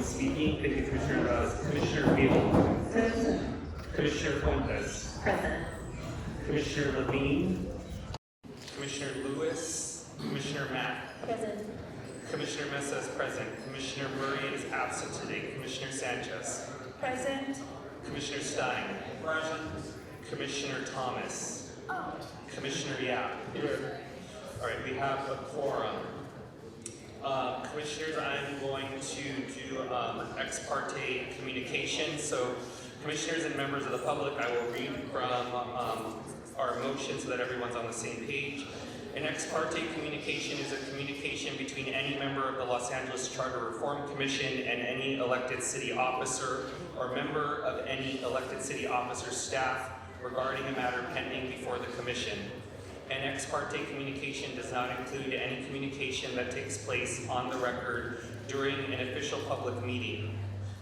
anyone speaking? Thank you, Commissioner Field. Present. Commissioner Fuentes. Present. Commissioner Levine. Commissioner Lewis. Commissioner Mack. Present. Commissioner Mesa is present. Commissioner Murray is absent today. Commissioner Sanchez. Present. Commissioner Stein. Present. Commissioner Thomas. Oh. Commissioner Yap. Here. All right, we have a quorum. Commissioners, I'm going to do ex parte communication. So, commissioners and members of the public, I will read from our motion so that everyone's on the same page. An ex parte communication is a communication between any member of the Los Angeles Charter Reform Commission and any elected city officer or member of any elected city officer's staff regarding a matter pending before the commission. An ex parte communication does not include any communication that takes place on the record during an official public meeting.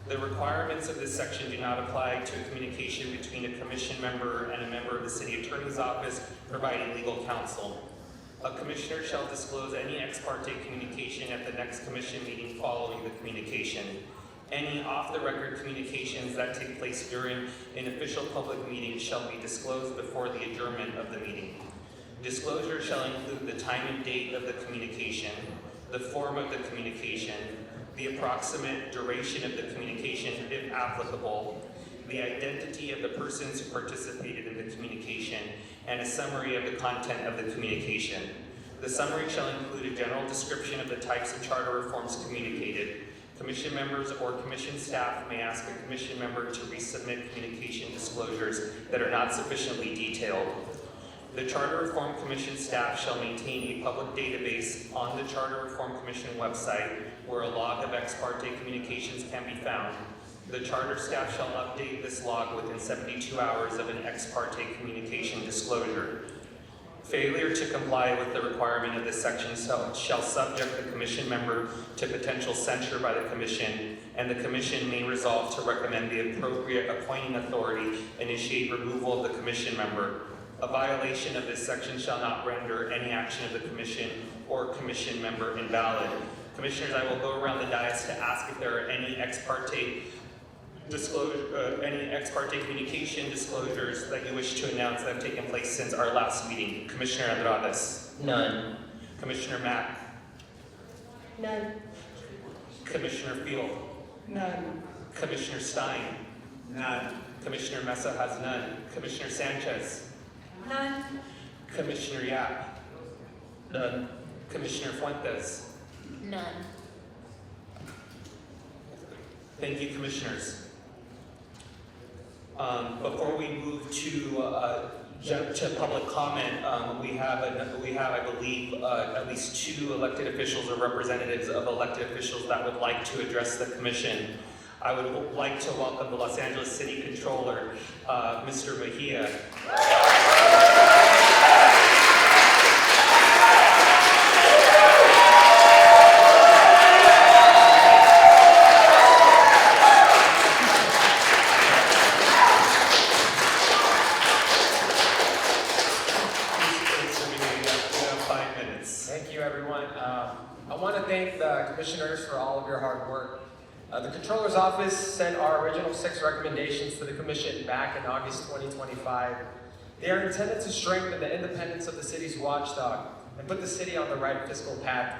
The requirements of this section do not apply to a communication between a commission member and a member of the city attorney's office providing legal counsel. A commissioner shall disclose any ex parte communication at the next commission meeting following the communication. Any off-the-record communications that take place during an official public meeting shall be disclosed before the adjournment of the meeting. Disclosure shall include the time and date of the communication, the form of the communication, the approximate duration of the communication if applicable, the identity of the persons who participated in the communication, and a summary of the content of the communication. The summary shall include a general description of the types of charter reforms communicated. Commission members or commission staff may ask a commission member to resubmit communication disclosures that are not sufficiently detailed. The Charter Reform Commission staff shall maintain a public database on the Charter Reform Commission website where a log of ex parte communications can be found. The Charter staff shall update this log within 72 hours of an ex parte communication disclosure. Failure to comply with the requirement of this section shall subject the Commission member to potential censure by the Commission, and the Commission may resolve to recommend the appropriate appointing authority initiate removal of the Commission member. A violation of this section shall not render any action of the Commission or Commission member invalid. Commissioners, I will go around the dais to ask if there are any ex parte communication disclosures that you wish to announce that have taken place since our last meeting. Commissioner Andrades. None. Commissioner Mack. None. Commissioner Field. None. Commissioner Stein. None. Commissioner Mesa has none. Commissioner Sanchez. None. Commissioner Yap. None. Commissioner Fuentes. None. Thank you, Commissioners. Before we move to public comment, we have, I believe, at least 2 elected officials or representatives of elected officials that would like to address the Commission. I would like to welcome the Los Angeles City Controller, Mr. Mejia. Thank you, everyone. I want to thank the commissioners for all of your hard work. The Controller's Office sent our original 6 recommendations to the Commission back in August 2025. They are intended to strengthen the independence of the city's watchdog and put the city on the right fiscal path.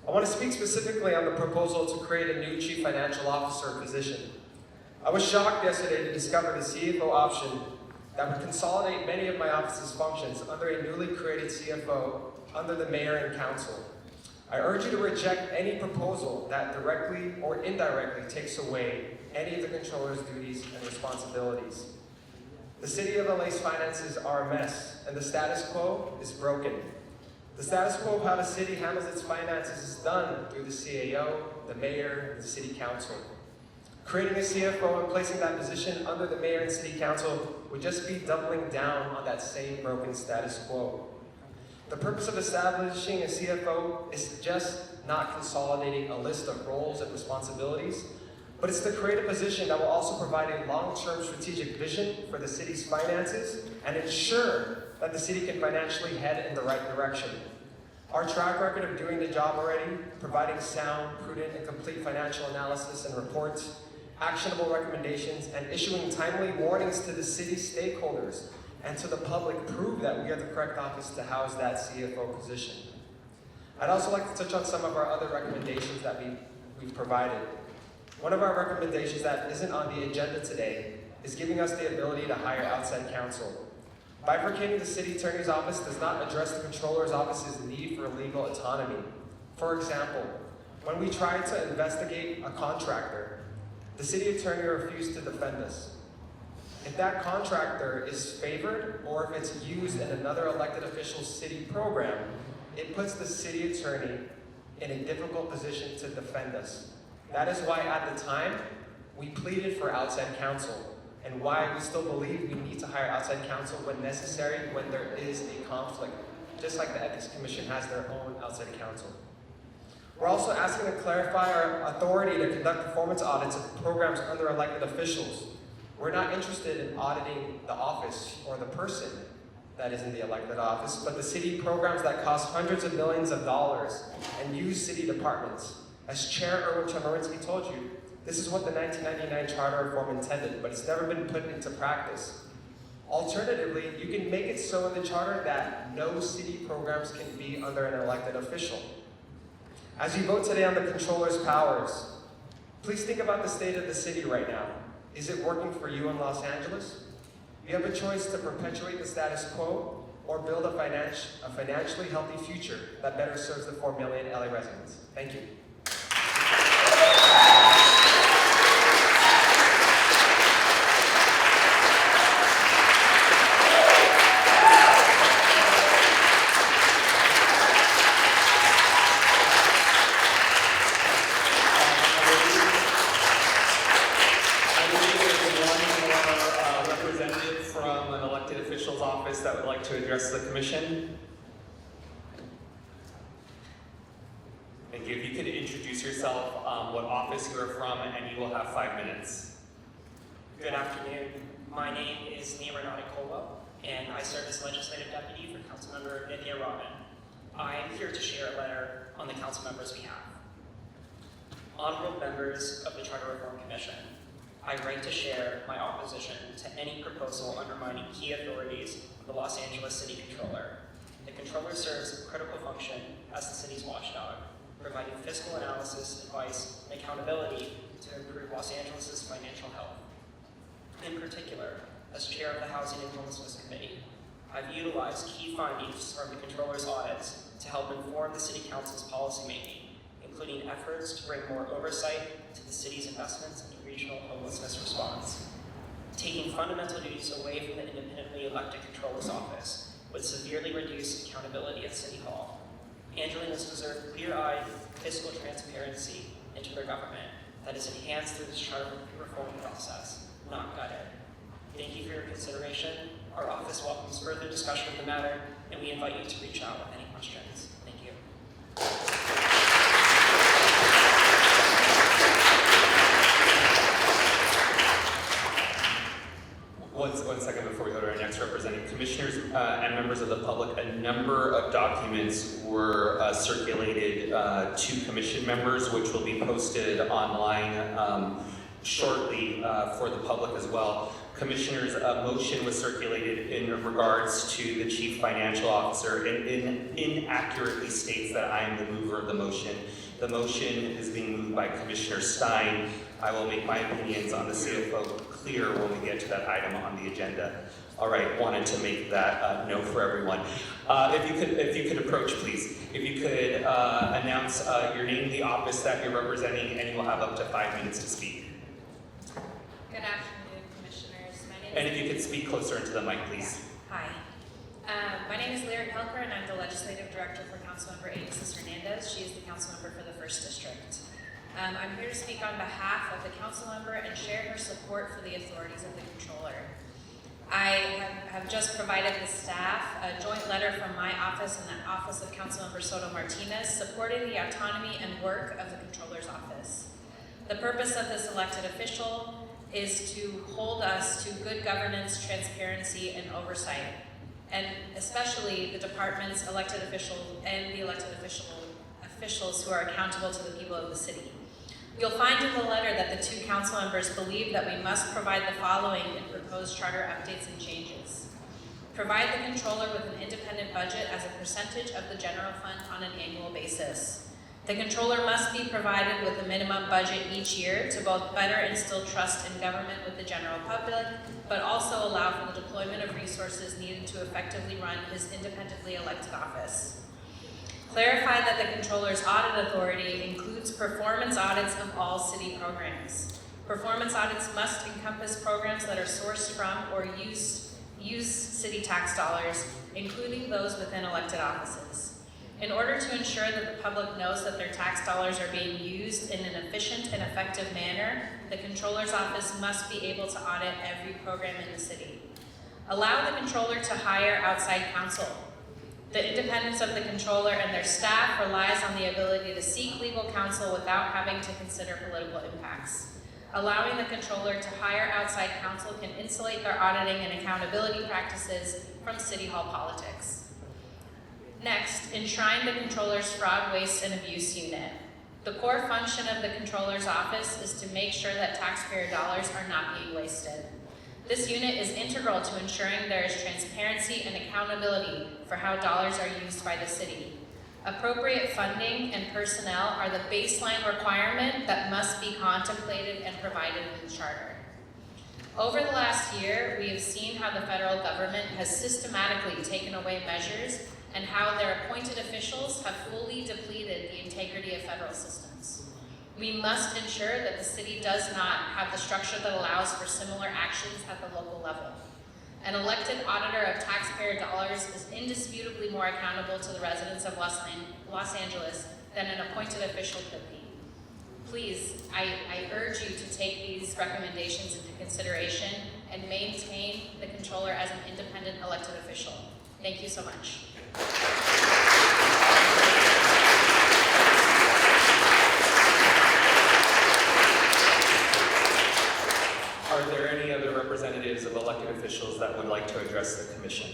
I want to speak specifically on the proposal to create a new Chief Financial Officer position. I was shocked yesterday to discover the CFO option that would consolidate many of my office's functions under a newly created CFO under the Mayor and Council. I urge you to reject any proposal that directly or indirectly takes away any of the Controller's duties and responsibilities. The City of LA's finances are a mess, and the status quo is broken. The status quo of how the city handles its finances is done through the CAO, the Mayor, and the City Council. Creating a CFO and placing that position under the Mayor and City Council would just be doubling down on that same broken status quo. The purpose of establishing a CFO is just not consolidating a list of roles and responsibilities, but it's to create a position that will also provide a long-term strategic vision for the city's finances and ensure that the city can financially head in the right direction. Our track record of doing the job already, providing sound, prudent, and complete financial analysis and reports, actionable recommendations, and issuing timely warnings to the city stakeholders and to the public prove that we are the correct office to house that CFO position. I'd also like to touch on some of our other recommendations that we've provided. One of our recommendations that isn't on the agenda today is giving us the ability to hire outside counsel. Bifurcating the city attorney's office does not address the controller's office's need for legal autonomy. For example, when we tried to investigate a contractor, the city attorney refused to defend us. If that contractor is favored or if it's used in another elected official's city program, it puts the city attorney in a difficult position to defend us. That is why at the time, we pleaded for outside counsel, and why we still believe we need to hire outside counsel when necessary, when there is a conflict, just like the Ethics Commission has their own outside counsel. We're also asking to clarify our authority to conduct performance audits of programs under elected officials. We're not interested in auditing the office or the person that is in the elected office, but the city programs that cost hundreds of millions of dollars and use city departments. As Chair Erwin Chemerinsky told you, this is what the 1999 charter reform intended, but it's never been put into practice. Alternatively, you can make it so in the charter that no city programs can be under an elected official. As you vote today on the controller's powers, please think about the state of the city right now. Is it working for you in Los Angeles? You have a choice to perpetuate the status quo or build a financially healthy future that better serves the 4 million LA residents. Thank you. That would like to address the commission? Thank you. If you could introduce yourself, what office you are from, and you will have 5 minutes. Good afternoon. My name is Arnade-Colwill, and I serve as Legislative Deputy for Councilmember Nithya Raman. I am here to share a letter on the Councilmember's behalf. Honorable members of the Charter Reform Commission, I write to share my opposition to any proposal undermining key authorities of the Los Angeles City Controller. The Controller serves a critical function as the city's watchdog, providing fiscal analysis, advice, and accountability to improve Los Angeles' financial health. In particular, as chair of the Housing and Homelessness Committee, I've utilized key findings from the Controller's audits to help inform the City Council's policymaking, including efforts to bring more oversight to the city's investments in regional homelessness response. Taking fundamental duties away from the independently elected Controller's office would severely reduce accountability at City Hall. Angelinos deserve clear-eyed fiscal transparency into their government that is enhanced through this charter reform process, not gutted. Thank you for your consideration. Our office welcomes further discussion of the matter, and we invite you to reach out with any questions. Thank you. One second before we go to our next representative. Commissioners and members of the public, a number of documents were circulated to commission members, which will be posted online shortly for the public as well. Commissioners, a motion was circulated in regards to the Chief Financial Officer and inaccurately states that I am the mover of the motion. The motion is being moved by Commissioner Stein. I will make my opinions on the CFO clear when we get to that item on the agenda. All right, wanted to make that note for everyone. If you could approach, please. If you could announce your name, the office that you're representing, and you will have up to 5 minutes to speak. Good afternoon, Commissioners. My name is... And if you could speak closer into the mic, please. Hi. My name is Kelkar, and I'm the Legislative Director for Councilmember Eunisses Hernandez. She is the Councilmember for the 1st District. I'm here to speak on behalf of the Councilmember and share her support for the authorities of the Controller. I have just provided the staff a joint letter from my office and the office of Councilmember Soto Martinez supporting the autonomy and work of the Controller's office. The purpose of this elected official is to hold us to good governance, transparency, and oversight. and especially the department's elected officials and the elected officials who are accountable to the people of the city. You'll find in the letter that the two council members believe that we must provide the following in proposed charter updates and changes. Provide the controller with an independent budget as a percentage of the general fund on an annual basis. The controller must be provided with a minimum budget each year to both better instill trust in government with the general public, but also allow for the deployment of resources needed to effectively run his independently elected office. Clarify that the controller's audit authority includes performance audits of all city programs. Performance audits must encompass programs that are sourced from or use city tax dollars, including those within elected offices. In order to ensure that the public knows that their tax dollars are being used in an efficient and effective manner, the controller's office must be able to audit every program in the city. Allow the controller to hire outside counsel. The independence of the controller and their staff relies on the ability to seek legal counsel without having to consider political impacts. Allowing the controller to hire outside counsel can insulate their auditing and accountability practices from city hall politics. Next, enshrine the controller's fraud, waste, and abuse unit. The core function of the controller's office is to make sure that taxpayer dollars are not being wasted. This unit is integral to ensuring there is transparency and accountability for how dollars are used by the city. Appropriate funding and personnel are the baseline requirement that must be contemplated and provided in the charter. Over the last year, we have seen how the federal government has systematically taken away measures and how their appointed officials have fully depleted the integrity of federal systems. We must ensure that the city does not have the structure that allows for similar actions at the local level. An elected auditor of taxpayer dollars is indisputably more accountable to the residents of Los Angeles than an appointed official could be. Please, I urge you to take these recommendations into consideration and maintain the controller as an independent elected official. Thank you so much. Are there any other representatives of elected officials that would like to address the commission?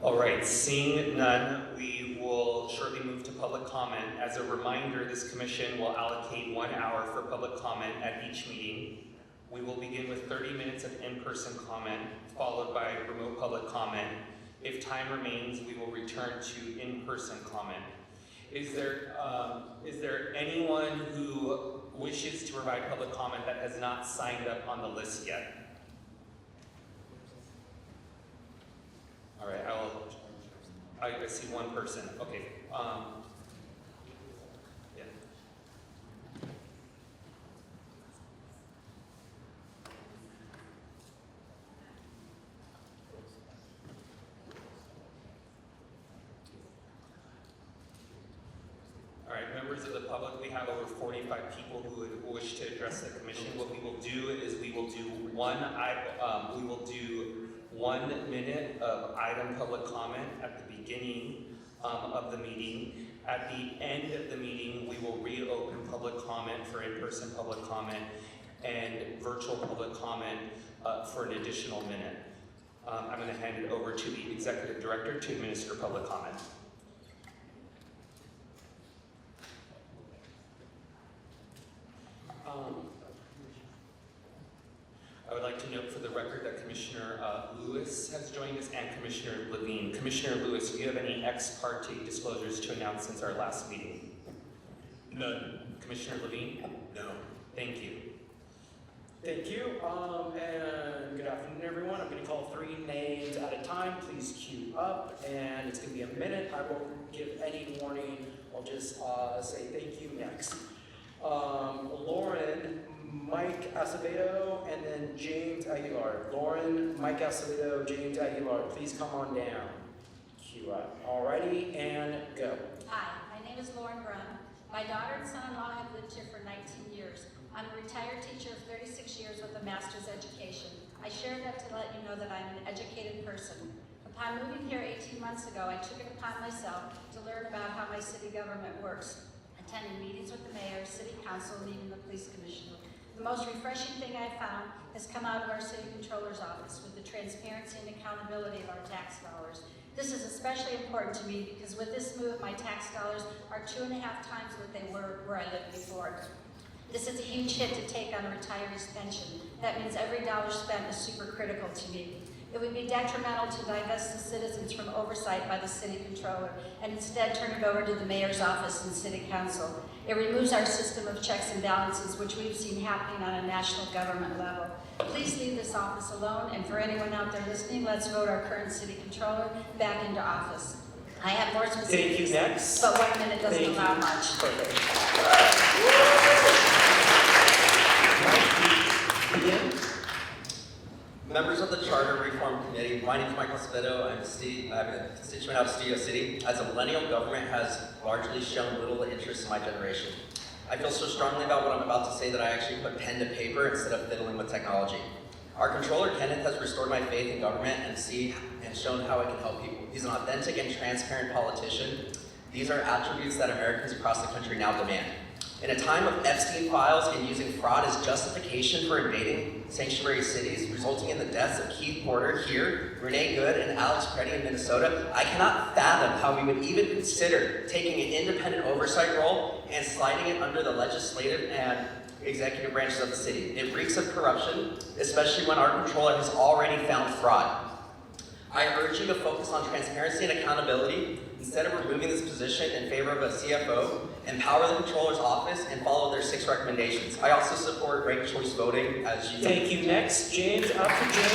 All right, seeing none, we will shortly move to public comment. As a reminder, this commission will allocate 1 hour for public comment at each meeting. We will begin with 30 minutes of in-person comment, followed by remote public comment. If time remains, we will return to in-person comment. Is there anyone who wishes to provide public comment that has not signed up on the list yet? All right, I see one person. Okay. Yeah. All right, members of the public, we have over 45 people who would wish to address the commission. What we will do is we will do 1 minute of item public comment at the beginning of the meeting. At the end of the meeting, we will reopen public comment for in-person public comment and virtual public comment for an additional minute. I'm going to hand it over to the executive director to administer public comment. I would like to note for the record that Commissioner Lewis has joined us and Commissioner Levine. Commissioner Lewis, do you have any ex parte disclosures to announce since our last meeting? None. Commissioner Levine? No. Thank you. Thank you, and good afternoon, everyone. I'm going to call 3 names at a time. Please queue up, and it's going to be a minute. I won't give any warning. I'll just say thank you next. Lauren, Mike Acevedo, and then James Aguilar. Lauren, Mike Acevedo, James Aguilar, please come on down. Queue up. Alrighty, and go. Hi, my name is Lauren Brunn. My daughter and son-in-law have lived here for 19 years. I'm a retired teacher of 36 years with a master's education. I share that to let you know that I'm an educated person. Upon moving here 18 months ago, I took it upon myself to learn about how my city government works, attending meetings with the mayor, city council, and even the police commissioner. The The most refreshing thing I found has come out of our city controller's office with the transparency and accountability of our tax dollars. This is especially important to me because with this move, my tax dollars are 2.5 times what they were where I lived before. This is a huge hit to take on a retiree's pension. That means every dollar spent is super critical to me. It would be detrimental to divest the citizens from oversight by the city controller and instead turn it over to the mayor's office and city council. It removes our system of checks and balances, which we've seen happening on a national government level. Please leave this office alone, and for anyone out there listening, let's vote our current city controller back into office. I have more specifics. Thank you. Next. But 1 minute doesn't Thank allow you. much. Perfect. Begin. Members of the Charter Reform Committee, my name is Michael Szabo. I'm a constituent out of Studio City. As a millennial, government has largely shown little interest in my generation. I feel so strongly about what I'm about to say that I actually put pen to paper instead of fiddling with technology. Our controller, Kenneth, has restored my faith in government and shown how it can help people. He's an authentic and transparent politician. These are attributes that Americans across the country now demand. In a time of Epstein files and using fraud as justification for invading sanctuary cities, resulting in the deaths of Keith Porter here, Renee Good, and Alex Preddy in Minnesota, I cannot fathom how we would even consider taking an independent oversight role and sliding it under the legislative and executive branches of the city. It reeks of corruption, especially when our controller has already found fraud. I urge you to focus on transparency and accountability instead of removing this position in favor of a CFO. Empower the controller's office and follow their 6 recommendations. I also support ranked choice voting as you. Thank you. Next, James. After James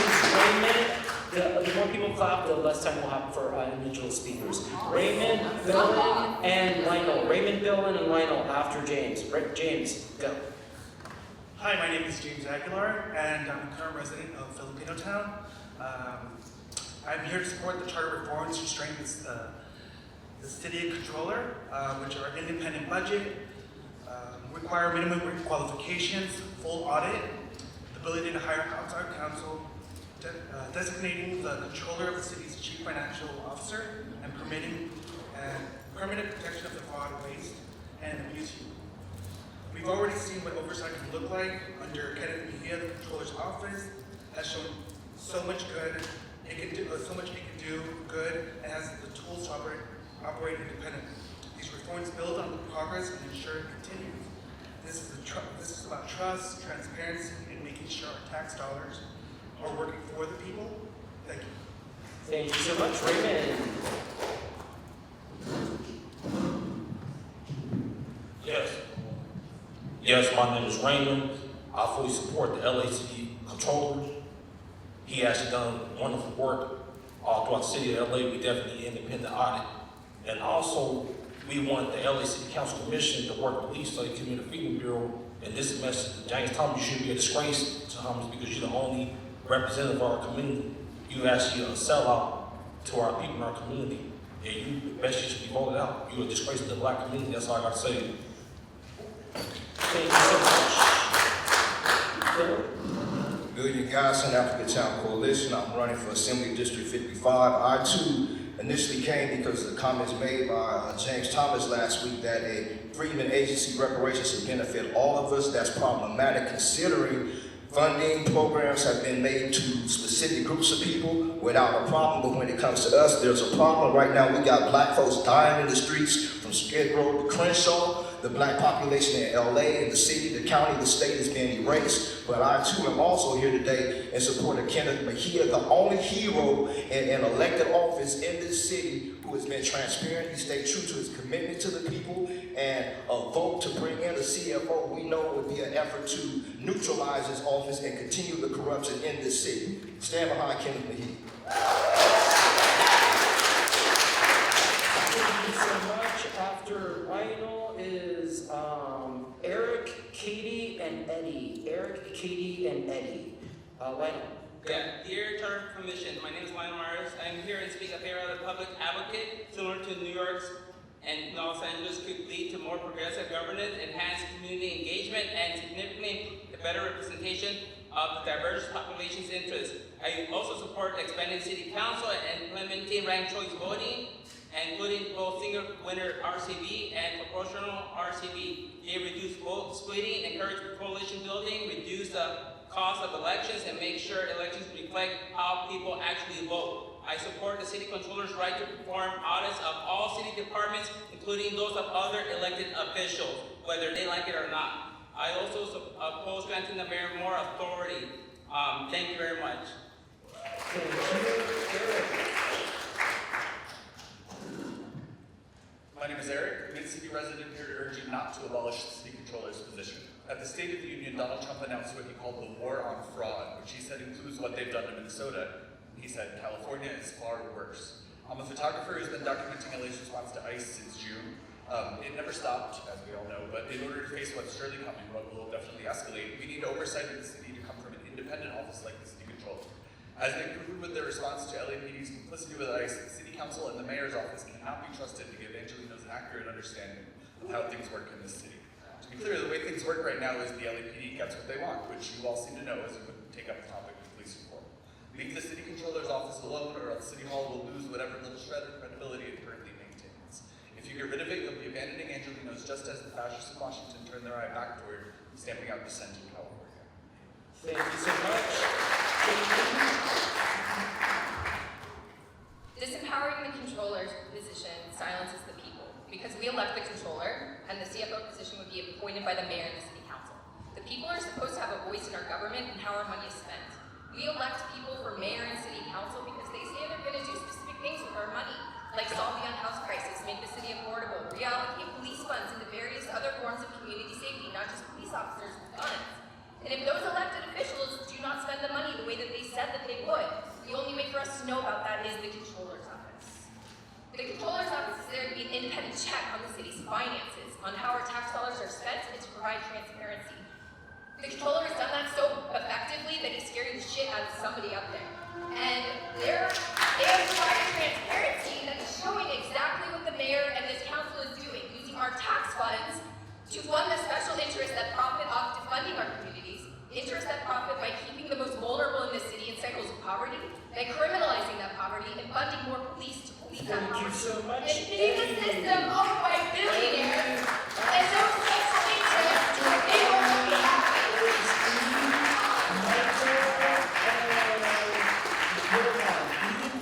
is Raymond. The more people clap, the less time we'll have for individual speakers. Raymond, Dylan, and Lionel. Raymond, Dylan, and Lionel after James. James, go. Hi, my name is James Aguilar, and I'm a current resident of Filipino Town. I'm here to support the charter reforms to strengthen the city controller, which are independent budget, require minimum qualifications, full audit, the ability to hire outside counsel, designating the controller of the city's chief financial officer, and permitting permanent protection of the fraud, waste, and abuse. We've already seen what oversight can look like under Kenneth Mejia. The controller's office has shown so much good. It can do so much. It can do good and has the tools to operate independently. These reforms build on the progress and ensure it continues. This is about trust, transparency, and making sure our tax dollars are working for the people. Thank you. Thank you so much, Raymond. Yes, my name is Raymond. I fully support the LACD controller. He actually done wonderful work all throughout the city of LA. We definitely need independent audit. And also, we want the LA City Council Commission to work with the East LA Community Freedom Bureau. And this message to James Thomas, you should be a disgrace to Thomas because you're the only representative of our community. You actually a sellout to our people in our community. And you best you should be voted out. You're a disgrace to the black community. That's all I got to say. Thank you so much. Billion Godson, African Town Coalition. I'm running for Assembly District 55. I too initially came because of the comments made by James Thomas last week that a Freedmen Agency reparations should benefit all of us. That's problematic considering funding programs have been made to specific groups of people without a problem, but when it comes to us, there's a problem. Right now we got black folks dying in the streets from Skid Row to Crenshaw. The black population in LA, in the city, the county, the state is being erased. But I too am also here today in support of Kenneth Mejia, the only hero in elected office in this city who has been transparent. He stayed true to his commitment to the people, and a vote to bring in a CFO we know would be an effort to neutralize his office and continue the corruption in this city. Stand behind Kenneth Mejia. Thank you so much. After Lionel is Eric, Katie, and Eddie. Eric, Katie, and Eddie. Lionel. Yeah, dear Charter Commission, my name is Lionel Myers. I'm here to speak in favor of the public advocate, similar to New York's and Los Angeles, could lead to more progressive governance, enhanced community engagement, and significantly better representation of the diverse population's interests. I also support expanding city council and implementing ranked choice voting, including both single winner RCV and proportional TV. They reduce vote splitting, encourage coalition building, reduce the cost of elections, and make sure elections reflect how people actually vote. I support the city controller's right to perform audits of all city departments, including those of other elected officials, whether they like it or not. I also oppose granting the mayor more authority. Thank you very much. Thank you, Eric. My name is Eric, a mid-city resident here to urge you not to abolish the city controller's position. At the State of the Union, Donald Trump announced what he called the war on fraud, which he said includes what they've done to Minnesota. He said California is far worse. I'm a photographer who's been documenting LA's response to ICE since June. It never stopped, as we all know, but in order to face what's surely coming, what will definitely escalate, we need oversight of the city to come from an independent office like the city controller. As they conclude with their response to LAPD's complicity with ICE, the city council and the mayor's office cannot be trusted to give Angelinos an accurate understanding of how things work in this city. To be clear, the way things work right now is the LAPD gets what they want, which you all seem to know as it would take up the topic of police reform. Leave the city controller's office alone, or else City Hall will lose whatever little shred of credibility it currently maintains. If you get rid of it, you'll be abandoning Angelinos just as the fascists in Washington turn their eye back toward stamping out dissent in California. Thank you so much. Disempowering the controller's position silences the people, because we elect the controller, and the CFO position would be appointed by the mayor and the city council. The people are supposed to have a voice in our government and how our money is spent. We elect people for mayor and city council because they say they're going to do specific things with our money, like solve the unhoused crisis, make the city affordable, reallocate police funds into various other forms of community safety, not just police officers with guns. And if those elected officials do not spend the money the way that they said that they would, the only way for us to know about that is the controller's office. The controller's office is there to be an independent check on the city's finances, on how our tax dollars are spent, and to provide transparency. The controller has done that so effectively that he's scaring the shit out of somebody up there. And they have provided transparency that is showing exactly what the mayor and this council is doing, using our tax funds to fund the special interests that profit off defunding our communities, interests that profit by keeping the most vulnerable in the city in cycles of poverty, by criminalizing that poverty and funding more police to police that Thank you poverty. so much. And feeding the system owned by billionaires and no special interest to pay what we have.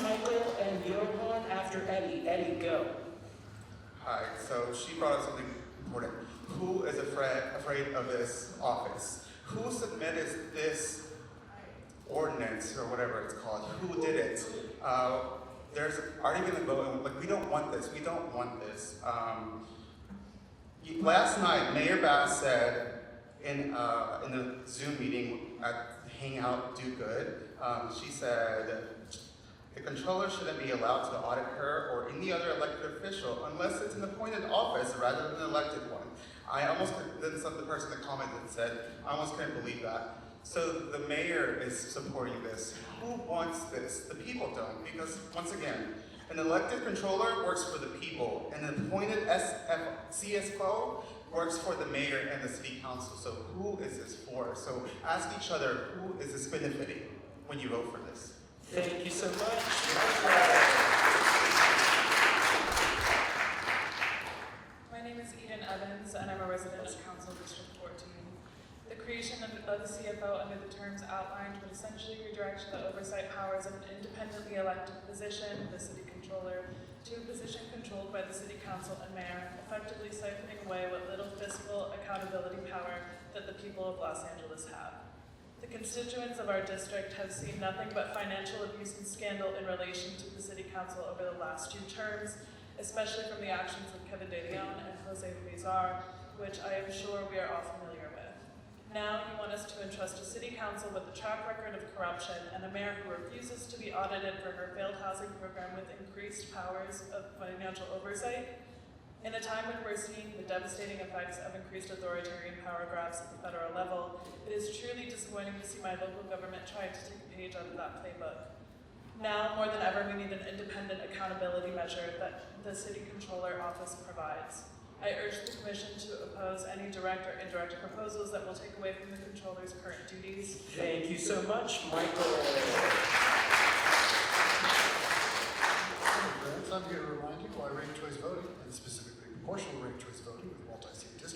Michael and Johan after Eddie. Eddie, go. Hi, so she brought up something important. Who is afraid of this office? Who submitted this ordinance or whatever it's called? Who did it? There's already been a vote, like we don't want this, we don't want this. Last night, Mayor Bass said in the Zoom meeting at Hangout Do Good, she said, the controller shouldn't be allowed to audit her or any other elected official unless it's an appointed office rather than an elected one. I almost, then the person that commented said, I almost couldn't believe that. So the mayor is supporting this. Who wants this? The people don't, because once again, an elected controller works for the people, and an appointed CSO works for the mayor and the city council. So who is this for? So ask each other, who is this benefiting when you vote for this? Thank you so much. My name is Eden Evans, and I'm a resident of Council District 14. The creation of the CFO under the terms outlined would essentially redirect the oversight powers of an independently elected position, the city controller, to a position controlled by the city council and mayor, effectively siphoning away what little fiscal accountability power that the people of Los Angeles have. The constituents of our district have seen nothing but financial abuse and scandal in relation to the city council over the last 2 terms, especially from the actions of Kevin De Leon and Jose Luizar, which I am sure we are all familiar with. Now you want us to entrust a city council with a track record of corruption and a mayor who refuses to be audited for her failed housing program with increased powers of financial oversight? In a time when we're seeing the devastating effects of increased authoritarian power grabs at the federal level, it is truly disappointing to see my local government trying to take a page out of that playbook. Now, more than ever, we need an independent accountability measure that the city controller office provides. I urge the commission to oppose any direct or indirect proposals that will take away from the controller's current duties. Thank you so much, Michael. I'm here to remind you why ranked choice voting, and specifically proportional ranked choice voting with multi-seat districts,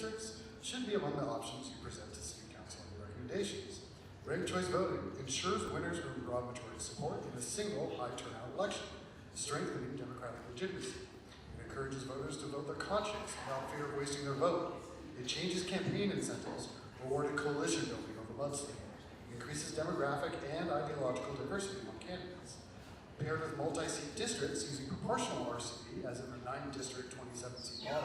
should be among the options you present to City Council on your recommendations. Ranked choice voting ensures winners earn broad majority support in a single high turnout election, strengthening democratic legitimacy. It encourages voters to vote their conscience without fear of wasting their vote. It changes campaign incentives, rewarding coalition building over mudslinging. It increases demographic and ideological diversity among candidates. Paired with multi-seat districts using proportional RCV, as in the 9-district 27-seat model,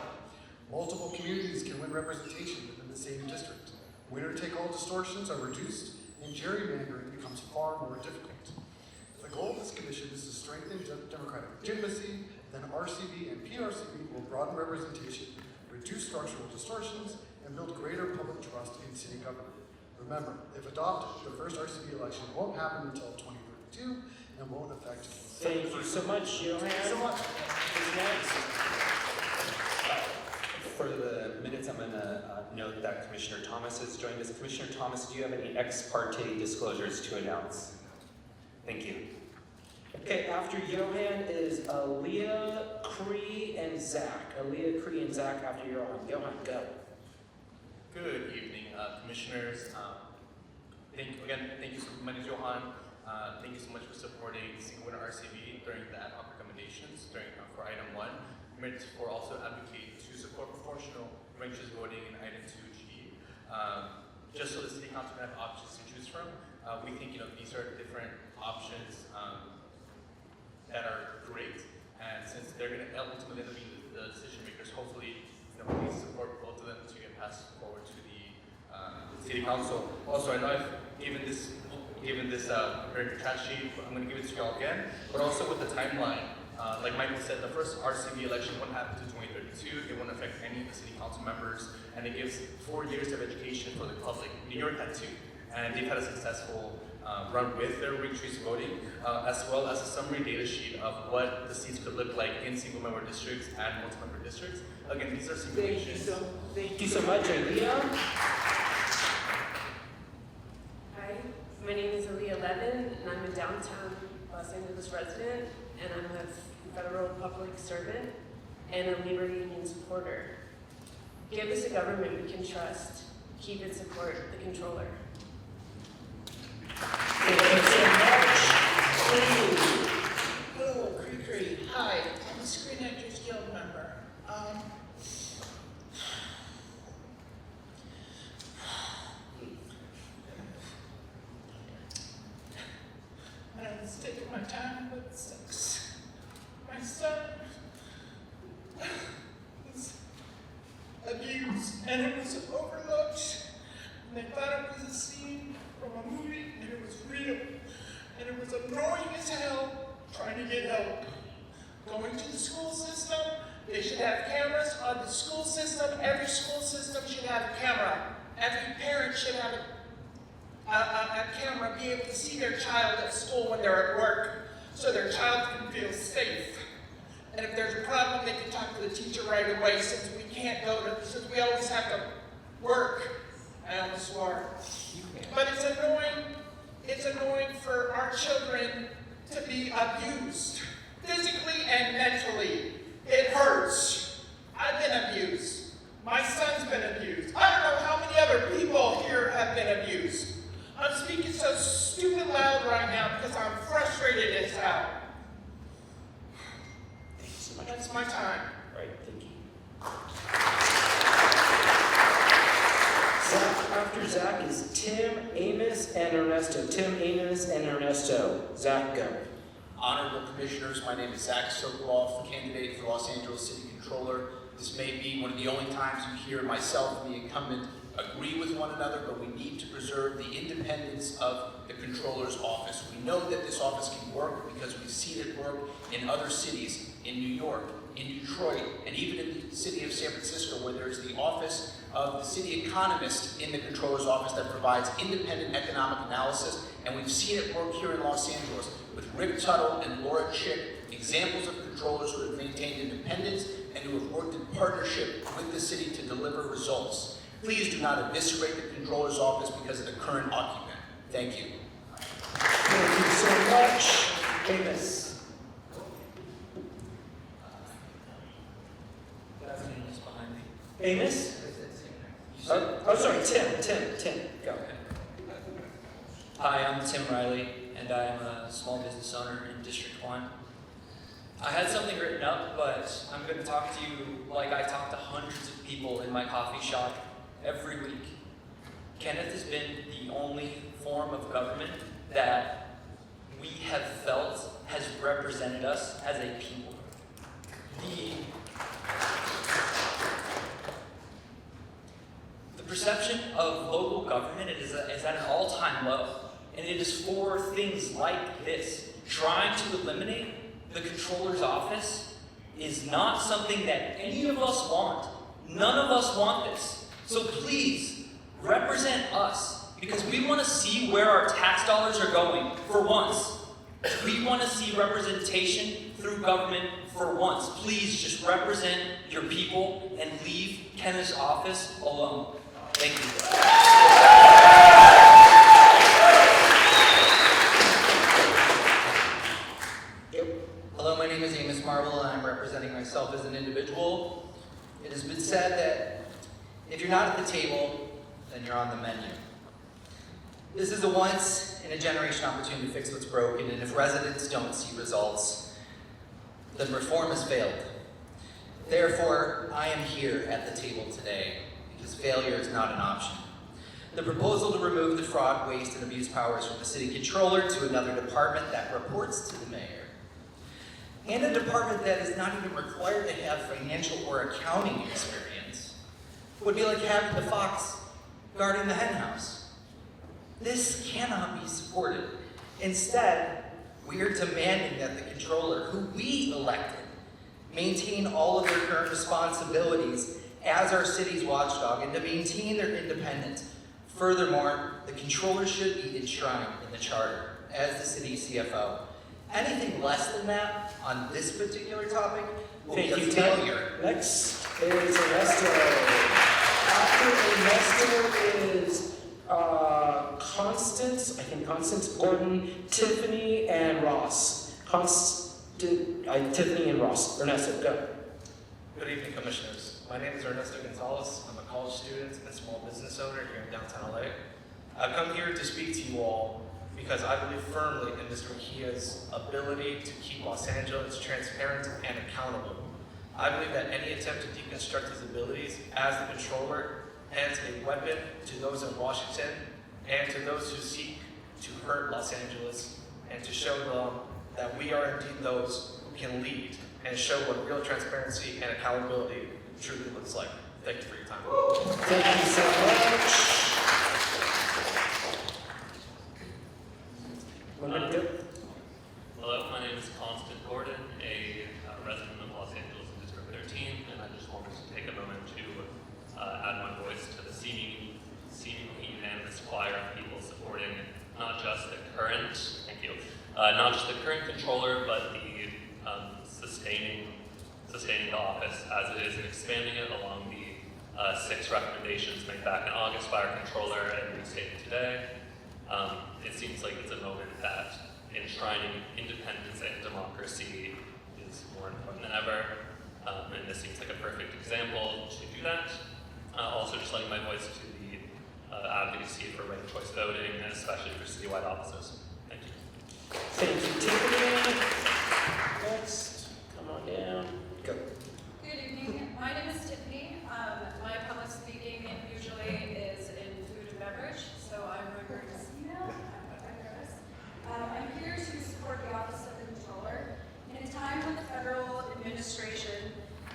multiple communities can win representation within the same district. Winner-take-all distortions are reduced, and gerrymandering becomes far more difficult. The goal of this commission is to strengthen democratic legitimacy, then RCV and PRCV will broaden representation, reduce structural distortions, and build greater public trust in city government. Remember, if adopted, the first RCV election won't happen until 2032 and won't affect. Thank you so much, Johan. Thank you so much. Who's next? For the minutes, I'm going to note that Commissioner Thomas has joined us. Commissioner Thomas, do you have any ex parte disclosures to announce? Thank you. Okay, after Johan is Aaliyah, Cree, and Zach. Aaliyah, Cree, and Zach after Johan. Johan, go. Good evening, commissioners. Thank you. My name is Johan. Thank you so much for supporting single winner RCV during the ad hoc recommendations for item 1. I'm for also advocate to support proportional ranked choice voting in item 2G. Just so the city council can have options to choose from. We think these are different options that are great, and since they're going to ultimately end up being the decision makers, hopefully please support both of them to get passed forward to the city council. Also, I know I've given this very trash sheet, but I'm going to give it to y'all again. But also with the timeline, like Michael said, the first RCV election won't happen until 2032. It won't affect any of the city council members, and it gives 4 years of education for the public. New York had 2, and they've had a successful run with their ranked choice voting, as well as a summary data sheet of what the seats could look like in single-member districts and multi-member districts. Again, these are simulations. Thank you so much, Aaliyah. Hi, my name is Aaliyah Levin, and I'm a downtown Los Angeles resident, and I'm a federal public servant and a labor union supporter. Give us a government we can trust. Keep and support the controller. Thank you so much. Hello, Cree. Hi, I'm a Screen Actors Guild member. I'm taking my time, but it sucks. My son was abused, and it was overlooked. And they thought it was a scene from a movie, and it was real. And it was annoying as hell trying to get help. Going to the school system, they should have cameras on the school system. Every school system should have a camera. Every parent should have a camera, be able to see their child at school when they're at work, so their child can feel safe. And if there's a problem, they can talk to the teacher right away, since we can't since we always have to work. I almost swore. But it's annoying for our children to be abused, physically and mentally. It hurts. I've been abused. My son's been abused. I don't know how many other people here have been abused. I'm speaking so stupid loud right now because I'm frustrated as hell. Thank you so much. That's my time. Right, thank you. Zach, after Zach is Tim, Amos, and Ernesto. Tim, Amos, and Ernesto. Zach, go. Honorable Commissioners, my name is Zach Sokoloff, candidate for Los Angeles City Controller. This may be one of the only times you hear myself and the incumbent agree with one another, but we need to preserve the independence of the Controller's office. We know that this office can work because we've seen it work in other cities, in New York, in Detroit, and even in the city of San Francisco, where there's the office of the city economist in the Controller's office that provides independent economic analysis, and we've seen it work here in Los Angeles with Rick Tuttle and Laura Chick, examples of controllers who have maintained independence and who have worked in partnership with the city to deliver results. Please do not eviscerate the Controller's office because of the current occupant. Thank you. Thank you so much. Amos. Good afternoon, just behind me. Amos? You Oh, sorry, Tim, go. Hi, I'm Tim Riley, and I am a small business owner in District 1. I had something written up, but I'm going to talk to you like I talk to hundreds of people in my coffee shop every week. Kenneth has been the only form of government that we have felt has represented us as a people. The perception of local government is at an all-time low, and it is for things like this. Trying to eliminate the controller's office is not something that any of us want. None of us want this. So please, represent us, because we want to see where our tax dollars are going for once. We want to see representation through government for once. Please just represent your people and leave Kenneth's office alone. Thank you. Hello, my name is Amos Marble, and I'm representing myself as an individual. It has been said that if you're not at the table, then you're on the menu. This is a once-in-a-generation opportunity to fix what's broken, and if residents don't see results, then reform has failed. Therefore, I am here at the table today, because failure is not an option. The proposal to remove the fraud, waste, and abuse powers from the city controller to another department that reports to the mayor, and a department that is not even required to have financial or accounting experience, would be like having the fox guarding the hen house. This cannot be supported. Instead, we are demanding that the controller, who we elected, maintain all of their current responsibilities as our city's watchdog and to maintain their independence. Furthermore, the controller should be enshrined in the charter as the city CFO. Anything less than that on this particular topic will be a failure. Next is Ernesto. After Ernesto is Constance, Gordon, Tiffany, and Ross. Tiffany and Ross. Ernesto, go. Good evening, Commissioners. My name is Ernesto Gonzalez. I'm a college student and small business owner here in downtown LA. I've come here to speak to you all because I believe firmly in Mr. Mejia's ability to keep Los Angeles transparent and accountable. I believe that any attempt to deconstruct his abilities as the controller hands a weapon to those in Washington and to those who seek to hurt Los Angeles and to show them that we are indeed those who can lead and show what real transparency and accountability truly looks like. Thank you for your time. Thank you so much. Hello, my name is Constant Gordon, a resident of Los Angeles in District 13, and I just wanted to take a moment to add my voice to the seemingly unanimous choir of people supporting not just the current, controller, but the sustaining the office as it is and expanding it along the 6 recommendations made back in August by our controller and restated today. It seems like it's a moment that enshrining independence and democracy is more important than ever, and this seems like a perfect example to do that. Also, just lending my voice to the advocacy for ranked choice voting, and especially for citywide offices. Thank you. Thank you, Tiffany. Next, come on down. Go. Good evening. My name is Tiffany. My public speaking usually is in food and beverage, so I'm going to see now. I'm quite nervous. I'm here to support the Office of the Controller. In a time when the federal administration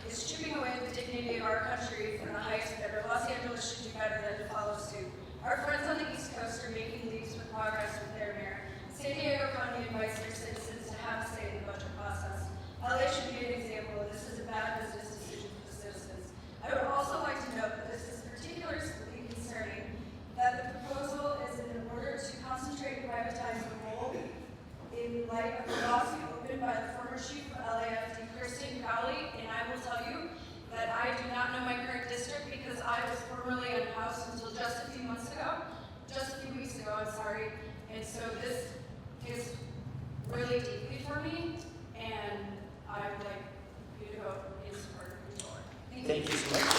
is chipping away the dignity of our country from the highest bidder, Los Angeles should do better than to follow suit. Our friends on the East Coast are making leaps with progress with their mayor. San Diego County invites their citizens to have a say in the budget process. LA should be an example of this is a bad business decision for the citizens. I would also like to note that this is particularly concerning that the proposal is in order to concentrate and privatize the role in light of the lawsuit opened by the former chief of LAFD, Kristen Crowley, and I will tell you that I do not know my current district because I was formerly unhoused until just a few weeks ago, I'm sorry. And so this is really deeply for me, and I would like you to vote in support of the controller. Thank you so much.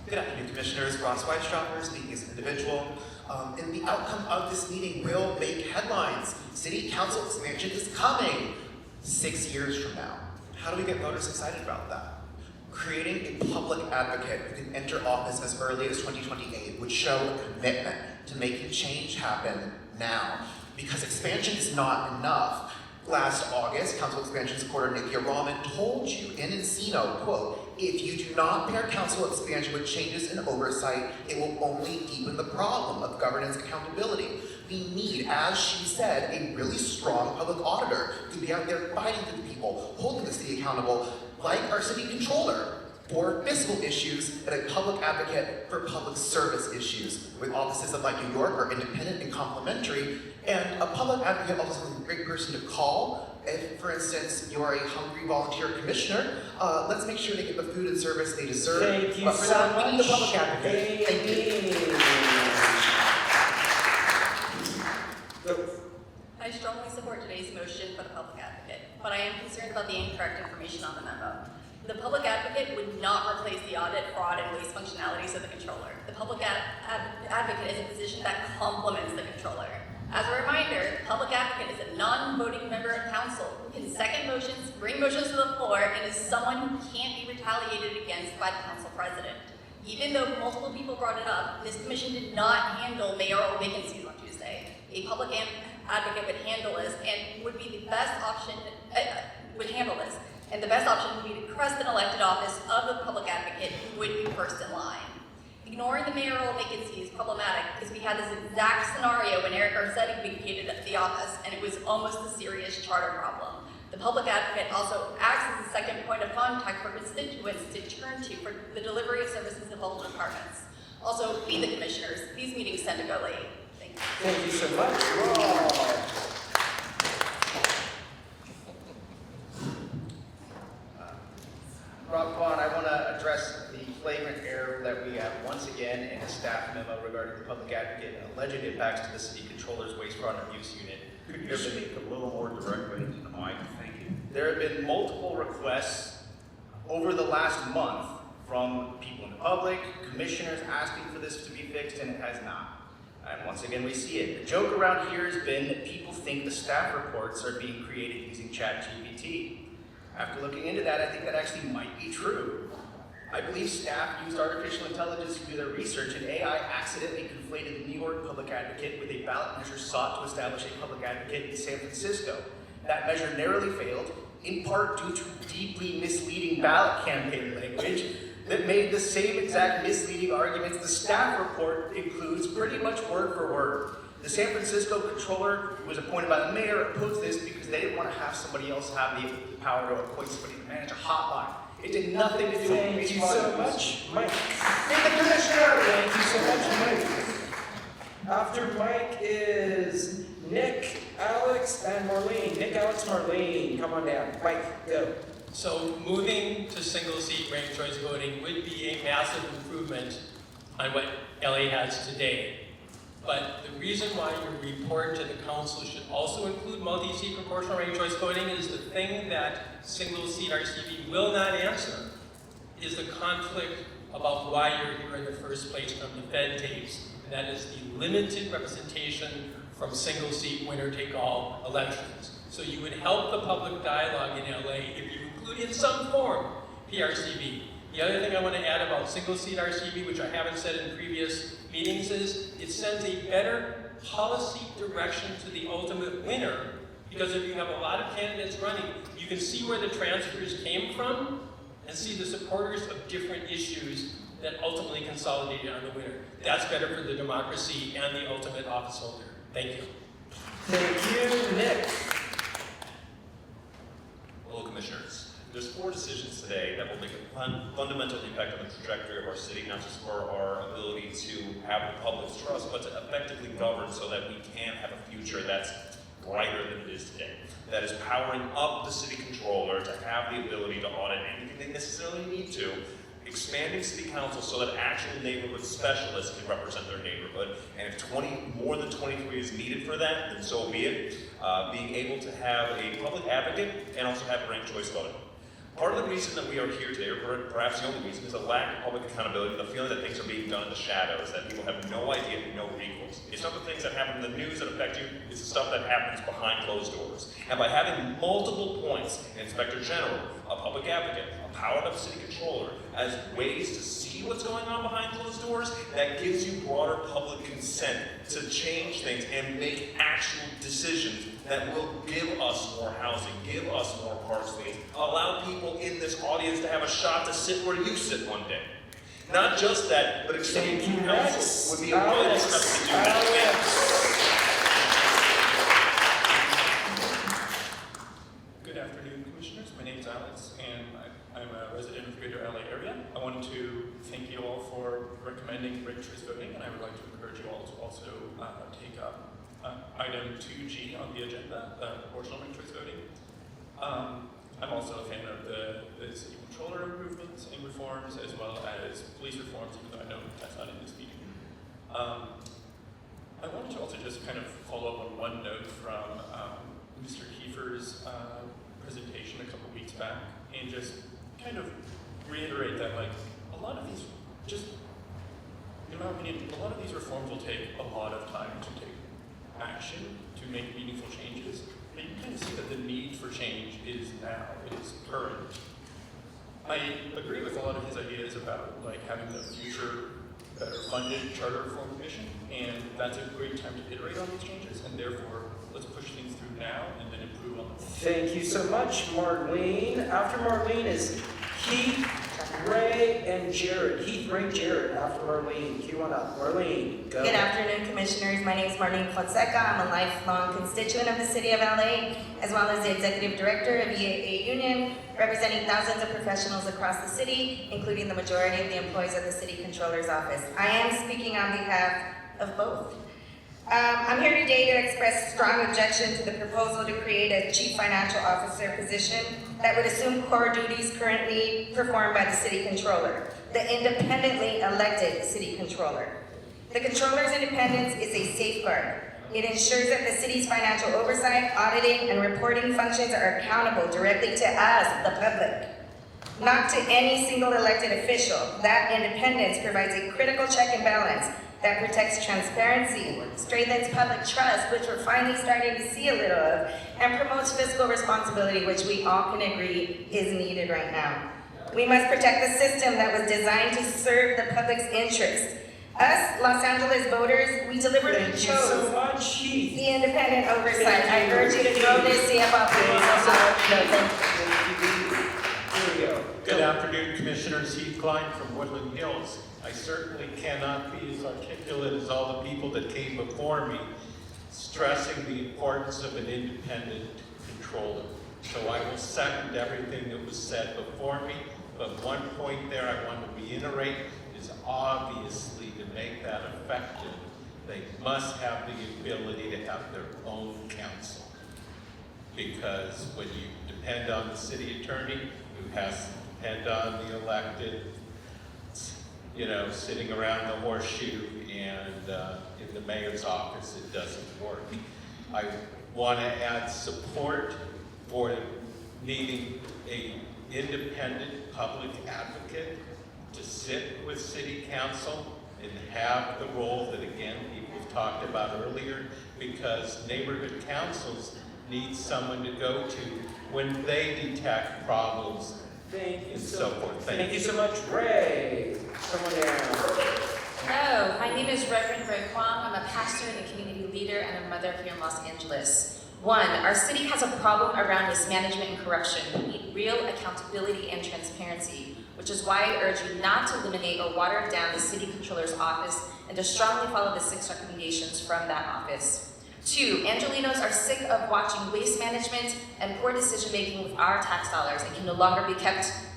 Good afternoon, Commissioners. Ross Weisstrasser, speaking as an individual. And the outcome of this meeting will make headlines. City Council expansion is coming 6 years from now. How do we get voters excited about that? Creating a public advocate who can enter office as early as 2028 would show a commitment to making change happen now. Because expansion is not enough. Last August, Council Expansion supporter Nithya Raman told you in Encino, quote, "If you do not pair council expansion with changes in oversight, it will only deepen the problem of governance accountability. We need, as she said, a really strong public auditor to be out there fighting for the people, holding the city accountable, like our city controller, for fiscal issues and a public advocate for public service issues, with offices that, like New York, are independent and complementary, and a public advocate also is a great person to call. If, for instance, you're a hungry volunteer commissioner, let's make sure they get the food and service they deserve. Thank you but for so that, much. we need a public advocate. Thank you. I strongly support today's motion for the public advocate, but I am concerned about the incorrect information on the memo. The public advocate would not replace the audit, fraud, and waste functionalities of the controller. The public advocate is a position that complements the controller. As a reminder, the public advocate is a non-voting member of council who can second motions, bring motions to the floor, and is someone who can't be retaliated against by the council president. Even though multiple people brought it up, this commission did not handle mayoral vacancies on Tuesday. A public advocate would handle this and would be the best option, would handle this. And the best option would be to crest an elected office of the public advocate who would be first in line. Ignoring the mayoral vacancy is problematic because we had this exact scenario when Eric Garcetti vacated the office, and it was almost a serious charter problem. The public advocate also acts as a second point of contact for constituents to turn to for the delivery of services in local departments. Also, be the commissioners. These meetings tend to go late. Thank you. Thank you so much. Rob. Rob Vaughn, I want to address the flagrant error that we have once again in a staff memo regarding the public advocate and alleged impacts to the city controller's waste fraud and abuse unit. Could you speak a little more directly into the mic? Thank you. There have been multiple requests over the last month from people in the public, commissioners asking for this to be fixed, and it has not. And once again, we see it. The joke around here has been that people think the staff reports are being created using ChatGPT. After looking into that, I think that actually might be true. I believe staff used artificial intelligence to do their research, and AI accidentally conflated the New York public advocate with a ballot measure sought to establish a public advocate in San Francisco. That measure narrowly failed, in part due to deeply misleading ballot campaign language that made the same exact misleading arguments the staff report includes pretty much word for word. The San Francisco controller, who was appointed by the mayor, opposed this because they didn't want to have somebody else have the power to appoint somebody to manage a hotline. It did nothing to do with Thank you so much, Mike. Be the commissioner! Thank you so much, Mike. After Mike is Nick, Alex, and Marlene. Nick, Alex, Marlene, come on down. Mike, go. So moving to single-seat ranked choice voting would be a massive improvement on what LA has today. But the reason why your report to the council should also include multi-seat proportional ranked choice voting is the thing that single-seat RCV will not answer is the conflict about why you're here in the first place from the Fed tapes. And that is the limited representation from single-seat winner-take-all elections. So you would help the public dialogue in LA if you include in some form PRCV. The other thing I want to add about single-seat RCV, which I haven't said in previous meetings, is it sends a better policy direction to the ultimate winner, because if you have a lot of candidates running, you can see where the transfers came from and see the supporters of different issues that ultimately consolidated on the winner. That's better for the democracy and the ultimate office holder. Thank you. Thank you, Nick. Hello, Commissioners. There's 4 decisions today that will make a fundamental impact on the trajectory of our city, not just for our ability to have the public's trust, but to effectively govern so that we can have a future that's brighter than it is today. That is powering up the city controller to have the ability to audit anything they necessarily need to, expanding city council so that actual neighborhood specialists can represent their neighborhood, and if more than 23 is needed for that, then so be it. Being able to have a public advocate and also have ranked choice voting. Part of the reason that we are here today, or perhaps the only reason, is a lack of public accountability, the feeling that things are being done in the shadows, that people have no idea, no recourse. It's not the things that happen in the news that affect you, it's the stuff that happens behind closed doors. And by having multiple points, an inspector general, a public advocate, a powered-up city controller, as ways to see what's going on behind closed doors, that gives you broader public consent to change things and make actual decisions that will give us more housing, give us more park space, allow people in this audience to have a shot to sit where you sit one day. Not just that, but extending council would be a good step to do that. Good afternoon, Commissioners. My name is Alex, and I'm a resident of the Greater LA area. I wanted to thank you all for recommending ranked choice voting, and I would like to encourage you all to also take up item 2G on the agenda, proportional ranked choice voting. I'm also a fan of the city controller improvements and reforms, as well as police reforms, even though I know that's not in this meeting. I wanted to also just kind of follow up on one note from Mr. Kiefer's presentation a couple weeks back, and just kind of reiterate that, like, a lot of these, just in my opinion, a lot of these reforms will take a lot of time to take action to make meaningful changes, but you kind of see that the need for change is now, it is current. I agree with a lot of his ideas about like having a future, better funded charter reform commission, and that's a great time to iterate on these changes, and therefore let's push things through now and then improve on them. Thank you so much, Marlene. After Marlene is Keith, Ray, and Jared. Keith, Ray, Jared. After Marlene. Cue on up. Marlene, go. Good afternoon, Commissioners. My name is Marlene Fonseca. I'm a lifelong constituent of the City of LA, as well as the Executive Director of EAA Union, representing thousands of professionals across the city, including the majority of the employees of the City Controller's Office. I am speaking on behalf of both. I'm here today to express strong objection to the proposal to create a Chief Financial Officer position that would assume core duties currently performed by the City Controller, the independently elected City Controller. The Controller's independence is a safeguard. It ensures that the city's financial oversight, auditing, and reporting functions are accountable directly to us, the public, not to any single elected official. That independence provides a critical check and balance that protects transparency, strengthens public trust, which we're finally starting to see a little of, and promotes fiscal responsibility, which we all can agree is needed right now. We must protect the system that was designed to serve the public's interests. Us, Los Angeles voters, we deliberately chose the independent oversight. I urge you to throw this CFO proposal. Good afternoon, Commissioners. Heath Klein from Woodland Hills. I certainly cannot be as articulate as all the people that came before me, stressing the importance of an independent controller. So I will second everything that was said before me, but one point there I want to reiterate is obviously to make that effective, they must have the ability to have their own counsel. Because when you depend on the city attorney, who has to depend on the elected, sitting around the horseshoe and in the mayor's office, it doesn't work. I want to add support for needing an independent public advocate to sit with city council and have the role that, again, people have talked about earlier, because neighborhood councils need someone to go to when they detect problems. Thank you and so forth. Thank you so much, Ray. Someone down. Hello, my name is Reverend Ray Kwong. I'm a pastor and a community leader and a mother here in Los Angeles. One, our city has a problem around mismanagement and corruption. We need real accountability and transparency, which is why I urge you not to eliminate or water down the City Controller's office and to strongly follow the 6 recommendations from that office. 2, Angelinos are sick of watching waste management and poor decision-making with our tax dollars and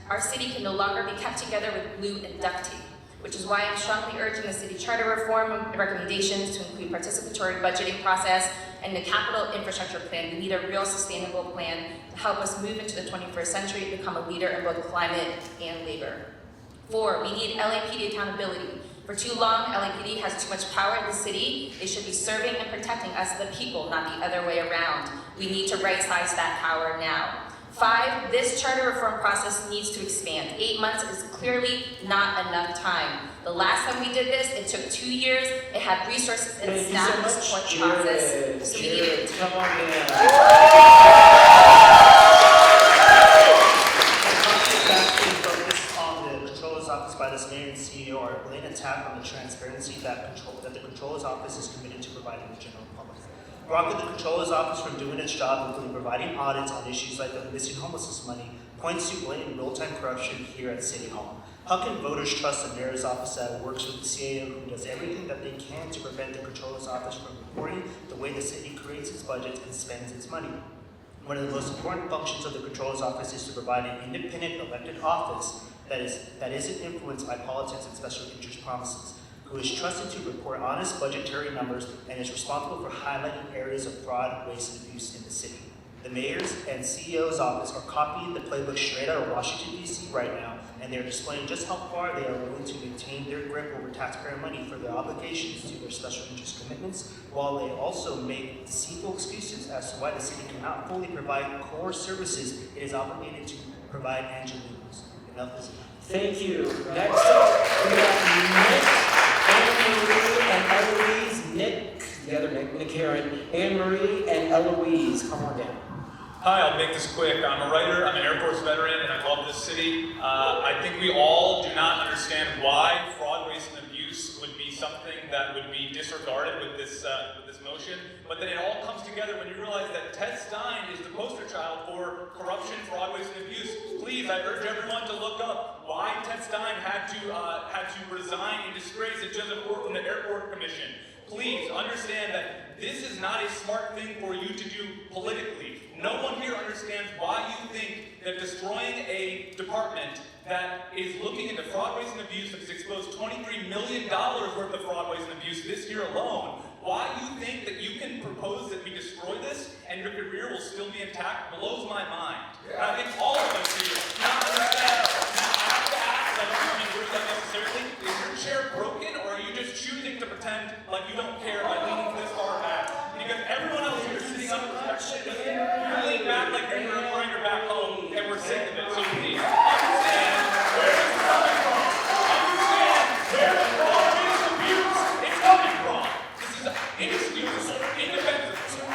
our city can no longer be kept together with glue and duct tape, which is why I'm strongly urging the city charter reform recommendations to include participatory budgeting process and the capital infrastructure plan. We need a real sustainable plan to help us move into the 21st century and become a leader in both climate and labor. 4, we need LAPD accountability. For too long, LAPD has too much power in the city. They should be serving and protecting us, the people, not the other way around. We need to right-size that power now. 5, this charter reform process needs to expand. 8 months is clearly not enough time. The last time we did this, it took 2 years. It had resources and Thank you staff so to much. support the process. So we needed to. Come on in. Focus on the Controller's Office by this mayor and CEO are a blatant attack on the transparency that the Controller's Office is committed to providing the general public. Blocking the Controller's Office from doing its job, including providing audits on issues like the missing homelessness money, points to blatant real-time corruption here at City Hall. How can voters trust the mayor's office that works with the CAO who does everything that they can to prevent the Controller's Office from reporting the way the city creates its budget and spends its money? One of the most important functions of the Controller's Office is to provide an independent elected office that isn't influenced by politics and special interest promises, who is trusted to report honest budgetary numbers and is responsible for highlighting areas of fraud, waste, and abuse in the city. The mayor's and CEO's office are copying the playbook straight out of Washington, D.C. right now, and they're displaying just how far they are willing to maintain their grip over taxpayer money for their obligations to their special interest commitments, while they also make deceitful excuses as to why the city cannot fully provide core services it is obligated to provide Angelinos. Enough is enough. Thank you. Next up, we have Anne-Marie and Eloise. Nick, the other Nick Heron. Anne-Marie and Eloise, come on down. Hi, I'll make this quick. I'm a writer, I'm an Air Force veteran, and I love this city. I think we all do not understand why fraud, waste, and abuse would be something that would be disregarded with this motion, but then it all comes together when you realize that Ted Stein is the poster child for corruption, fraud, waste, and abuse. Please, I urge everyone to look up why Ted Stein had to resign in disgrace and just report from the Airport Commission. Please understand that this is not a smart thing for you to do politically. No one here understands why you think that destroying a department that is looking into fraud, waste, and abuse, that has exposed $23 million worth of fraud, waste, and abuse this year alone, why you think that you can propose that we destroy this and your career will still be intact blows my mind. And I think all of us here not understand. Now I have to ask, I don't mean to do that necessarily, is your chair broken or are you just choosing to pretend like you don't care by leaning this far back? Because everyone else here is sitting on the perspective, you lean back like you're referring her back home and we're sick of it. So please, understand where it's coming from. Understand where the fraud, waste, and abuse is coming from. This is inexcusable, indefensible.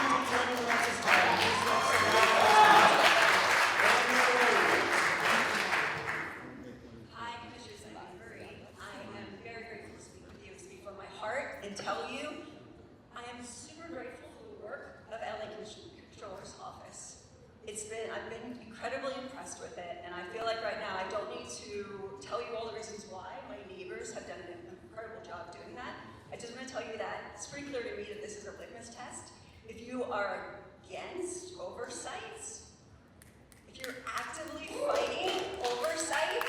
Hi, Commissioners. I'm Marie. I am very grateful to speak with you and speak from my heart and tell you I am super grateful for the work of LA Controller's Office. I've been incredibly impressed with it, and I feel like right now I don't need to tell you all the reasons why. My neighbors have done an incredible job doing that. I just want to tell you that it's pretty clear to me that this is a litmus test. If you are against oversights, if you're actively fighting oversight,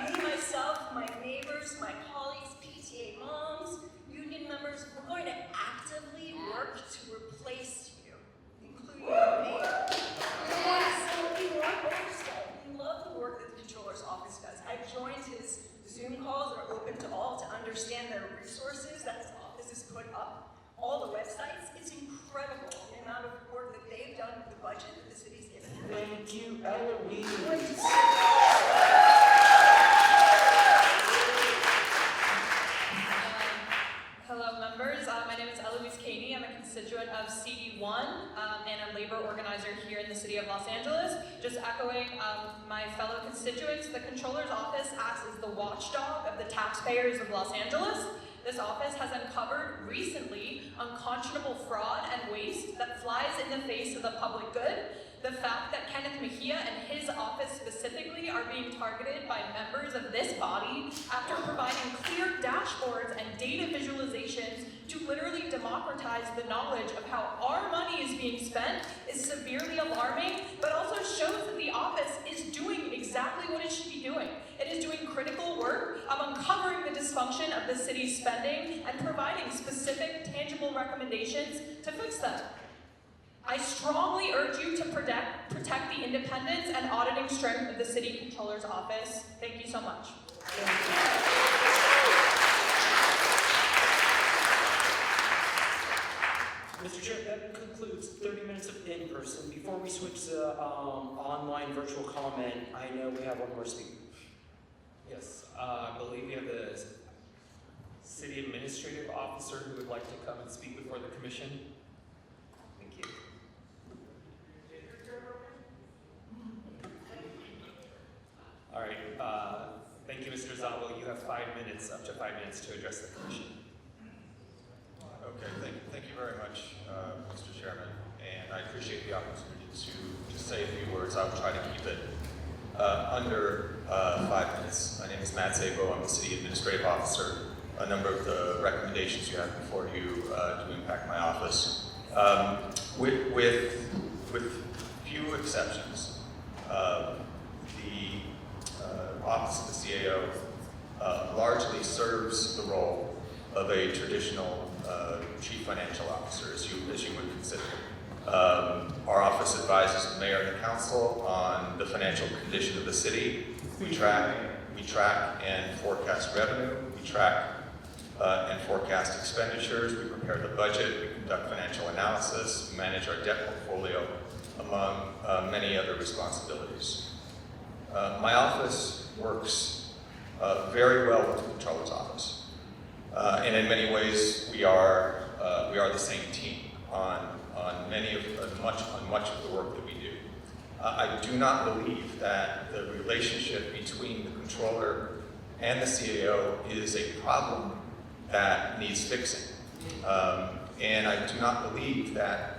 me, myself, my neighbors, my colleagues, PTA moms, union members, we're going to actively work to replace you, including me. Yes, we want oversight. We love the work that the Controller's Office does. I've joined his Zoom calls that are open to all to understand their resources that his office has put up, all the websites. It's incredible the amount of work that they've done with the budget that the city's given. Thank you, Eloise. Hello, members. My name is Eloise Caney. I'm a constituent of CD1 and a labor organizer here in the city of Los Angeles. Just echoing my fellow constituents, the Controller's Office acts as the watchdog of the taxpayers of Los Angeles. This office has uncovered recently unconscionable fraud and waste that flies in the face of the public good. The fact that Kenneth Mejia and his office specifically are being targeted by members of this body after providing clear dashboards and data visualizations to literally democratize the knowledge of how our money is being spent is severely alarming, but also shows that the office is doing exactly what it should be doing. It is doing critical work of uncovering the dysfunction of the city's spending and providing specific, tangible recommendations to fix them. I strongly urge you to protect the independence and auditing strength of the City Controller's Office. Thank you so much. Mr. Chair, that concludes 30 minutes of in person. Before we switch to online virtual comment, I know we have one more speaker. Yes, I believe we have the City Administrative Officer who would like to come and speak before the commission. Thank you. All right, thank you, Mr. Szabo. You have 5 minutes, up to 5 minutes to address the commission. Okay, thank you very much, Mr. Chairman, and I appreciate the opportunity to say a few words. I will try to keep it under 5 minutes. My name is Szabo. I'm the City Administrative Officer. A number of the recommendations you have before you do impact my office. With few exceptions, the Office of the CAO largely serves the role of a traditional chief financial officer, as you would consider. Our office advises the mayor and the council on the financial condition of the city. We track and forecast revenue. We track and forecast expenditures. We prepare the budget. We conduct financial analysis. We manage our debt portfolio, among many other responsibilities. My office works very well with the Controller's Office. And in many ways, we are the same team on much of the work that we do. I do not believe that the relationship between the controller and the CAO is a problem that needs fixing. And I do not believe that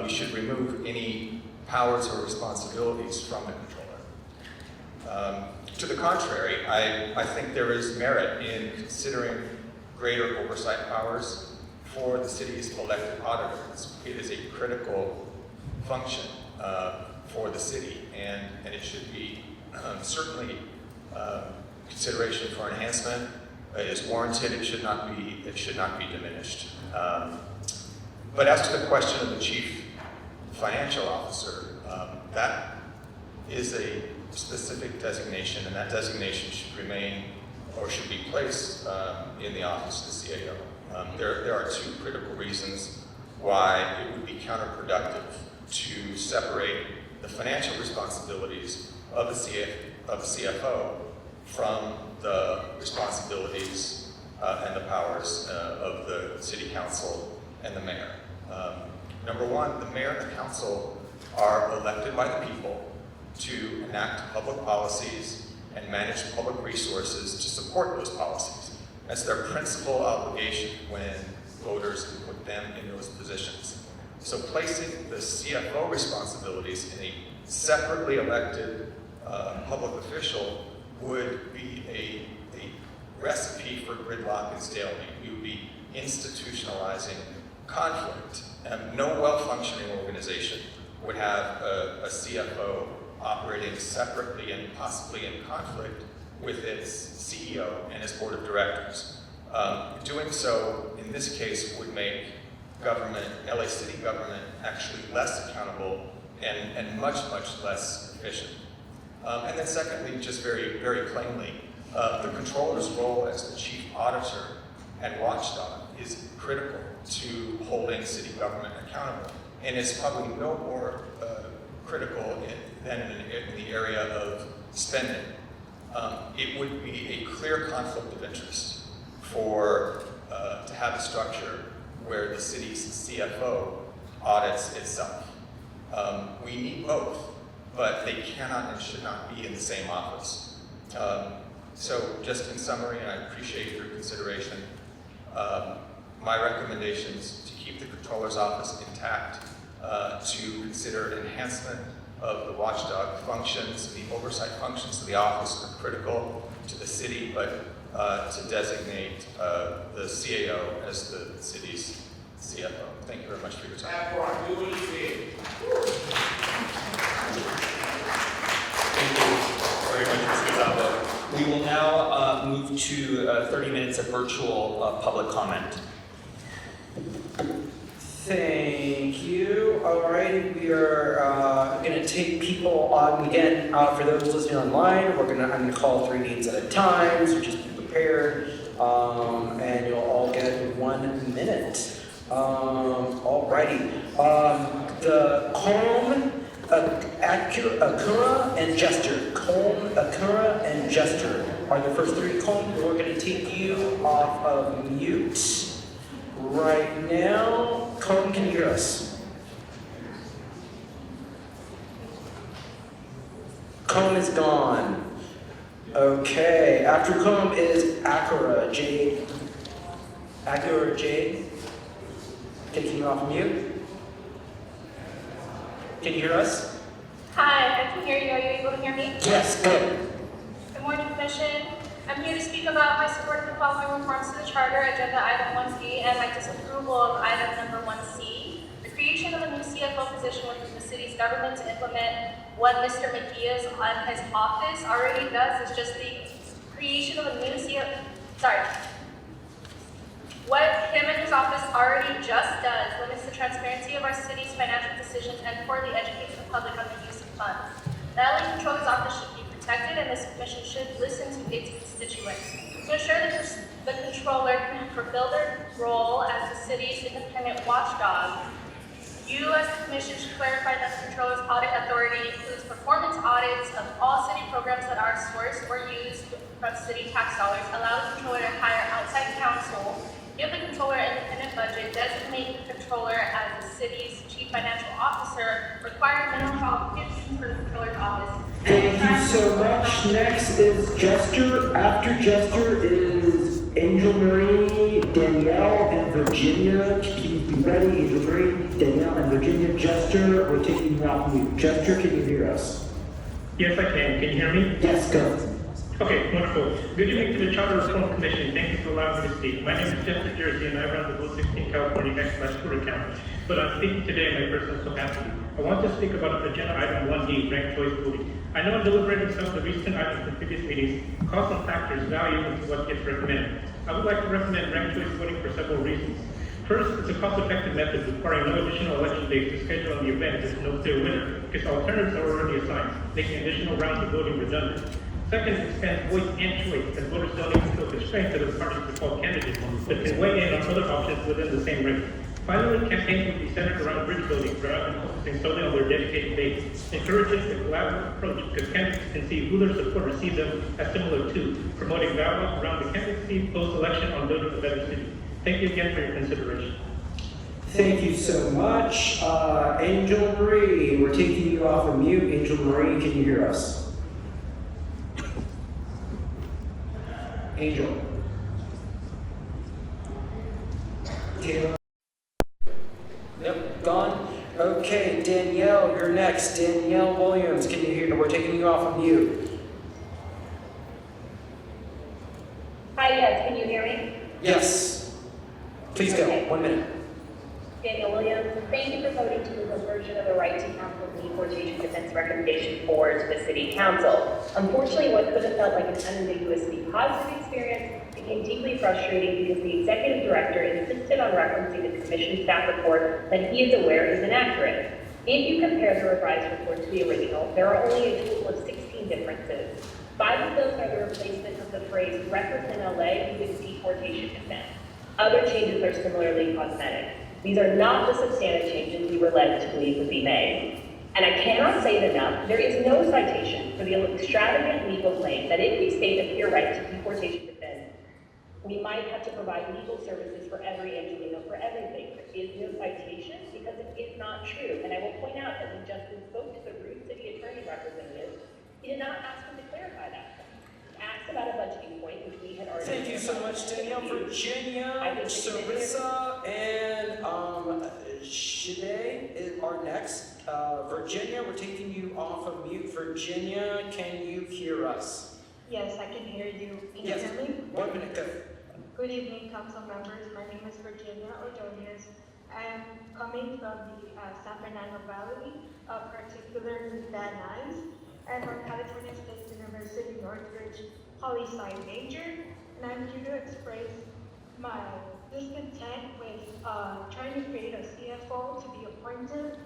we should remove any powers or responsibilities from the controller. To the contrary, I think there is merit in considering greater oversight powers for the city's elected auditors. It is a critical function for the city, and it should be certainly consideration for enhancement is warranted. It should not be diminished. But as to the question of the chief financial officer, that is a specific designation, and that designation should remain or should be placed in the office of the CAO. There are two critical reasons why it would be counterproductive to separate the financial responsibilities of the CFO from the responsibilities and the powers of the city council and the mayor. Number one, the mayor and the council are elected by the people to enact public policies and manage public resources to support those policies. That's their principal obligation when voters put them in those positions. So placing the CFO responsibilities in a separately elected public official would be a recipe for gridlock and stalemate. We would be institutionalizing conflict. And no well-functioning organization would have a CFO operating separately and possibly in conflict with its CEO and its board of directors. Doing so, in this case, would make government, LA City government, actually less accountable and much less efficient. And then secondly, just very, very plainly, the controller's role as the chief auditor and watchdog is critical to holding city government accountable. And it's probably no more critical than in the area of spending. It would be a clear conflict of interest to have a structure where the city's CFO audits itself. We need both, but they cannot and should not be in the same office. So just in summary, and I appreciate your consideration, my recommendation is to keep the controller's office intact, to consider enhancement of the watchdog functions. The oversight functions of the office are critical to the city, but to designate the CAO as the city's CFO. Thank you very much for your time. Thank you very much, Mr. Szabo. We will now move to 30 minutes of virtual public comment. Thank you. All right, we are going to take people on again. For those listening online, I'm going to call 3 names at a time, so just be prepared. And you'll all get 1 minute. All righty. the Calm, Akura, and Jester. Calm, Akura, and Jester are the first three. Calm, we're going to take you off of mute right now. Calm, can you hear us? Calm is gone. Okay, after Calm is Akura, Jade. Akura, Jade. Taking you off mute. Can you hear us? Hi, I can hear you. Are you able to hear me? Yes, good. Good morning, Commission. I'm here to speak about my support of the following reforms to the Charter, Agenda Item 1B, and my disapproval of Item Number 1C. The creation of a new CFO position within the city's government to implement what Mr. Mejia's on his office already does is just the creation of a new What him and his office already just does limits the transparency of our city's financial decisions and poorly educates the public on the use of funds. The LA Controller's Office should be protected, and this commission should listen to its constituents. To ensure that the Controller can fulfill their role as the city's independent watchdog, you as the commission should clarify that the Controller's audit authority includes performance audits of all city programs that are sourced or used from city tax dollars, allow the Controller to hire outside counsel, give the Controller an independent budget, designate the Controller as the city's chief financial officer, require minimum qualifications for the Controller's office. Thank you so much. Next is Jester. After Jester is Angel Marie, Danielle, and Virginia. Please be ready. Angel Marie, Danielle, and Virginia. Jester, we're taking you off mute. Jester, can you hear us? Yes, I can. Can you hear me? Yes, go. Okay, wonderful. Good evening to the Charter Reform Commission. Thank you for allowing me to speak. My name is Jester Jersey, and I run the Vote 16 California /Tour account. But I'm speaking today in my personal capacity. I want to speak about Agenda Item 1D, ranked choice voting. I know in deliberating some of the recent items in previous meetings, cost and factors value into what gets recommended. I would like to recommend ranked choice voting for several reasons. First, it's a cost-effective method requiring no additional election days to schedule on the event if no clear winner, because alternatives are already assigned, making additional rounds of voting redundant. Second, it expands voice and choice, as voters don't even feel constrained to the party's default candidate, but can weigh in on other options within the same race. Finally, campaigns would be centered around bridge building rather than focusing solely on their dedicated base, encouraging a collaborative approach because candidates can see who their supporters see them as similar to, promoting dialogue around the candidacy post-election on building a better city. Thank you again for your consideration. Thank you so much. Angel Marie, we're taking you off of mute. Angel Marie, can you hear us? Angel. Taylor. Yep, gone. Okay, Danielle, you're next. Danielle Williams, can you hear? We're taking you off of mute. Hi, yes, can you hear me? Yes. Please go. 1 minute. Daniel Williams, thank you for voting to move a version of the right to counsel deportation defense recommendation forward to the City Council. Unfortunately, what could have felt like an unambiguously positive experience became deeply frustrating because the Executive Director insisted on referencing the Commission staff report that he is aware is inaccurate. If you compare the revised report to the original, there are only a total of 16 differences. 5 of those are the replacement of the phrase records in LA with deportation defense. Other changes are similarly cosmetic. These are not the substantive changes we were led to believe would be made. And I cannot say it enough, there is no citation for the extravagant legal claim that if we state a pure right to deportation defense, we might have to provide legal services for every Angelino for everything. There is no citation because it is not true. And I will point out that when Justin spoke to the Root City Attorney representative, he did not ask him to clarify that. Asked about a budgeting point, which we had already. Thank you so much, Danielle. Virginia, Sarissa, and Shade are next. Virginia, we're taking you off of mute. Virginia, can you hear us? Yes, I can hear you. Can Yes. you hear me? 1 minute, go. Good evening, council members. My name is Virginia Ordonez. I'm coming from the San Fernando Valley, particularly Van Nuys, and from California State University Northridge Poli-Sci major. And I'm here to express my discontent with trying to create a CFO to be appointed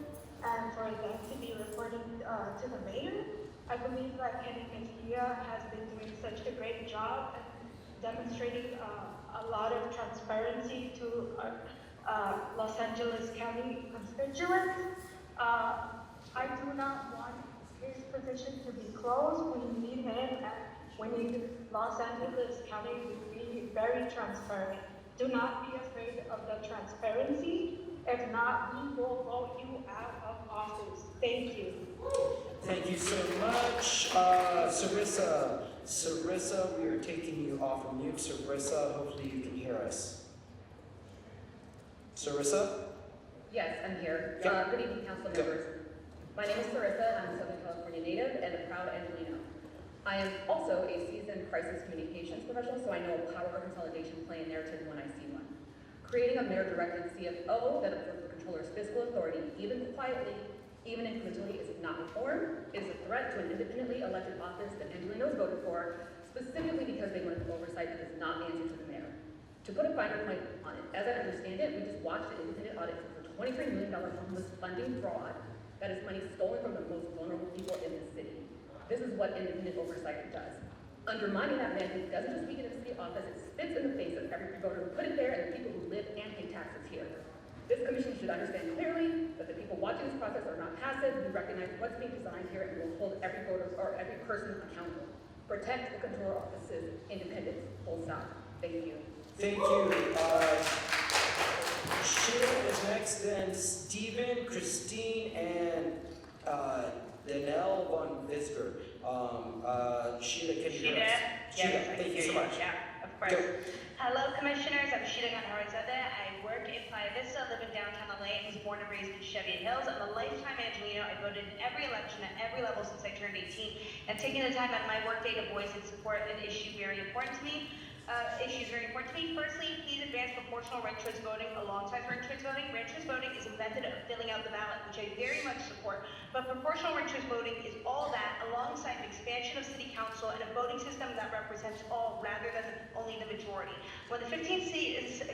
and for them to be reporting to the mayor. I believe that Kenneth Mejia has been doing such a great job at demonstrating a lot of transparency to our Los Angeles County constituents. I do not want his position to be closed. We need him, and we need Los Angeles County to be very transparent. Do not be afraid of the transparency. If not, we will vote you out of office. Thank you. Thank you so much. Sarissa, we are taking you off of mute. Sarissa, hopefully you can hear us. Sarissa? Yes, I'm here. Yeah. Good evening, council members. My name is Sarissa. I'm a Southern California native and a proud Angelino. I am also a seasoned crisis communications professional, so I know power consolidation, play, and narrative when I see one. Creating a mayor-directed CFO that absorbs the controller's fiscal authority, even quietly, even incrementally, is not reform. It is a threat to an independently elected office that Angelinos voted for, specifically because they wanted oversight that does not answer to the mayor. To put a finer point on it, as I understand it, we just watched an independent audit for $23 million homeless funding fraud that is money stolen from the most vulnerable people in the city. This is what independent oversight does. Undermining that mandate doesn't just weaken the city office, it spits in the face of every voter who put it there and the people who live and pay taxes here. This commission should understand clearly that the people watching this process are not passive. We recognize what's being designed here and will hold every voter or every person accountable. Protect the controller office's independence. Full stop. Thank you. Thank you. Sheila is next, then Stephen, Christine, and Danelle von Visger. Sheila, can you hear us? Sheila, thank you so much. Yeah, of course. Go. Hello, commissioners. I'm Sheila Ganharazadeh. I work in Playa Vista, live in downtown LA, and was born and raised in Cheviot Hills. I'm a lifetime Angelino. I voted in every election at every level since I turned 18, and taking the time out of my workday to voice and support an issue very important to me. Firstly, please advance proportional ranked choice voting alongside ranked choice voting. Ranked choice voting is a method of filling out the ballot, which I very much support. But proportional ranked choice voting is all that alongside an expansion of city council and a voting system that represents all rather than only the majority. When the 15th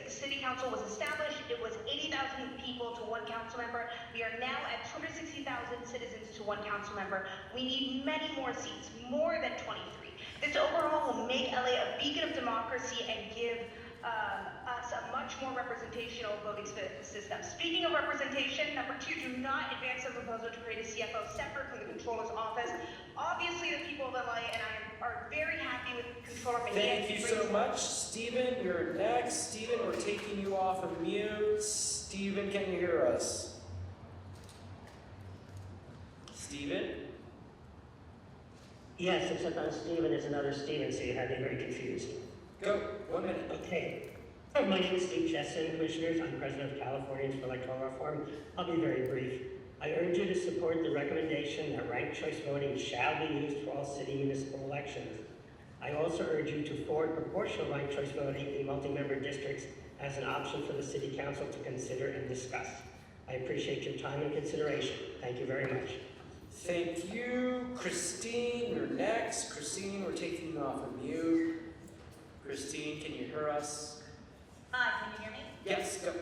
city council was established, it was 80,000 people to one council member. We are now at 260,000 citizens to one council member. We need many more seats, more than 23. This overall will make LA a beacon of democracy and give us a much more representational voting system. Speaking of representation, number 2, do not advance the proposal to create a CFO separate from the controller's office. Obviously, the people of LA and I are very happy with Controller Mejia. Thank you so much. Stephen, you're next. Stephen, we're taking you off of mute. Stephen, can you hear us? Stephen? Yes, except I'm Stephen is another Stephen, so you had me very confused. Go, 1 minute. Okay. My name is Steve Chesson, Commissioners. I'm President of Californians for Electoral Reform. I'll be very brief. I urge you to support the recommendation that ranked choice voting shall be used for all city municipal elections. I also urge you to forward proportional ranked choice voting in multi-member districts as an option for the City Council to consider and discuss. I appreciate your time and consideration. Thank you very much. Thank you. Christine, you're next. Christine, we're taking you off of mute. Christine, can you hear us? Hi, can you hear me? Yes, go.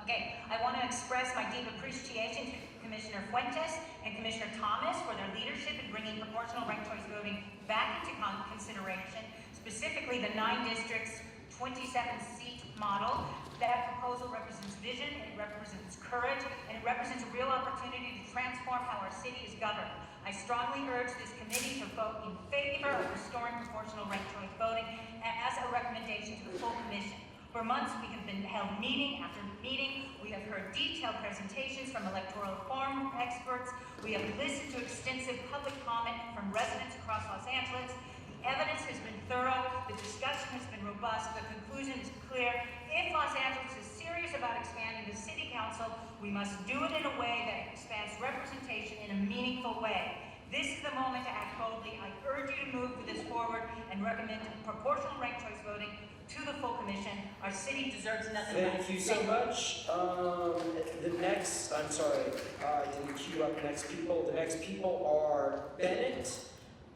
Okay, I want to express my deep appreciation to Commissioner Fuentes and Commissioner Thomas for their leadership in bringing proportional ranked choice voting back into consideration, specifically the 9 districts, 27-seat model. That proposal represents vision, it represents courage, and it represents a real opportunity to transform how our city is governed. I strongly urge this committee to vote in favor of restoring proportional ranked choice voting as a recommendation to the full commission. For months, we have been held meeting after meeting. We have heard detailed presentations from electoral reform experts. We have listened to extensive public comment from residents across Los Angeles. The evidence has been thorough, the discussion has been robust, the conclusion is clear. If Los Angeles is serious about expanding the city council, we must do it in a way that expands representation in a meaningful way. This is the moment to act boldly. I urge you to move this forward and recommend proportional ranked choice voting to the full commission. Our city deserves nothing less. Thank you so much. The next, I'm sorry, I didn't queue up the next people. The next people are Bennett,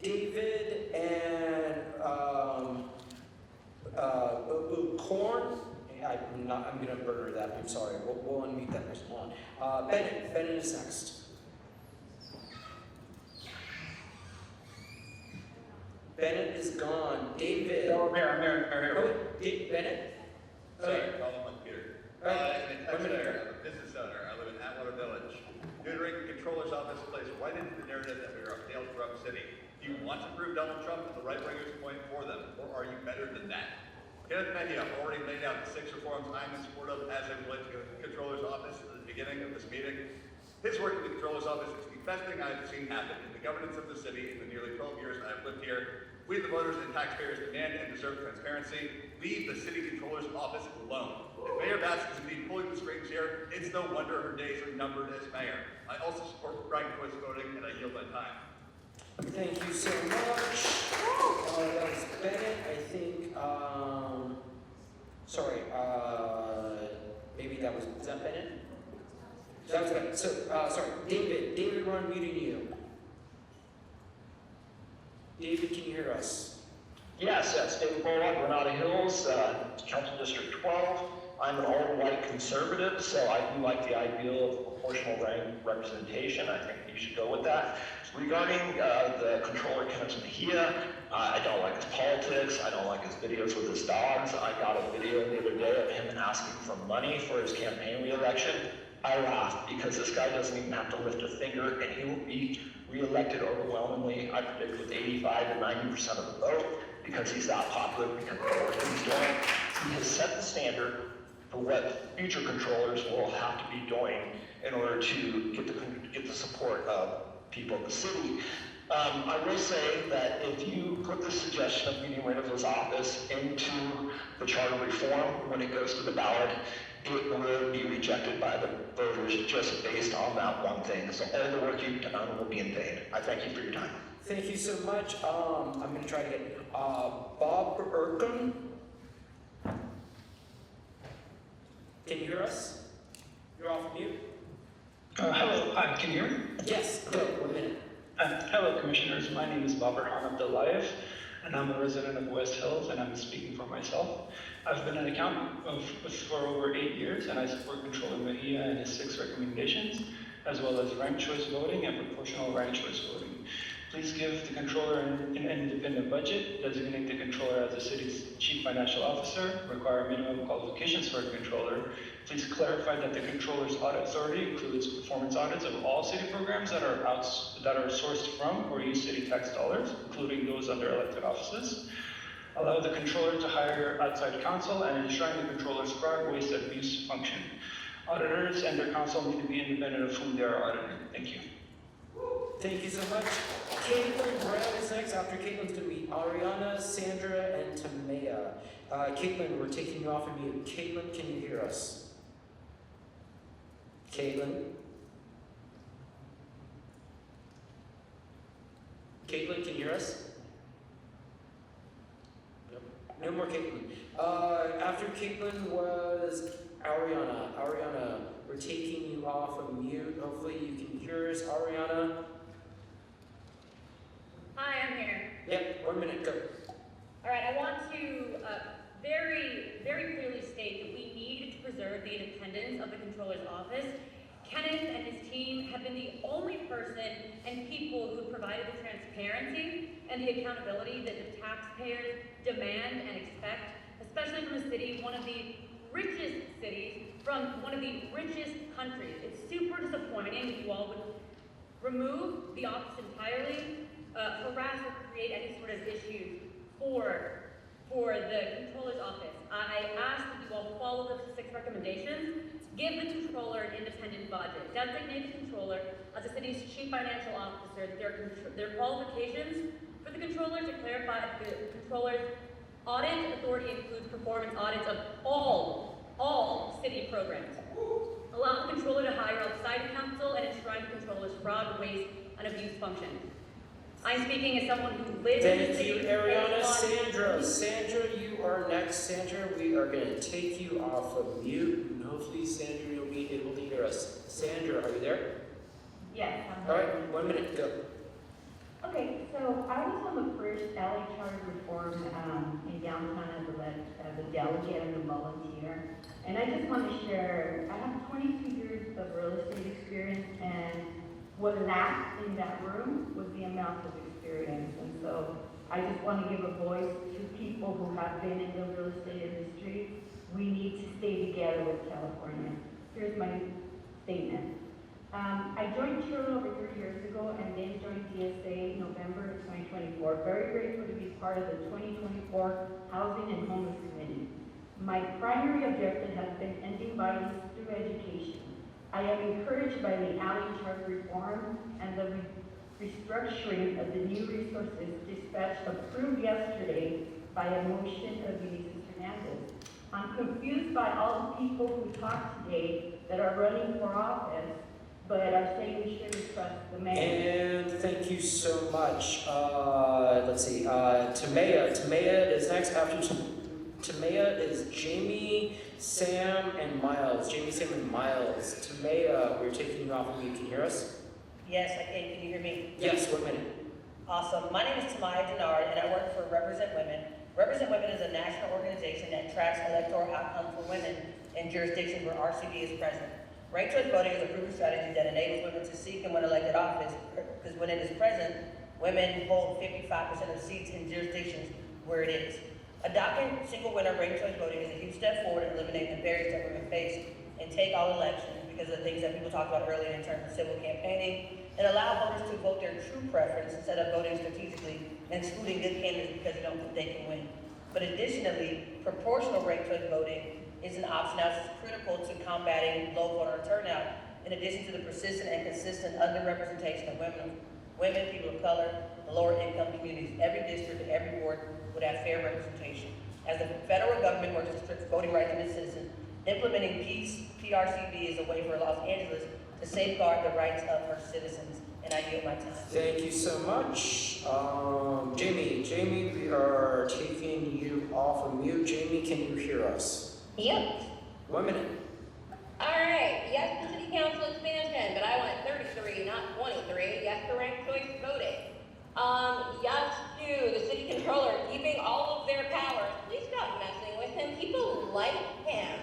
David, and Korn. I'm gonna murder that. I'm sorry. We'll unmute that person. Hold on. Bennett is next. Bennett is gone. David. No, I'm here. Oh, Bennett? Sorry, call him Peter. All right. I'm a business owner. I live in Atwater Village. Good controller's office plays right into the narrative that we are a failed corrupt city. Do you want to prove Donald Trump and the right-wingers point for them, or are you better than that? Kenneth Mejia already laid out the 6 reforms I'm in support of as it relates to the controller's office at the beginning of this meeting. His work in the controller's office is the best thing I've seen happen in the governance of the city in the nearly 12 years I have lived here. We, the voters and taxpayers, demand and deserve transparency. Leave the city controller's office alone. If Mayor Bass is indeed pulling the strings here, it's no wonder her days are numbered as mayor. I also support ranked choice voting, and I yield my time. Thank you so much. That was Bennett. I think, maybe that was that Bennett? That was Bennett. So, sorry, David. David, we're unmuting you. David, can you hear us? Yes, that's David Bullock, Granada Hills, Council District 12. I'm an all-white conservative, so I do like the ideal of proportional representation. I think you should go with that. Regarding the controller, Kenneth Mejia, I don't like his politics. I don't like his videos with his dogs. I got a video the other day of him asking for money for his campaign re-election. I laughed because this guy doesn't even have to lift a finger, and he will be re-elected overwhelmingly, I predict, with 85 to 90% of the vote, because he's that popular, because of the work that he's doing. He has set the standard for what future controllers will have to be doing in order to get the support of people of the city. I will say that if you put the suggestion of getting rid of his office into the charter reform when it goes to the ballot, it will be rejected by the voters just based on that one thing. So all the work you've done will be in vain. I thank you for your time. Thank you so much. I'm going to try to get Bob Urkum. Can you hear us? You're off mute. Hello, can you hear me? Yes, go, 1 minute. Hello, Commissioners. My name is Babar Khan Abdullayev, and I'm a resident of West Hills, and I'm speaking for myself. I've been an accountant for over 8 years, and I support Controller Mejia and his 6 recommendations, as well as ranked choice voting and proportional ranked choice voting. Please give the Controller an independent budget, designate the Controller as the city's chief financial officer, require minimum qualifications for a Controller. Please clarify that the Controller's audit authority includes performance audits of all city programs that are sourced from or use city tax dollars, including those under elected offices. Allow the Controller to hire outside counsel and enshrine the Controller's fraud, waste, and abuse function. Auditors and their counsel need to be independent of whom they are auditing. Thank you. Thank you so much. Caitlin Brown is next. After Caitlin's going to be Ariana, Sandra, and Tamaya. Caitlin, we're taking you off of mute. Caitlin, can you hear us? Caitlin? Caitlin, can you hear us? No more Caitlin. After Caitlin was Ariana. Ariana, we're taking you off of mute. Hopefully you can hear us. Ariana? Hi, I'm here. Yep, 1 minute, go. All right, I want to very clearly state that we need to preserve the independence of the Controller's office. Kenneth and his team have been the only person and people who have provided the transparency and the accountability that the taxpayers demand and expect, especially from a city, one of the richest cities, from one of the richest countries. It's super disappointing that you all would remove the office entirely, harass or create any sort of issues for the Controller's office. I ask that you all follow the 6 recommendations. Give the Controller an independent budget. Designate the Controller as the city's chief financial officer. Their qualifications for the Controller to clarify that the Controller's audit authority includes performance audits of all city programs. Allow the Controller to hire outside counsel and enshrine the Controller's fraud, waste, and abuse function. I'm speaking as someone who lives in the city. Thank you, Ariana. Sandra, you are next. Sandra, we are going to take you off of mute, and hopefully, Sandra, you'll be able to hear us. Sandra, are you there? Yes. All right, 1 minute, go. Okay, so I was on the first LA Charter Reform in downtown as a delegate and a volunteer, and I just want to share, I have 22 years of real estate experience, and what lacked in that room was the amount of experience. And so I just want to give a voice to people who have been in the real estate industry. We need to stay together with California. Here's my statement. I joined Children over 3 years ago and then joined DSA November 2024. Very grateful to be part of the 2024 Housing and Homeless Committee. My primary objective has been ending violence through education. I am encouraged by the alley charter reform and the restructuring of the new resources dispatched approved yesterday by a motion of Eunisses Hernandez. I'm confused by all the people who talked today that are running for office, but are saying we shouldn't trust the mayor. And thank you so much. Let's see, Tamaya is next. After Tamaya is Jamie, Sam, and Miles. Jamie, Sam, and Miles. Tamaya, we're taking you off of mute. Can you hear us? Yes, I can. Can you hear me? Yes, 1 minute. Awesome. My name is Tamaya Denard, and I work for Represent Women. Represent Women is a national organization that tracks electoral outcomes for women in jurisdictions where RCV is present. Ranked choice voting is a proven strategy that enables women to seek and win elected office, because when it is present, women hold 55% of seats in jurisdictions where it is. Adopting single winner ranked choice voting is a huge step forward in eliminating the barriers that women face and take all elections because of the things that people talked about earlier in terms of civil campaigning, and allow voters to vote their true preference instead of voting strategically and excluding good candidates because they don't think they can win. But additionally, proportional ranked choice voting is an option that is critical to combating low voter turnout, in addition to the persistent and consistent underrepresentation of women, people of color, and lower income communities. Every district and every ward would have fair representation. As the federal government works to restrict voting rights of its citizens, implementing PRCV is a way for Los Angeles to safeguard the rights of her citizens. And I yield my time. Thank you so much. Jamie, we are taking you off of mute. Jamie, can you hear us? Yep. 1 minute. All right. Yes to city council expansion, but I want 33, not 23. Yes to ranked choice voting. Yes to the city controller keeping all of their powers. Please stop messing with him. People like him.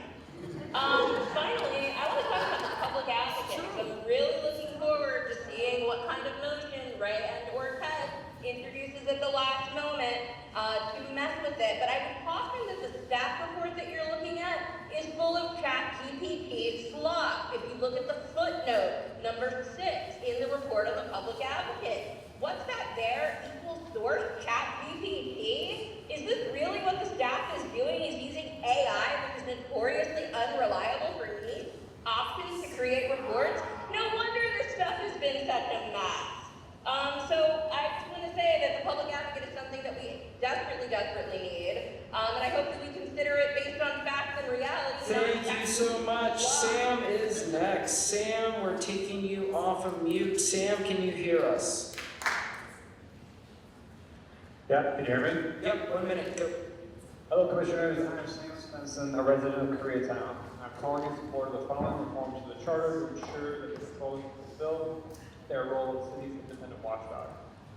Finally, I want to talk about the public advocate. I'm really looking forward to seeing what kind of motion Ray and/or Ted introduces at the last moment to mess with it. But I would caution that the staff report that you're looking at is full of ChatGPT slop. If you look at the footnote, number 6 in the report of the public advocate, what's that there? Equal source ChatGPT? Is this really what the staff is doing? Is using AI, which is notoriously unreliable for niche options to create reports? No wonder this stuff has been such a mess. So I just want to say that the public advocate is something that we desperately need. And I hope that we consider it based on facts and reality. Thank you so much. Sam is next. Sam, we're taking you off of mute. Sam, can you hear us? Yeah, can you hear me? Yep, 1 minute. Go. Hello, Commissioners. I'm Sam Svensson, a resident of Koreatown. I'm calling in support of the following reforms to the Charter to ensure that the controllers fulfill their role as the city's independent watchdog.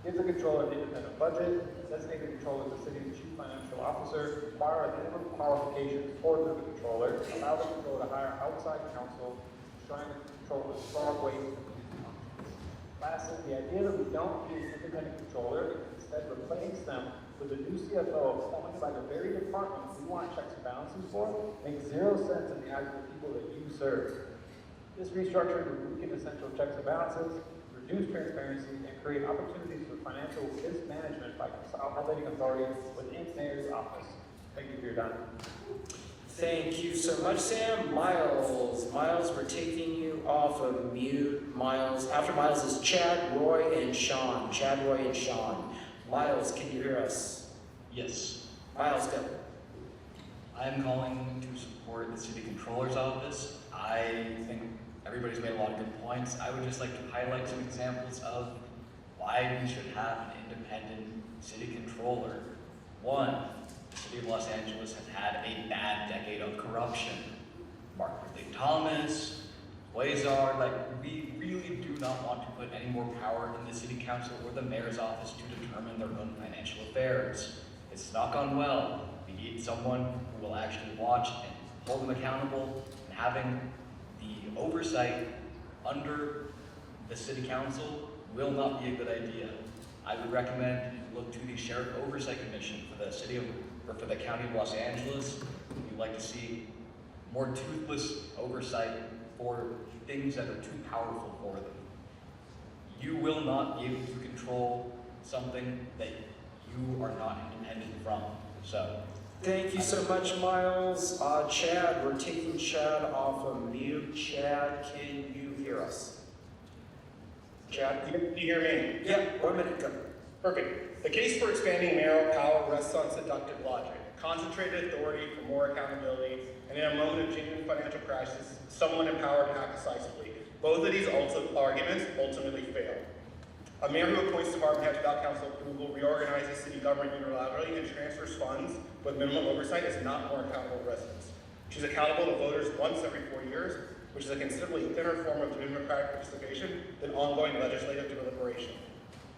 Give the controller an independent budget, designate the controller as the city's chief financial officer, require a minimum qualifications for the controller, allow the controller to hire outside counsel, ensuring the controller with strong ways to use functions. Lastly, the idea that we don't use an independent controller, instead replace them with a new CFO appointed by the very department we want checks and balances for, makes zero sense in the eyes of the people that you serve. This restructuring would weaken essential checks and balances, reduce transparency, and create opportunities for financial mismanagement by consolidating authority within the mayor's office. Thank you for your time. Thank you so much, Sam. Miles, we're taking you off of mute. Miles, after Miles is Chad, Roy, and Sean. Chad, Roy, and Sean. Miles, can you hear us? Yes. Miles, go. I am calling to support the City Controller's Office. I think everybody's made a lot of good points. I would just like to highlight some examples of why we should have an independent City Controller. One, the City of Los Angeles has had a bad decade of corruption. Mark Ridley Thomas, Quasar, we really do not want to put any more power in the City Council or the Mayor's office to determine their own financial affairs. It's not gone well. We need someone who will actually watch and hold them accountable, and having the oversight under the City Council will not be a good idea. I would recommend you look to the Sheriff Oversight Commission for the for the County of Los Angeles. We'd like to see more toothless oversight for things that are too powerful for them. You will not be able to control something that you are not independent from. So, thank you so much, Miles. Chad, we're taking Chad off of mute. Chad, can you hear us? Chad? You hear me? Yep, 1 minute, go. Perfect. The case for expanding mayoral power rests on seductive logic, concentrated authority for more accountability, and in a moment of genuine financial crisis, someone empowered to act decisively. Both of these arguments ultimately fail. A mayor who appoints department heads without council approval, reorganizes city government unilaterally, and transfers funds with minimum oversight is not more accountable to residents. She's accountable to voters once every 4 years, which is a considerably thinner form of democratic participation than ongoing legislative deliberation.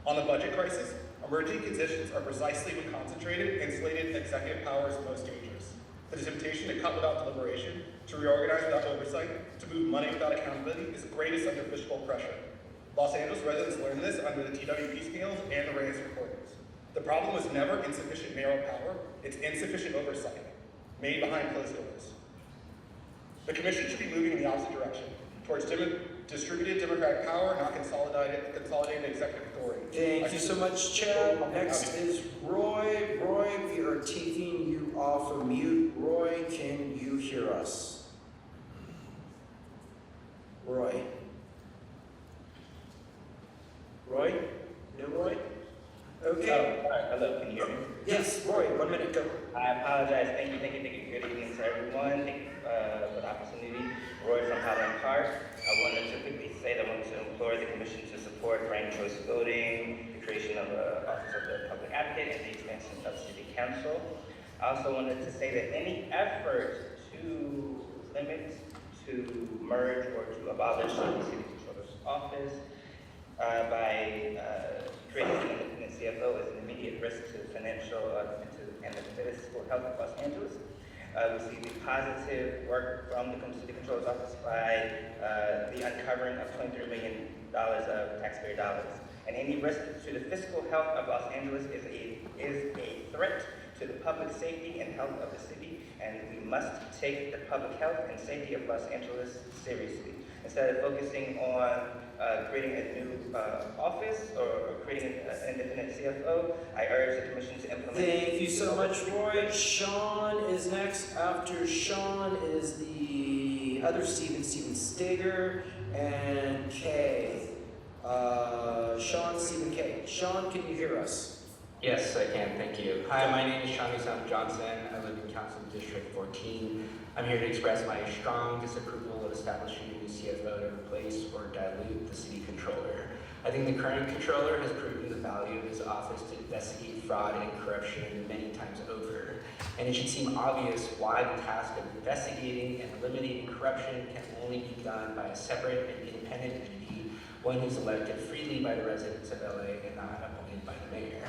On the budget crisis, emerging conditions are precisely when concentrated, insulated executive power is most dangerous. The temptation to cut without deliberation, to reorganize without oversight, to move money without accountability is greatest under fiscal pressure. Los Angeles residents learned this under the TWP scales and the Reyes recordings. The problem was never insufficient mayoral power, it's insufficient oversight, made behind closed doors. The commission should be moving in the opposite direction, towards distributed democratic power, not consolidated executive authority. Thank you so much, Chad. Next is Roy. Roy, we are taking you off of mute. Roy, can you hear us? Roy? Roy? No Roy? Okay. All right. Hello, can you hear me? Yes, Roy, 1 minute, go. I apologize. Thank you. Good evening to everyone. Thank you for the opportunity. Roy from Highland Park. I wanted to quickly say that I wanted to implore the commission to support ranked choice voting, the creation of the Office of the Public Advocate, and the expansion of City Council. I also wanted to say that any effort to limit, to merge, or to abolish the City Controller's Office by creating an independent CFO is an immediate risk to the financial and the fiscal health of Los Angeles. We see the positive work from the City Controller's Office by the uncovering of $23 million of taxpayer dollars. And any risk to the fiscal health of Los Angeles is a threat to the public safety and health of the city, and we must take the public health and safety of Los Angeles seriously. Instead of focusing on creating a new office or creating an independent CFO, I urge the commission to implement. Thank you so much, Roy. Sean is next. After Sean is the other Steven Steger, and Kay. Sean, Stephen Kay. Sean, can you hear us? Yes, I can, thank you. Hi, my name is Sean Johnson. I live in Council District 14. I'm here to express my strong disapproval of establishing a new CFO to replace or dilute the city controller. I think the current controller has proven the value of his office to investigate fraud and corruption many times over. And it should seem obvious why the task of investigating and eliminating corruption can only be done by a separate and independent entity, one who's elected freely by the residents of LA and not appointed by the mayor.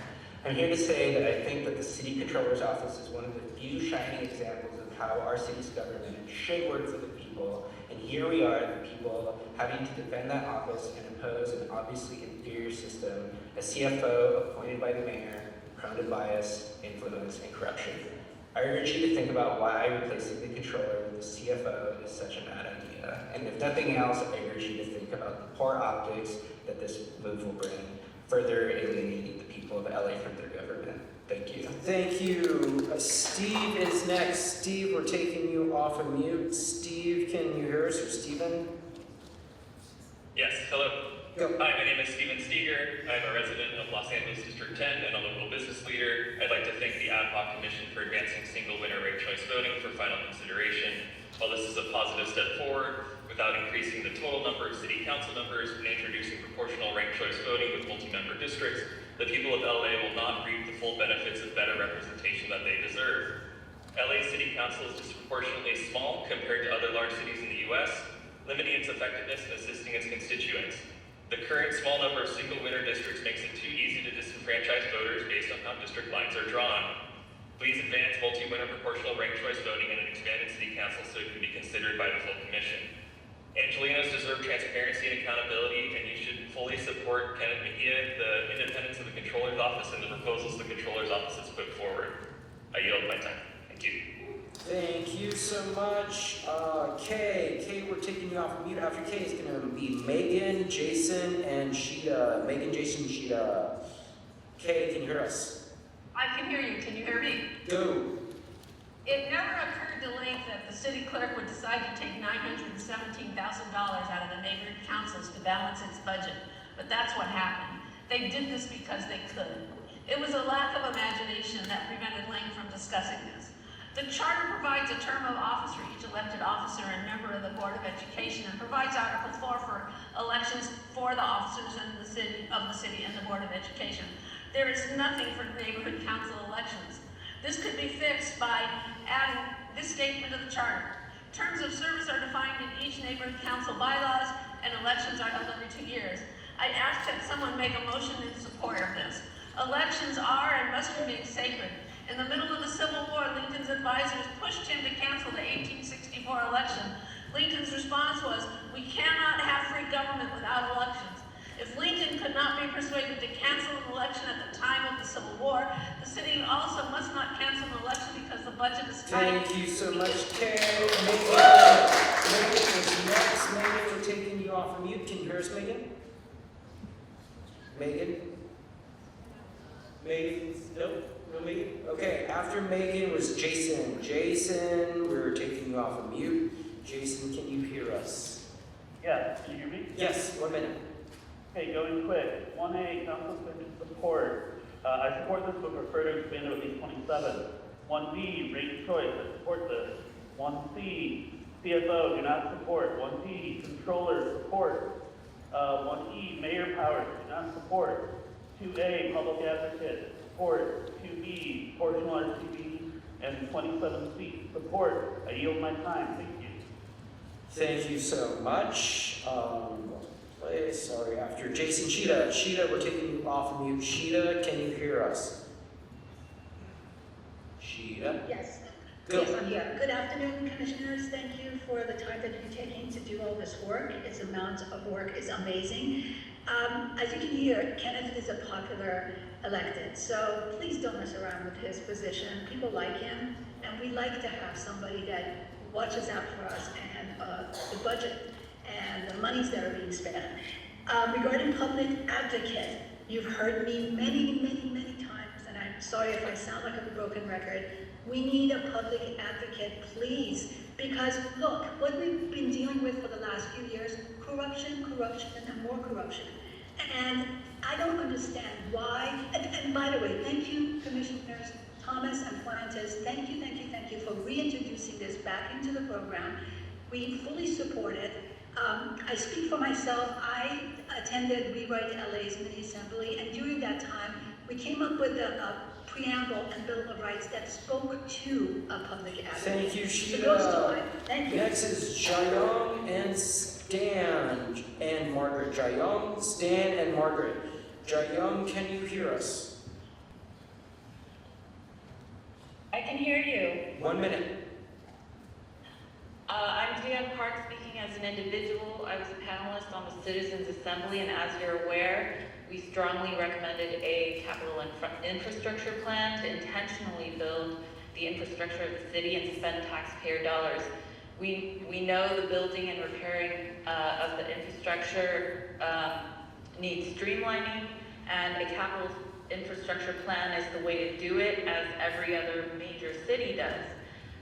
I'm here to say that I think that the City Controller's Office is one of the few shining examples of how our city's government should work for the people, and here we are, the people, having to defend that office and oppose an obviously inferior system, a CFO appointed by the mayor, prone to bias, influence, and corruption. I urge you to think about why replacing the controller with the CFO is such a bad idea, and if nothing else, I urge you to think about the poor optics that this move will bring, further alienating the people of LA from their government. Thank you. Thank you. Steve is next. Steve, we're taking you off of mute. Steve, can you hear us, or Steven? Yes, hello. Go. Hi, my name is Steven Steger. I'm a resident of Los Angeles District 10 and a local business leader. I'd like to thank the Ad Hoc Commission for advancing single winner ranked choice voting for final consideration. While this is a positive step forward, without increasing the total number of city council members and introducing proportional ranked choice voting with multi-member districts, the people of LA will not reap the full benefits of better representation that they deserve. LA City Council is disproportionately small compared to other large cities in the US, limiting its effectiveness and assisting its constituents. The current small number of single winner districts makes it too easy to disenfranchise voters based on how district lines are drawn. Please advance multi-winner proportional ranked choice voting in an expanded city council so it can be considered by the full commission. Angelenos deserve transparency and accountability, and you should fully support Kenneth Mejia, the independence of the Controller's Office, and the proposals the Controller's Office has put forward. I yield my time. Thank you. Thank you so much. Kay, we're taking you off mute. After Kay is going to be Megan, Jason, and Sheeta. Megan, Jason, Sheeta. Kay, can you hear us? I can hear you. Can you hear me? Go. It never occurred to Link that the city clerk would decide to take $917,000 out of the neighborhood councils to balance its budget, but that's what happened. They did this because they could. It was a lack of imagination that prevented Link from discussing this. The charter provides a term of office for each elected officer and member of the Board of Education, and provides Article 4 for elections for the officers in the city and the Board of Education. There is nothing for neighborhood council elections. This could be fixed by adding this statement of the charter. Terms of service are defined in each neighborhood council bylaws, and elections are held every 2 years. I ask that someone make a motion in support of this. Elections are and must remain sacred. In the middle of the Civil War, Lincoln's advisors pushed him to cancel the 1864 election. Lincoln's response was, "We cannot have free government without elections." If Lincoln could not be persuaded to cancel an election at the time of the Civil War, the city also must not cancel an election because the budget is tight. Thank you so much, Kay. Megan is next. Megan, we're taking you off of mute. Can you hear us, Megan? Megan? Nope. No Megan? Okay, after Megan was Jason. Jason, we're taking you off of mute. Jason, can you hear us? Yes, can you hear me? Yes, 1 minute. Okay, going quick. 1A, council support. I support this, but prefer to expand to at least 27. 1B, ranked choice. I support this. 1C, CFO, do not support. 1D, controller, support. 1E, mayor powers, do not support. 2A, public advocate, support. 2B, proportional RCB, and 27 seats, support. I yield my time. Thank you. Thank you so much. Sorry, after Jason, Sheeta. Sheeta, we're taking you off of mute. Sheeta, can you hear us? Sheeta? Yes. Go. Yes, I'm here. Good afternoon, commissioners. Thank you for the time that you're taking to do all this work. Its amount of work is amazing. As you can hear, Kenneth is a popular elected, so please don't mess around with his position. People like him, and we like to have somebody that watches out for us and the budget and the monies that are being spent. Regarding public advocate, you've heard me many times, and I'm sorry if I sound like a broken record. We need a public advocate, please, because look, what we've been dealing with for the last few years, corruption, and more corruption. And I don't understand why, and by the way, thank you, Commissioners Thomas and Fuentes, thank you for reintroducing this back into the program. We fully support it. I speak for myself. I attended Rewrite LA's mini assembly, and during that time, we came up with a preamble and Bill of Rights that spoke to a public advocate. Thank you, Sheeta. So those two, thank you. Next is Jayong and Stan and Margaret. Jayong, Stan, and Margaret. Jayong, can you hear us? I can hear you. 1 minute. I'm Nithya Park, speaking as an individual. I was a panelist on the Citizens Assembly, and as you're aware, we strongly recommended a capital infrastructure plan to intentionally build the infrastructure of the city and spend taxpayer dollars. We know the building and repairing of the infrastructure needs streamlining, and a capital infrastructure plan is the way to do it, as every other major city does.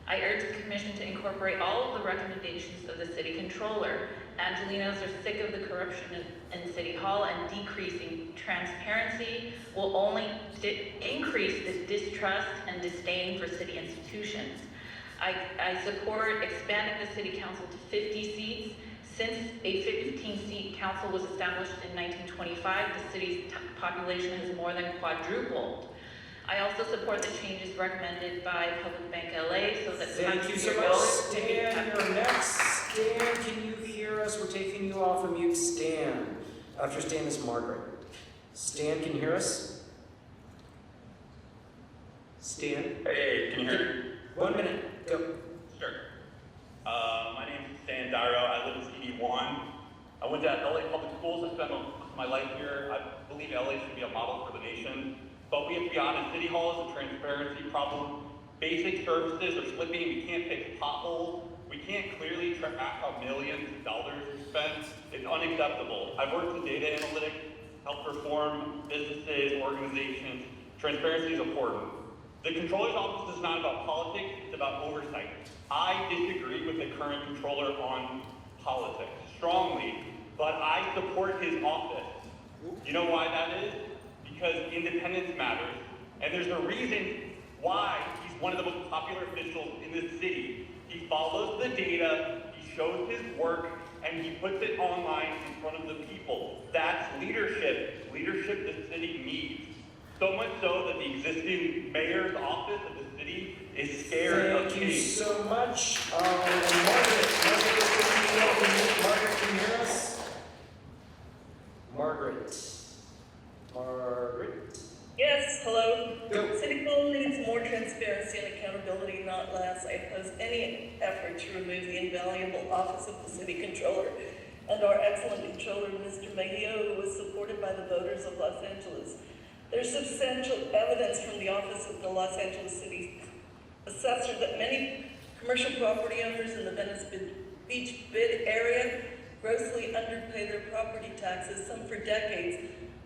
I urge the Commission to incorporate all of the recommendations of the City Controller. Angelinos are sick of the corruption in City Hall, and decreasing transparency will only increase the distrust and disdain for city institutions. I support expanding the City Council to 50 seats. Since a 15-seat council was established in 1925, the city's population has more than quadrupled. I also support the changes recommended by Public Bank LA so that Thank you so much, Stan. You're next. Stan, can you hear us? We're taking you off of mute. Stan. After Stan is Margaret. Stan, can you hear us? Stan? Hey, can you hear me? 1 minute. Go. Sure. My name is Stan Dyro. I live in CD1. I went to LA Public Schools. I spent most of my life here. I believe LA should be a model for the nation. But we have to be honest, City Hall is a transparency problem. Basic services are slipping. We can't fix potholes. We can't clearly track how millions of dollars are spent. It's unacceptable. I've worked in data analytics, helped reform businesses, organizations. Transparency is important. The Controller's Office is not about politics, it's about oversight. I disagree with the current Controller on politics strongly, but I support his office. You know why that is? Because independence matters. And there's a reason why he's one of the most popular officials in this city. He follows the data, he shows his work, and he puts it online in front of the people. That's leadership, leadership the city needs. So much so that the existing mayor's office of the city is scared of change. Thank you so much. Margaret, can you hear us? Margaret. Yes, hello. Go. City Hall needs more transparency and accountability, not less. I oppose any effort to remove the invaluable office of the city controller and our excellent controller, Mr. Mejia, who was supported by the voters of Los Angeles. There's substantial evidence from the office of the Los Angeles City Assessor that many commercial property owners in the Venice Beach bid area grossly underpay their property taxes, some for decades,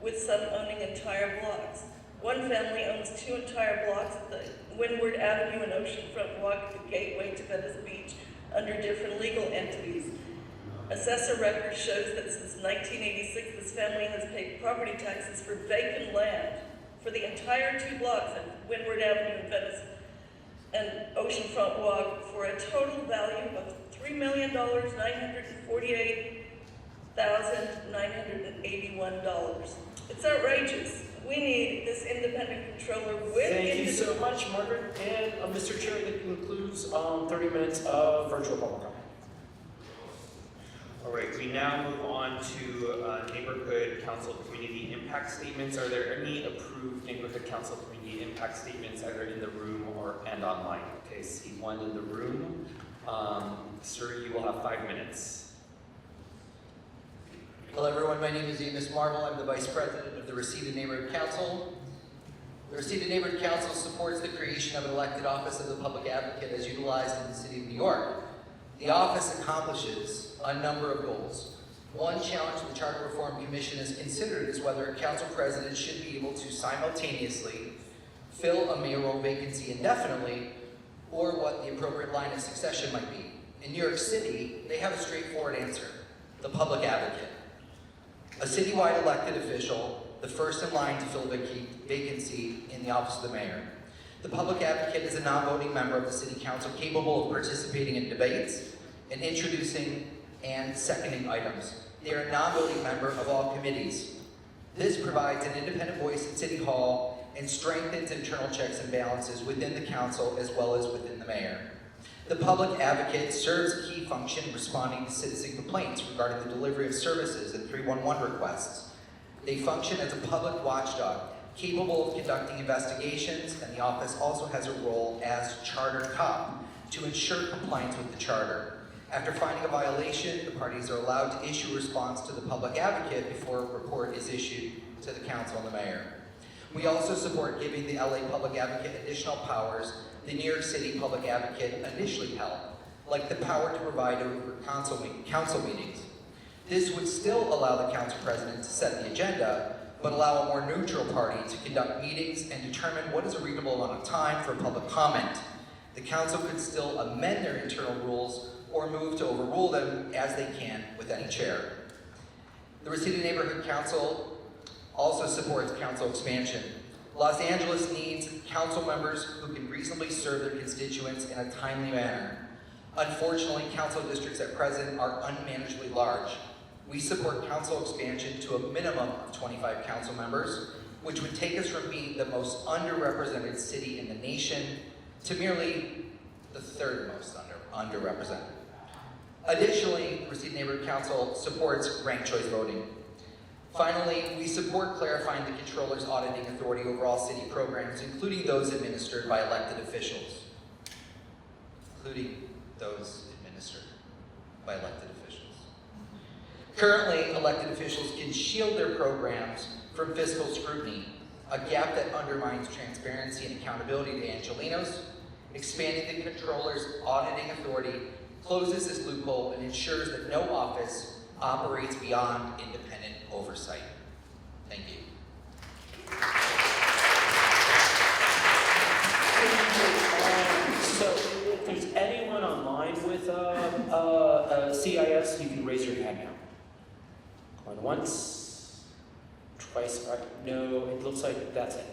with some owning entire blocks. One family owns 2 entire blocks at the Windward Avenue and Oceanfront Walk, the gateway to Venice Beach, under different legal entities. Assessor record shows that since 1986, this family has paid property taxes for vacant land for the entire 2 blocks at Windward Avenue in Venice and Oceanfront Walk for a total value of $3,948,981. It's outrageous. We need this independent controller with. Thank you so much, Margaret. And Mr. Chair, that concludes 30 minutes of virtual public comment. All right, we now move on to neighborhood council community impact statements. Are there any approved neighborhood council community impact statements either in the room and online? Okay, see one in the room. Sir, you will have 5 minutes. Hello everyone, my name is Eunisses. I'm the Vice President of the Reseda Neighborhood Council. The Reseda Neighborhood Council supports the creation of an elected office of the Public Advocate as utilized in the City of New York. The office accomplishes a number of goals. One challenge the Charter Reform Commission has considered is whether a council president should be able to simultaneously fill a mayoral vacancy indefinitely, or what the appropriate line of succession might be. In New York City, they have a straightforward answer: the Public Advocate. A citywide elected official, the first in line to fill a vacancy in the office of the mayor. The Public Advocate is a non-voting member of the City Council capable of participating in debates and introducing and seconding items. They are a non-voting member of all committees. This provides an independent voice at City Hall and strengthens internal checks and balances within the council as well as within the mayor. The Public Advocate serves a key function in responding to citizen complaints regarding the delivery of services and 311 requests. They function as a public watchdog, capable of conducting investigations, and the office also has a role as charter cop to ensure compliance with the charter. After finding a violation, the parties are allowed to issue a response to the Public Advocate before a report is issued to the council and the mayor. We also support giving the LA Public Advocate additional powers the New York City Public Advocate initially held, like the power to provide over council meetings. This would still allow the council president to set the agenda, but allow a more neutral party to conduct meetings and determine what is a reasonable amount of time for public comment. The council could still amend their internal rules or move to overrule them as they can with any chair. The Reseda Neighborhood Council also supports council expansion. Los Angeles needs council members who can reasonably serve their constituents in a timely manner. Unfortunately, council districts at present are unmanageably large. We support council expansion to a minimum of 25 council members, which would take us from being the most underrepresented city in the nation to merely the 3rd most underrepresented. Additionally, the Reseda Neighborhood Council supports ranked choice voting. Finally, we support clarifying the controller's auditing authority over all city programs, including those administered by elected officials. Currently, elected officials can shield their programs from fiscal scrutiny, a gap that undermines transparency and accountability to Angelenos Expanding the controller's auditing authority closes this loophole and ensures that no office operates beyond independent oversight. Thank you. So if there's anyone online with CIS, you can raise your hand now. Going once, twice, all right, no, it looks like that's it.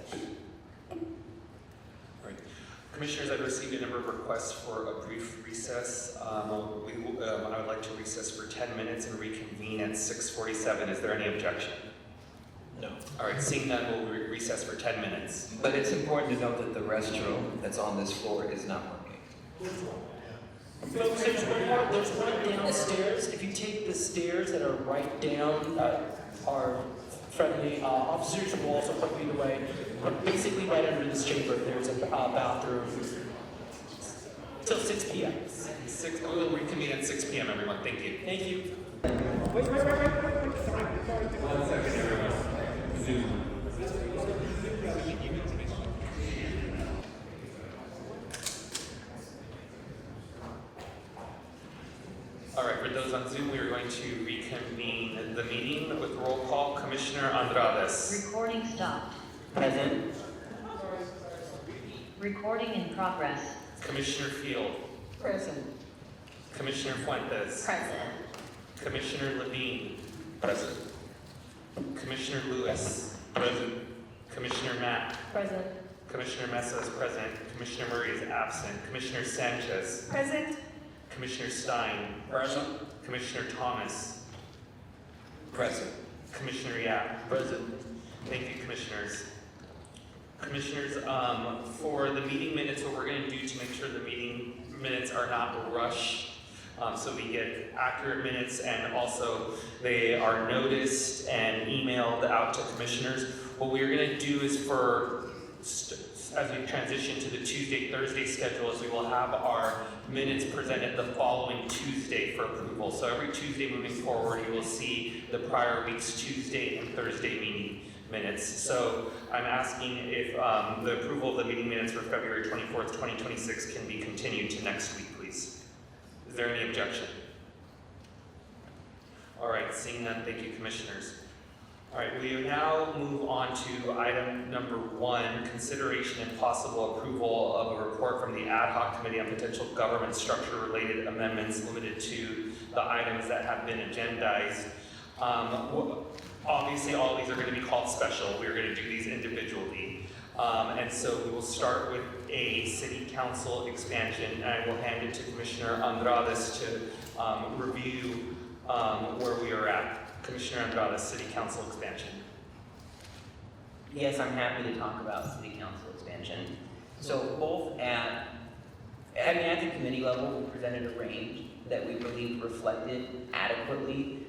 Commissioners, I've received a number of requests for a brief recess. I would like to recess for 10 minutes and reconvene at 6:47. Is there any objection? No. All right, seeing none, we'll recess for 10 minutes. But it's important to note that the restroom that's on this floor is not working. Folks, there's one down the stairs. If you take the stairs that are right down, our friendly officers will also point you the way. Basically, right under this chamber, there's a bathroom till 6 p.m. We'll reconvene at 6 p.m., everyone. Thank you. Thank you. One second, everyone. Zoom. All right, for those on Zoom, we are going to reconvene the meeting with roll call. Commissioner Andrades. Recording stopped. Present. Recording in progress. Commissioner Field. Present. Commissioner Fuentes. Present. Commissioner Levine. Present. Commissioner Lewis. Present. Commissioner Mack. Present. Commissioner Mesa is present. Commissioner Murray is absent. Commissioner Sanchez. Present. Commissioner Stein. Present. Commissioner Thomas. Present. Commissioner Yap. Present. Thank you, commissioners. Commissioners, for the meeting minutes, what we're going to do to make sure the meeting minutes are not rushed, so we get accurate minutes, and also they are noticed and emailed out to commissioners. What we're going to do is as we transition to the Tuesday, Thursday schedule, is we will have our minutes presented the following Tuesday for approval. So every Tuesday moving forward, you will see the prior week's Tuesday and Thursday meeting minutes. So I'm asking if the approval of the meeting minutes for February 24th, 2026 can be continued to next week, please. Is there any objection? All right, seeing none, thank you, commissioners. All right, we now move on to item number 1, consideration and possible approval of a report from the Ad Hoc Committee on Potential Government Structure-related Amendments limited to the items that have been agendized. Obviously, all of these are going to be called special. We're going to do these individually. And so we will start with a city council expansion, and I will hand it to Commissioner Andrades to review where we are at. Commissioner Andrades, city council expansion. Yes, I'm happy to talk about city council expansion. So both at the committee level, we presented a range that we believe reflected adequately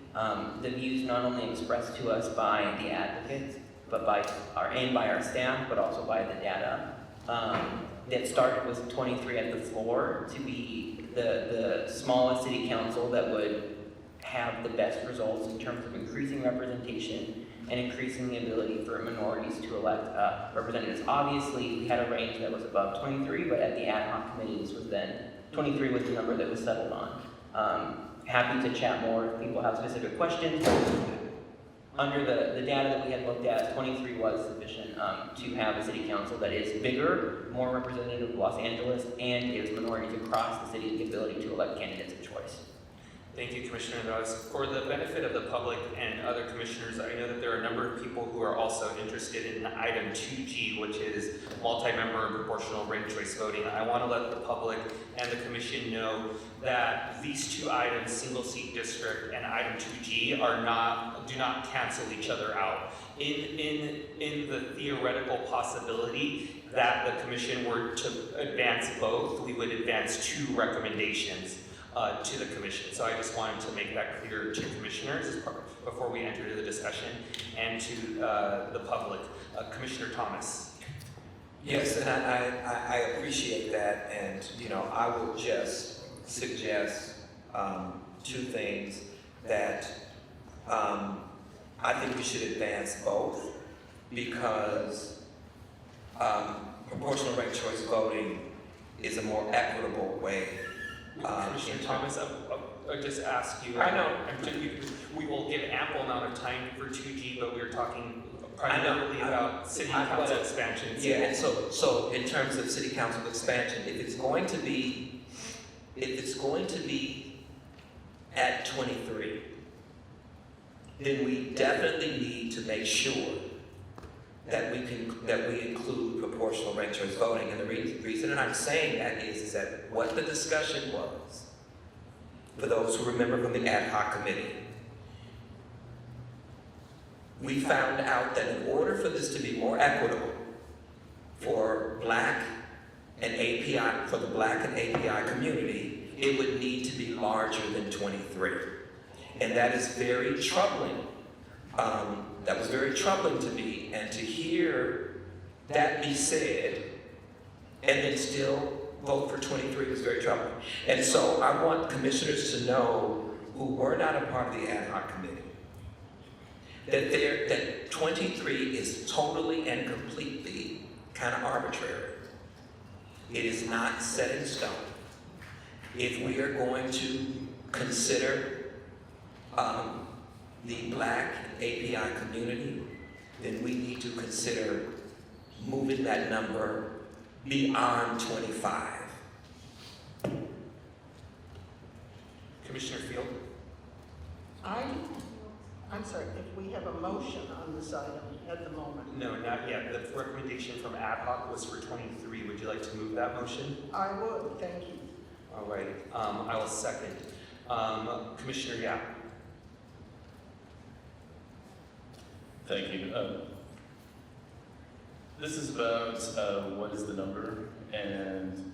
the views not only expressed to us by the advocates, but by our staff, but also by the data. That started with 23 at the floor to be the smallest city council that would have the best results in terms of increasing representation and increasing the ability for minorities to elect representatives. Obviously, we had a range that was above 23, but at the ad hoc committee, this was then 23 was the number that was settled on. Happy to chat more if people have specific questions. Under the data that we had looked at, 23 was sufficient to have a city council that is bigger, more representative of Los Angeles, and gives minorities across the city the ability to elect candidates of choice. Thank you, Commissioner Andrades. For the benefit of the public and other commissioners, I know that there are a number of people who are also interested in item 2G, which is multi-member and proportional ranked choice voting. I want to let the public and the commission know that these two items, single seat district and item 2G, do not cancel each other out. In the theoretical possibility that the commission were to advance both, we would advance 2 recommendations to the commission. So I just wanted to make that clear to commissioners before we enter the discussion and to the public. Commissioner Thomas. Yes, and I appreciate that, and I will just suggest 2 things that I think we should advance both, because proportional ranked choice voting is a more equitable way. Commissioner Thomas, I just asked you. I know. We will give ample amount of time for 2G, but we were talking primarily about city council expansions. Yeah, and so in terms of city council expansion, if it's going to be at 23, then we definitely need to make sure that we include proportional ranked choice voting. And the reason that I'm saying that is that what the discussion was, for those who remember from the ad hoc committee, we found out that in order for this to be more equitable for Black and API, for the Black and API community, it would need to be larger than 23. And that is very troubling. That was very troubling to me, and to hear that be said and then still vote for 23 was very troubling. And so I want commissioners to know, who were not a part of the ad hoc committee, that 23 is totally and completely kind of arbitrary. It is not set in stone. If we are going to consider the Black API community, then we need to consider moving that number beyond 25. Commissioner Field? I'm sorry, if we have a motion on this item at the moment. No, not yet. The recommendation from ad hoc was for 23. Would you like to move that motion? I would, thank you. All right, I will second. Commissioner Yap? Thank you. This is about what is the number, and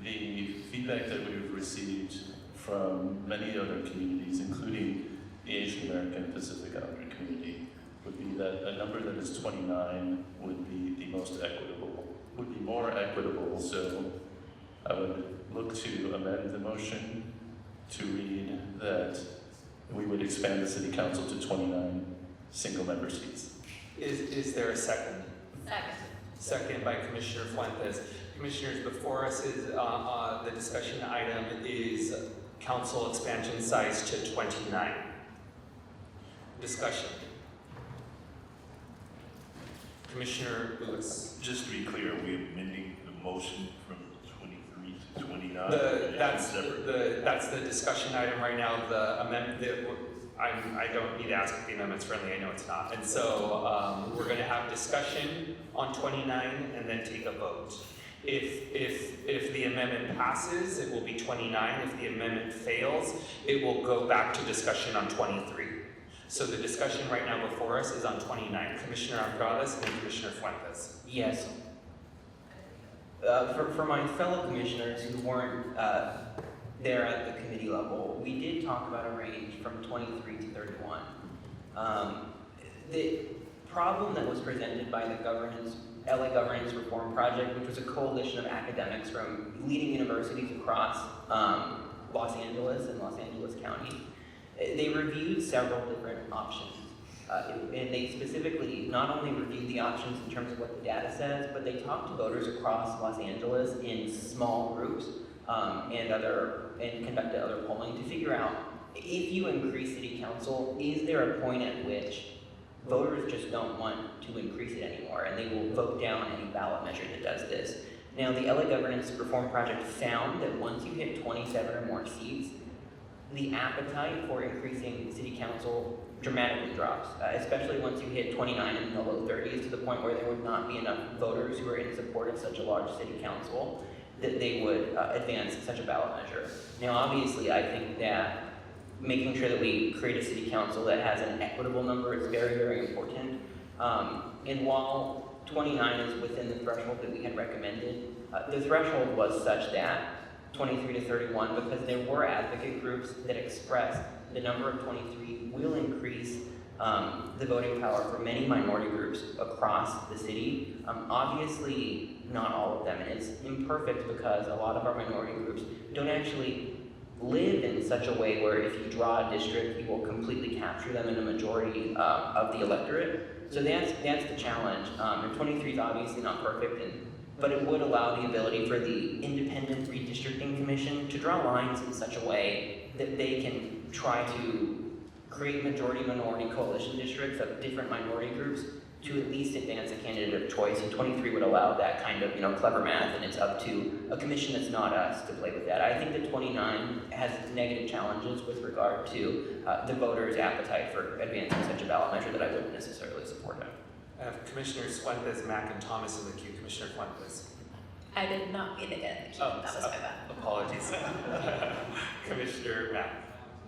the feedback that we've received from many other communities, including the Asian American Pacific Islander community, would be that a number that is 29 would be the most equitable, would be more equitable. So I would look to amend the motion to read that we would expand the city council to 29 single-member seats. Is there a second? Second. Second by Commissioner Fuentes. Commissioners, before us is the discussion item is council expansion size to 29. Discussion. Commissioner Lewis. Just to be clear, are we amending the motion from 23 to 29? That's the discussion item right now. The amendment. I don't need to ask if the amendment's friendly. I know it's not. And so we're going to have discussion on 29 and then take a vote. If the amendment passes, it will be 29. If the amendment fails, it will go back to discussion on 23. So the discussion right now before us is on 29. Commissioner Andrades and then Commissioner Fuentes. Yes. For my fellow commissioners who weren't there at the committee level, we did talk about a range from 23 to 31. The problem that was presented by the LA Governance Reform Project, which was a coalition of academics from leading universities across Los Angeles and Los Angeles County, they reviewed several different options. And they specifically not only reviewed the options in terms of what the data says, but they talked to voters across Los Angeles in small groups and conducted other polling to figure out, if you increase city council, is there a point at which voters just don't want to increase it anymore and they will vote down any ballot measure that does this? Now, the LA Governance Reform Project found that once you hit 27 or more seats, the appetite for increasing city council dramatically drops, especially once you hit 29 in the low 30s, to the point where there would not be enough voters who are in support of such a large city council that they would advance such a ballot measure. Now, obviously, I think that making sure that we create a city council that has an equitable number is very, very important. And while 29 is within the threshold that we had recommended, the threshold was such that 23 to 31, because there were advocate groups that expressed the number of 23 will increase the voting power for many minority groups across the city. Obviously, not all of them, and it's imperfect because a lot of our minority groups don't actually live in such a way where if you draw a district, you will completely capture them in a majority of the electorate. So that's the challenge. And 23 is obviously not perfect, and but it would allow the ability for the independent redistricting commission to draw lines in such a way that they can try to create majority-minority coalition districts of different minority groups to at least advance a candidate of choice. And 23 would allow that kind of, clever math, and it's up to a commission that's not us to play with that. I think that 29 has negative challenges with regard to the voters' appetite for advancing such a ballot measure that I wouldn't necessarily support it. I have Commissioners Fuentes, Mack, and Thomas in the queue. Commissioner Fuentes. I did not mean to get in the queue. That was my bad. Apologies. Commissioner Mack.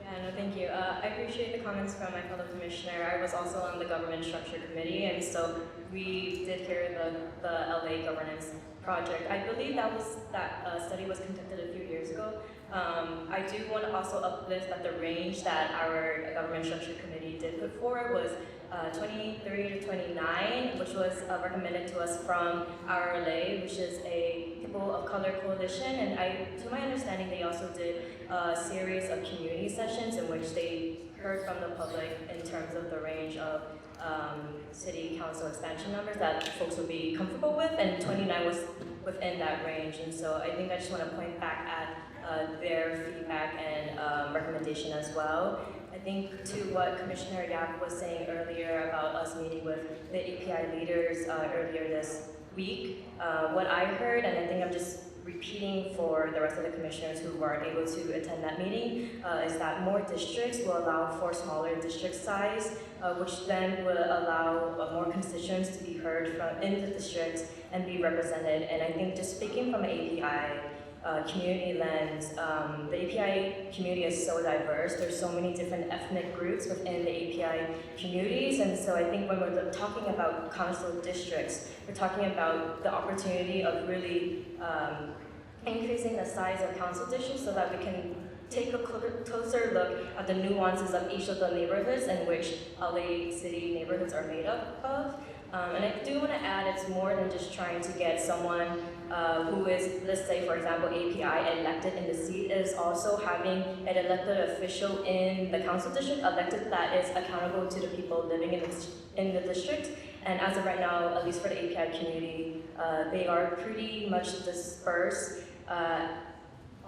Yeah, no, thank you. I appreciate the comments from my fellow commissioner. I was also on the government structure committee, and so we did hear the LA governance project. I believe that study was conducted a few years ago. I do want to also uplift that the range that our government structure committee did put forward was 23 to 29, which was recommended to us from RLA, which is a People of Color Coalition. And to my understanding, they also did a series of community sessions in which they heard from the public in terms of the range of city council expansion numbers that folks would be comfortable with, and 29 was within that range. And so I think I just want to point back at their feedback and recommendation as well. I think to what Commissioner Yap was saying earlier about us meeting with the API leaders earlier this week, what I heard, and I think I'm just repeating for the rest of the commissioners who weren't able to attend that meeting, is that more districts will allow for smaller district size, which then will allow more constituents to be heard in the districts and be represented. And I think just speaking from an API community lens, the API community is so diverse. There's so many different ethnic groups within the API communities, and so I think when we're talking about council districts, we're talking about the opportunity of really increasing the size of council districts so that we can take a closer look at the nuances of each of the neighborhoods in which LA City neighborhoods are made up of. And I do want to add, it's more than just trying to get someone who is, let's say, for example, API elected in the seat. It is also having an elected official in the council district elected that is accountable to the people living in the district. And as of right now, at least for the API community, they are pretty much dispersed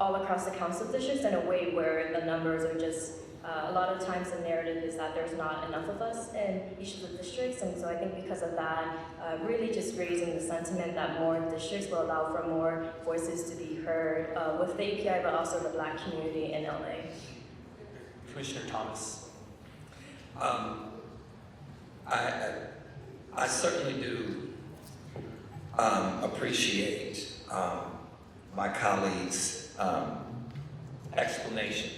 all across the council districts in a way where the numbers are just a lot of times the narrative is that there's not enough of us in each of the districts, and so I think because of that, really just raising the sentiment that more districts will allow for more voices to be heard with the API, but also the Black community in LA. Commissioner Thomas. I certainly do appreciate my colleague's explanation.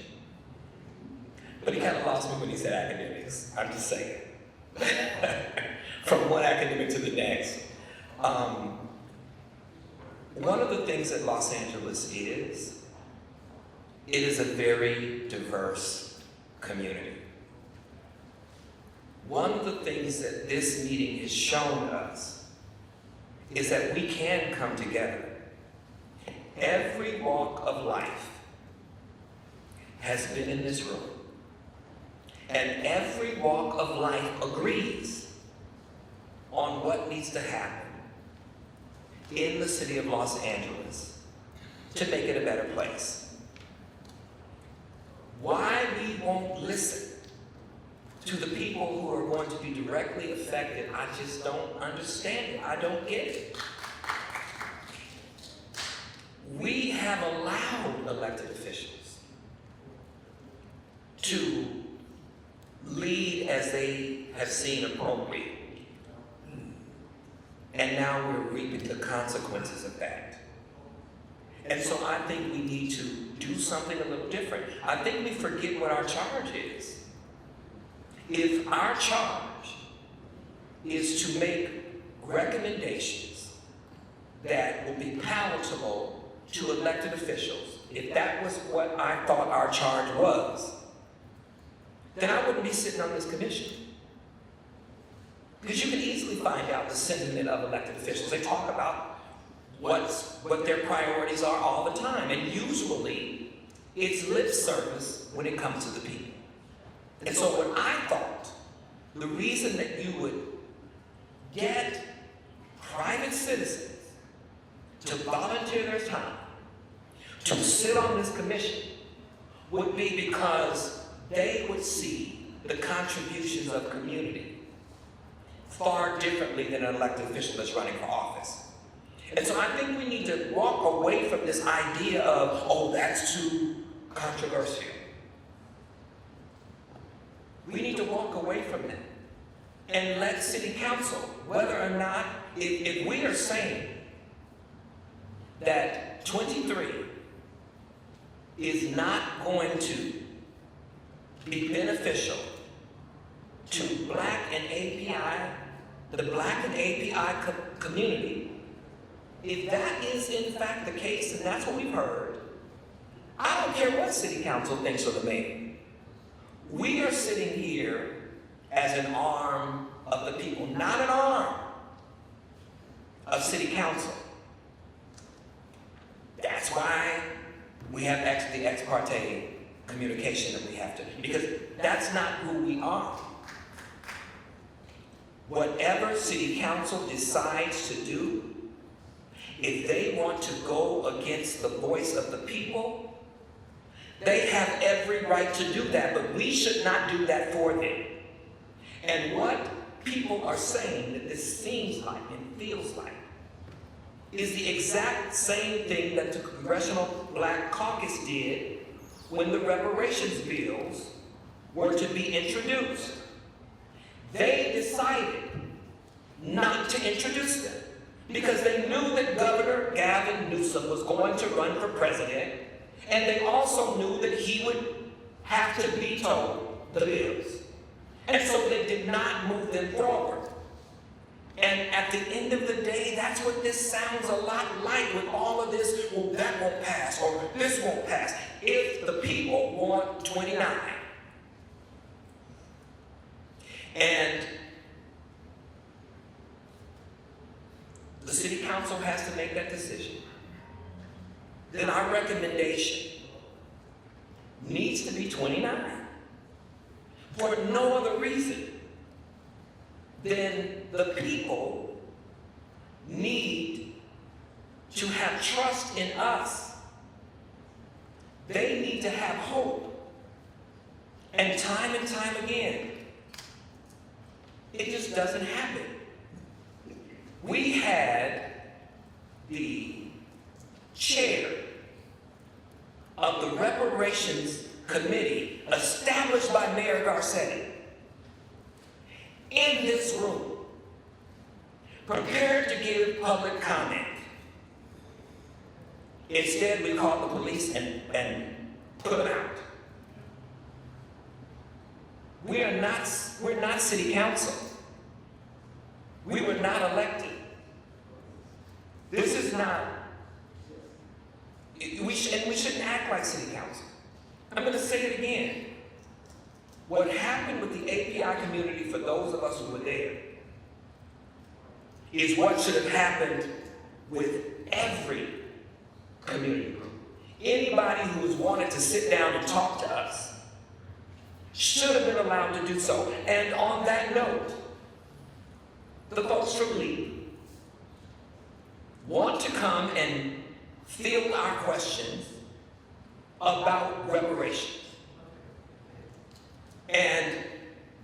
But he kind of lost me when he said academics. I'm just saying. From one academic to the next. One of the things that Los Angeles is, it is a very diverse community. One of the things that this meeting has shown us is that we can come together. Every walk of life has been in this room. And every walk of life agrees on what needs to happen in the city of Los Angeles to make it a better place. Why we won't listen to the people who are going to be directly affected, I just don't understand it. I don't get it. We have allowed elected officials to lead as they have seen appropriate. And now we're reaping the consequences of that. And so I think we need to do something a little different. I think we forget what our charge is. If our charge is to make recommendations that will be palatable to elected officials, if that was what I thought our charge was, then I wouldn't be sitting on this commission. Because you can easily find out the sentiment of elected officials. They talk about what their priorities are all the time. And usually, it's lip service when it comes to the people. And so what I thought, the reason that you would get private citizens to volunteer their time to sit on this commission would be because they would see the contributions of community far differently than an elected official that's running for office. And so I think we need to walk away from this idea of, oh, that's too controversial. We need to walk away from that and let city council, whether or not, if we are saying that 23 is not going to be beneficial to Black and API, the Black and API community, if that is in fact the case, and that's what we've heard, I don't care what city council thinks of the mayor. We are sitting here as an arm of the people, not an arm of city council. That's why we have the ex parte communication that we have to, because that's not who we are. Whatever city council decides to do, if they want to go against the voice of the people, they have every right to do that, but we should not do that for them. And what people are saying that this seems like and feels like is the exact same thing that the Congressional Black Caucus did when the reparations bills were to be introduced. They decided not to introduce them because they knew that Governor Gavin Newsom was going to run for president, and they also knew that he would have to veto the bills. And so they did not move them forward. And at the end of the day, that's what this sounds a lot like with all of this, well, that won't pass, or this won't pass. If the people want 29, and the city council has to make that decision, then our recommendation needs to be 29 for no other reason than the people need to have trust in us. They need to have hope. And time again, it just doesn't happen. We had the chair of the reparations committee established by Mayor Garcetti in this room, prepared to give public comment. Instead, we called the police and put them out. We're not city council. We were not elected. This is not, we shouldn't act like city council. I'm going to say it again. What happened with the API community, for those of us who were there, is what should have happened with every community group. Anybody who has wanted to sit down and talk to us should have been allowed to do so. And on that note, the folks from Lee want to come and field our questions about reparations. And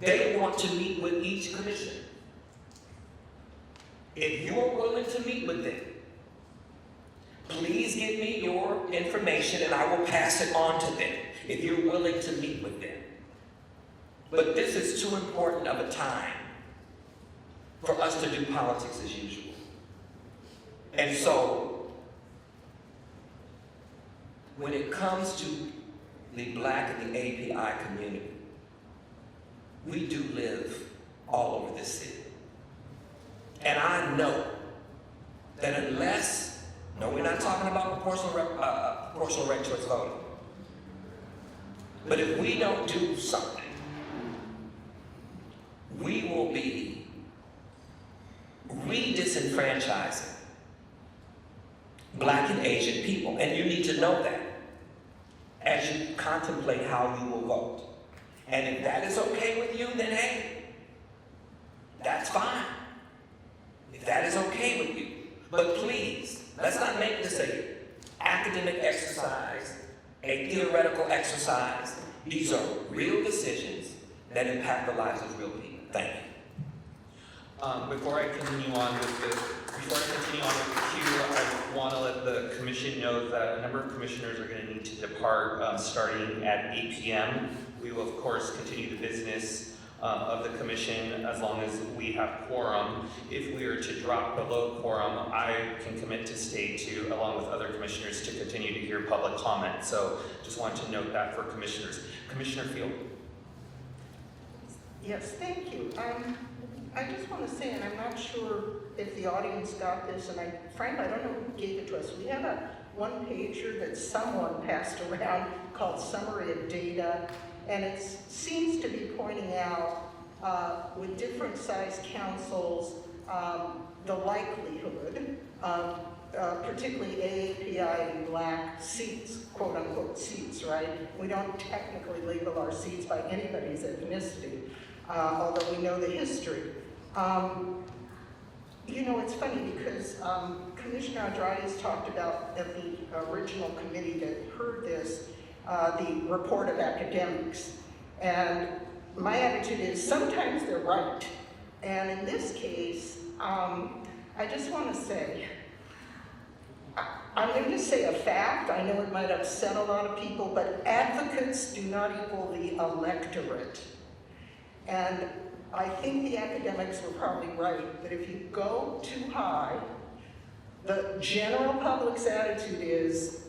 they want to meet with each commissioner. If you're willing to meet with them, please give me your information and I will pass it on to them if you're willing to meet with them. But this is too important of a time for us to do politics as usual. And so, when it comes to the Black and the API community, we do live all over this city. And I know that unless, no, we're not talking about proportional ranked choice voting, but if we don't do something, we will be re-disenfranchising Black and Asian people. And you need to know that as you contemplate how you will vote. And if that is okay with you, then hey, that's fine. If that is okay with you. But please, Let's not make this an academic exercise, a theoretical exercise. These are real decisions that impact the lives of real people. Thank you. Before I continue on with the queue, I want to let the commission know that a number of commissioners are going to need to depart starting at 8 p.m. We will, of course, continue the business of the commission as long as we have quorum. If we are to drop below quorum, I can commit to stay to, along with other commissioners, to continue to hear public comment. So just wanted to note that for commissioners. Commissioner Field. Yes, thank you. I just want to say, and I'm not sure if the audience got this, and frankly, I don't know who gave it to us. We have a one-pager that someone passed around called Summary of Data, and it seems to be pointing out with different sized councils the likelihood of particularly AAPI and Black seats, quote unquote seats, right? We don't technically label our seats by anybody's ethnicity, although we know the history. You know, it's funny because Commissioner Andrade talked about at the original committee that heard this, the report of academics. And my attitude is sometimes they're right. And in this case, I just want to say, I'm going to say a fact. I know it might upset a lot of people, but advocates do not equal the electorate. And I think the academics were probably right, that if you go too high, the general public's attitude is,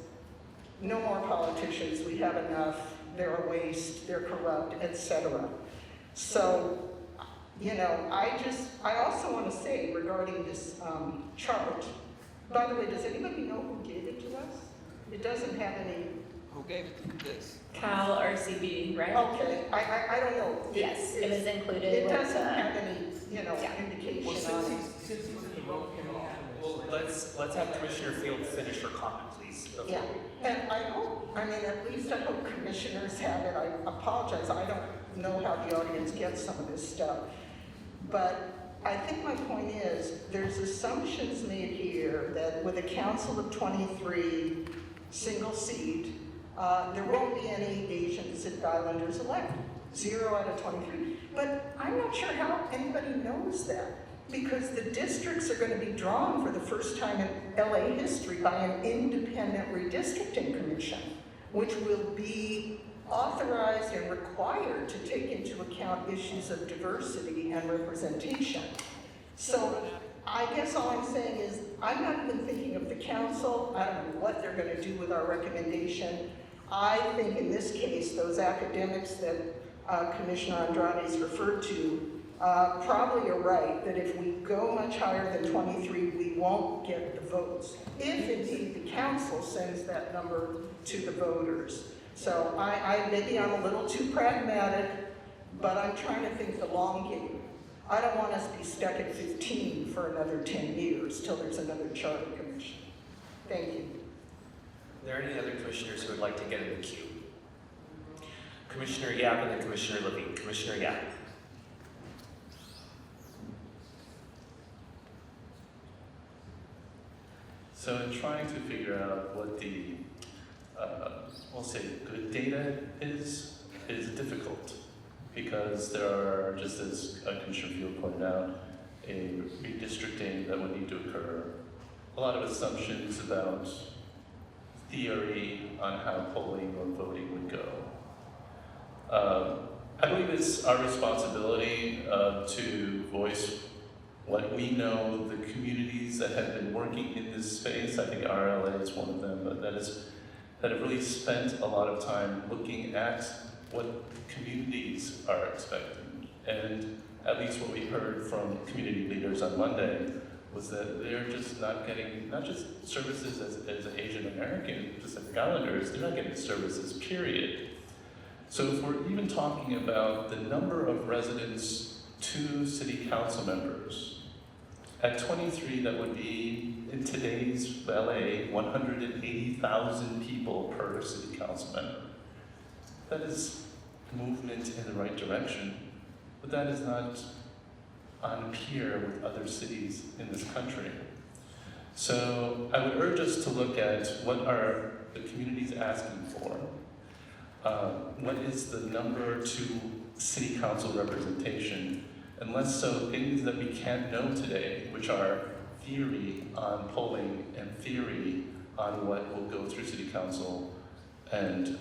no more politicians, we have enough, they're a waste, they're corrupt, etc. So, you know, I also want to say regarding this chart, by the way, does anybody know who gave it to us? It doesn't have any. Who gave it to this? Cal RCB, right? Okay, I don't know. Yes, it was included. It with, doesn't have any, you know, indication on it. Well, let's have Commissioner Field finish her comment, please. Yeah, and I hope, I mean, at least I hope commissioners have it. I apologize, I don't know how the audience gets some of this stuff. But I think my point is, there's assumptions made here that with a council of 23, single seat, there won't be any Asian Pacific Islanders elected. 0 out of 23. But I'm not sure how anybody knows that, because the districts are going to be drawn for the first time in LA history by an independent redistricting commission, which will be authorized and required to take into account issues of diversity and representation. So I guess all I'm saying is, I'm not even thinking of the council. I don't know what they're going to do with our recommendation. I think in this case, those academics that Commissioner Andrade's referred to probably are right, that if we go much higher than 23, we won't get the votes, if indeed the council sends that number to the voters. So maybe I'm a little too pragmatic, but I'm trying to think the long game. I don't want us to be stuck at 15 for another 10 years till there's another charter commission. Thank you. Are there any other commissioners who would like to get in the queue? Commissioner Yap and then Commissioner Levine. Commissioner Yap. So in trying to figure out what the, we'll say, good data is difficult, because there are, just as Commissioner Field pointed out, a redistricting that would need to occur, a lot of assumptions about theory on how polling or voting would go. I believe it's our responsibility to voice what we know, the communities that have been working in this space. I think RLA is one of them, but that have really spent a lot of time looking at what communities are expecting. And at least what we heard from community leaders on Monday was that they're just not getting, not just services as Asian American Pacific Islanders, they're not getting services, period. So if we're even talking about the number of residents to city council members, at 23, that would be, in today's LA, 180,000 people per city council member. That is movement in the right direction, but that is not on peer with other cities in this country. So I would urge us to look at what are the communities asking for. What is the number to city council representation? And less so things that we can't know today, which are theory on polling and theory on what will go through city council and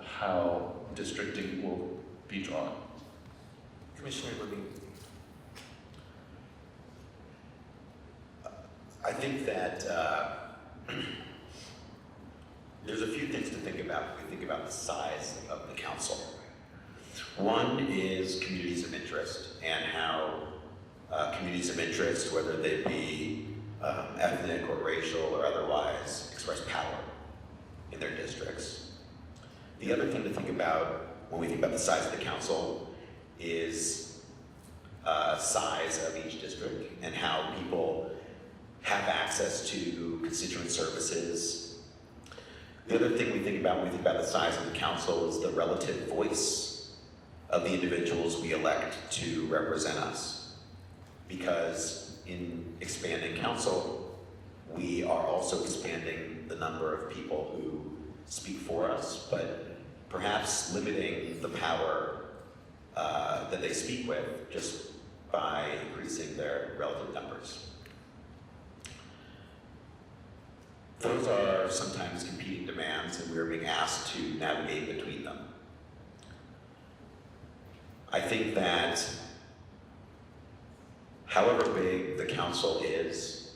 how districting will be drawn. Commissioner Levine. I think that there's a few things to think about when we think about the size of the council. One is communities of interest and how communities of interest, whether they be ethnic or racial or otherwise, express power in their districts. The other thing to think about when we think about the size of the council is size of each district and how people have access to constituent services. The other thing we think about when we think about the size of the council is the relative voice of the individuals we elect to represent us. Because in expanding council, we are also expanding the number of people who speak for us, but perhaps limiting the power that they speak with just by increasing their relative numbers. Those are sometimes competing demands, and we're being asked to navigate between them. I think that however big the council is,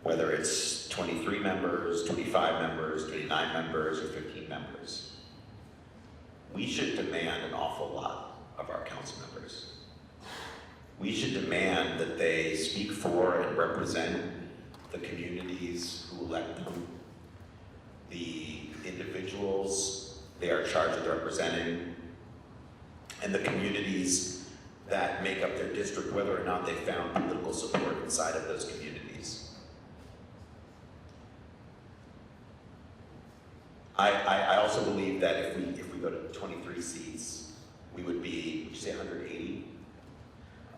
whether it's 23 members, 25 members, 29 members, or 15 members, we should demand an awful lot of our council members. We should demand that they speak for and represent the communities who elect them, the individuals they are charged with representing, and the communities that make up their district, whether or not they found political support inside of those communities. I also believe that if we go to 23 seats, we would be, would you say 180?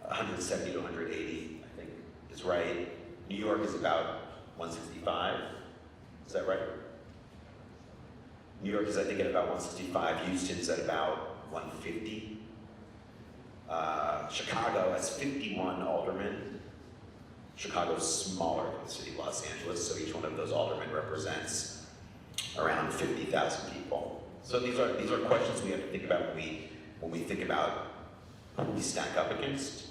170 to 180, I think is right. New York is about 165, is that right? New York is, I think, at about 165. Houston's at about 150. Chicago has 51 aldermen. Chicago's smaller than the city of Los Angeles, so each one of those aldermen represents around 50,000 people. So these are questions we have to think about when we think about who we stack up against.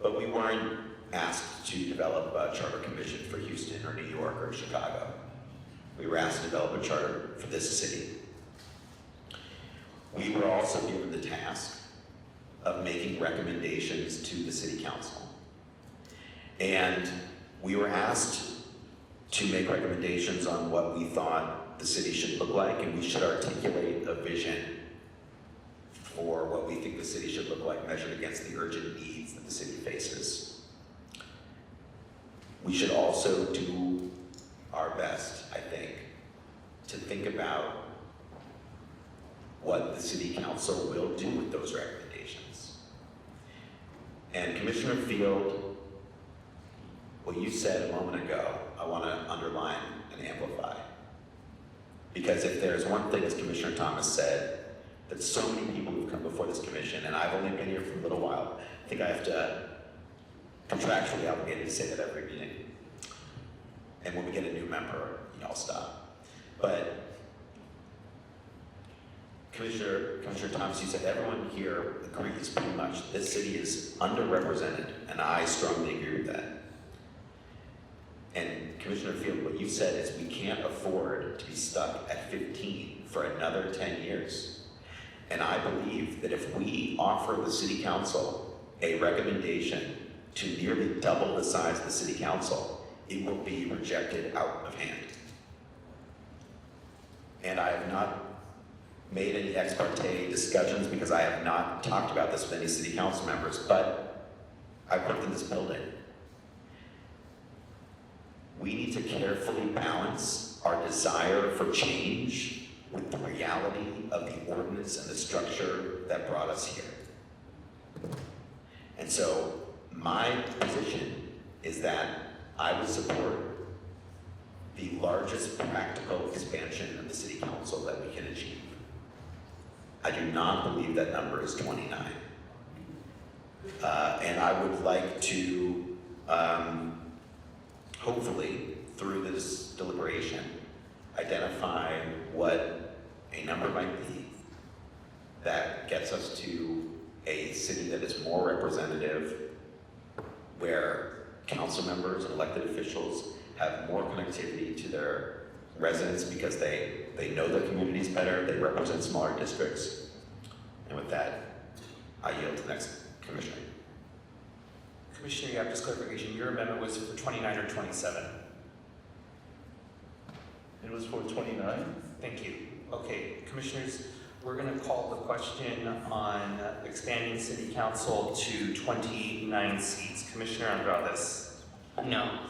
But we weren't asked to develop a charter commission for Houston or New York or Chicago. We were asked to develop a charter for this city. We were also given the task of making recommendations to the city council. And we were asked to make recommendations on what we thought the city should look like, and we should articulate a vision for what we think the city should look like measured against the urgent needs that the city faces. We should also do our best, I think, to think about what the city council will do with those recommendations. And Commissioner Field, what you said a moment ago, I want to underline and amplify. Because if there's one thing, as Commissioner Thomas said, that so many people who've come before this commission, and I've only been here for a little while, I think I have to contractually obligated to say that every meeting. And when we get a new member, I'll stop. But Commissioner Thomas, you said everyone here agrees pretty much this city is underrepresented, and I strongly agree with that. And Commissioner Field, what you said is we can't afford to be stuck at 15 for another 10 years. And I believe that if we offer the city council a recommendation to nearly double the size of the city council, it will be rejected out of hand. And I have not made any ex parte discussions because I have not talked about this with any city council members, but I've worked in this building. We need to carefully balance our desire for change with the reality of the ordinance and the structure that brought us here. And so my position is that I would support the largest practical expansion of the city council that we can achieve. I do not believe that number is 29. And I would like to, hopefully, through this deliberation, identify what a number might be that gets us to a city that is more representative, where council members and elected officials have more connectivity to their residents because they know their communities better, they represent smaller districts. And with that, I yield to the next commissioner. Commissioner, you have just clarification, your amendment was for 29 or 27? It was for 29. Thank you. Okay, commissioners, we're going to call the question on expanding city council to 29 seats. Commissioner Andrades? No.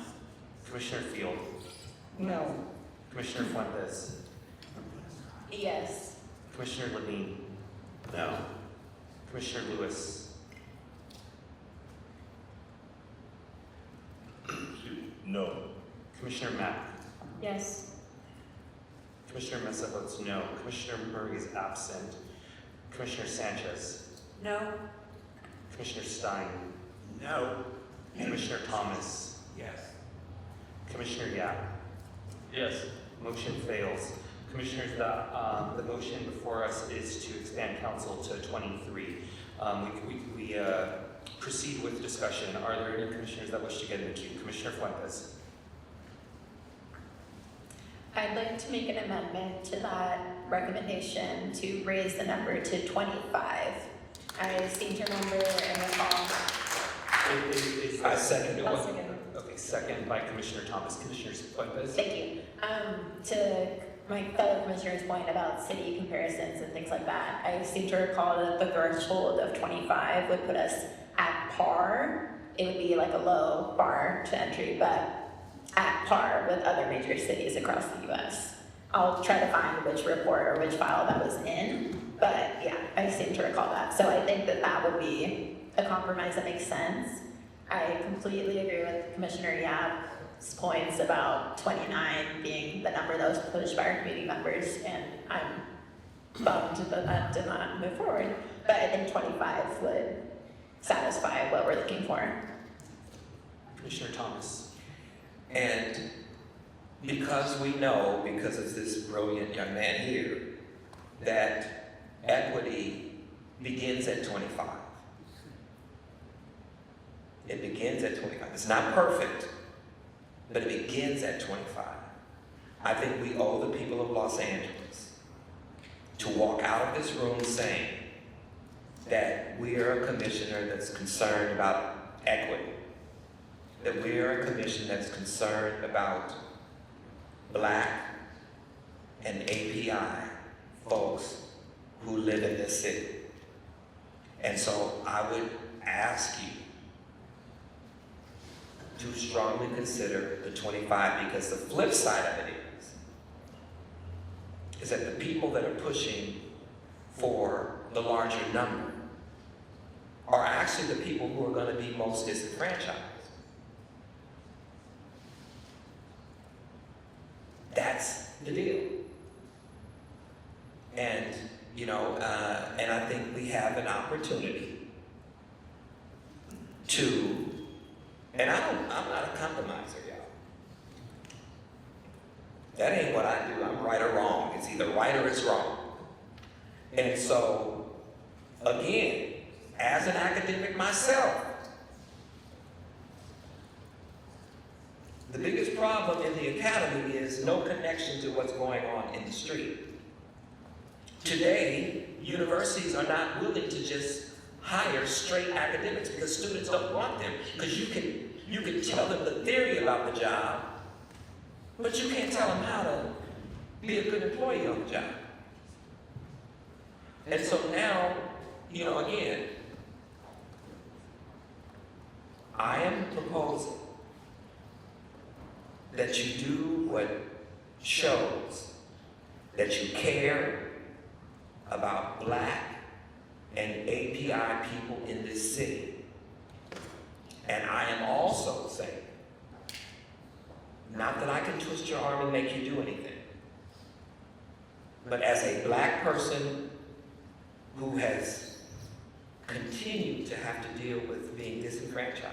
Commissioner Field? No. Commissioner Fuentes? Yes. Commissioner Levine? No. Commissioner Lewis? No. Commissioner Mack? Yes. Commissioner Mesa votes no. Commissioner Murray is absent. Commissioner Sanchez? No. Commissioner Stein? No. Commissioner Thomas? Yes. Commissioner Yap? Yes. Motion fails. Commissioners, the motion before us is to expand council to 23. We proceed with discussion. Are there any commissioners that wish to get in the queue? Commissioner Fuentes? I'd like to make an amendment to that recommendation to raise the number to 25. I seem to remember and recall. I second it. I'll second. Okay, second by Commissioner Thomas. Commissioner Fuentes? Thank you. To my fellow commissioner's point about city comparisons and things like that, I seem to recall that the threshold of 25 would put us at par. It would be like a low bar to entry, but at par with other major cities across the US. I'll try to find which report or which file that was in, but yeah, I seem to recall that. So I think that that would be a compromise that makes sense. I completely agree with Commissioner Yap's points about 29 being the number that was pushed by our community members, and I'm bummed that that did not move forward. But I think 25 would satisfy what we're looking for. Commissioner Thomas? And because we know, because of this brilliant young man here, that equity begins at 25. It begins at 25. It's not perfect, but it begins at 25. I think we owe the people of Los Angeles to walk out of this room saying that we are a commissioner that's concerned about equity, that we are a commission that's concerned about Black and API folks who live in this city. And so I would ask you to strongly consider the 25, because the flip side of it is that the people that are pushing for the larger number are actually the people who are going to be most disenfranchised. That's the deal. And, and I think we have an opportunity to, and I'm not a compromiser, y'all. That ain't what I do. I'm right or wrong. It's either right or it's wrong. And so, again, as an academic myself, the biggest problem in the academy is no connection to what's going on in the street. Today, universities are not willing to just hire straight academics because students don't want them. Because you can tell them the theory about the job, but you can't tell them how to be a good employee on the job. And so now, again, I am proposing that you do what shows that you care about Black and API people in this city. And I am also saying twist your arm and make you do anything. But as a black person who has continued to have to deal with being disenfranchised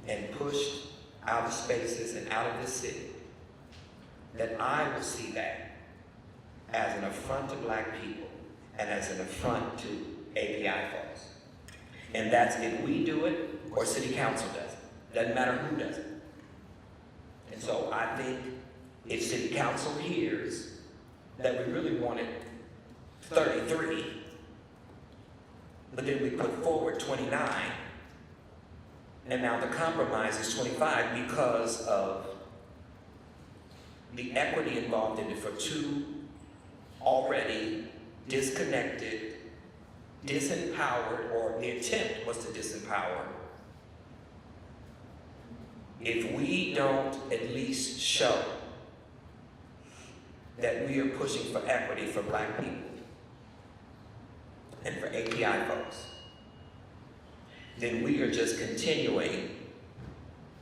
and pushed out of spaces and out of this city, that I will see that as an affront to black people and as an affront to API folks. And that's if we do it or city council does it. Doesn't matter who does it. And so I think if city council hears that we really wanted 33, but then we put forward 29, and now the compromise is 25 because of the equity involved in it for two already disconnected, disempowered, or the attempt was to disempower. If we don't at least show that we are pushing for equity for black people and for API folks, then we are just continuing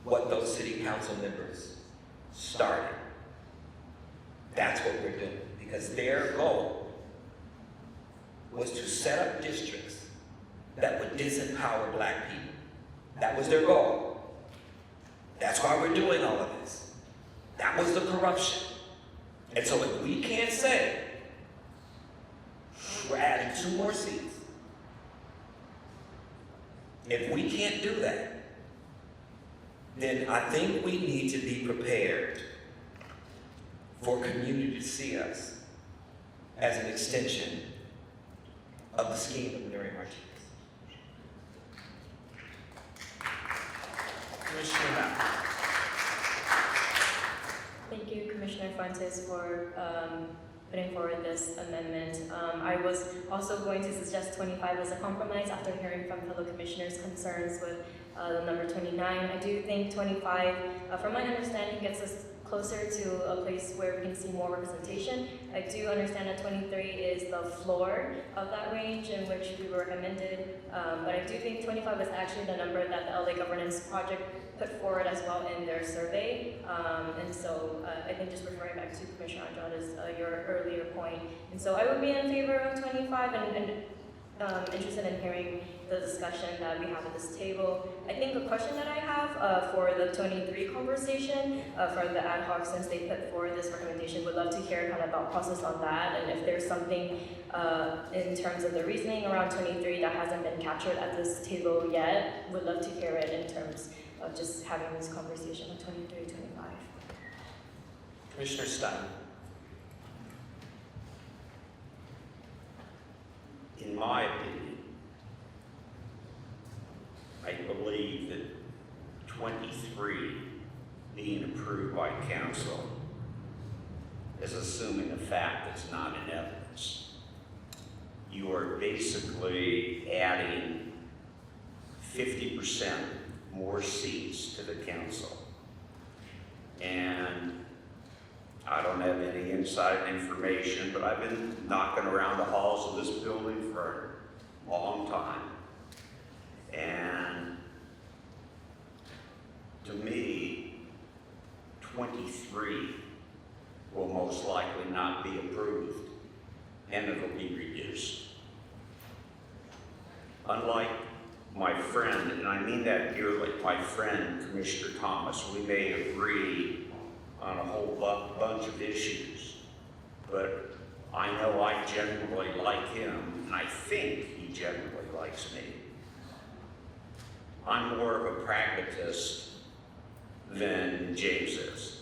what those city council members started. That's what we're doing, because their goal was to set up districts that would disempower black people. That was their goal. That's why we're doing all of this. That was the corruption. And so if we can't say we're adding 2 more seats, if we can't do that, then I think we need to be prepared for community to see us as an extension of the scheme of Mary Martinez. Commissioner Mapp. Thank you, Commissioner Fuentes, for putting forward this amendment. I was also going to suggest 25 as a compromise after hearing from fellow commissioners' concerns with the number 29. I do think 25, from my understanding, gets us closer to a place where we can see more representation. I do understand that 23 is the floor of that range in which we recommended, but I do think 25 is actually the number that the LA Governance Project put forward as well in their survey. And so I think just referring back to Commissioner Andrade's, your earlier point. And so I would be in favor of 25 and interested in hearing the discussion that we have at this table. I think a question that I have for the 23 conversation, for the ad hoc, since they put forward this recommendation, would love to hear kind of thought process on that, and if there's something in terms of the reasoning around 23 that hasn't been captured at this table yet, would love to hear it in terms of just having this conversation on 23, 25. Commissioner Stein. In my opinion, I believe that 23 being approved by council is assuming a fact that's not in evidence. You are basically adding 50% more seats to the council. And I don't have any inside information, but I've been knocking around the halls of this building for a long time. And to me, 23 will most likely not be approved, and it'll be reduced. Unlike my friend, and I mean that dearly, my friend, Commissioner Thomas, we may agree on a whole bunch of issues, but I know I generally like him, and I think he generally likes me. I'm more of a pragmatist than James is.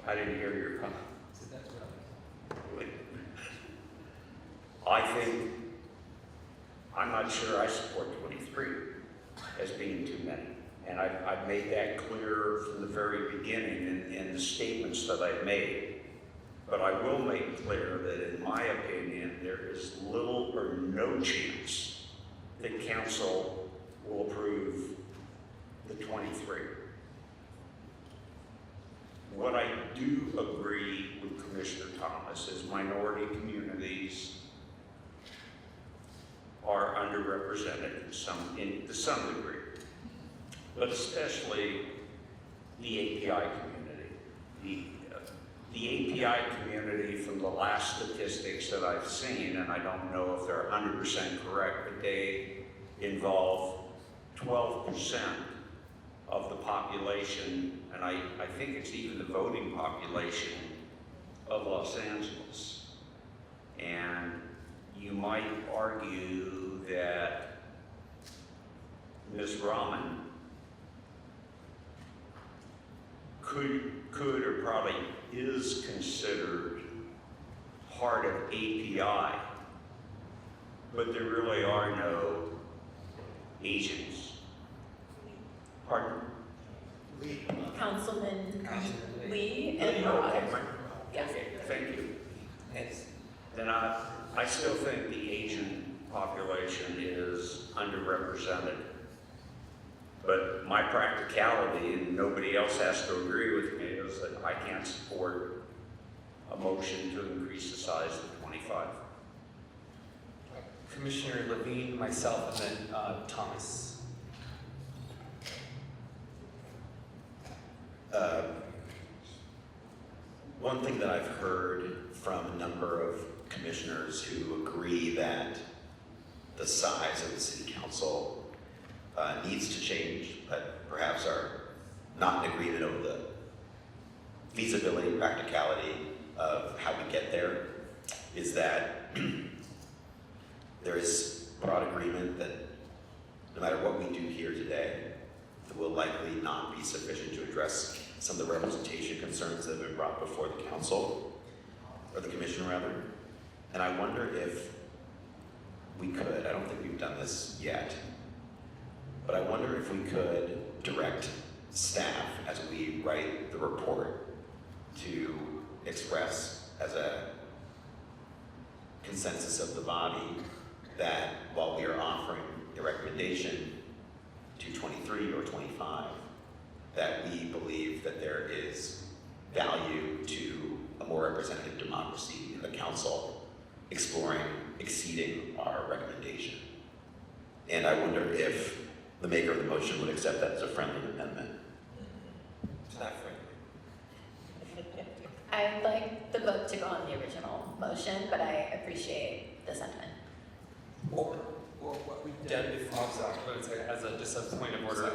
I didn't hear your comment. I think, I'm not sure I support 23 as being too many. And I've made that clear from the very beginning in the statements that I've made. But I will make clear that in my opinion, there is little or no chance that council will approve the 23. What I do agree with Commissioner Thomas is minority communities are underrepresented to some degree. But especially the API community. The API community, from the last statistics that I've seen, and I don't know if they're 100% correct, but they involve 12% of the population, and I think it's even the voting population of Los Angeles. And you might argue that Ms. Raman could or probably is considered part of API, but there really are no Asians. Pardon? Councilman Lee and Rod. Yes. Okay, thank you. Then I still think the Asian population is underrepresented. But my practicality, and nobody else has to agree with me, is that I can't support a motion to increase the size to 25. Commissioner Levine, myself, and then Thomas. One thing that I've heard from a number of commissioners who agree that the size of the city council needs to change, but perhaps are not in agreement over the feasibility, practicality of how we get there, is that there is broad agreement that no matter what we do here today, it will likely not be sufficient to address some of the representation concerns that have been brought before the council, or the commission rather. And I wonder if we could, I don't think we've done this yet, but I wonder if we could direct staff as we write the report to express as a consensus of the body that while we are offering a recommendation to 23 or 25, that we believe that there is value to a more representative democracy in the council exploring exceeding our recommendation. And I wonder if the maker of the motion would accept that as a friendly amendment. It's not friendly. I'd like the vote to go on the original motion, but I appreciate the sentiment. Or what we've done before, just a point of order,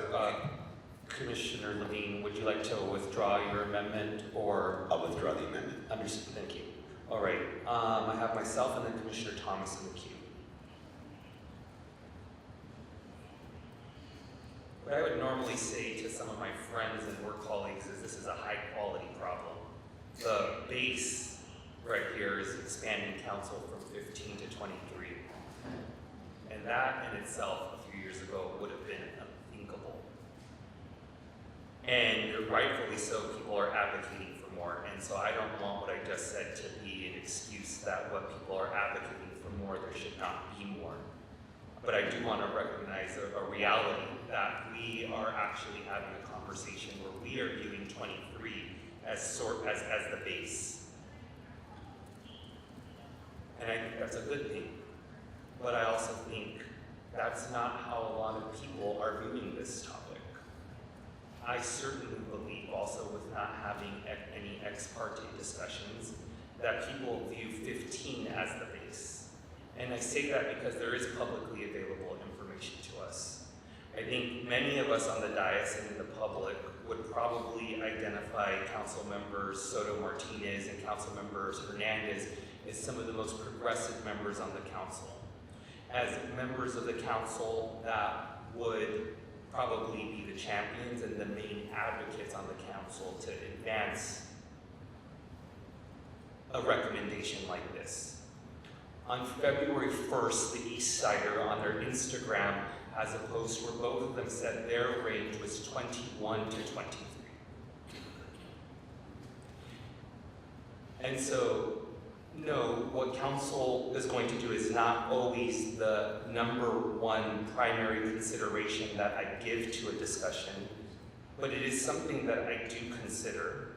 Commissioner Levine, would you like to withdraw your amendment, or? I'll withdraw the amendment. Understood, thank you. All right, I have myself and then Commissioner Thomas in the queue. What I would normally say to some of my friends and work colleagues is this is a high quality problem. The base right here is expanding council from 15 to 23. And that in itself a few years ago would have been unthinkable. And rightfully so, people are advocating for more. And so I don't want what I just said to be an excuse that what people are advocating for more, there should not be more. But I do want to recognize a reality that we are actually having a conversation where we are viewing 23 as the base. And I think that's a good thing. But I also think that's not how a lot of people are viewing this topic. I certainly believe also with not having any ex parte discussions that people view 15 as the base. And I say that because there is publicly available information to us. I think many of us on the dais and in the public would probably identify Councilmembers Soto Martinez and Councilmembers Hernandez as some of the most progressive members on the council. As members of the council that would probably be the champions and the main advocates on the council to advance a recommendation like this. On February 1st, the East Sider on their Instagram has a post where both of them said their range was 21 to 23. And so, no, what council is going to do is not always the number one primary consideration that I give to a discussion, but it is something that I do consider.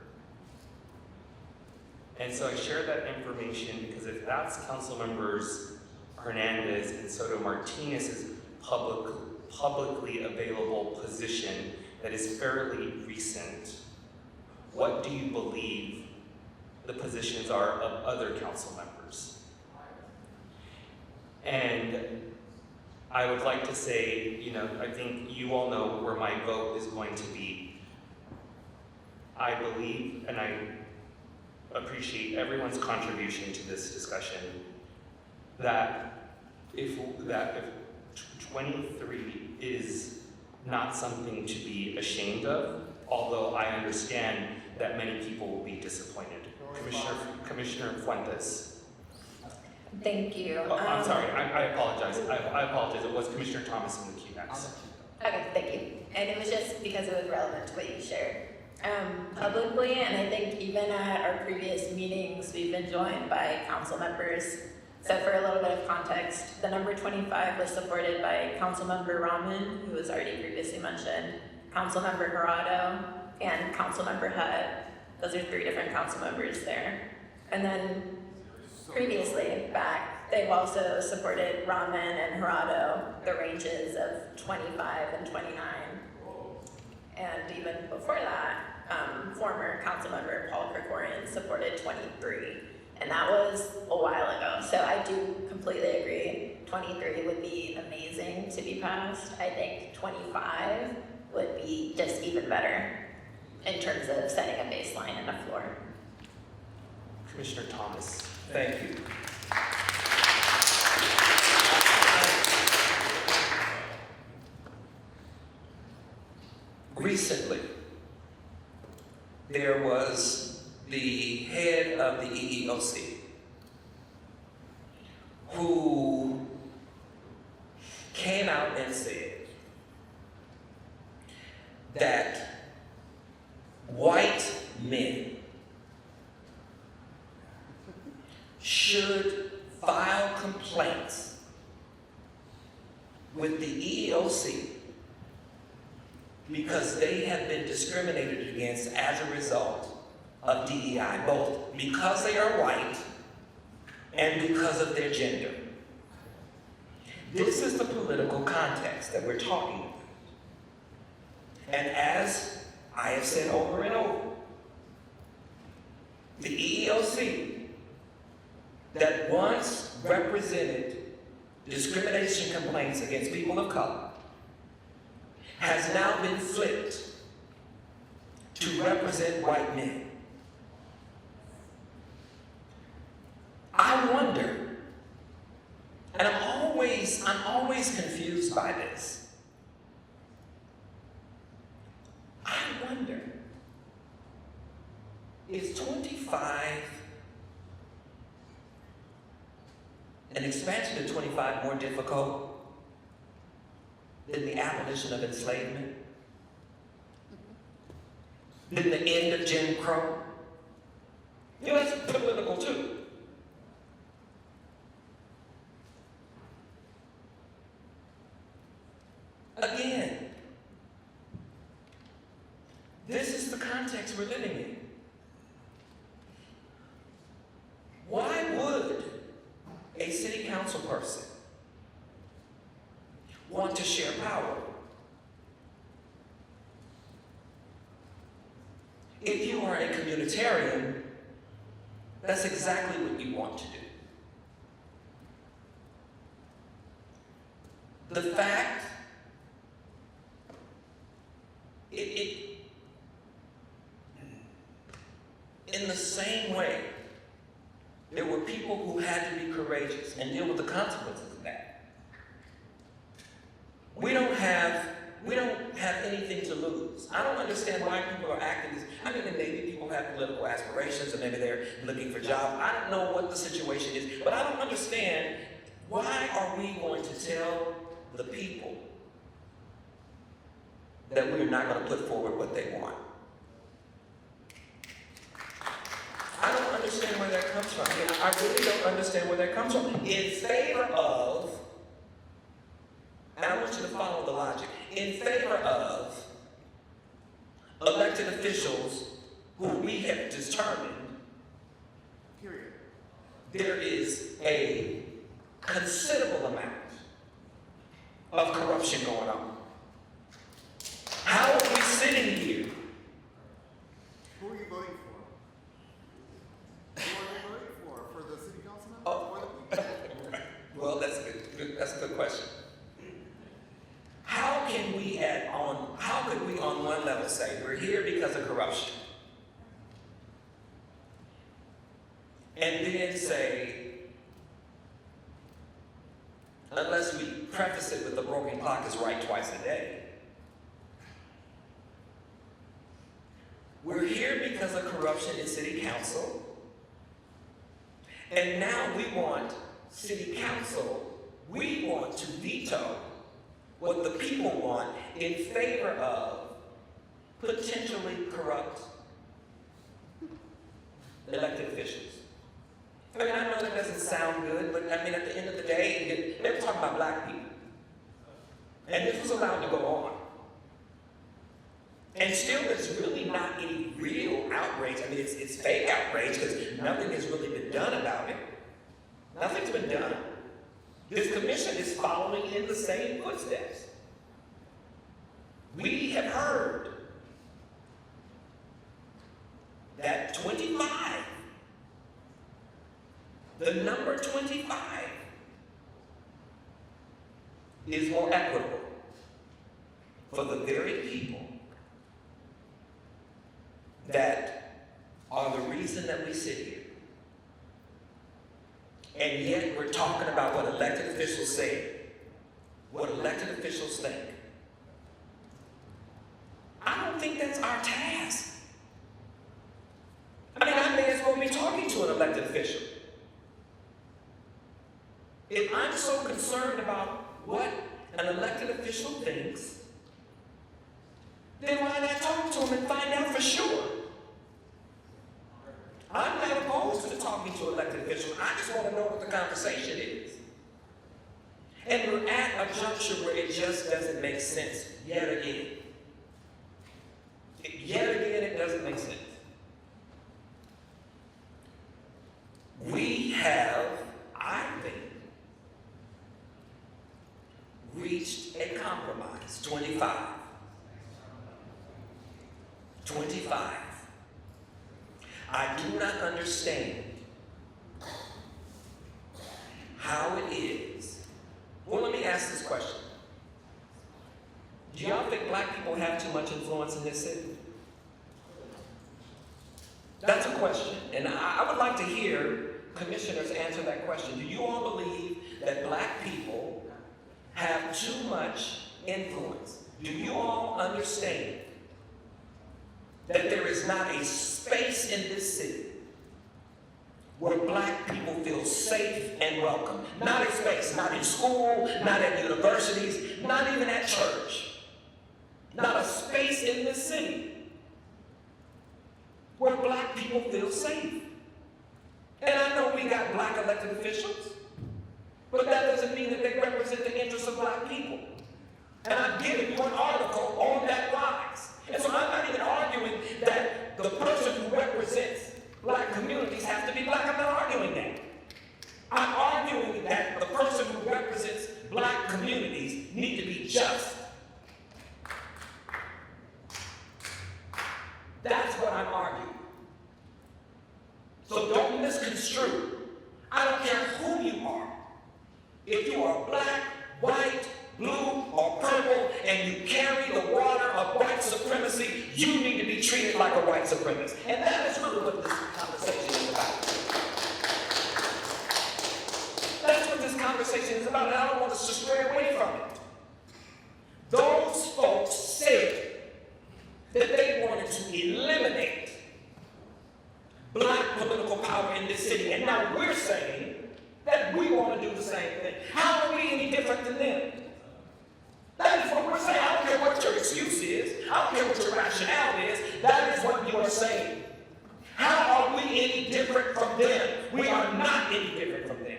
And so I share that information because if that's Councilmembers Hernandez and Soto Martinez's publicly available position, that is fairly recent, what do you believe the positions are of other council members? And I would like to say, I think you all know where my vote is going to be. I believe, and I appreciate everyone's contribution to this discussion, that if 23 is not something to be ashamed of, although I understand that many people will be disappointed. Commissioner Fuentes. Thank you. Oh, I'm sorry, I apologize. I apologize. It was Commissioner Thomas in the queue next. Okay, thank you. And it was just because it was relevant to what you shared. Publicly, and I think even at our previous meetings, we've been joined by council members. So for a little bit of context, the number 25 was supported by Councilmember Raman, who was already previously mentioned, Councilmember Jurado, and Councilmember Hutt. Those are 3 different council members there. And then previously, back, they've also supported Raman and Jurado, the ranges of 25 and 29. And even before that, former Councilmember Paul Krikorian supported 23. And that was a while ago. So I do completely agree. 23 would be amazing to be passed. I think 25 would be just even better in terms of setting a baseline and a floor. Commissioner Thomas. Thank you. Recently, there was the head of the EEOC who came out and said that white men should file complaints with the EEOC because they have been discriminated against as a result of DEI, both because they are white and because of their gender. This is the political context that we're talking about. And as I have said over and over, the EEOC that once represented discrimination complaints against people of color has now been flipped to represent white men. I wonder, and I'm always confused by this. I wonder, is 25, an expansion to 25 more difficult than the abolition of enslavement? Than the end of Jim Crow? That's political too. Again, this is the context we're living in. Why would a city council person want to share power? If you are a communitarian, that's exactly what you want to do. The fact, in the same way, there were people who had to be courageous and deal with the consequences of that. We don't have anything to lose. I don't understand why people are acting as, maybe people have political aspirations and maybe they're looking for jobs. I don't know what the situation is, but I don't understand why are we going to tell the people that we're not going to put forward what they want. I don't understand where that comes from. I really don't understand where that comes from. In favor of, and I want you to follow the logic, in favor of elected officials who we have determined there is a considerable amount of corruption going on. How are we on one level say, we're here because of corruption? And then say, unless we preface it with the broken clock is right twice a day. We're here because of corruption in city council. And now we want city council, we want to veto what the people want in favor of potentially corrupt elected officials. I mean, I know that doesn't sound good, but I mean, at the end of the day, they were talking about black people. And this was allowed to go on. And still, there's really not any real outrage. I mean, it's fake outrage because nothing has really been done about it. Nothing's been done. This commission is following in the same footsteps. We have heard that 25, the number 25, is more equitable for the very people that are the reason that we sit here. And yet we're talking about what elected officials say, what elected officials think. I don't think that's our task. I mean, I may as well be talking to an elected official. If I'm so concerned about what an elected official thinks, then why not talk to him and find out for sure? I'm not opposed to talking to elected officials. I just want to know what the conversation is. And we're at a juncture where it just doesn't make sense yet again. Yet again, it doesn't make sense. We have, I think, reached a compromise. 25. 25. I do not understand how it is. Well, let me ask this question. Do y'all think black people have too much influence in this city? That's a question, and I would like to hear commissioners answer that question. Do you all believe that black people have too much influence? Do you all understand that there is not a space in this city where black people feel safe and welcome? Not a space, not in school, not at universities, not even at church. Not a space in this city where black people feel safe. And I know we got black elected officials, but that doesn't mean that they represent the interests of black people. And I've given you an article on that rise. And so I'm not even arguing that the person who represents black communities has to be black. I'm not arguing that. I'm arguing that the person who represents black communities need to be just. That's what I'm arguing. So don't misconstrue. I don't care who you are. If you are black, white, blue, or purple, and you carry the water of white supremacy, you need to be treated like a white supremacist. And that is really what this conversation is about. That's what this conversation is about, and I don't want us to stray away from it. Those folks said that they wanted to eliminate black political power in this city, and now we're saying that we want to do the same thing. How are we any different than them? That is what we're saying. I don't care what your excuse is. I don't care what your rationale is. That is what you are saying. How are we any different from them? We are not any different from them.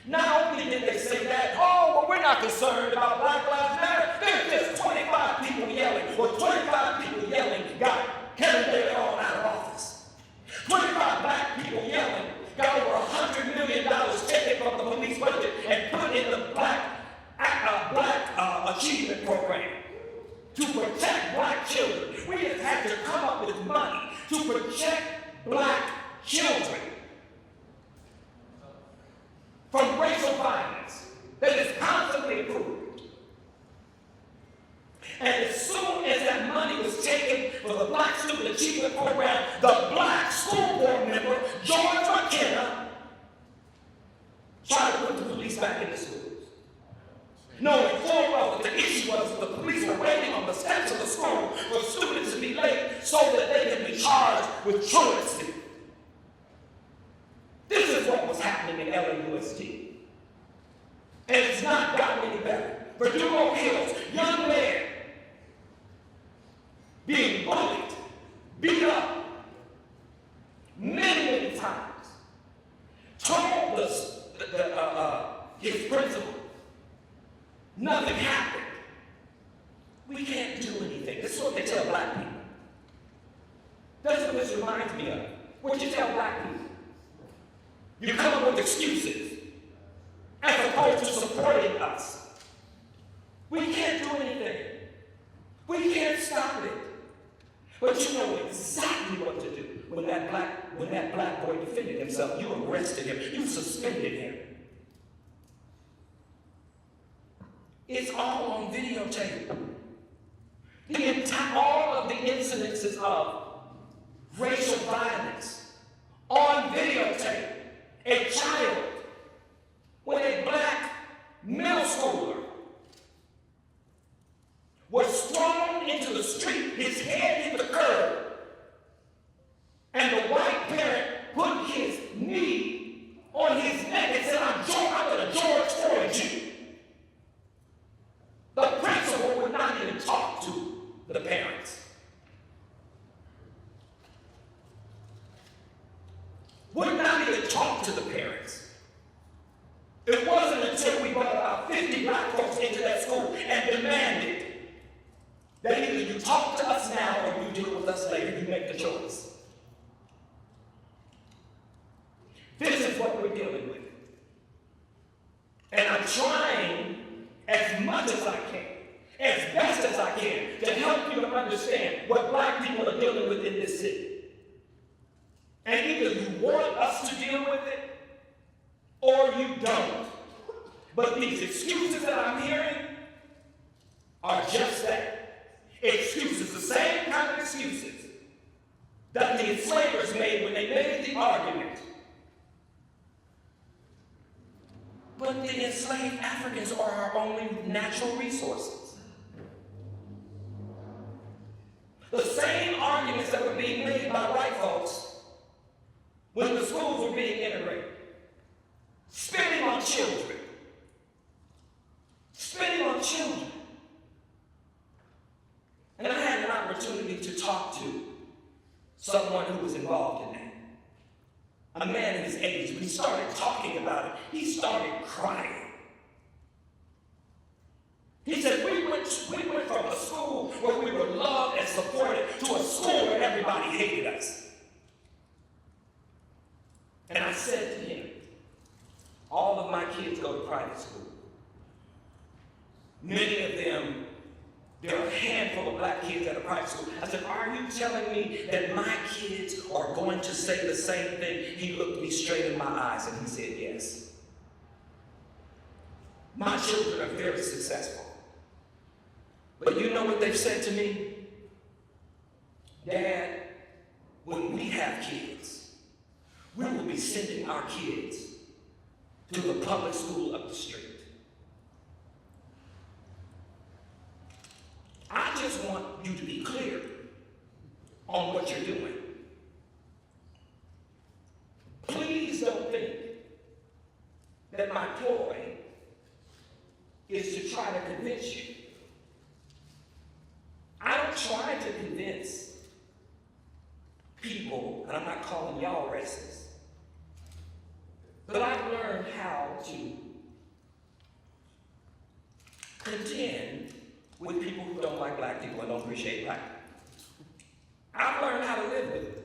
Not only did they say that, oh, well, we're not concerned about Black Lives Matter. There's just 25 people yelling. Well, 25 people yelling got Kenneth out of office. 25 black people yelling got over $100 million taken from the police budget and put in the black achievement program to protect black children. We have had to come up with money to protect black children from racial violence that is constantly improved. And as soon as that money was taken for the Black Student Achievement Program, the Black school board member, George McKenna, tried to put the police back in the schools. Knowing full well that the issue was that the police were waiting on the steps of the school for students to be late so that they could be charged with truancy. This is what was happening in LAUSD. And it's not gotten any better. Verdugo Hills, young man, being bullied, beat up, many times, told his principal, nothing happened. We can't do anything. This is what they tell black people. That's what this reminds me of. What you tell black people. You come up with excuses as opposed to supporting us. We can't do anything. We can't stop it. But you know exactly what to do. When that black boy defended himself, you arrested him, you suspended him. It's all on videotape. All of the incidences of racial violence on videotape. A child, when a black middle schooler was thrown into the street, his head hit the curb, and the white parent put his knee on his neck and said, I'm going to George Floyd you. The principal would not even talk to the parents. Would not even talk to the parents. It wasn't until we brought about 50 black folks into that school and demanded that either you talk to us now or you deal with us later. You make the choice. This is what we're dealing with. And I'm trying as much as I can, as best as I can, to help you to understand what black people are dealing with in this city. And either you want us to deal with it, or you don't. But these excuses that I'm hearing are just that. Excuses, the same kind of excuses that the enslavers made when they made the argument. But the enslaved Africans are our only natural resources. The same arguments that were being made by white folks when the schools were being integrated. Spitting on children. Spitting on children. And I had an opportunity to talk to someone who was involved in that. A man in his 80s, when he started talking about it, he started crying. He said, we went from a school where we were loved and supported to a school where everybody hated us. And I said to him, all of my kids go to private school. Many of them, there are a handful of black kids at a private school. I said, are you telling me that my kids are going to say the same thing? He looked me straight in my eyes and he said, yes. My children are very successful. But you know what they've said to me? Dad, when we have kids, we will be sending our kids to the public school up the street. I just want you to be clear on what you're doing. Please don't think that my ploy is to try to convince you. I don't try to convince people, and I'm not calling y'all racist, but I've learned how to contend with people who don't like black people and don't appreciate black people. I've learned how to live with it.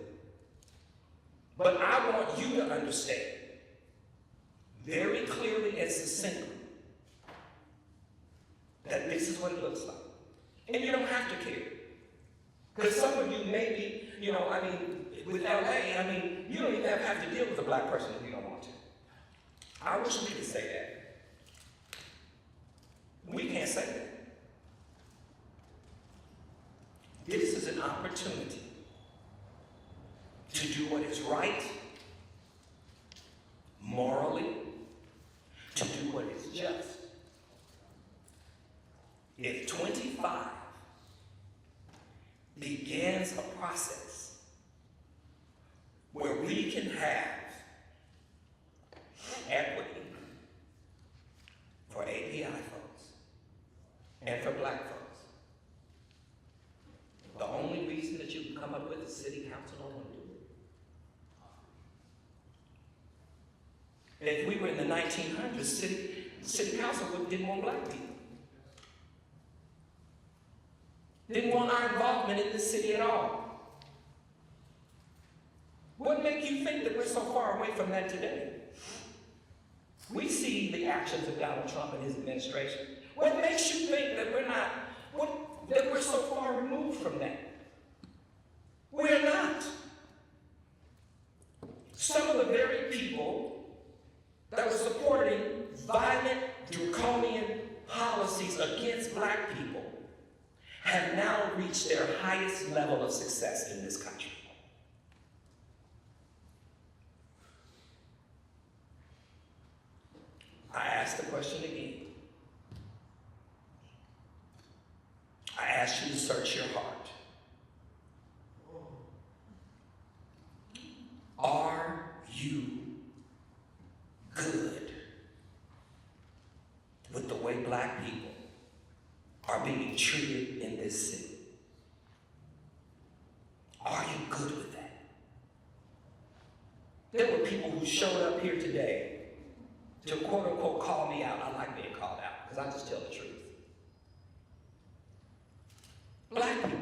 But I want you to understand very clearly and succinctly that this is what it looks like. And you don't have to care. Because some of you maybe, with LA, you don't even have to deal with a black person if you don't want to. I wish we could say that. We can't say that. is an opportunity to do what is right, morally, to do what is just. If 25 begins a process where we can have equity for API folks and for black folks, the only reason that you can come up with is city council don't want to do it. If we were in the 1900s, city council didn't want black people. Didn't want our involvement in the city at all. What makes you think that we're so far away from that today? We see the actions of Donald Trump and his administration. What makes you think that we're so far removed from that? We're not. Some of the very people that were supporting violent, draconian policies against black people have now reached their highest level of success in this country. I ask the question again. I ask you to search your heart. Are you good with the way black people are being treated in this city? Are you good with that? There were people who showed up here today to quote unquote call me out. I like being called out because I just tell the truth. Black people.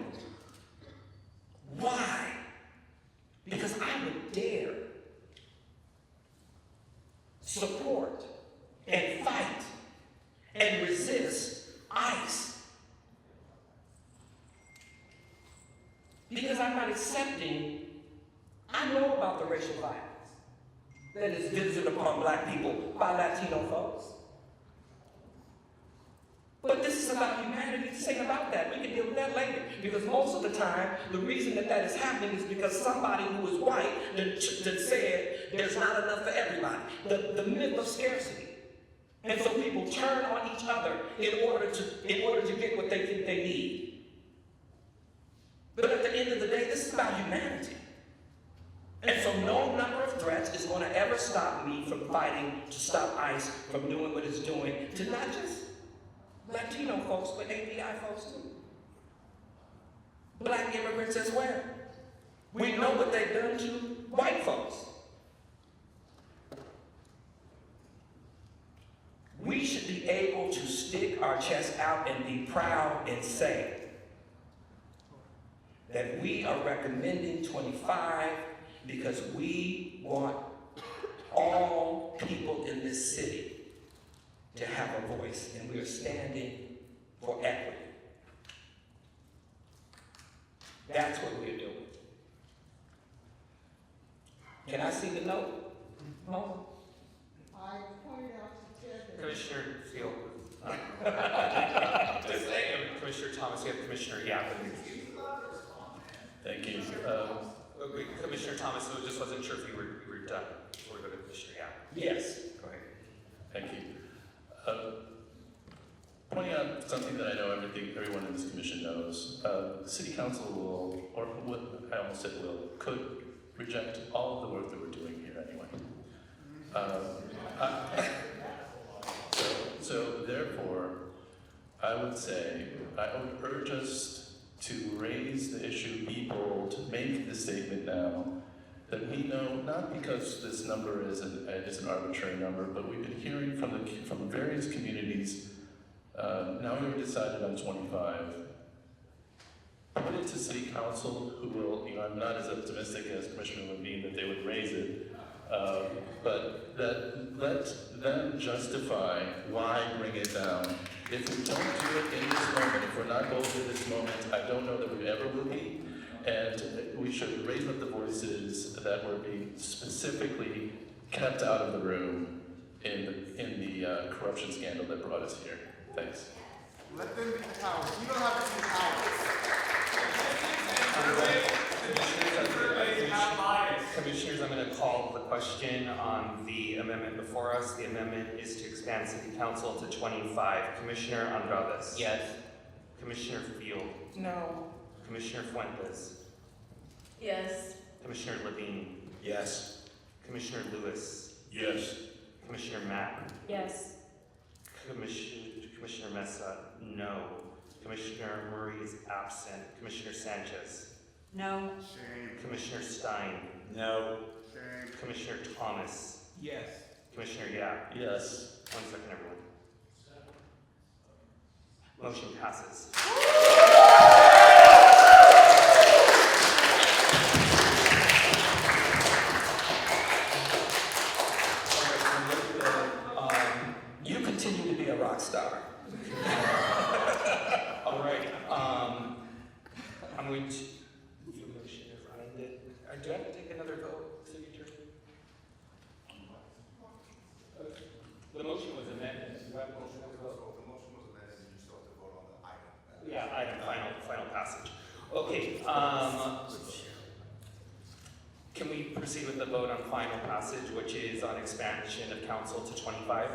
Why? Because I would dare support and fight and resist ICE. Because I'm not accepting, I know about the racial violence that is visited upon black people by Latino folks. But this is about humanity. This ain't about that. We can deal with that later. Because most of the time, the reason that is happening is because somebody who is white that said there's not enough for everybody. The myth of scarcity. And so people turn on each other in order to get what they think they need. But at the end of the day, this is about humanity. And so no number of threats is going to ever stop me from fighting to stop ICE from doing what it's doing to not just Latino folks, but API folks too. Black immigrants as well. We know what they've done to white folks. We should be able to stick our chest out and be proud and say that we are recommending 25 because we want all people in this city to have a voice, and we are standing for equity. That's what we're doing. Can I see the note? No? I pointed out to Ted that Commissioner Field. Commissioner Thomas, you have Commissioner Yapman. Thank you. Commissioner Thomas, I just wasn't sure if you were done before we go to Commissioner Yapman. Yes. Go ahead. Thank you. Pointing out something that I know everyone in this commission knows, the city council will, or I almost said will, could reject all of the work that we're doing here anyway. So therefore, I would say, I would urge us to raise the issue, be bold, make the statement now, that we know, not because this number is an arbitrary number, but we've been hearing from various communities, now we've decided on 25. Put it to city council, who will, I'm not as optimistic as Commissioner Levine that they would raise it, but let them justify why bring it down. If we don't do it in this moment, if we're not bold in this moment, I don't know that we ever will be. And we should raise up the voices that were being specifically kept out of the room in the corruption scandal that brought us here. Thanks. Let them be cowards. You don't have to be cowards. question on the amendment before us. The amendment is to expand city council to 25. Commissioner Andrades? Yes. Commissioner Field? No. Commissioner Fuentes? Yes. Commissioner Levine? Yes. Commissioner Lewis? Yes. Commissioner Mack? Yes. Commissioner Mesa? No. Commissioner Murray is absent. Commissioner Sanchez? No. Commissioner Stein? No. Commissioner Thomas? Yes. Commissioner Yap? Yes. 1 second, everyone. Motion passes. You continue to be a rock star. All right, I'm going to, the motion is amended. Do I have to take another vote, City Attorney? The motion was amended. Do you have a motion to vote? The motion was amended, and you still have to vote on the item. Yeah, item final passage. Okay, can we proceed with the vote on final passage, which is on expansion of council to 25?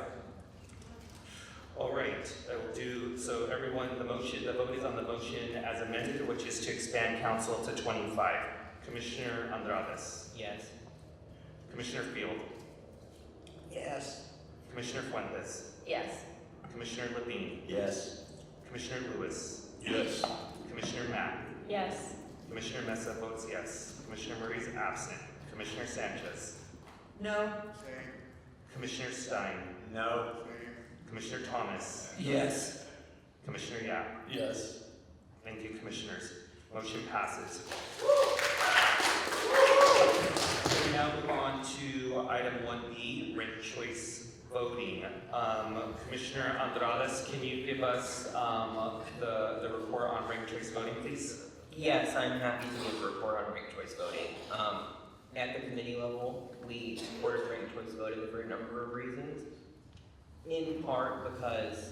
All right, I will do, so everyone, the vote is on the motion as amended, which is to expand council to 25. Commissioner Andrades? Yes. Commissioner Field? Yes. Commissioner Fuentes? Yes. Commissioner Levine? Yes. Commissioner Lewis? Yes. Commissioner Mack? Yes. Commissioner Mesa votes yes. Commissioner Murray is absent. Commissioner Sanchez? No. Commissioner Stein? No. Commissioner Thomas? Yes. Commissioner Yap? Yes. Thank you, commissioners. Motion passes. We now move on to item 1B, ranked choice voting. Commissioner Andrades, can you give us the report on ranked choice voting, please? Yes, I'm happy to give a report on ranked choice voting. At the committee level, we supported ranked choice voting for a number of reasons. In part because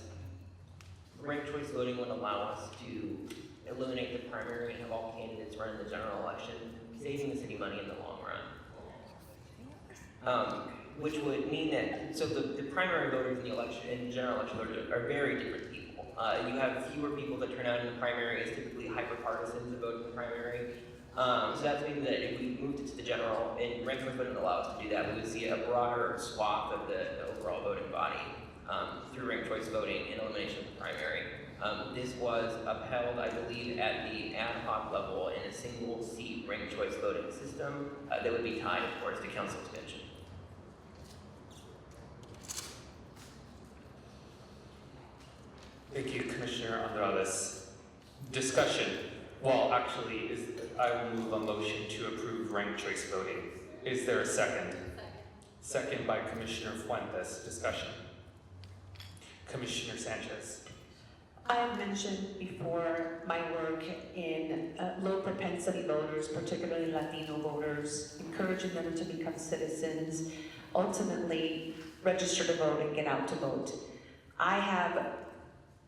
ranked choice voting would allow us to eliminate the primary and have all candidates run in the general election, saving the city money in the long run. Which would mean that, so the primary voters in the election, in general election voters are very different people. You have fewer people that turn out in the primary, it's typically hyper-partisans that vote in the primary. So that means that if we moved it to the general, and ranked choice voting would allow us to do that, we would see a broader swath of the overall voting body through ranked choice voting and elimination of the primary. This was upheld, I believe, at the ad hoc level in a single seat ranked choice voting system that would be tied, of course, to council expansion. Thank you, Commissioner Andrades. Discussion. Well, actually, I will move a motion to approve ranked choice voting. Is there a second? Second by Commissioner Fuentes. Discussion. Commissioner Sanchez. I have mentioned before my work in low propensity voters, particularly Latino voters, encouraging them to become citizens, ultimately register to vote and get out to vote. I have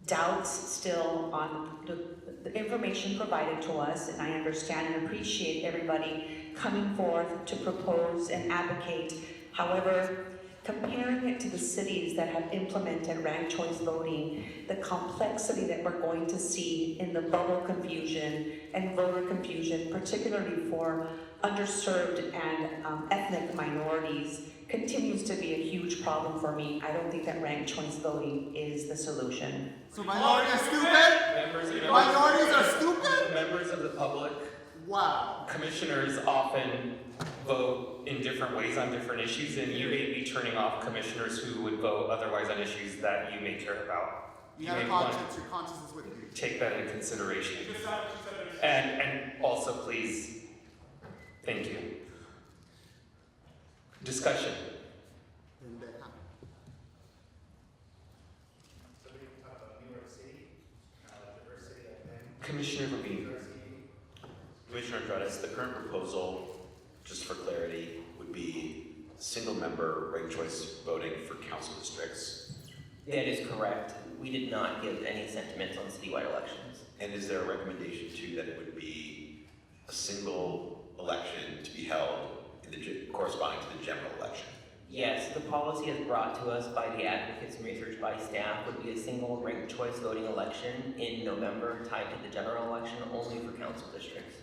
doubts still on the information provided to us, and I understand and appreciate everybody coming forth to propose and advocate. However, comparing it to the cities that have implemented ranked choice voting, the complexity that we're going to see in the bubble confusion and voter confusion, particularly for underserved and ethnic minorities, continues to be a huge problem for me. I don't think that ranked choice voting is the solution. So minorities are stupid? Minorities are stupid? Members of the public. Wow. Commissioners often vote in different ways on different issues, and you may be turning off commissioners who would vote otherwise on issues that you may care about. You have a conscience, your conscience is with you. Take that into consideration. And also, please, thank you. Discussion. Commissioner Levine. Commissioner Andrades, the current proposal, just for clarity, would be single-member ranked choice voting for council districts. That is correct. We did not give any sentiments on citywide elections. And is there a recommendation too that it would be a single election to be held in corresponding to the general election. Yes, the policy as brought to us by the advocates and research by staff would be a single ranked choice voting election in November tied to the general election only for council districts.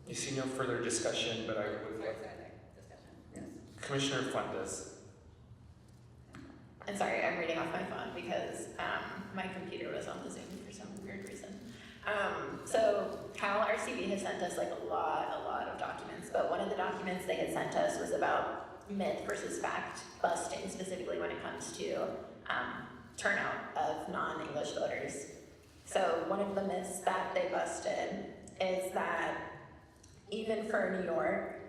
You see no further discussion, but I would like Commissioner Fuentes. I'm sorry, I'm reading off my phone because my computer was on the Zoom for some weird reason. So Cal RCB has sent us like a lot of documents, but one of the documents they had sent us was about myth versus fact busting, specifically when it comes to turnout of non-English voters. So one of the myths that they busted is that even for New York,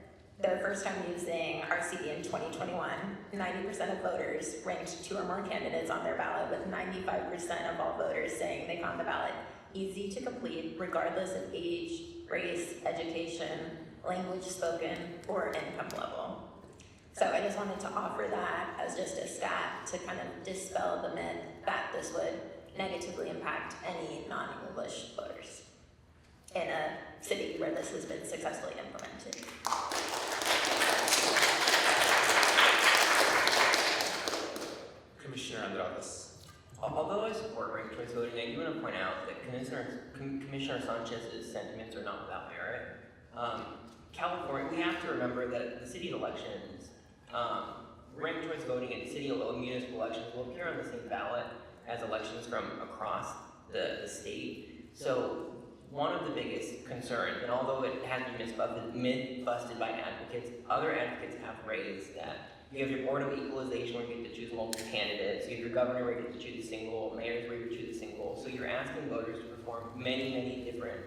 their first time using RCB in 2021, 90% of voters ranked 2 or more candidates on their ballot, with 95% of all voters saying they found the ballot easy to complete, regardless of age, race, education, language spoken, or income level. So I just wanted to offer that as just a stat to kind of dispel the myth that this would negatively impact any non-English voters in a city where this has been successfully implemented. Commissioner Andrades. Although I support ranked choice voting, I do want to point out that Commissioner Sanchez's sentiments are not without merit. California, we have to remember that the city elections, ranked choice voting and city municipal elections will appear on the same ballot as elections from across the state. So one of the biggest concerns, and although it has been myth-busted by advocates, other advocates have raised that you have your Board of Equalization where you get to choose multiple candidates, you have your governor where you get to choose a single, mayors where you choose a single, so you're asking voters to perform many different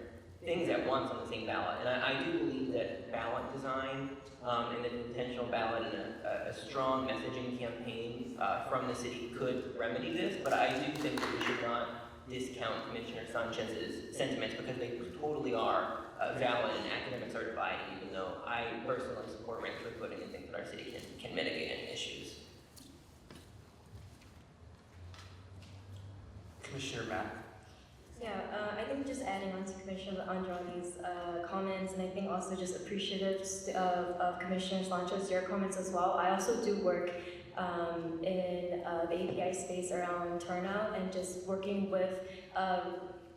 things at once on the same ballot. And I do believe that ballot design and the intentional ballot and a strong messaging campaign from the city could remedy this, but I do think that we should not discount Commissioner Sanchez's sentiments because they totally are valid and academics are divided, even though I personally support ranked choice voting and think that our city can mitigate any issues. Commissioner Mack. Yeah, I think just adding on to Commissioner Andrade's comments, and I think also just appreciative of Commissioner Sanchez, your comments as well. I also do work in the API space around turnout and just working with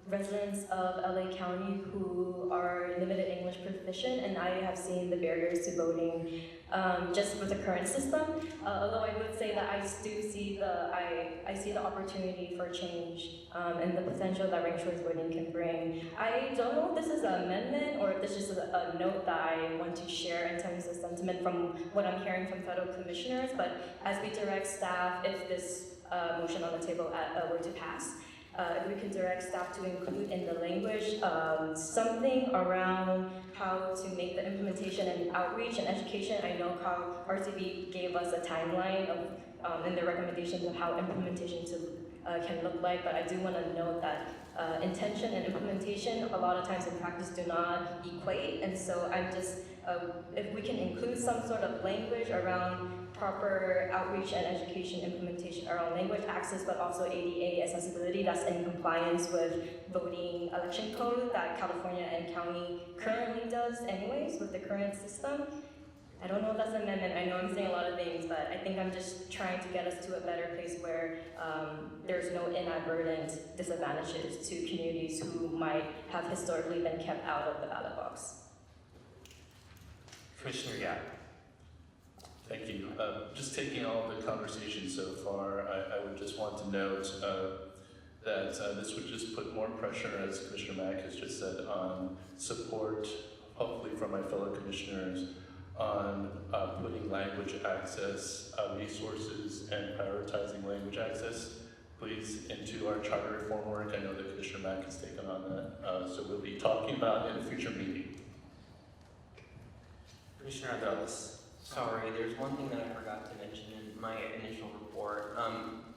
residents of LA County who are limited English proficient, and I have seen the barriers to voting just with the current system. Although I would say that I do see I see the opportunity for change and the potential that ranked choice voting can bring. I don't know if this is an amendment or if this is a note that I want to share in terms of sentiment from what I'm hearing from federal commissioners, but as we direct staff, if this motion on the table were to pass, if we can direct staff to include in the language something around how to make the implementation and outreach and education. I know how RCB gave us a timeline of in their recommendations of how implementation can look like, but I do want to note that intention and implementation a lot of times in practice do not equate, and so I'm just, if we can include some sort of language around proper outreach and education implementation around language access, but also ADA accessibility that's in compliance with voting election code that California and county currently does anyways with the current system. I don't know if that's an amendment. I know I'm saying a lot of things, but I think I'm just trying to get us to a better place where there's no inadvertent disadvantages to communities who might have historically been kept out of the ballot box. Commissioner Yap. Thank you. Just taking all the conversation so far, I would just want to note that this would just put more pressure, as Commissioner Mack has just said, on support, hopefully from my fellow commissioners, on putting language access resources and prioritizing language access, please, into our charter reform work. I know that Commissioner Mack has taken on that, so we'll be talking about in a future meeting. Commissioner Andrades. Sorry, there's one thing that I forgot to mention in my initial report.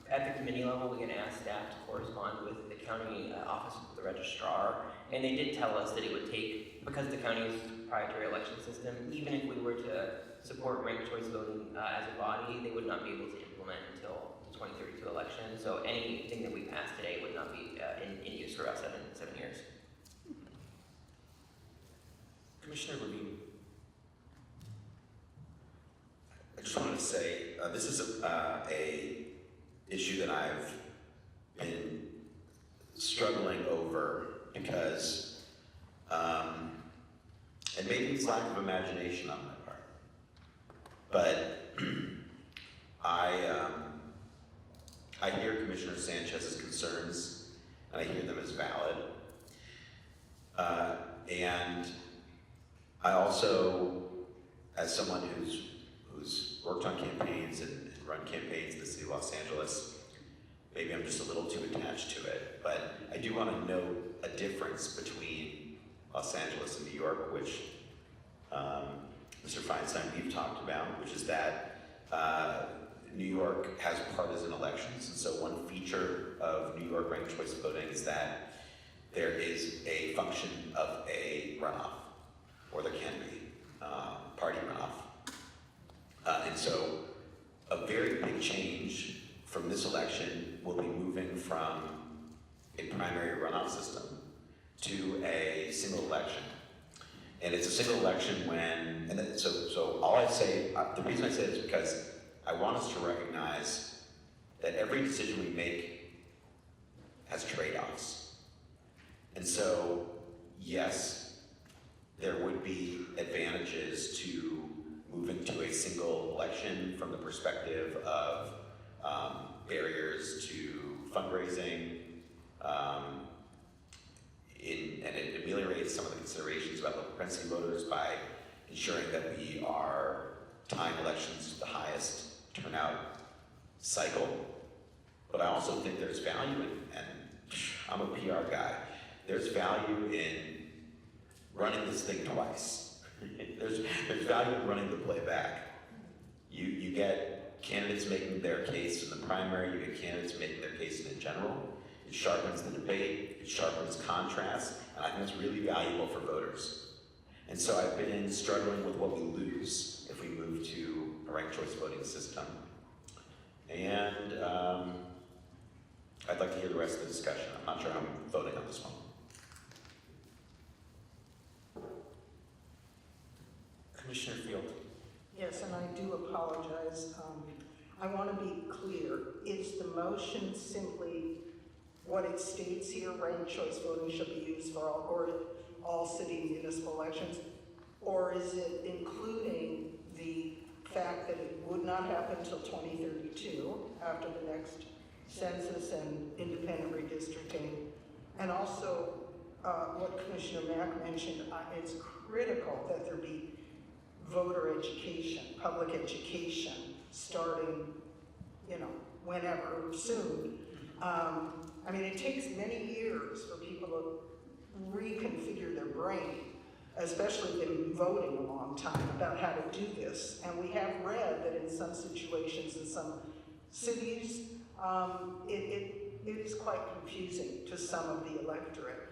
At the committee level, we can ask staff to correspond with the county office of the registrar, and they did tell us that it would take, because the county's proprietary election system, even if we were to support ranked choice voting as a body, they would not be able to implement until 2032 election. So anything that we pass today would not be in use for about seven years. Commissioner Levine. I just wanted to say, this is a issue that I've been struggling over because, and maybe it's lack of imagination on my part, but I hear Commissioner Sanchez's concerns, and I hear them as valid. And I also, as someone who's worked on campaigns and run campaigns in the city of Los Angeles, maybe I'm just a little too attached to it, but I do want to note a difference between Los Angeles and New York, which Mr. Feinstein, we've talked about, which is that New York has partisan elections, and so one feature of New York ranked choice voting is that there is a function of a runoff, or there can be, party runoff. And so a very big change from this election will be moving from a primary runoff system to a single election. And it's a single election when, so all I say, the reason I say this is because I want us to recognize that every decision we make has trade-offs. And so, yes, there would be advantages to moving to a single election from the perspective of barriers to fundraising, and it ameliorates some of the considerations about local propensity voters by ensuring that we are tying elections to the highest turnout cycle. But I also think there's value in, and I'm a PR guy, there's value in running this thing twice. There's value in running the playback. You get candidates making their case in the primary, you get candidates making their case in the general. It sharpens the debate, it sharpens contrast, and I think that's really valuable for voters. And so I've been struggling with what we lose if we move to a ranked choice voting system. And I'd like to hear the rest of the discussion. I'm not sure how I'm voting on this one. Commissioner Field. Yes, and I do apologize. I want to be clear. Is the motion simply what it states here, ranked choice voting shall be used for all city municipal elections? Or is it including the fact that it would not happen until 2032 after the next census and independent redistricting? And also, what Commissioner Mack mentioned, it's critical that there be voter education, public education, starting, whenever, soon. I mean, it takes many years for people to reconfigure their brain, especially if they've been voting a long time, about how to do this. And we have read that in some situations, in some cities, it is quite confusing to some of the electorate.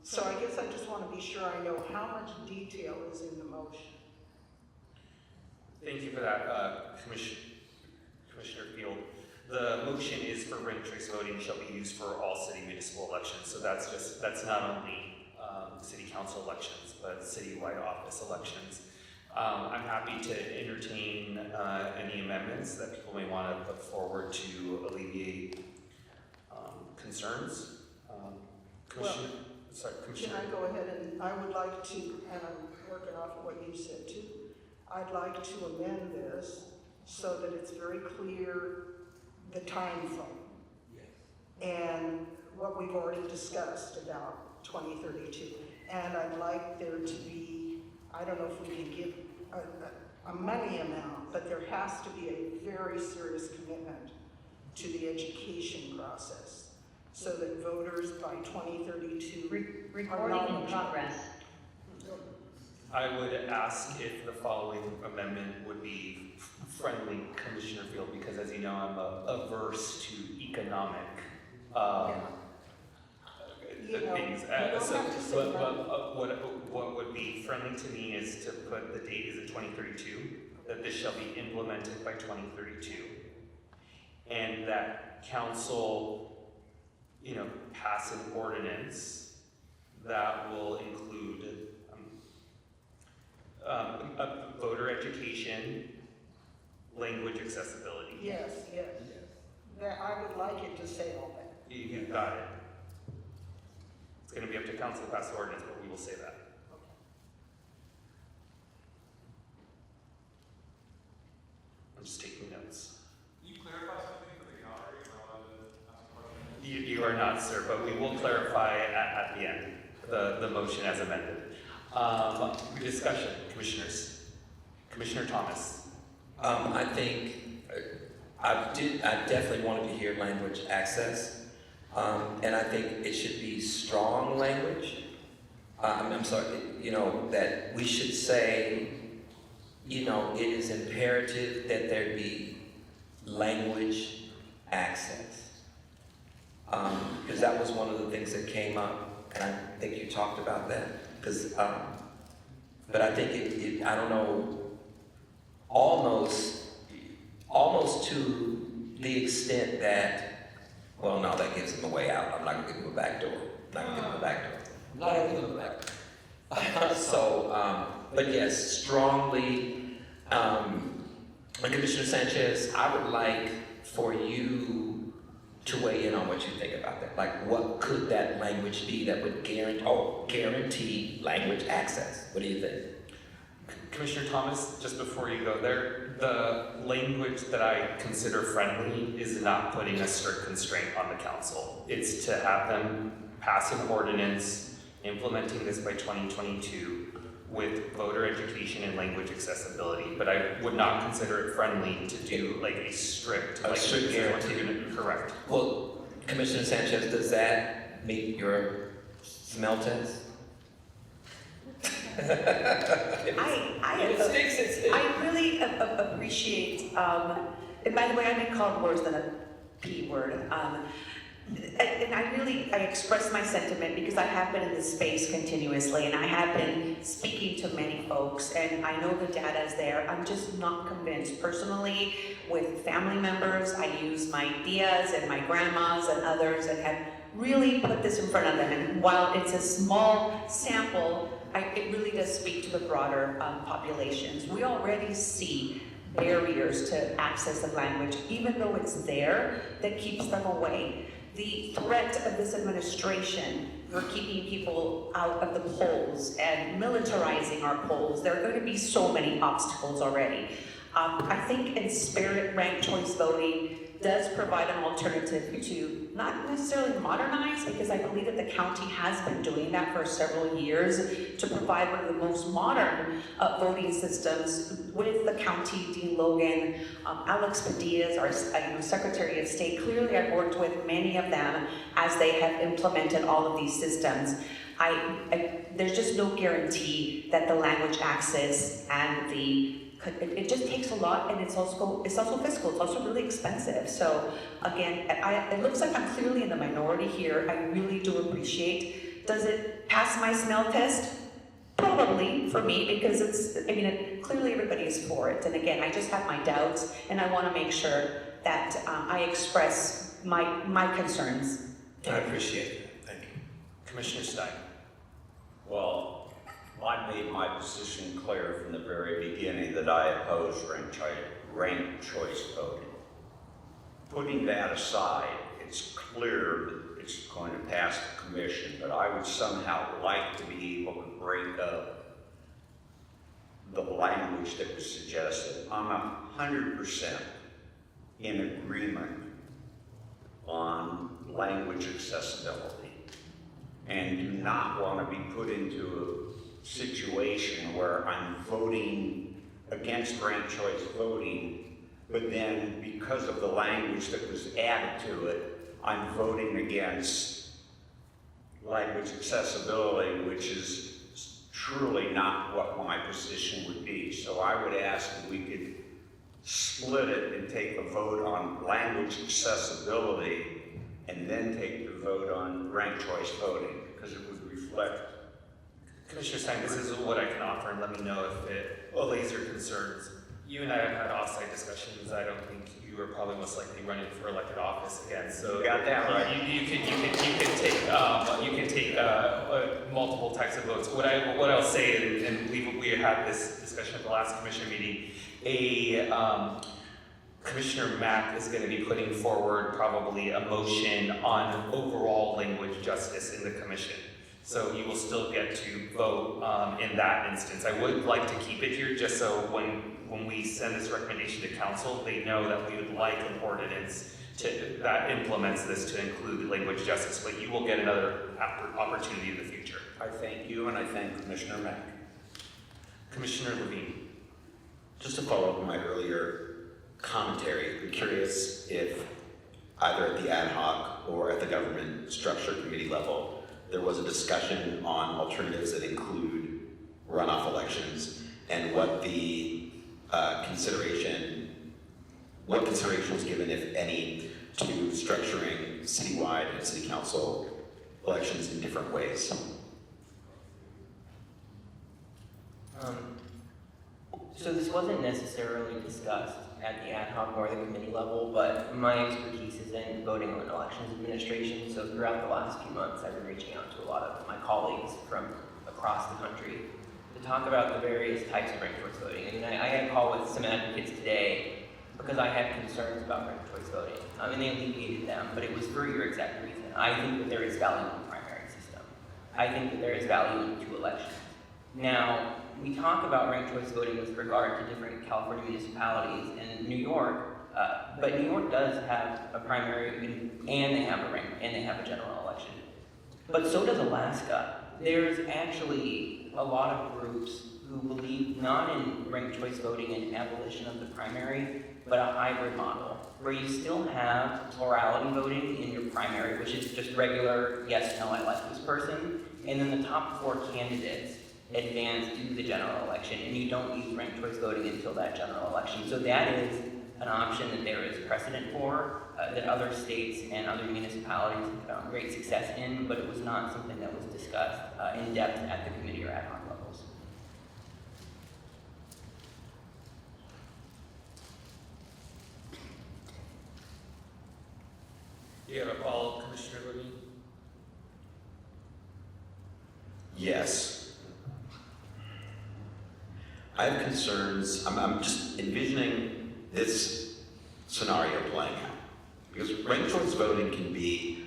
So I guess I just want to be sure I know how much detail is in the motion. Thank you for that, Commissioner Field. The motion is for ranked choice voting shall be used for all city municipal elections. So that's not only city council elections, but citywide office elections. I'm happy to entertain any amendments that people may want to put forward to alleviate concerns. Commissioner. Can I go ahead and I would like to, and I'm working off of what you said too, I'd like to amend this so that it's very clear the time frame. Yes. And what we've already discussed about 2032. And I'd like there to be, I don't know if we can give a money amount, but there has to be a very serious commitment to the education process, so that voters by 2032 Recording in progress. I would ask if the following amendment would be friendly, Commissioner Field, because as you know, I'm averse to economic things. What would be friendly to me is to put the date is in 2032, that this shall be implemented by 2032. and that council, pass an ordinance that will include voter education, language accessibility. Yes. That, I would like it to say all that. You got it. It's gonna be up to council to pass the ordinance, but we will say that. I'm just taking notes. Can you clarify something for the gallery? Am I allowed to ask a question? You are not, sir, but we will clarify at the end, the motion as amended. Discussion, commissioners. Commissioner Thomas. I think I definitely wanted to hear language access, and I think it should be strong language. I'm sorry, that we should say, it is imperative that there be language access. Because that was one of the things that came up, and I think you talked about that. Because, but I think I don't know, almost to the extent that, well, no, that gives him a way out. I'm not gonna give him a back door. So, but yes, strongly, Commissioner Sanchez, I would like for you to weigh in on what you think about that. Like, what could that language be that would guarantee language access? What do you think? Commissioner Thomas, just before you go there, the language that I consider friendly is not putting a strict constraint on the council. It's to have them pass an ordinance implementing this by 2022 with voter education and language accessibility, but I would not consider it friendly to do like a strict guarantee. Correct. Well, Commissioner Sanchez, does that meet your smell test? I really appreciate, and by the way, I may call worse than a P word. And I express my sentiment because I have been in this space continuously and I have been speaking to many folks and I know the data is there. I'm just not convinced. Personally, with family members, I use my tias and my grandmas and others and have really put this in front of them. And while it's a small sample, it really does speak to the broader populations. We already see barriers to access of language, even though it's there, that keeps them away. The threat of this administration for keeping people out of the polls and militarizing our polls, there are going to be so many obstacles already. I think in spirit, ranked choice voting does provide an alternative to not necessarily modernize, because I believe that the county has been doing that for several years to provide one of the most modern voting systems with the county, Dean Logan, Alex Padilla, our Secretary of State. Clearly, I've worked with many of them as they have implemented all of these systems. There's just no guarantee that the language access and it just takes a lot, and it's also fiscal. It's also really expensive. So again, it looks like I'm clearly in the minority here. I really do appreciate. Does it pass my smell test? Probably for me, because clearly everybody is for it. And again, I just have my doubts, and I want to make sure that I express my concerns. I appreciate it. Thank you. Commissioner Stein. Well, I made my position clear from the very beginning that I oppose ranked choice voting. Putting that aside, it's clear that it's going to pass the commission, but I would somehow like to be able to break up the language that was suggested. I'm 100% in agreement on language accessibility and do not want to be put into a situation where I'm voting against ranked choice voting, but then because of the language that was added to it, I'm voting against language accessibility, which is truly not what my position would be. So I would ask if we could split it and take a vote on language accessibility and then take the vote on ranked choice voting, because it would reflect. Commissioner Stein, this is what I can offer, and let me know if it allays your concerns. You and I have had offsite discussions. I don't think you are probably most likely running for elected office again. So You got that right. You can take multiple types of votes. What I'll say, and we had this discussion at the last commissioner meeting. Commissioner Mack is going to be putting forward probably a motion on overall language justice in the commission. So you will still get to vote in that instance. I would like to keep it here just so when we send this recommendation to council, they know that we would like an ordinance that implements this to include language justice, but you will get another opportunity in the future. I thank you and I thank Commissioner Mack. Commissioner Levine. Just to follow up on my earlier commentary, I'm curious if either at the ad hoc or at the government structure committee level, there was a discussion on alternatives that include runoff elections and what the consideration was given, if any, to structuring citywide and city council elections in different ways. So this wasn't necessarily discussed at the ad hoc or the committee level, but my expertise is in voting on elections administration. So throughout the last few months, I've been reaching out to a lot of my colleagues from across the country to talk about the various types of ranked choice voting. And I had a call with some advocates today because I had concerns about ranked choice voting. And they alleviated them, but it was for your exact reason. I think that there is value in the primary system. I think that there is value in 2 elections. Now, we talk about ranked choice voting with regard to different California municipalities and New York, but New York does have a primary and they have a general election. But so does Alaska. There's actually a lot of groups who believe not in ranked choice voting and abolition of the primary, but a hybrid model where you still have plurality voting in your primary, which is just regular yes, no, I like this person, and then the top 4 candidates advance to the general election, and you don't use ranked choice voting until that general election. So that is an option that there is precedent for, that other states and other municipalities have found great success in, but it was not something that was discussed in depth at the committee or ad hoc levels. You have a follow-up, Commissioner Levine? Yes. I have concerns. I'm just envisioning this scenario playing out. Because ranked choice voting can be,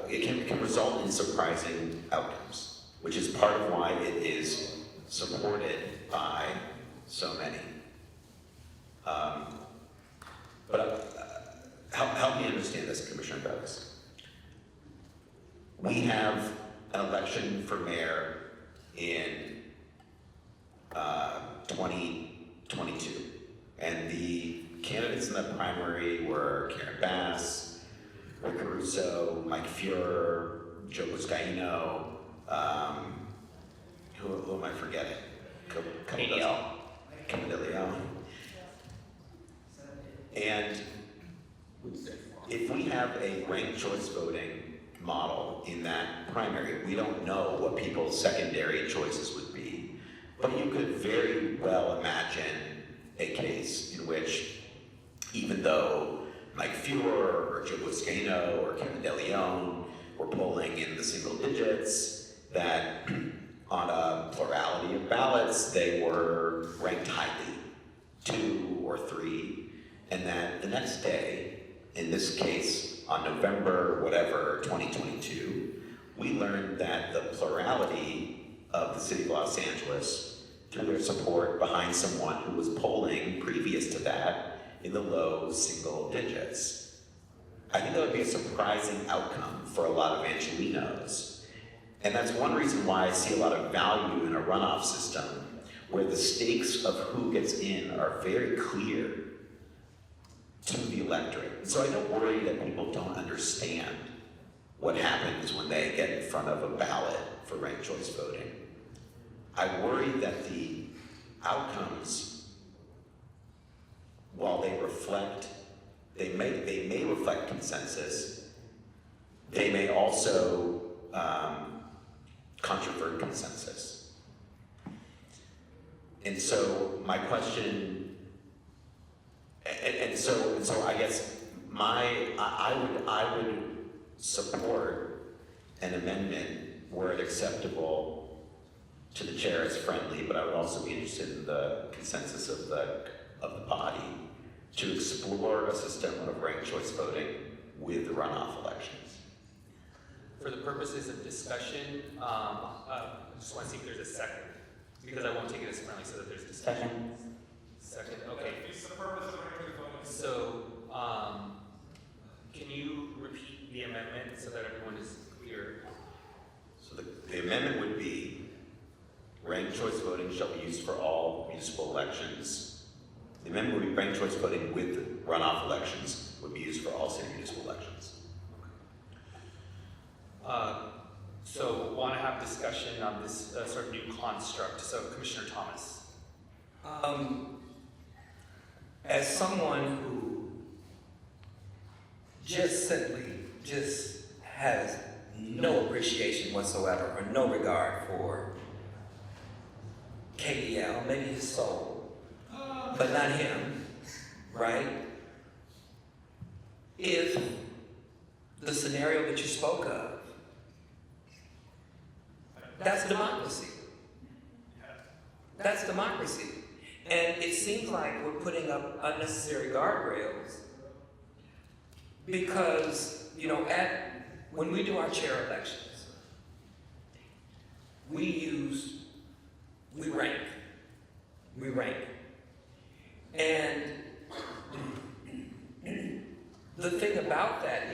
it can result in surprising outcomes, which is part of why it is supported by so many. Help me understand this, Commissioner Douglas. We have an election for mayor in 2022, and the candidates in the primary were Karen Bass, Rick Caruso, Mike Fuhrer, Joe Buscaino, who am I forgetting? Camille. And if we have a ranked choice voting model in that primary, we don't know what people's secondary choices would be, but you could very well imagine a case in which, even though Mike Fuhrer or Joe Buscaino or Kevin DeLeon were polling in the single digits, that on a plurality of ballots, they were ranked highly, 2 or 3, and that the next day, in this case, on November, 2022, we learned that the plurality of the city of Los Angeles, through their support behind someone who was polling previous to that in the low single digits. I think that would be a surprising outcome for a lot of Angelenos. And that's one reason why I see a lot of value in a runoff system where the stakes of who gets in are very clear to the electorate. So I don't worry that people don't understand what happens when they get in front of a ballot for ranked choice voting. I worry that the outcomes, while they may reflect consensus, they may also controversial consensus. And so my question, and so I guess I would support an amendment were it acceptable to the chair as friendly, but I would also be interested in the consensus of the body to explore a system of ranked choice voting with the runoff elections. For the purposes of discussion, I just want to see if there's a second, because I won't take it as friendly so that there's discussion. Second, okay. So, can you repeat the amendment so that everyone is clear? So the amendment would be, ranked choice voting shall be used for all municipal elections. The amendment would be ranked choice voting with runoff elections would be used for all city municipal elections. So want to have discussion on this sort of new construct. So Commissioner Thomas. As someone who simply has no appreciation whatsoever or no regard for KDL, maybe his soul, but not him, right? If the scenario that you spoke of, that's democracy. That's democracy. And it seems like we're putting up unnecessary guardrails because, when we do our chair elections, we rank. And the thing about that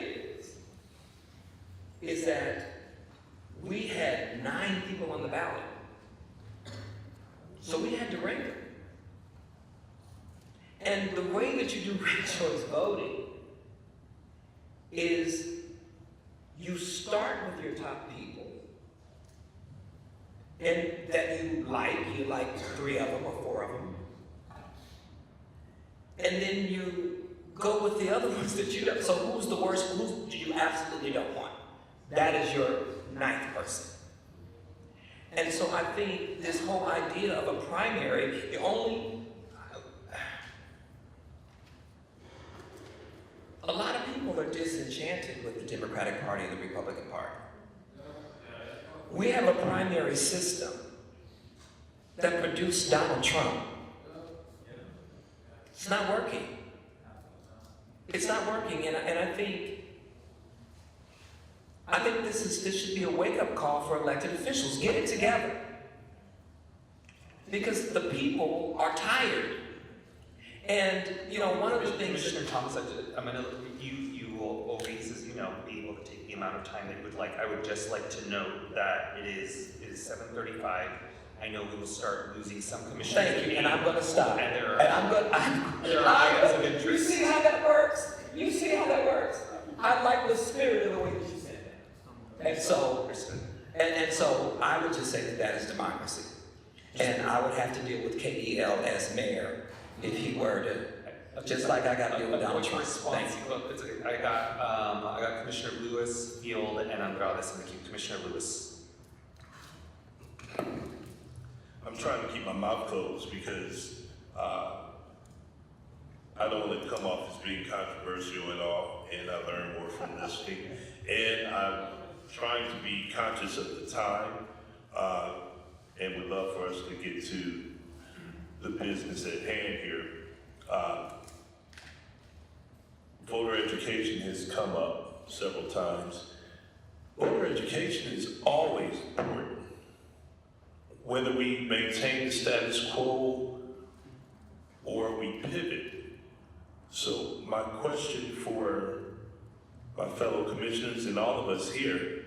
is that we had 9 people on the ballot. So we had to rank them. And the way that you do ranked choice voting is you start with your top people and that you like 3 of them or 4 of them. And then you go with the other ones that you don't. So who's the worst? Who do you absolutely don't want? That is your 9th person. And so I think this whole idea of a primary, a lot of people are disenchanted with the Democratic Party and the Republican Party. We have a primary system that produced Donald Trump. It's not working. It's not working, and I think this should be a wake-up call for elected officials. Get it together. Because the people are tired. And, one of the things... Commissioner Thomas, you will always, as you know, be able to take the amount of time that you would like. I would just like to note that it is 7:35. I know we will start losing some commissioners. Thank you, and I'm going to stop. And there are items of interest. You see how that works? I like the spirit of the way that you said that. And so I would just say that is democracy. And I would have to deal with KEL as mayor if he were to, just like I got to deal with Donald Trump. Thank you. I got Commissioner Lewis, Field, and Andrade in the queue. Commissioner Lewis. I'm trying to keep my mouth closed because I don't want it to come off as being controversial at all, and I learn more from listening. And I'm trying to be conscious of the time, and would love for us to get to the business at hand here. Voter education has come up several times. Voter education is always important. Whether we maintain the status quo or we pivot. So my question for my fellow commissioners and all of us here,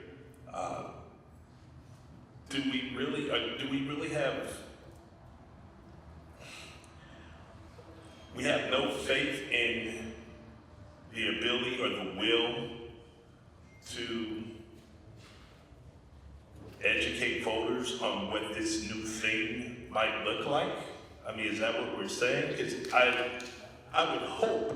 do we really have, we have no faith in the ability or the will to educate voters on what this new thing might look like? I mean, is that what we're saying? Because I would hope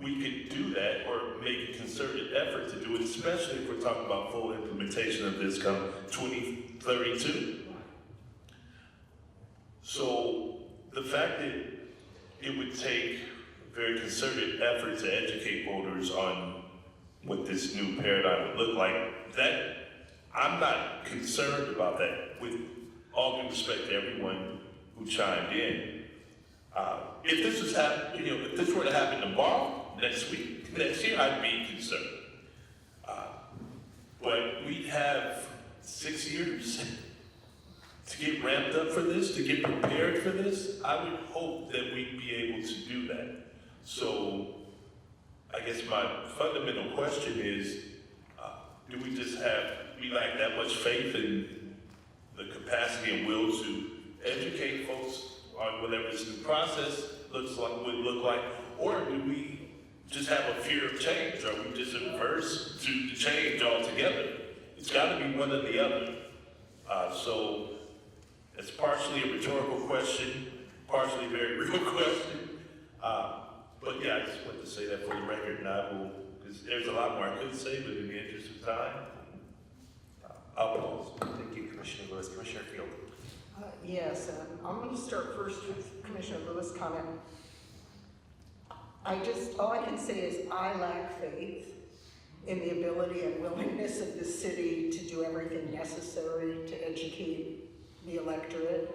we could do that or make a concerted effort to do it, especially if we're talking about full implementation of this come 2032. So the fact that it would take very concerted effort to educate voters on what this new paradigm would look like, that I'm not concerned about that, with all due respect to everyone who chimed in. If this was if this were to happen tomorrow, next week, next year, I'd be concerned. But we have 6 years to get ramped up for this, to get prepared for this. I would hope that we'd be able to do that. So I guess my fundamental question is, do we just lack that much faith in the capacity and will to educate folks on whatever this new process would look like, or do we just have a fear of change? Are we just averse to the change altogether? It's got to be one or the other. So it's partially a rhetorical question, partially a very real question. But yeah, I just wanted to say that for the record, and I will, because there's a lot more I could say, but in the interest of time, I'll pause. Thank you, Commissioner Lewis. Commissioner Field. Yes, I'm going to start first with Commissioner Lewis' comment. All I can say is I lack faith in the ability and willingness of the city to do everything necessary to educate the electorate.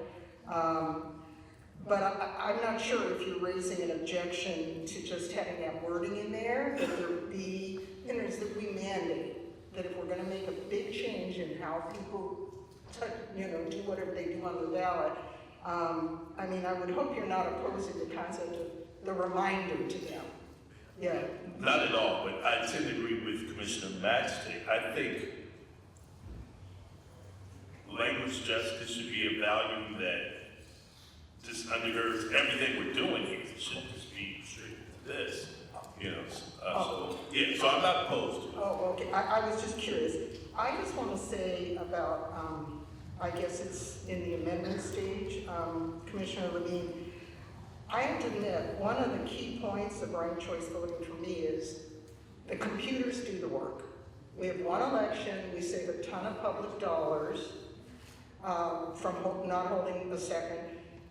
But I'm not sure if you're raising an objection to just having that wording in there, that there be, that we mandate that if we're going to make a big change in how people do whatever they do on the ballot. I would hope you're not opposing the concept of the reminder to them. Yeah. Not at all, but I tend to agree with Commissioner Matt's take. I think language justice should be a value that just undergirds everything we're doing here. It shouldn't just be straight to this, so I'm not opposed to it. Oh, okay. I was just curious. I just want to say about, I guess it's in the amendment stage, Commissioner Levine, I have to admit, one of the key points of ranked choice voting for me is the computers do the work. We have one election, we save a ton of public dollars from not holding a second.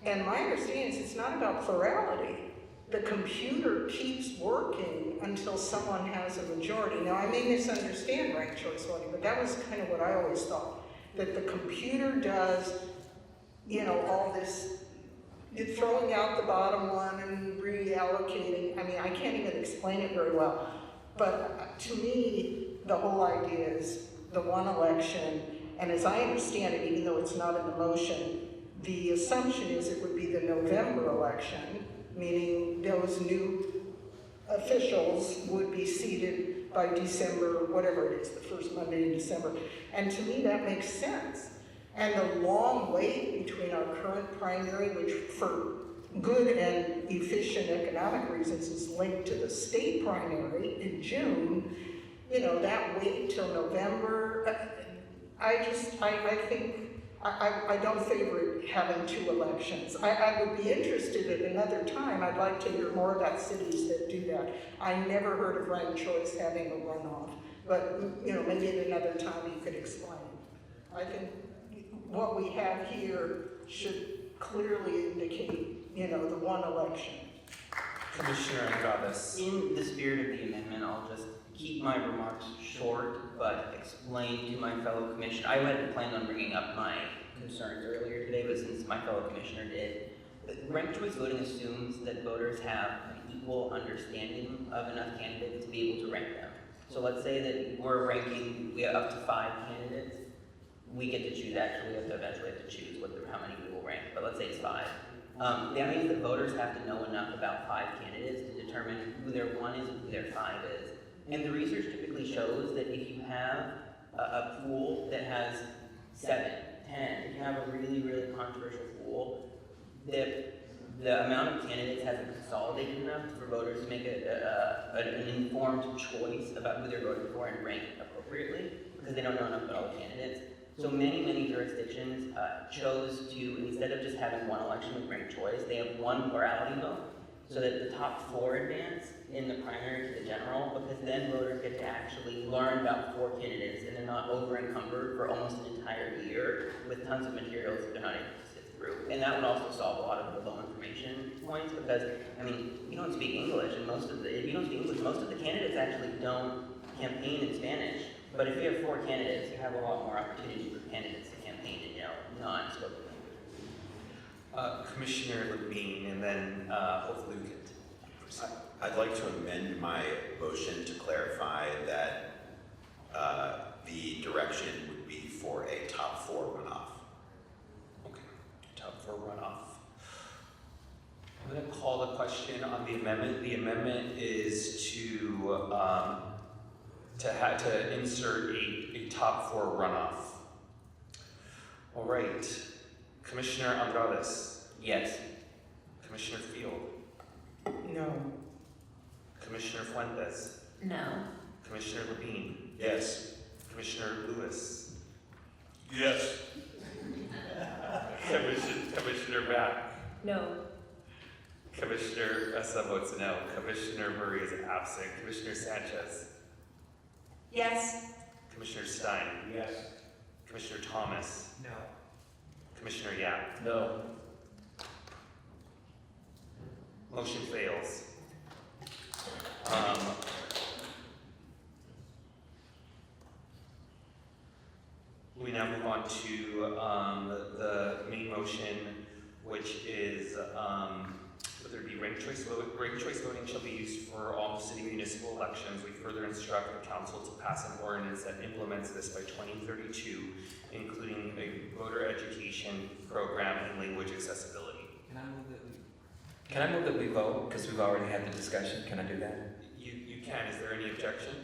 And my understanding is it's not about plurality. The computer keeps working until someone has a majority. Now, I may misunderstand ranked choice voting, but that was kind of what I always thought. That the computer does, all this, throwing out the bottom one and reallocating. I can't even explain it very well. But to me, the whole idea is the one election, and as I understand it, even though it's not in the motion, the assumption is it would be the November election, meaning those new officials would be seated by December, whatever it is, the first Monday in December. And to me, that makes sense. And the long wait between our current primary, which for good and efficient economic reasons is linked to the state primary in June, that wait till November, I don't favor having two elections. I would be interested at another time. I'd like to hear more about cities that do that. I never heard of ranked choice having a runoff, but maybe at another time you could explain. I think what we have here should clearly indicate, the one election. Commissioner Andrade. In the spirit of the amendment, I'll just keep my remarks short, but explain to my fellow commissioner. I hadn't planned on bringing up my concerns earlier today, but since my fellow commissioner did, ranked choice voting assumes that voters have an equal understanding of enough candidates to be able to rank them. So let's say that we have up to 5 candidates. We get to choose, actually, we have to eventually choose how many we will rank, but let's say it's 5. That means that voters have to know enough about 5 candidates to determine who their 1 is and who their 5 is. And the research typically shows that if you have a pool that has 7, 10, if you have a really, really controversial pool, that the amount of candidates hasn't consolidated enough for voters to make an informed choice about who they're voting for and rank appropriately, because they don't know enough about all the candidates. So many jurisdictions chose to, instead of just having one election with ranked choice, they have one plurality vote. so that the top 4 advance in the primary to the general, because then voters get to actually learn about 4 candidates and they're not over encumbered for almost an entire year with tons of materials that they're not able to sit through. And that would also solve a lot of the low information points, because, I mean, you don't speak English, and if you don't speak English, most of the candidates actually don't campaign in Spanish. But if you have 4 candidates, you have a lot more opportunity for candidates to campaign in, non-spoken language. Commissioner Levine, and then hopefully we can proceed. I'd like to amend my motion to clarify that the direction would be for a top 4 runoff. Okay, top 4 runoff. I'm going to call the question on the amendment. The amendment is to insert a top 4 runoff. All right, Commissioner Andrades. Yes. Commissioner Field. No. Commissioner Fuentes. No. Commissioner Levine. Yes. Commissioner Lewis. Yes. Commissioner Mack. No. Commissioner Essa votes no. Commissioner Murray is absent. Commissioner Sanchez. Yes. Commissioner Stein. Yes. Commissioner Thomas. No. Commissioner Yap. No. Motion fails. We now move on to the main motion, which is whether it be ranked choice voting shall be used for all city municipal elections. We further instruct the council to pass an ordinance that implements this by 2032, including a voter education program and language accessibility. Can I move that we vote, because we've already had the discussion? Can I do that? You can. Is there any objection?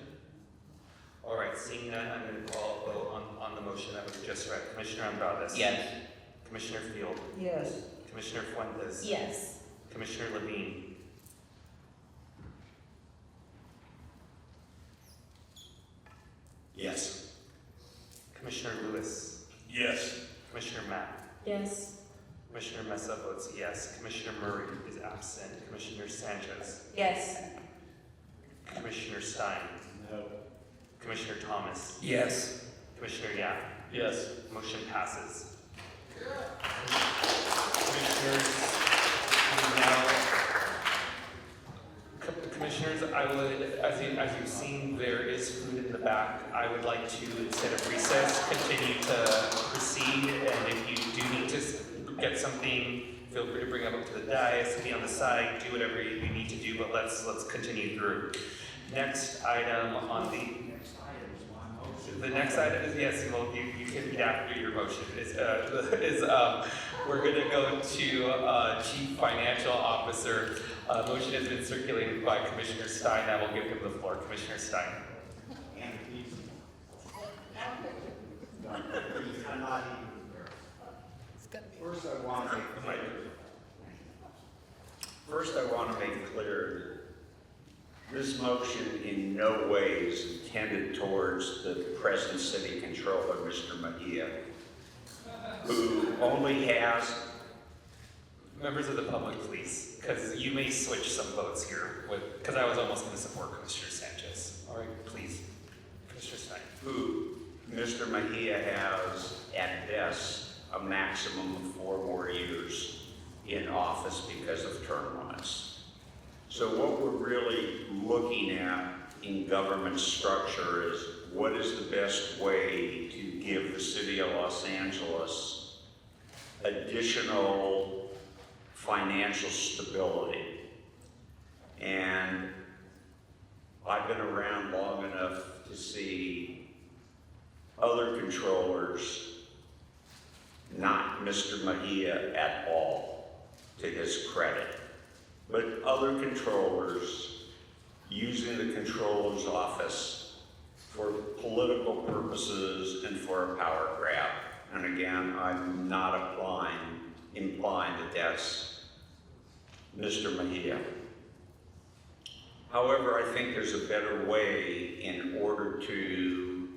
All right, seeing none, I'm going to call a vote on the motion that was just read. Commissioner Andrades. Yes. Commissioner Field. Yes. Commissioner Fuentes. Yes. Commissioner Levine. Yes. Commissioner Lewis. Yes. Commissioner Mack. Yes. Commissioner Mesa votes yes. Commissioner Murray is absent. Commissioner Sanchez. Yes. Commissioner Stein. No. Commissioner Thomas. Yes. Commissioner Yap. Yes. Motion passes. Commissioners, Commissioners, I would, as you've seen, there is food in the back. I would like to, instead of recess, continue to proceed. And if you do need to get something, feel free to bring it up to the dais, be on the side, do whatever you need to do. But let's continue through. Next item on the next item is, yes, well, you can read after your motion, we're going to go to Chief Financial Officer. Motion has been circulated by Commissioner Stein. I will give him the floor. Commissioner Stein. First, I want to make clear that this motion in no way is intended towards the present city controller, Mr. Mejia, who only has... Members of the public, please, because you may switch some votes here, because I was almost going to support Commissioner Sanchez. All right, please. Commissioner Stein. Who Mr. Mejia has, at best, a maximum of 4 more years in office because of term limits. So what we're really looking at in government structure is what is the best way to give the city of Los Angeles additional financial stability. And I've been around long enough to see other controllers, not Mr. Mejia at all, to his credit, but other controllers using the controller's office for political purposes and for a power grab. And again, I'm not implying that that's Mr. Mejia. However, I think there's a better way in order to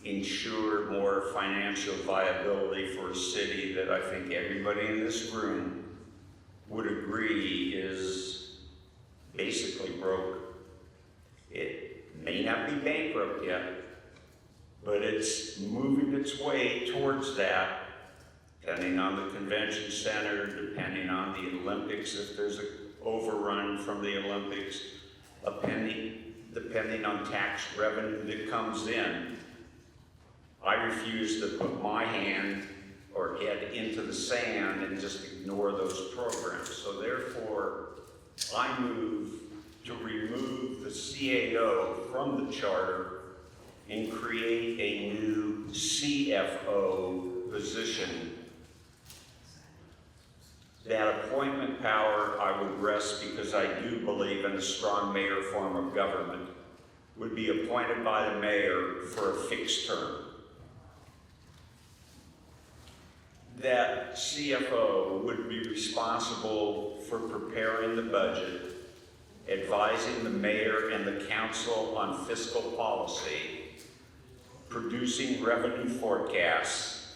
ensure more financial viability for a city that I think everybody in this room would agree is basically broke. It may not be bankrupt yet, but it's moving its way towards that, depending on the convention center, depending on the Olympics, if there's an overrun from the Olympics, depending on tax revenue that comes in. I refuse to put my hand or head into the sand and just ignore those programs. So therefore, I move to remove the CAO from the charter and create a new CFO position. That appointment power I would rest, because I do believe in a strong mayor form of government, would be appointed by the mayor for a fixed term. That CFO would be responsible for preparing the budget, advising the mayor and the council on fiscal policy, producing revenue forecasts,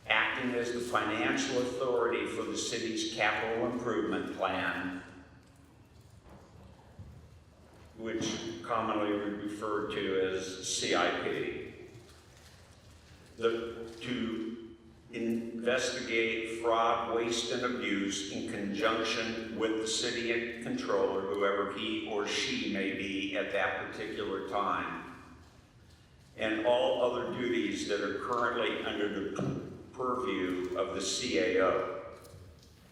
acting as the financial authority for the city's capital improvement plan, which commonly we refer to as CIP, to investigate fraud, waste, and abuse in conjunction with the city controller, whoever he or she may be at that particular time, and all other duties that are currently under the purview of the CAO.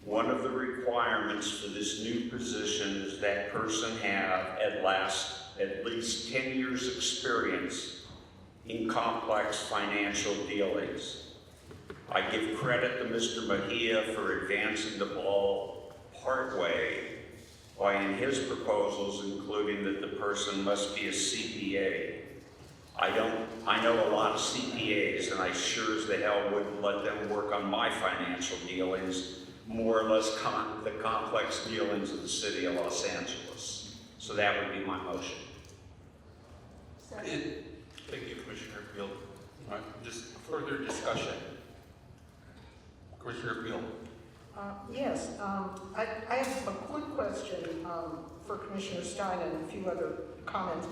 One of the requirements for this new position is that person have at least 10 years experience in complex financial dealings. I give credit to Mr. Mejia for advancing the ball partway by in his proposals including that the person must be a CPA. I know a lot of CPAs, and I sure as the hell wouldn't let them work on my financial dealings, more or less the complex dealings of the city of Los Angeles. So that would be my motion. Thank you, Commissioner Field. All right, just further discussion. Commissioner Field. Yes, I have a quick question for Commissioner Stein and a few other comments.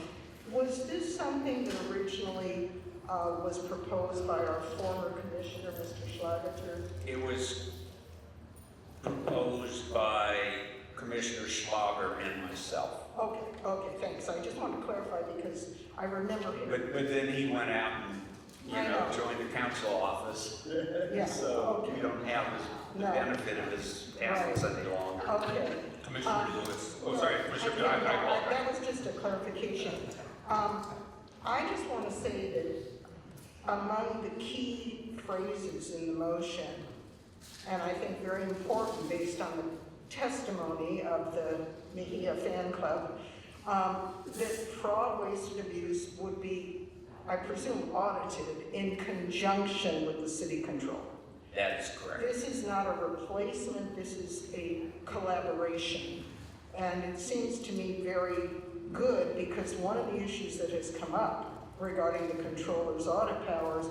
Was this something that originally was proposed by our former commissioner, Mr. Schlageter? It was proposed by Commissioner Schlager and myself. Okay, thanks. I just wanted to clarify because I remember him. But then he went out and, joined the council office. Yeah. So you don't have the benefit of his absence any longer. Okay. Commissioner Lewis. Oh, sorry, Commissioner. That was just a clarification. I just want to say that among the key phrases in the motion, and I think very important based on the testimony of the Mejia fan club, that fraud, waste, and abuse would be, I presume, audited in conjunction with the city controller. That is correct. This is not a replacement, this is a collaboration. And it seems to me very good because one of the issues that has come up regarding the controller's audit powers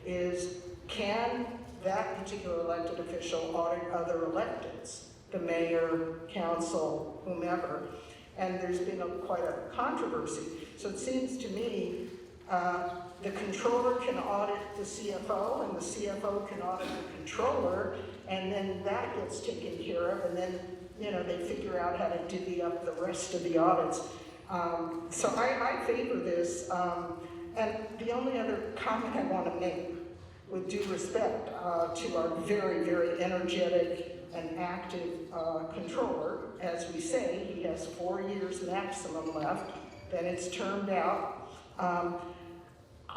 is, can that particular elected official audit other electeds, the mayor, council, whomever? And there's been quite a controversy. So it seems to me the controller can audit the CFO and the CFO can audit the controller, and then that gets taken care of, and then they figure out how to divvy up the rest of the audits. So I favor this, and the only other comment I want to make, with due respect to our very, very energetic and active controller, as we say, he has 4 years maximum left, then it's termed out.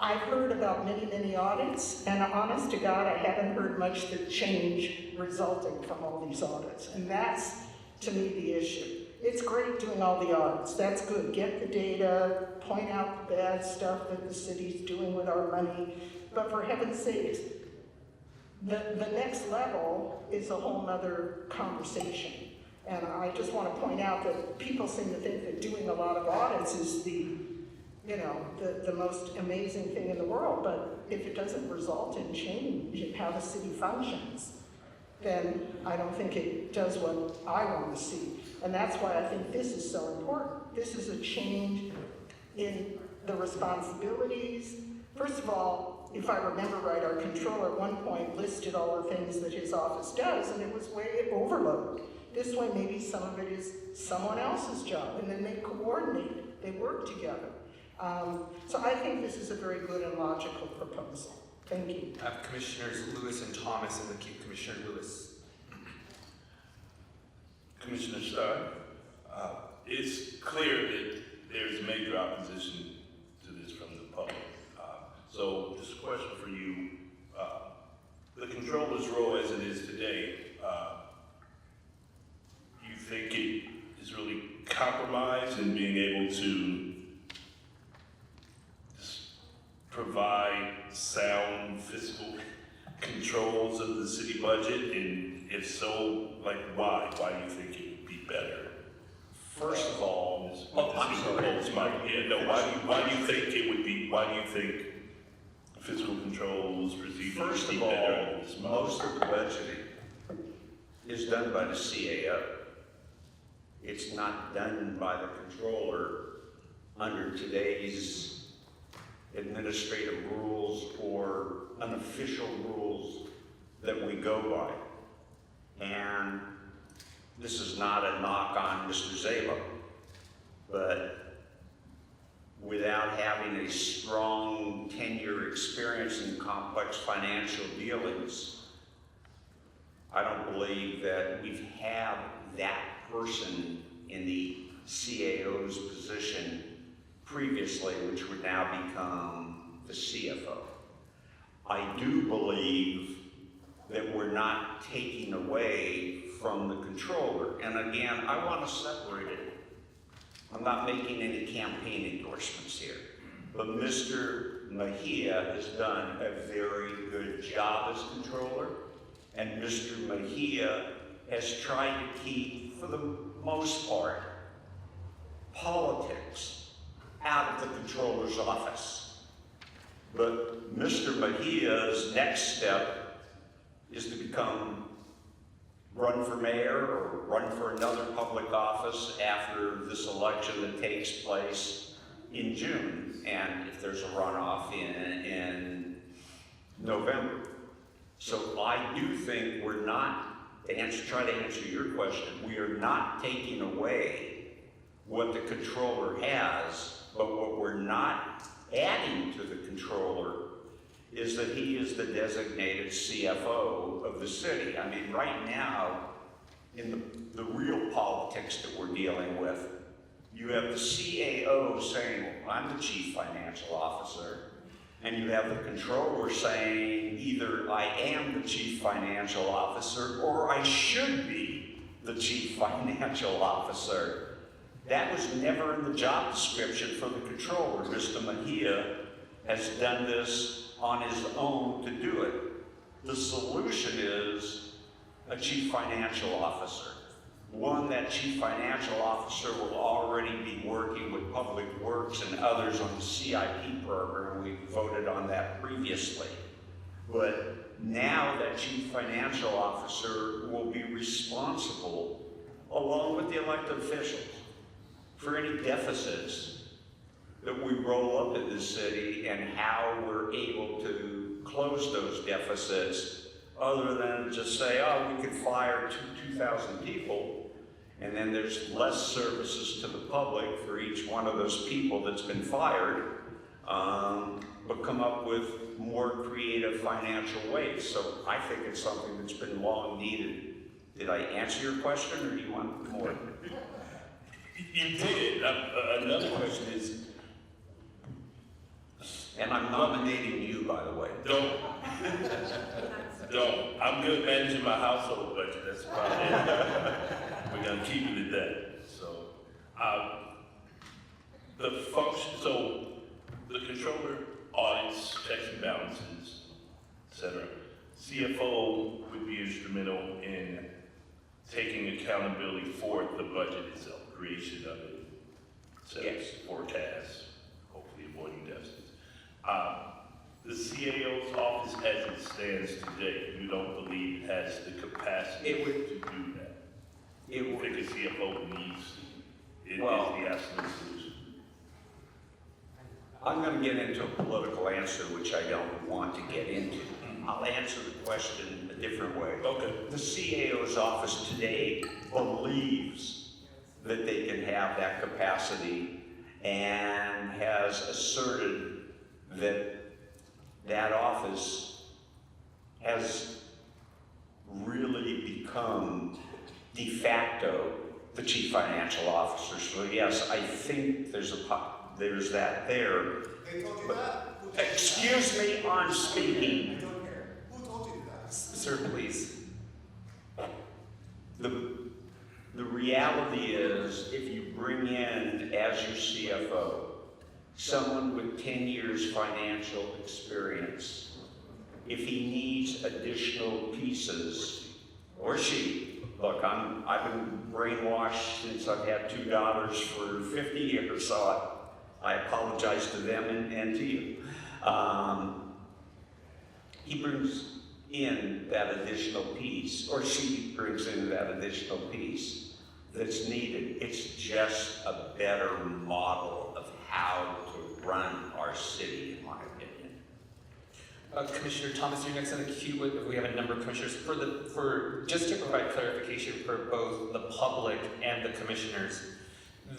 I've heard about many, many audits, and honest to God, I haven't heard much that change resulting from all these audits, and that's, to me, the issue. It's great doing all the audits, that's good. Get the data, point out the bad stuff that the city's doing with our money, but for heaven's sakes, the next level is a whole nother conversation. And I just want to point out that people seem to think that doing a lot of audits is the most amazing thing in the world, but if it doesn't result in change in how the city functions, then I don't think it does what I want to see. And that's why I think this is so important. This is a change in the responsibilities. First of all, if I remember right, our controller at one point listed all the things that his office does, and it was way overloaded. This way, maybe some of it is someone else's job, and then they coordinate, they work together. So I think this is a very good and logical proposal. Thank you. I have Commissioners Lewis and Thomas, and the Commissioner Lewis. Commissioner Stein, it's clear that there's major opposition to this from the public. So just a question for you. The controller's role as it is today, you think it is really compromised in being able to provide sound fiscal controls of the city budget? And if so, like why? Why do you think it would be better? First of all, why do you think it would be, why do you think fiscal controls procedures First would be of all, better under this model? most of the budgeting is done by the CAO. It's not done by the controller under today's administrative rules or unofficial rules that we go by. And this is not a knock on Mr. Szabo, but without having a strong 10-year experience in complex financial dealings, I don't believe that we've had that person in the CAO's position previously, which would now become the CFO. I do believe that we're not taking away from the controller. And again, I want to separate it. I'm not making any campaign endorsements here, but Mr. Mejia has done a very good job as controller, and Mr. Mejia has tried to keep, for the most part, politics out of the controller's office. But Mr. Mejia's next step is to run for mayor or run for another public office after this election that takes place in June, and if there's a runoff in November. So I do think we're not, try to answer your question, we are not taking away what the controller has, but what we're not adding to the controller is that he is the designated CFO of the city. I mean, right now, in the real politics that we're dealing with, you have the CAO saying, well, I'm the chief financial officer, and you have the controller saying, either I am the chief financial officer or I should be the chief financial officer. That was never in the job description for the controller. Mr. Mejia has done this on his own to do it. The solution is a chief financial officer. One, that chief financial officer will already be working with Public Works and others on the CIP program. We voted on that previously. But now that chief financial officer will be responsible, along with the elected officials, for any deficits that we roll up in this city and how we're able to close those deficits, other than just say, oh, we could fire 2,000 people, and then there's less services to the public for each one of those people that's been fired, but come up with more creative financial ways. So I think it's something that's been long needed. Did I answer your question, or do you want more? You did. Another question is, and I'm nominating you, by the way. Don't. I'm good managing my household budget. That's about it. We're gonna keep it at that. So, so the controller audits, checks and balances, etc. CFO would be instrumental in taking accountability for the budget itself, creation of it, sets, forecasts, hopefully avoiding deficits. The CAO's office as it stands today, you don't believe it has has the capacity to do that. I think a CFO needs, it is the absolute solution. I'm going to get into a political answer, which I don't want to get into. I'll answer the question a different way. Okay. The CAO's office today believes that they can have that capacity and has asserted that that office has really become de facto the chief financial officer. So yes, I think there's that there. They told you that? Excuse me, I'm speaking. Who told you that? Sir, please. The reality is, if you bring in as your CFO someone with 10 years financial experience, if he needs additional pieces, or she, look, I've been brainwashed since I've had two daughters for 50 years, so I apologize to them and to you. He brings in that additional piece, or she brings in that additional piece that's needed. It's just a better model of how to run our city, in my opinion. Commissioner Thomas, you're next on the queue. We have a number of commissioners. Just to provide clarification for both the public and the commissioners,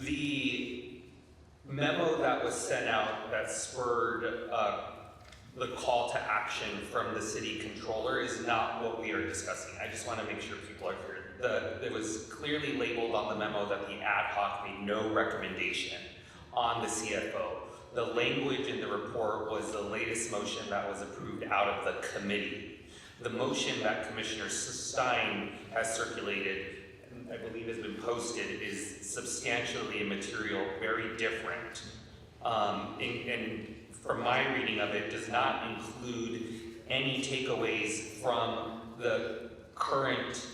the memo that was sent out that spurred the call to action from the city controller is not what we are discussing. I just want to make sure people are clear. It was clearly labeled on the memo that the ad hoc made no recommendation on the CFO. The language in the report was the latest motion that was approved out of the committee. The motion that Commissioner Stein has circulated, and I believe has been posted, is substantially immaterial, very different. And from my reading of it, does not include any takeaways from the current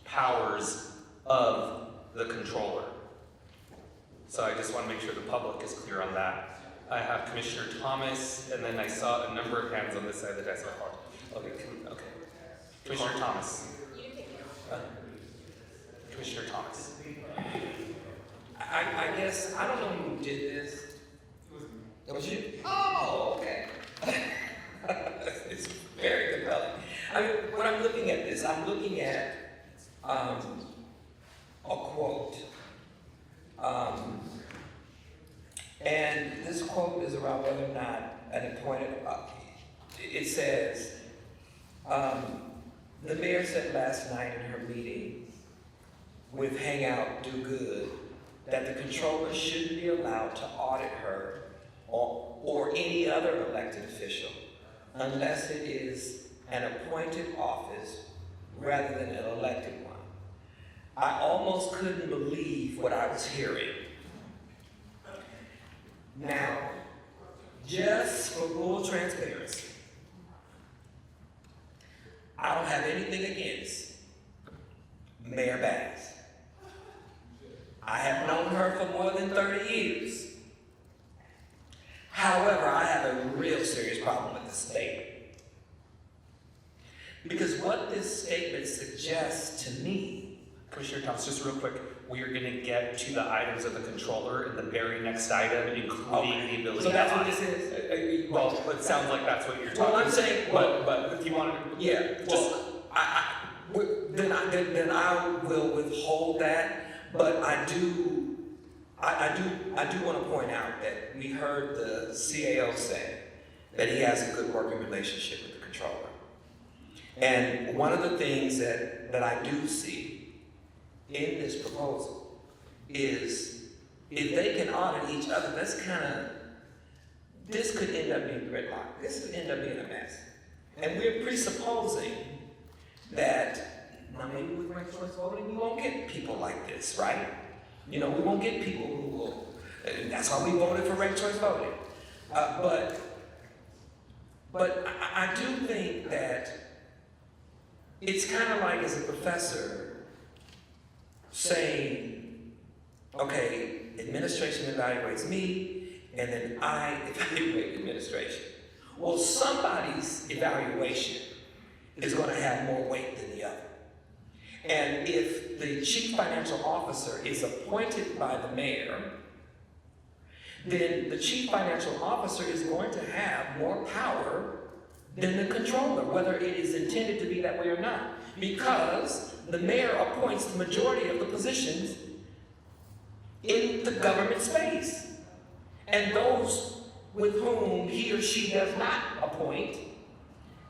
powers of the controller. So I just want to make sure the public is clear on that. I have Commissioner Thomas, and then I saw a number of hands on this side of the desk. Okay, okay. Commissioner Thomas. Commissioner Thomas. I guess, I don't know who did this. That was you? Oh, okay. It's very compelling. I mean, when I'm looking at this, I'm looking at a quote. And this quote is around whether or not an appointed, it says, the mayor said last night in her meeting with Hangout Do Good that the controller shouldn't be allowed to audit her or any other elected official unless it is an appointed office rather than an elected one. I almost couldn't believe what I was hearing. Now, just for full transparency, I don't have anything against Mayor Bass. I have known her for more than 30 years. However, I have a real serious problem with this statement. Because what this statement suggests to me, Commissioner Thomas, just real quick, we are going to get to the items of the controller in the very next item, including the ability. So that's to what audit. this is? Well, it sounds like that's what you're talking about. Well, I'm saying, but if you want to, yeah, well, then I will withhold that, but I do want to point out that we heard the CAO say that he has a good working relationship with the controller. And one of the things that I do see in this proposal is if they can audit each other, this could end up being gridlock. This could end up being a mess. And we're presupposing that, now maybe with ranked choice voting, we won't get people like this, right? You know, we won't get people who will, that's why we voted for ranked choice voting. But I do think that it's kind of like as a professor saying, okay, administration evaluates me, and then I evaluate administration. Well, somebody's evaluation is going to have more weight than the And if the chief financial officer is appointed by the mayor, then the chief financial officer is going to have more power than the controller, whether it is intended to be that way or not. Because the mayor appoints the majority of the positions in the government space. And those with whom he or she does not appoint,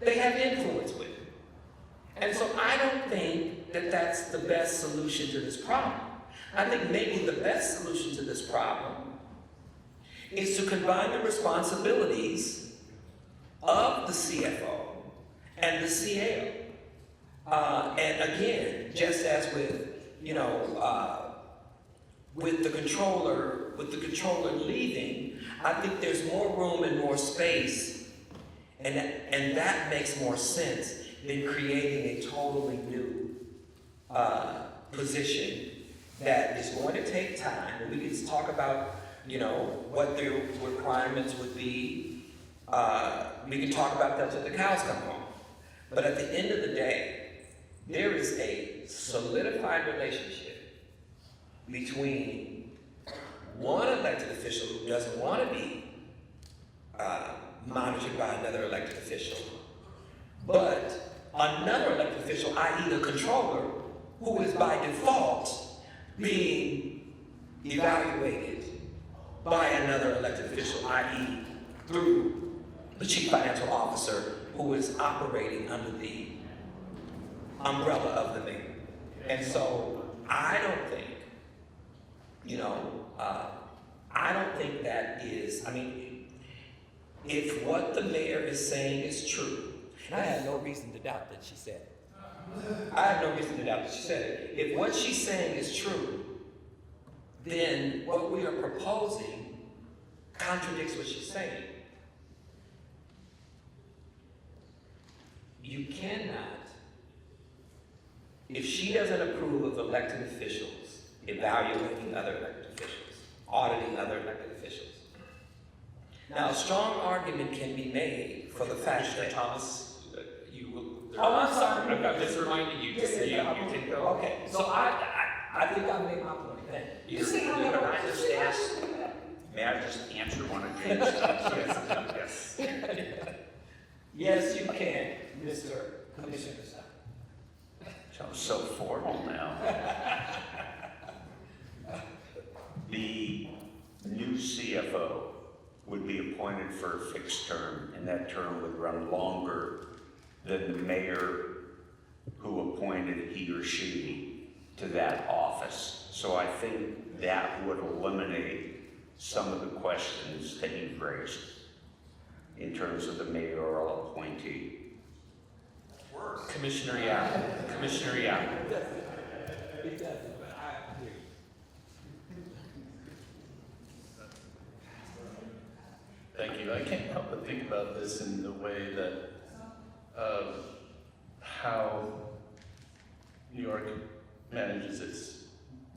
they have influence with. And so I don't think that that's the best solution to this problem. I think maybe the best solution to this problem is to combine the responsibilities of the CFO and the CAO. And again, just as with, with the controller leaving, I think there's more room and more space, and that makes more sense than creating a totally new position that is going to take time. And we can talk about, what the requirements would be. We can talk about that till the cows come home. But at the end of the day, there is a solidified relationship between one elected official who doesn't want to be monitored by another elected official, but another elected official, i.e. the controller, who is by default being evaluated by another elected official, i.e. through the chief financial officer, who is operating under the umbrella of the mayor. And so I don't think, I don't think that is, if what the mayor is saying is true, and I have no reason to doubt that she said it. I have no reason to doubt that she said it. If what she's saying is true, then what we are proposing contradicts what she's saying. You cannot, if she doesn't approve of elected officials evaluating other elected officials, auditing other elected officials. Now, a strong argument can be made for the fact that Thomas, you will. Oh, I'm sorry. I'm just reminding you, just so you can go. Okay, so I think I made my point. Thank you. You see how Can I just ask, may I just answer one of James' questions? Yes. Yes, you can, Mr. Commissioner. I'm so formal now. The new CFO would be appointed for a fixed term, and that term would run longer than the mayor who appointed he or she to that office. So I think that would eliminate some of the questions that you've raised in terms of the mayoral appointee. Commissioner Yap. Commissioner Yap. Thank you. I can't help but think about this in the way that how New York manages its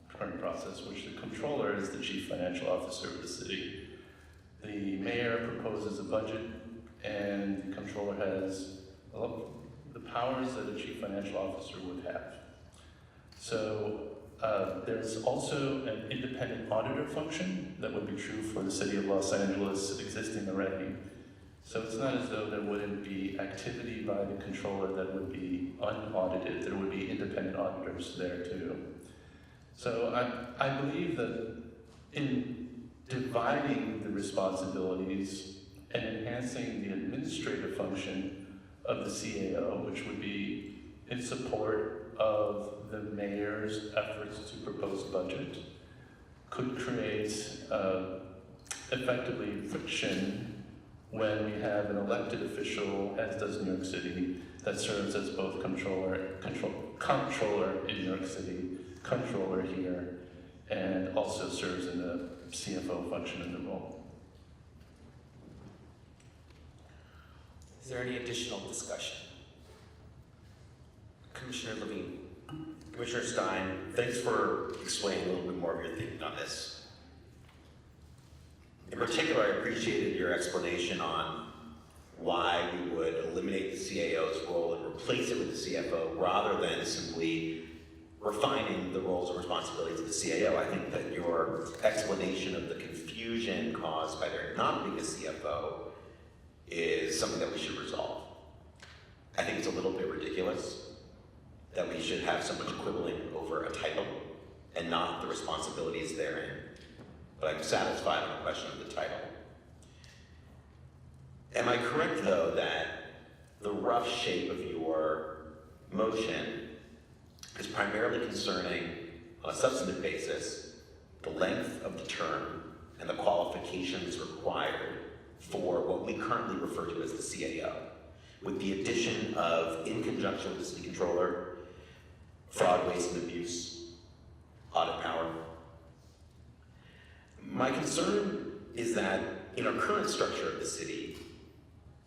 current process, which the controller is the chief financial officer of the city. The mayor proposes a budget, and the controller has the powers that a chief financial officer would have. So there's also an independent auditor function that would be true for the city of Los Angeles existing already. So it's not as though there wouldn't be activity by the controller that would be unaudited. There would be independent auditors there too. So I believe that in dividing the responsibilities and enhancing the administrative function of the CAO, which would be in support of the mayor's efforts to propose a budget, could create effectively friction when we have an elected official, as does New York City, that serves as both controller in New York City, controller here, and also serves in the CFO function in the role. Is there any additional discussion? Commissioner Levine. Commissioner Stein, thanks for explaining a little bit more of your thinking on this. In particular, I appreciated your explanation on why we would eliminate the CAO's role and replace it with the CFO rather than simply refining the roles and responsibilities of the CAO. I think that your explanation of the confusion caused by there not being a CFO is something that we should resolve. I think it's a little bit ridiculous that we should have so much quibbling over a title and not the responsibilities therein. But I'm satisfied on the question of the title. Am I correct, though, that the rough shape of your motion is primarily concerning, on a substantive basis, the length of the term and the qualifications required for what we currently refer to as the CAO, with the addition of, in conjunction with the city controller, fraud, waste, and abuse, audit power? My concern is that in our current structure of the city,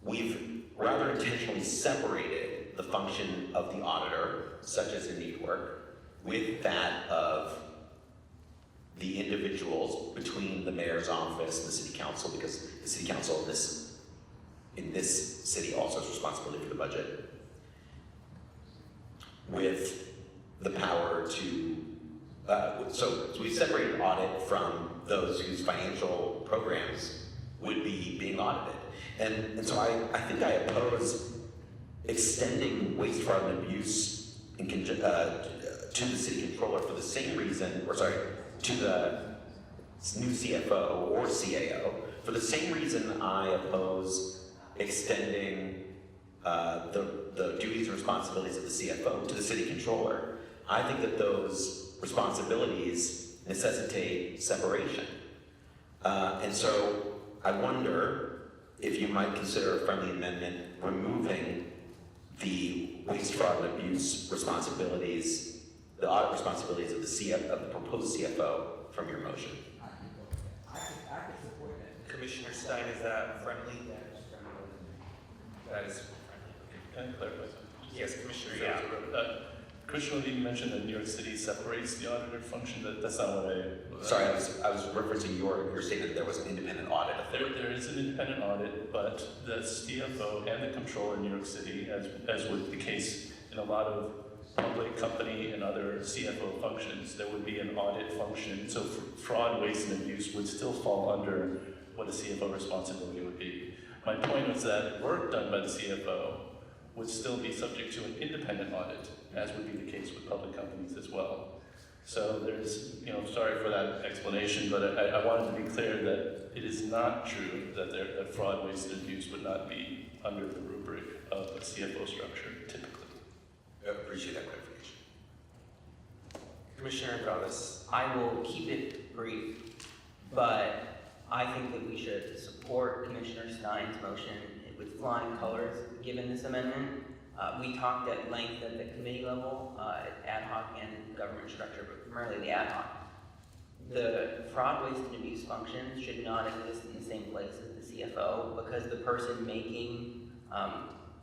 we've rather intentionally separated the function of the auditor, such as in need work, with that of the individuals between the mayor's office and the city council, because the city council in this city also has responsibility for the budget, with the power to, so we separated audit from those whose financial programs would be being audited. And so I think I oppose extending waste, fraud, and abuse to the city controller for the same reason, to the new CFO or CAO, for the same reason I oppose extending the duties and responsibilities of the CFO to the city controller. I think that those responsibilities necessitate separation. And so I wonder if you might consider a friendly amendment removing the waste, fraud, and abuse responsibilities, the audit responsibilities of the proposed CFO from your motion. I could support that. Commissioner Stein, is that friendly? That is friendly. Can I clarify something? Yes, Commissioner, Yeah. yeah. Commissioner, you mentioned that New York City separates the auditor function. That's not what I... Sorry, I was referencing your statement that there was an independent audit. There is an independent audit, but the CFO and the controller in New York City, as would the case in a lot of public company and other CFO functions, there would be an audit function. So fraud, waste, and abuse would still fall under what a CFO responsibility would be. My point was that work done by the CFO would still be subject to an independent audit, as would be the case with public companies as well. So there's, sorry for that explanation, but I wanted to be clear that it is not true that fraud, waste, and abuse would not be under the rubric of a CFO structure, typically. I appreciate that clarification. Commissioner Travis, I will keep it brief, but I think that we should support Commissioner Stein's motion with flying colors given this amendment. We talked at length at the committee level, ad hoc and government structure, but primarily the ad hoc. The fraud, waste, and abuse functions should not exist in the same place as the CFO, because the person making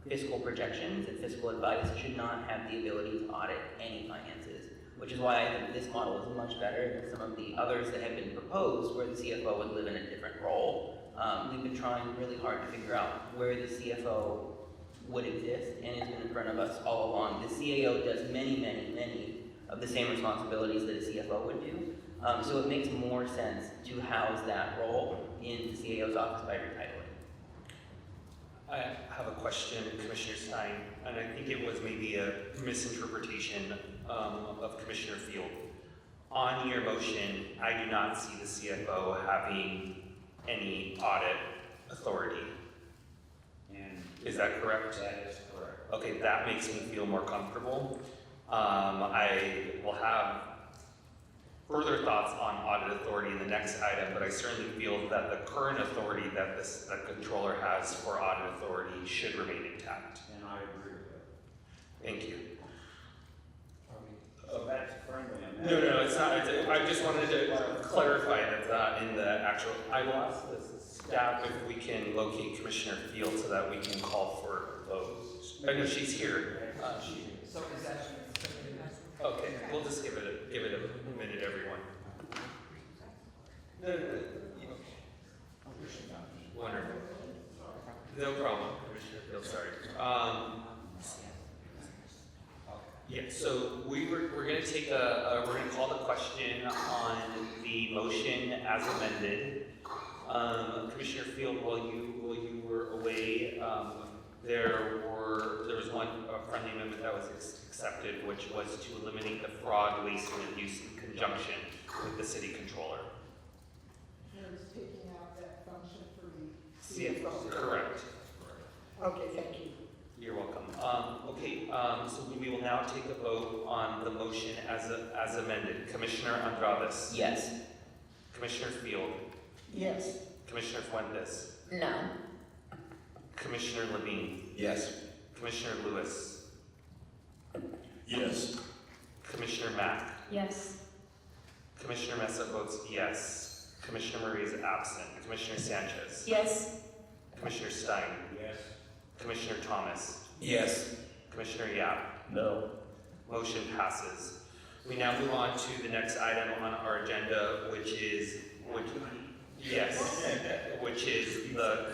fiscal projections and fiscal advice should not have the ability to audit any finances, which is why I think this model is much better than some of the others that have been proposed where the CFO would live in a different role. We've been trying really hard to figure out where the CFO would exist, and it's been in front of us all along. The CAO does many of the same responsibilities that a CFO would do, so it makes more sense to house that role in the CAO's office by retitling. I have a question, Commissioner Stein, and I think it was maybe a misinterpretation of Commissioner Field. On your motion, I do not see the CFO having any audit authority. And is that correct? That is correct. Okay, that makes me feel more comfortable. I will have further thoughts on audit authority in the next item, but I certainly feel that the current authority that the controller has for audit authority should remain intact. And I agree with that. Thank you. So that's friendly amendment. No, it's not. I just wanted to clarify that in the actual. I will ask the staff if we can locate Commissioner Field so that we can call for votes. I know she's here. So is that? Okay, we'll just give it a minute, everyone. No. Wonderful. No problem, Commissioner Field. Sorry. Yeah, so we're gonna take we're gonna call the question on the motion as amended. Commissioner Field, while you were away, there was one friendly amendment that was accepted, which was to eliminate the fraud, waste, and abuse in conjunction with the city controller. There's taking out that function for the Yeah, CFO. correct. Okay, thank you. You're welcome. So we will now take a vote on the motion as amended. Commissioner Andrades. Yes. Commissioner Field. Yes. Commissioner Fuentes. No. Commissioner Levine. Yes. Commissioner Lewis. Yes. Commissioner Mack. Yes. Commissioner Mesa votes yes. Commissioner Murray is absent. Commissioner Sanchez. Yes. Commissioner Stein. Yes. Commissioner Thomas. Yes. Commissioner Yap. No. Motion passes. We now move on to the next item on our agenda, which is the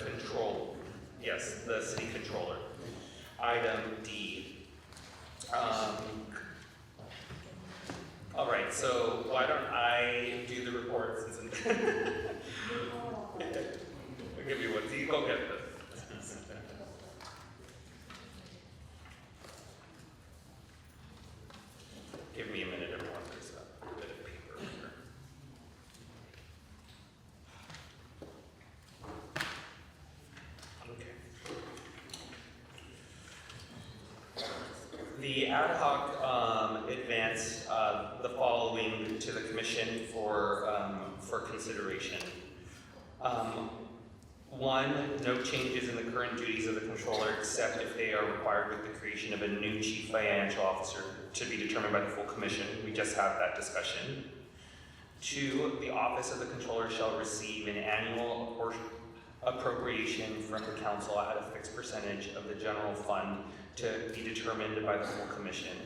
control. Yes, the city controller. Item D. All right, so why don't I do the report since I'll give you one. So you go get this. Give me a minute, everyone. There's a bit of paper here. Okay. The ad hoc advanced the following to the commission for consideration. One, no changes in the current duties of the controller except if they are required with the creation of a new chief financial officer to be determined by the full commission. We just had that discussion. Two, the office of the controller shall receive an annual appropriation from the council at a fixed percentage of the general fund to be determined by the full commission.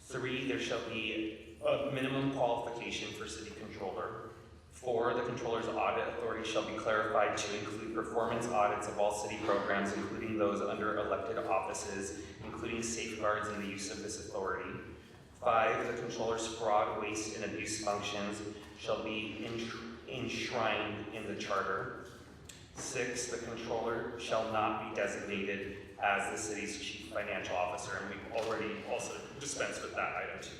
Three, there shall be a minimum qualification for city controller. Four, the controller's audit authority shall be clarified to include performance audits of all city programs, including those under elected offices, including safeguards in the use of this authority. Five, the controller's fraud, waste, and abuse functions shall be enshrined in the charter. Six, the controller shall not be designated as the city's chief financial officer, and we've already also dispensed with that item too.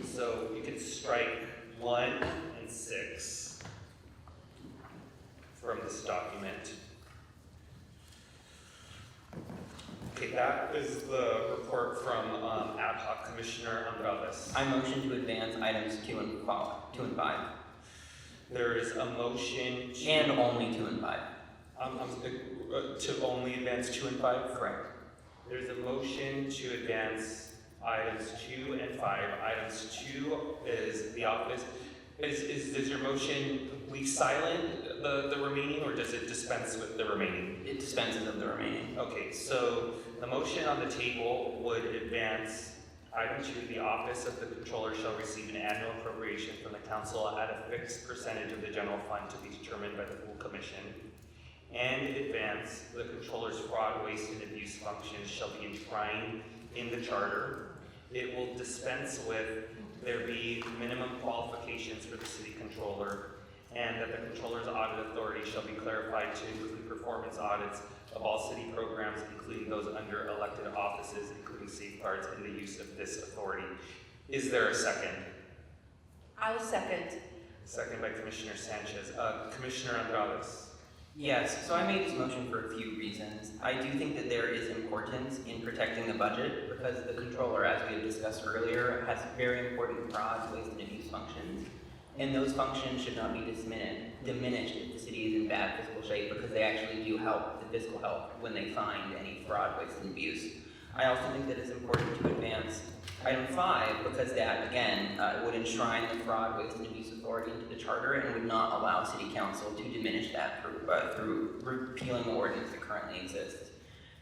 So you can strike 1 and 6 from this document. Okay, that is the report from Ad hoc Commissioner Andrades. I motion to advance items 2 and 5. There is a motion to... And only 2 and 5. To only advance 2 and 5? Correct. There's a motion to advance items 2 and 5. Items 2 is the office. Does your motion leave silent the remaining, or does it dispense with the remaining? It dispenses of the remaining. Okay, so the motion on the table would advance item 2, the office of the controller shall receive an annual appropriation from the council at a fixed percentage of the general fund to be determined by the full commission. And advance the controller's fraud, waste, and abuse functions shall be enshrined in the charter. It will dispense with there be minimum qualifications for the city controller, and that the controller's audit authority shall be clarified to include performance audits of all city programs, including those under elected offices, including safeguards in the use of this authority. Is there a second? I'll second. Second by Commissioner Sanchez. Commissioner Andrades. Yes, so I made this motion for a few reasons. I do think that there is importance in protecting the budget because the controller, as we have discussed earlier, has very important fraud, waste, and abuse functions. And those functions should not be diminished if the city is in bad fiscal shape because they actually do help the fiscal health when they find any fraud, waste, and abuse. I also think that it's important to advance item 5 because that, again, would enshrine the fraud, waste, and abuse authority into the charter and would not allow city council to diminish that through repealing the ordinance that currently exists.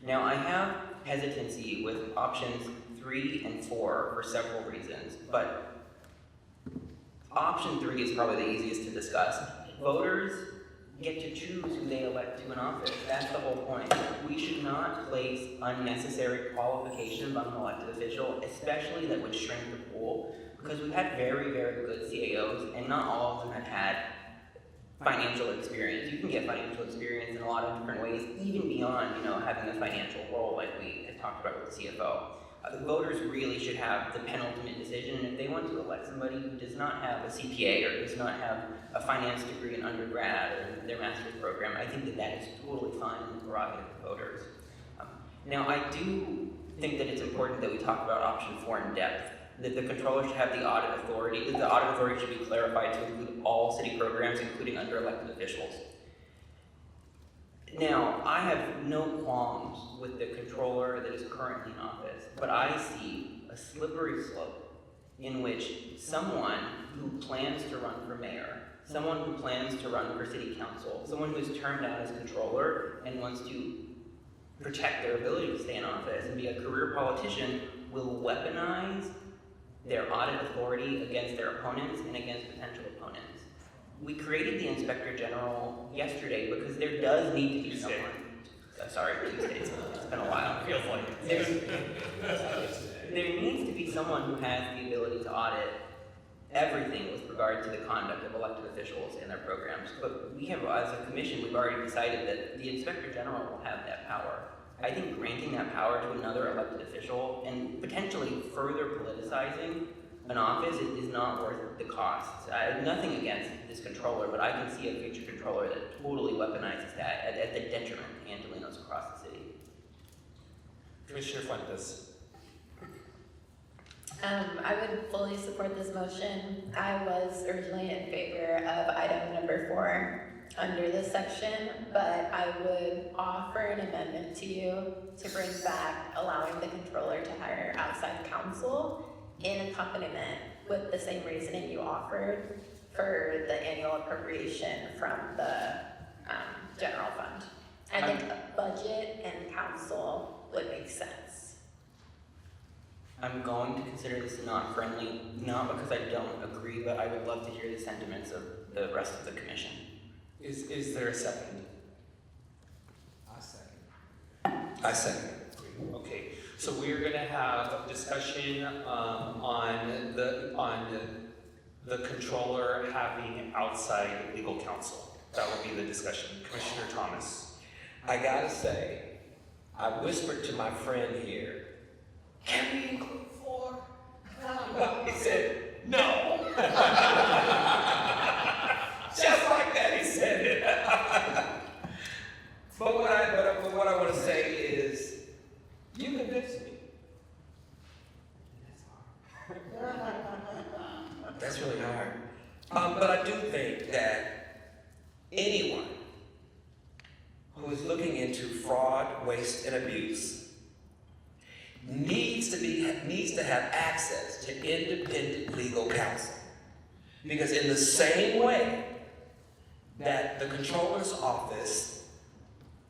Now, I have hesitancy with options 3 and 4 for several reasons, but option 3 is probably the easiest to discuss. Voters get to choose who they elect to an office. That's the whole point. We should not place unnecessary qualifications on an elected official, especially that would shrink the pool, because we've had very, very good CAOs, and not all of them have had financial experience. You can get financial experience in a lot of different ways, even beyond, having a financial role like we had talked about with the CFO. The voters really should have the penultimate decision, and if they want to elect somebody who does not have a CPA or does not have a finance degree in undergrad or their master's program, I think that is totally fine in the prerogative of voters. Now, I do think that it's important that we talk about option 4 in depth, that the controller should have the audit authority, that the audit authority should be clarified to include all city programs, including under-elected officials. Now, I have no qualms with the controller that is currently in office, but I see a slippery slope in which someone who plans to run for mayor, someone who plans to run for city council, someone who is termed out as controller and wants to protect their ability to stay in office and be a career politician will weaponize their audit authority against their opponents and against potential opponents. We created the Inspector General yesterday because there does need to be someone. Sorry, Tuesday. It's been a while. Feels like There needs to be someone who has the ability to audit everything with regard to the conduct of elected officials and their programs. But we have, as a commission, we've already decided that the Inspector General will have that power. I think granting that power to another elected official and potentially further politicizing an office is not worth the cost. I have nothing against this controller, but I can see a future controller that totally weaponizes that at the detriment to Antolinos across the city. Commissioner Fuentes. I would fully support this motion. I was originally in favor of item number 4 under this section, but I would offer an amendment to you to bring back allowing the controller to hire outside counsel in accompaniment with the same reasoning you offered for the annual appropriation from the general fund. I think a budget and council would make sense. I'm going to consider this not friendly, not because I don't agree, but I would love to hear the sentiments of the rest of the commission. Is there a second? I second. Okay, so we're gonna have discussion on the controller having outside legal counsel. That will be the discussion. Commissioner Thomas. I gotta say, I whispered to my friend here, can we include 4? He said, no. Just like that, he said it. But what I want to say is, you convinced me. That's really hard. But I do think that anyone who is looking into fraud, waste, and abuse needs to have access to independent legal counsel. Because in the same way that the controller's office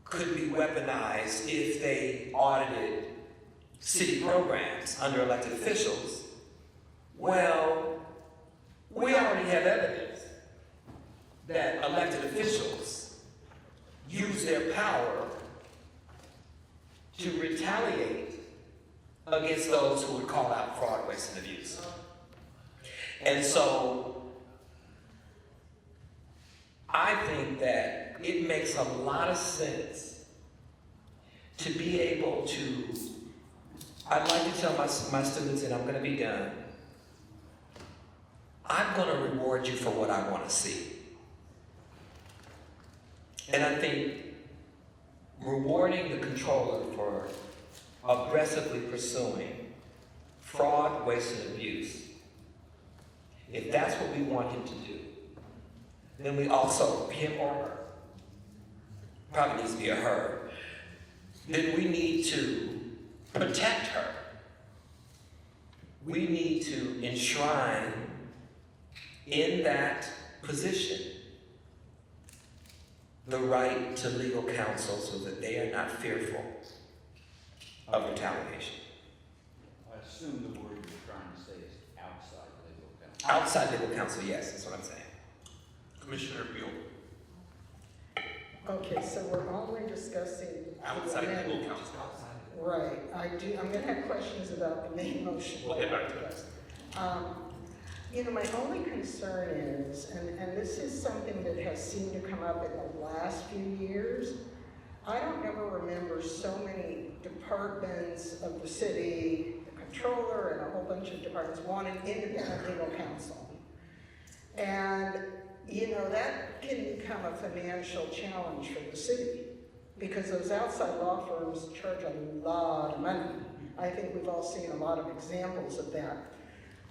could be weaponized if they audited city programs under elected officials, well, we already have evidence that elected officials use their power to retaliate against those who would call out fraud, waste, and abuse. And so, I think that it makes a lot of sense to be able to, I'd like to tell my students, and I'm going to be done, I'm going to reward you for what I want to see. And I think rewarding the controller for aggressively pursuing fraud, waste, and abuse, if that's what we want him to do, then we also, him or her, probably needs to be a her, then we need to protect her. We need to enshrine in that position the right to legal counsel so that they are not fearful of retaliation. I assume the word you're trying to say is outside legal counsel. Outside legal counsel, yes, that's what I'm saying. Commissioner Buell. Okay, so we're only discussing. the Outside legal amendment. counsel. Right, I'm gonna have questions about the main motion. We'll get back to it. You know, my only concern is, and this is something that has seemed to come up in the last few years, I don't ever remember so many departments of the city, the controller and a whole bunch of departments wanting independent legal counsel. And, you know, that can become a financial challenge for the city because those outside law firms charge a lot of money. I think we've all seen a lot of examples of that.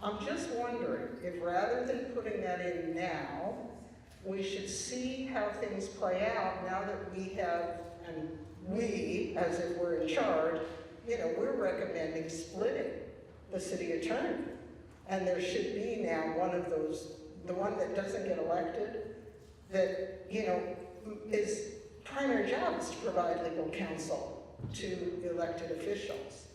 I'm just wondering if rather than putting that in now, we should see how things play out now that we have, and we, as if we're in charge, you know, we're recommending splitting the city attorney. And there should be now one of those, the one that doesn't get elected, that, you know, his primary job is to provide legal counsel to elected officials.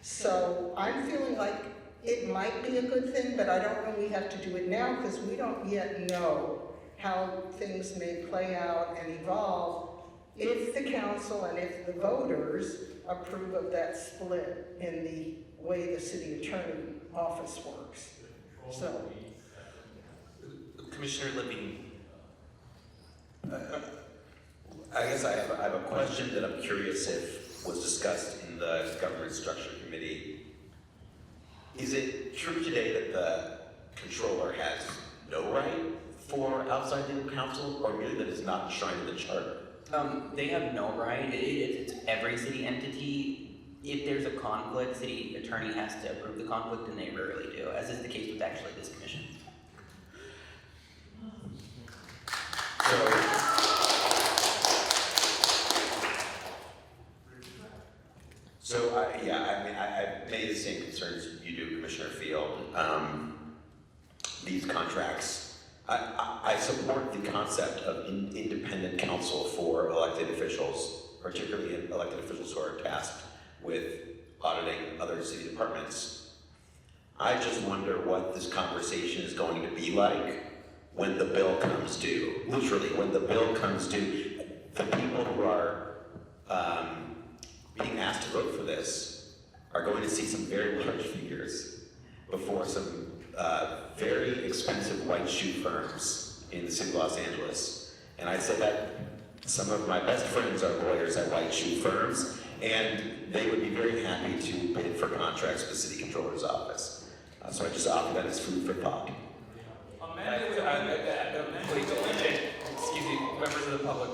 So I'm feeling like it might be a good thing, but I don't know we have to do it now because we don't yet know how things may play out and evolve if the council and if the voters approve of that split in the way the city attorney office works. So, Commissioner Levine. I guess I have a question that I'm curious if was discussed in the government structure committee. Is it true today that the controller has no right for outside legal counsel, or merely that it's not enshrined in the charter? They have no right. It's every city entity. If there's a conflict, city attorney has to approve the conflict, and they rarely do, as is the case with actually this commission. So I made the same concerns you do, Commissioner Field. These contracts, I support the concept of independent counsel for elected officials, particularly elected officials who are tasked with auditing other city departments. I just wonder what this conversation is going to be like when the bill comes due. Literally, when the bill comes due, the people who are being asked to vote for this are going to see some very large figures before some very expensive white shoe firms in the city of Los Angeles. And I say that some of my best friends are lawyers at white shoe firms, and they would be very happy to bid for contracts with the city controller's office. So I just offer that as food for thought. Excuse me, members of the public,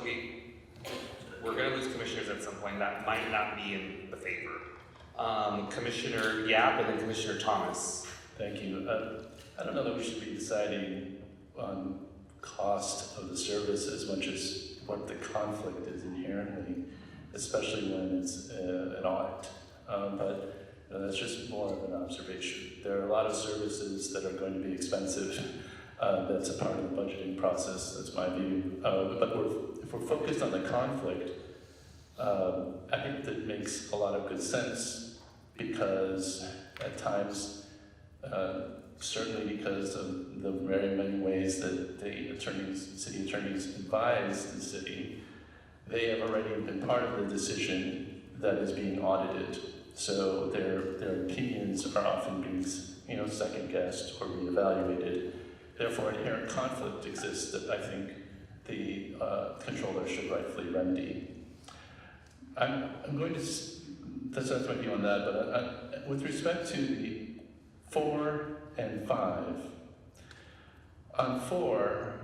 we're going to lose commissioners at some point. That might not be in the favor. Commissioner Yap and then Commissioner Thomas. Thank you. I don't know that we should be deciding on cost of the service as much as what the conflict is inherently, especially when it's an audit. But that's just more of an observation. There are a lot of services that are going to be expensive. That's a part of the budgeting process, that's my view. But if we're focused on the conflict, I think that makes a lot of good sense because at times, certainly because of the very many ways that the city attorneys advise the city, they have already been part of the decision that is being audited. So their opinions are often being, second guessed or reevaluated. Therefore, inherent conflict exists that I think the controller should rightfully remedy. I'm going to, that's my view on that, but with respect to the 4 and 5, on 4,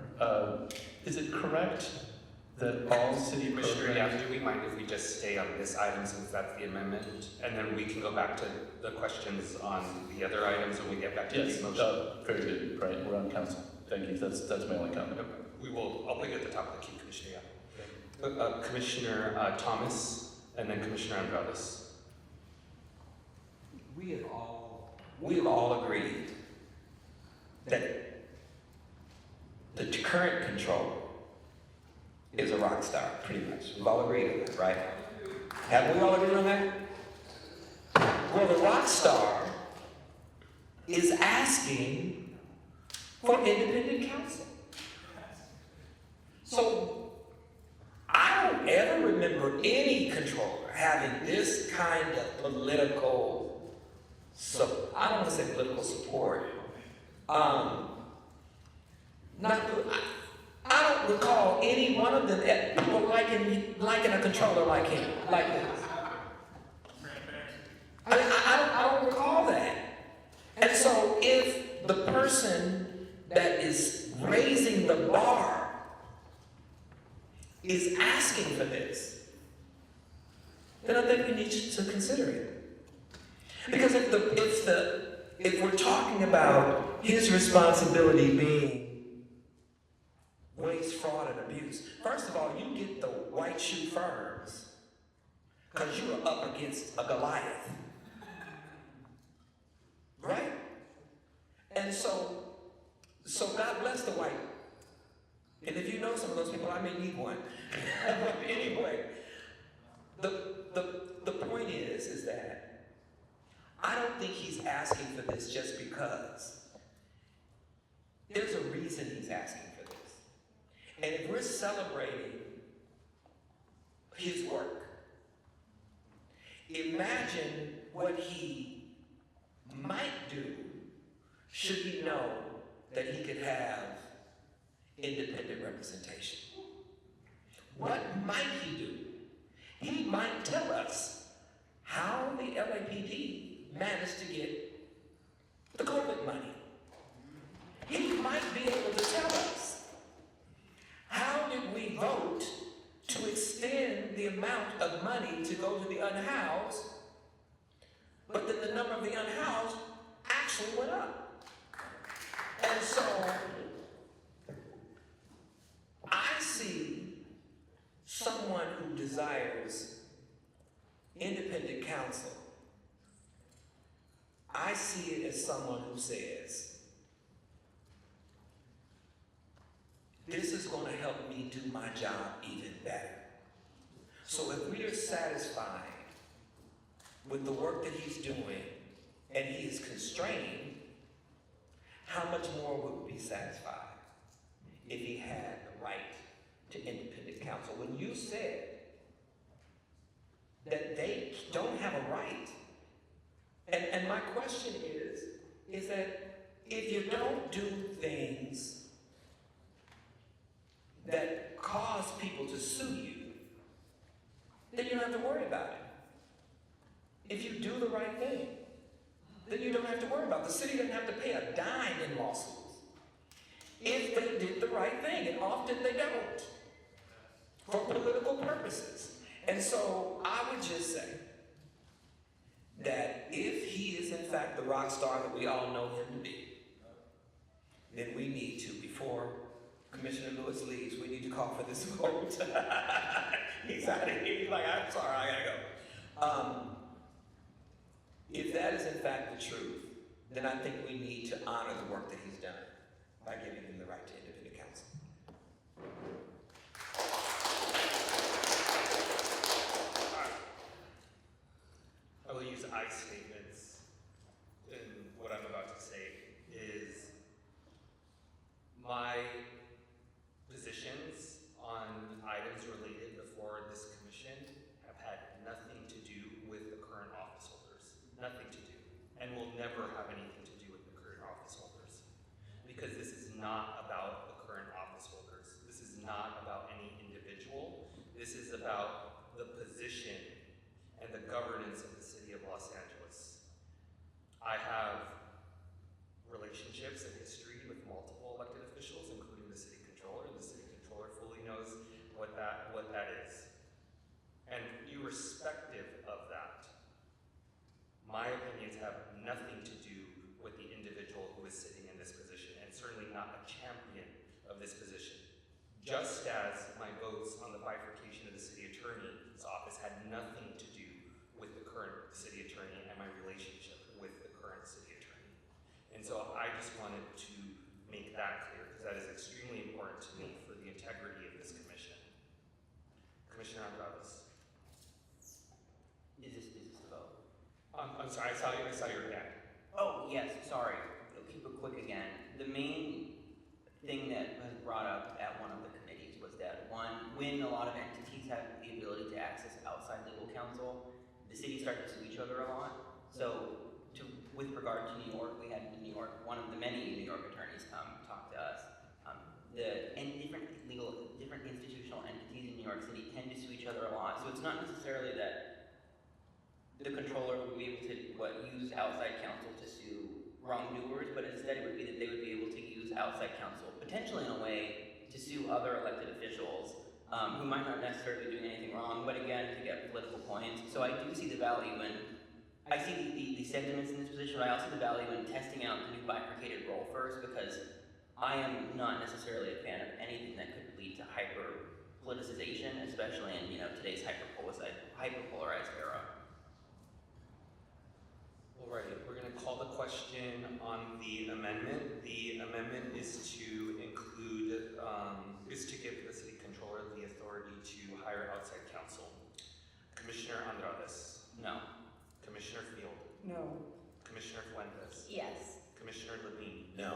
is it correct that all city Commissioner programs... Yap, do we mind if we just stay on this item since that's the amendment? And then we can go back to the questions on the other items when we get back to Yes, the motion. very good, right, we're on council. Thank you, that's my only comment. I'll put you at the top of the queue, Commissioner Yap. Commissioner Thomas, and then Commissioner Andrades. We have all agreed that the current controller is a rock star, pretty much. We've all agreed on that, right? Have we all agreed on that? Well, the rock star is asking for independent counsel. So I don't ever remember any controller having this kind of political, I don't want to say political support. I don't recall any one of them people liking a controller like him, like this. I don't recall that. And so if the person that is raising the bar is asking for this, then I think we need to consider it. Because if we're talking about his responsibility being waste, fraud, and abuse, first of all, you get the white shoe firms because you are up against a Goliath. Right? And so God bless the white. And if you know some of those people, I may need one. But anyway, the point is that I don't think he's asking for this just because. There's a reason he's asking for this. And if we're celebrating his work, imagine what he might do should he know that he could have independent representation. What might he do? He might tell us how the LAPD managed to get the COVID money. He might be able to tell us how did we vote to extend the amount of money to go to the unhoused, but then the number of the unhoused actually went up. And so I see someone who desires independent counsel. I see it as someone who says, this is going to help me do my job even better. So if we are satisfied with the work that he's doing and he is constrained, how much more would we be satisfied if he had the right to independent counsel? When you said that they don't have a right, and my question is that if you don't do things that cause people to sue you, then you don't have to worry about it. If you do the right thing, then you don't have to worry about it. The city doesn't have to pay a dime in lawsuits if they did the right thing, and often they don't, for political purposes. And so I would just say that if he is in fact the rock star that we all know him to be, then we need to, before Commissioner Lewis leaves, we need to call for this vote. He's out of here. He's like, I'm sorry, I gotta go. If that is in fact the truth, then I think we need to honor the work that he's done by giving him the right to independent counsel. I will use I statements in what I'm about to say is my positions on items related before this commission have had nothing to do with the current office holders. Nothing to do. And will never have anything to do with the current office holders. Because this is not about the current office holders. This is not about any individual. This is about the position and the governance of the city of Los Angeles. I have relationships and history with multiple elected officials, including the city controller. The city controller fully knows what that is. And irrespective of that, my opinions have nothing to do with the individual who is sitting in this position, and certainly not a champion of this position. Just as my votes on the bifurcation of the city attorney's office had nothing to do with the current city attorney and my relationship with the current city attorney. And so I just wanted to make that clear, because that is extremely important to me for the integrity of this commission. Commissioner Andrade. Is this the vote? I'm sorry, I saw your hand. Oh, yes, sorry. I'll keep it quick again. The main thing that was brought up at one of the committees was that when a lot of entities have the ability to access outside legal counsel, the city started to sue each other a lot. So with regard to New York, we had in New York, one of the many New York attorneys come talk to us. Different institutional entities in New York City tend to sue each other a lot. So it's not necessarily that the controller would be able to use outside counsel to sue wrongdoers, but instead it would be that they would be able to use outside counsel, potentially in a way, to sue other elected officials who might not necessarily be doing anything wrong, but again, to get political points. So I do see the value in, I see the sentiments in this position, but I also see the value in testing out the new bifurcated role first, because I am not necessarily a fan of anything that could lead to hyper-politicization, especially in today's hyper-polarized era. Alrighty, we're going to call the question on the amendment. The amendment is to include, is to give the city controller the authority to hire outside counsel. Commissioner Andrades? No. Commissioner Field? No. Commissioner Fuentes? Yes. Commissioner Levine? No.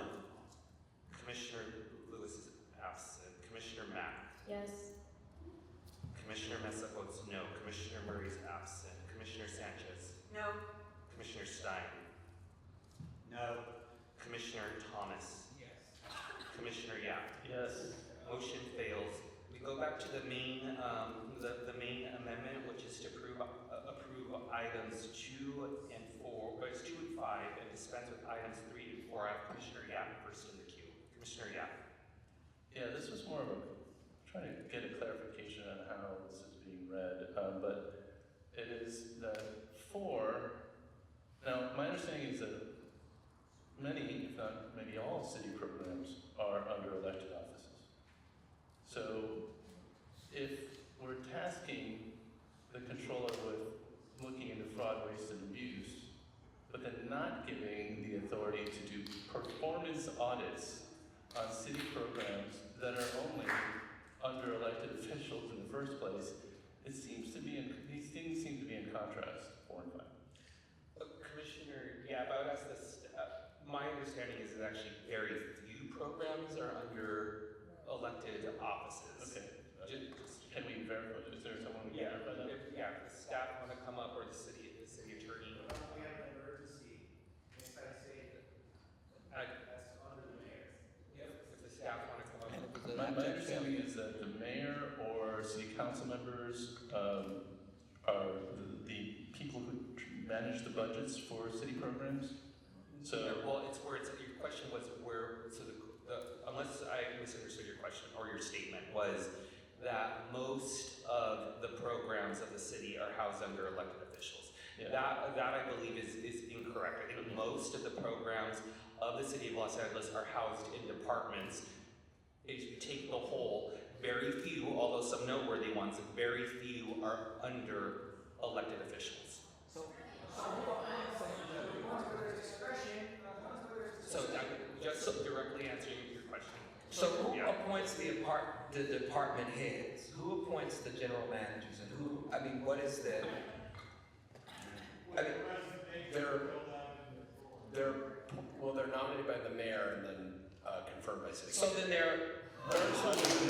Commissioner Lewis is absent. Commissioner Mack? Yes. Commissioner Mesa votes no. Commissioner Murray is absent. Commissioner Sanchez? No. Commissioner Stein? No. Commissioner Thomas? Yes. Commissioner Yap? Yes. Motion fails. We go back to the main, the main amendment, which is to approve items 2 and 4, but it's 2 and 5, and dispense with items 3 and 4. I have Commissioner Yap first in the queue. Commissioner Yap. Yeah, this was more of a, trying to get a clarification on how this is being read, but it is that 4, now my understanding is that many, if not maybe all city programs are under elected offices. So if we're tasking the controller with looking into fraud, waste, and abuse, but then not giving the authority to do performance audits on city programs that are only under elected officials in the first place, it seems to be these things seem to be in contrast, 4 and 5. Commissioner Yap, I would ask this. My understanding is that actually very few programs are under elected offices. Okay. Can we verify? Is there someone who can verify that? If the staff want to come up, or the city attorney. We have an emergency, next I say that's under the mayor. If the staff want to come up. My understanding is that the mayor or city council members are the people who manage the budgets for city programs. So well, it's where your question was where, so unless I misunderstood your question or your statement, was that most of the programs of the city are housed under elected officials. Yeah. That I believe is incorrect. I think most of the programs of the city of Los Angeles are housed in departments. If you take the whole, very few, although some noteworthy ones, very few are under elected officials. So just directly answering your question. So who appoints the department heads? Who appoints the general managers, and who? I mean, what is the? I mean, they're nominated by the mayor and then confirmed by city. So then they're under the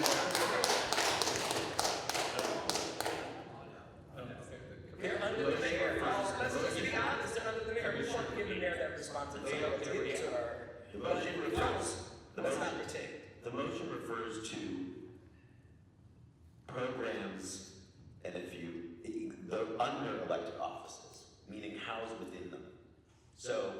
mayor. Let's be honest, they're under the mayor. We want to give the mayor that responsibility to get to our. The motion refers. Let's not pretend. The motion refers to programs, and they're under elected offices, meaning housed within them. So,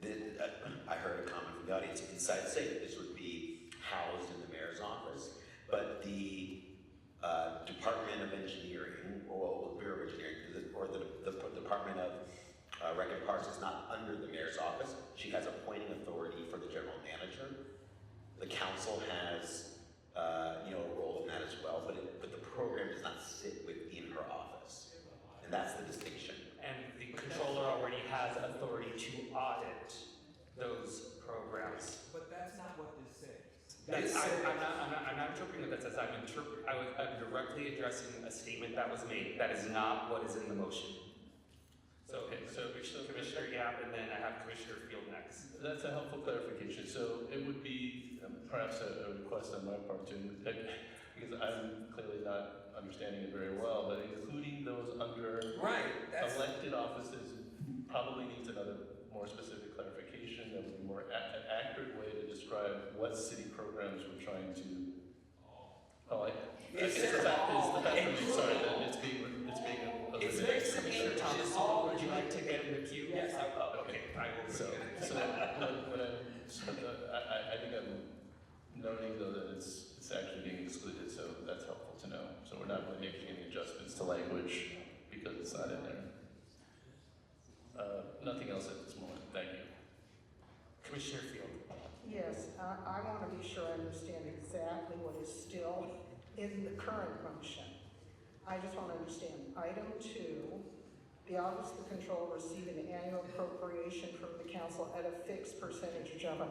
I heard a comment from the audience inside say that this would be housed in the mayor's office, but the Department of Engineering, or the Bureau of Engineering, or the Department of Rec and Parks is not under the mayor's office. She has appointing authority for the general manager. The council has, a role in that as well, but the program does not sit within her office, and that's the distinction. And the controller already has authority to audit those programs. But that's not what this says. I'm not interpreting what that says. I'm directly addressing a statement that was made. That is not what is in the motion. So Commissioner Yap, and then I have Commissioner Field next. That's a helpful clarification. So it would be perhaps a request on my part to because I'm clearly not understanding it very well, but including those under elected offices probably needs another more specific clarification. That would be more an accurate way to describe what city programs we're trying to. Oh, it's the fact sorry, that it's being It's very simple, Thomas. All, would you like to get in the queue? Yes, I will. Okay, I will. So I think I'm noting though that it's actually being excluded, so that's helpful to know. So we're not really making any adjustments to language because it's not in there. Nothing else at this moment. Thank you. Commissioner Field. Yes, I want to be sure I understand exactly what is still in the current motion. I just want to understand. Item 2, the Office of the Controller receive an annual appropriation from the council at a fixed percentage of general.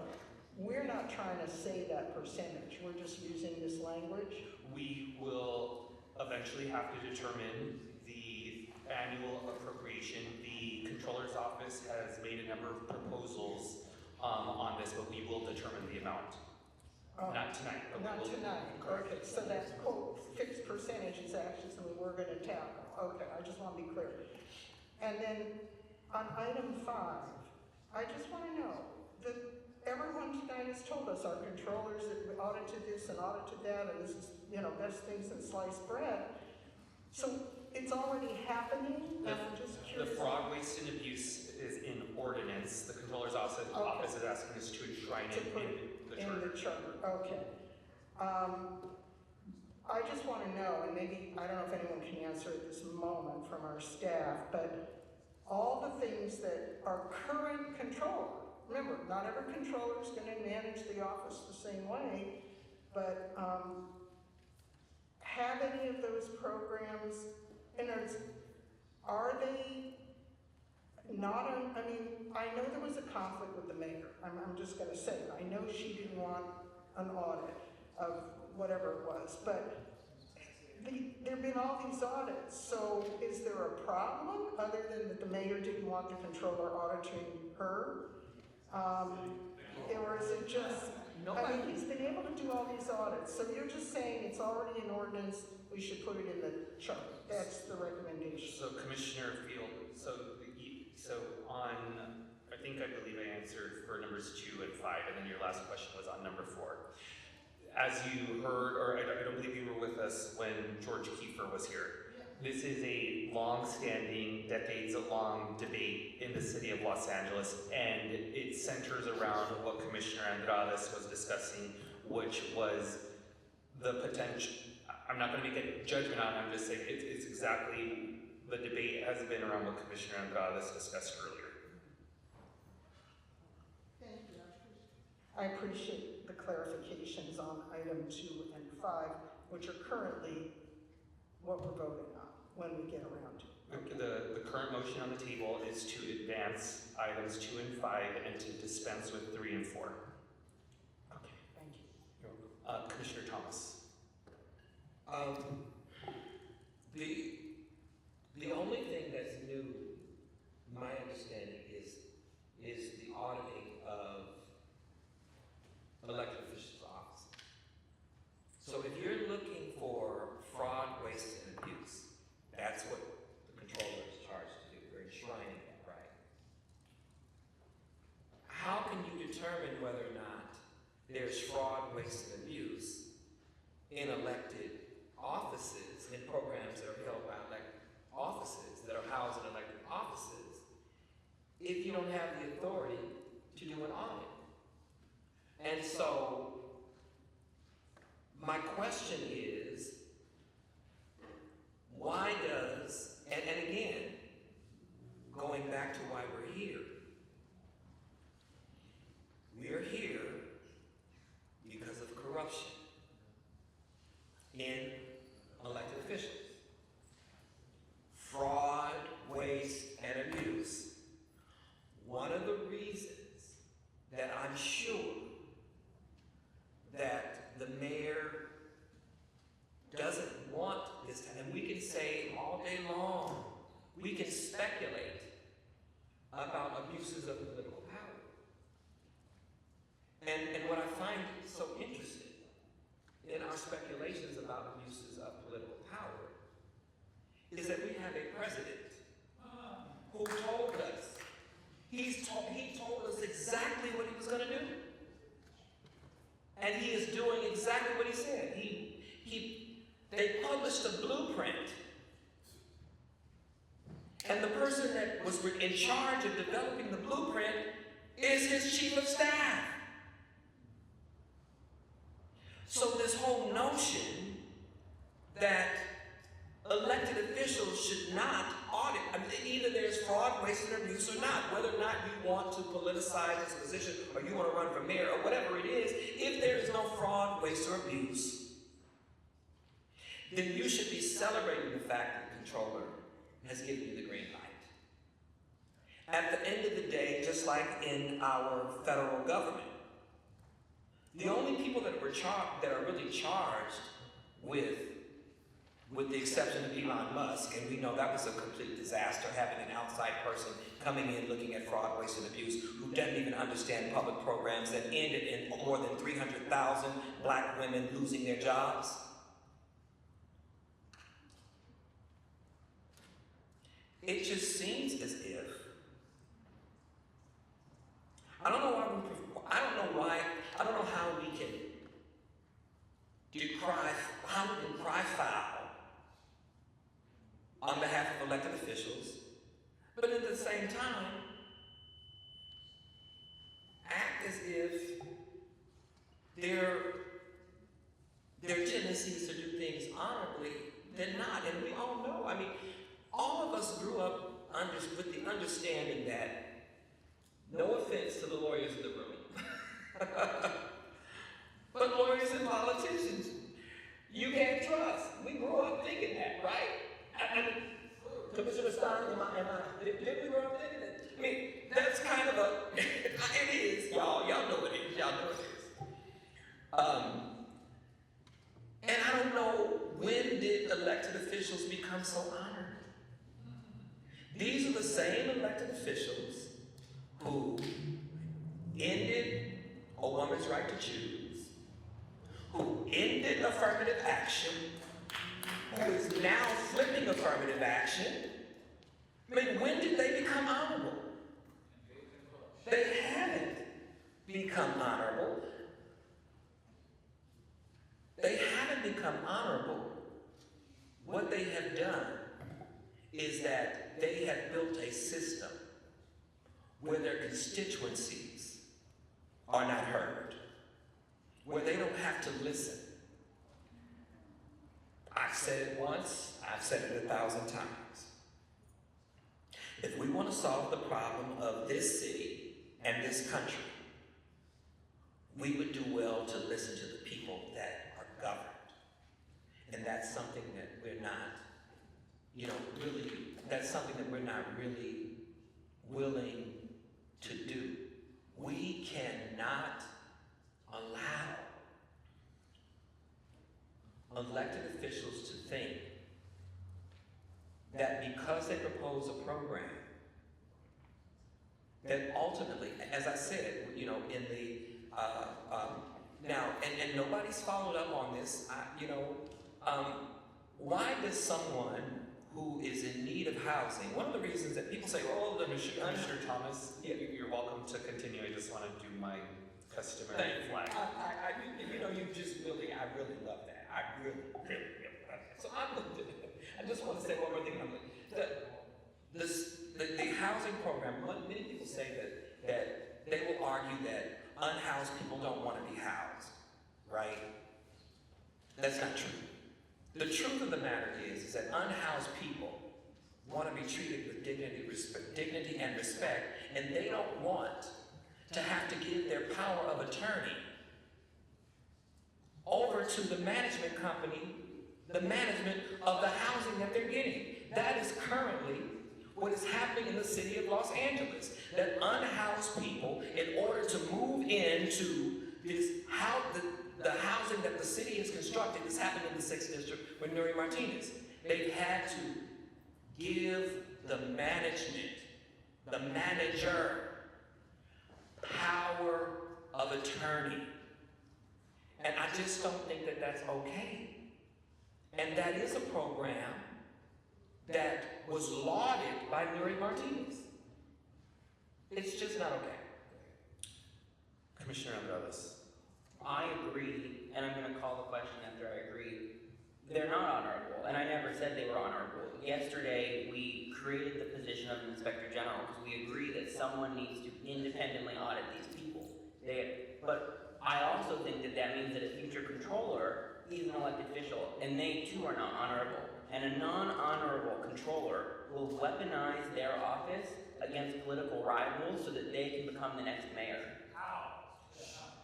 We're not trying to say that percentage. We're just using this language. We will eventually have to determine the annual appropriation. The Controller's Office has made a number of proposals on this, but we will determine the amount. Not tonight, but Not we will. tonight. Okay, so that quote fixed percentage is actually something we're going to tackle. Okay, I just want to be clear. And then on item 5, I just want to know that everyone tonight has told us our controllers that audited this and audited that, and this is, best things than sliced bread. So it's already happening, and I'm just curious. The fraud, waste, and abuse is in ordinance. The Controller's Office is asking us to enshrine it in the charter. In the charter, okay. I just want to know, and maybe, I don't know if anyone can answer at this moment from our staff, but all the things that our current controller, remember, not every controller is going to manage the office the same way, but have any of those programs, and are they not on, I know there was a conflict with the mayor. I'm just going to say it. I know she didn't want an audit of whatever it was, but there have been all these audits. So is there a problem other than that the mayor didn't want the controller auditing her? Or is it just, he's been able to do all these audits. So you're just saying it's already in ordinance, we should put it in the chart. That's the recommendation. So Commissioner Field, so on, I believe I answered for numbers 2 and 5, and then your last question was on number 4. As you heard, or I don't believe you were with us when George Kiefer was here. This is a long-standing, decades-long debate in the city of Los Angeles, and it centers around what Commissioner Andrade was discussing, which was the potential. I'm not going to make a judgment on it, I'm just saying it's exactly, the debate has been around what Commissioner Andrade discussed earlier. Thank you. I appreciate the clarifications on item 2 and 5, which are currently what we're voting on when we get around to it. The current motion on the table is to advance items 2 and 5 and to dispense with 3 and 4. Okay, thank you. You're welcome. Commissioner Thomas. The only thing that's new, my understanding, is the auditing of elected officials' offices. So if you're looking for fraud, waste, and abuse, that's what the controller is charged to do. We're enshrining that, right? How can you determine whether or not there's fraud, waste, and abuse in elected offices, in programs that are held by elected offices, that are housed in elected offices, if you don't have the authority to do an audit? And so, my question is, why does, and again, going back to why we're here because of corruption in elected officials. Fraud, waste, and abuse. One of the reasons that I'm sure that the mayor doesn't want this, and we can say all day long, we can speculate about abuses of political power. And what I find so interesting in our speculations about he told us exactly what he was going to do. And he is doing exactly what he said. They published a blueprint. And the person that was in charge of developing the blueprint is his chief of staff. So this whole notion that elected officials should not audit, I mean, either there's fraud, waste, and abuse or not, whether or not you want to politicize this position or you want to run for mayor or whatever it is, if there is no fraud, waste, or abuse, then you should be celebrating the fact that the controller has given you the green light. At the end of the day, just like in our federal government, the only people that are really charged with the exception of Elon Musk, and we know that was a complete disaster, having an outside person coming in looking at fraud, waste, and abuse, who doesn't even understand public programs that ended in more than 300,000 black women losing their jobs. It just seems as if, I don't know how we can cry foul on behalf of elected officials, but at the same time, act as if their tendencies to do things honorably, they're not. And we all know, I mean, all of us grew up with the understanding that, no offense to the lawyers in the room, but lawyers and politicians, you can't trust. We grew up thinking that, right? Commissioner Stein, did we grow up thinking that? I mean, that's kind of it is, y'all know it is, and I don't know, when did elected officials become so honored? These are the same elected officials who ended a woman's right to choose, who ended affirmative action, who is now flipping affirmative action. I mean, when did they become honorable? They haven't become honorable. They haven't become honorable. What they have done is that they have built a system where their constituencies are not heard, where they don't have to listen. I've said it once, I've said it 1,000 times. If we want to solve the problem of this city and this country, we would do well to listen to the people that are governed. And that's something that we're not, that's something that we're not really willing to do. We cannot allow elected officials to think that because they propose a program, that ultimately, as I said, in the, now, and nobody's followed up on this, why does someone who is in need of housing, one of the reasons that people say, oh, Commissioner Thomas, you're welcome to continue. I just want to do my customary flag. I really love that. I really love that. So I just want to say one more thing. The housing program, many people say that they will argue that unhoused people don't want to be housed, right? That's not true. The truth of the matter is that unhoused people want to be treated with dignity and respect, and they don't want to have to give their power of attorney over to the management company, the management of the housing that they're getting. That is currently what is happening in the city of Los Angeles. That unhoused people, in order to move into this the housing that the city has constructed, is happening in the 6th District with Nuri Martinez. They've had to give the management, the manager, power of attorney. And I just don't think that that's okay. And that is a program that was lauded by Nuri Martinez. It's just not okay. Commissioner Andrade. I agree, and I'm gonna call the question after I agree. They're not honorable, and I never said they were honorable. Yesterday, we created the position of Inspector General because we agree that someone needs to independently audit these people. But I also think that that means that a future controller is an elected official, and they too are not honorable. And a non-honorable controller will weaponize their office against political rivals so that they can become the next mayor.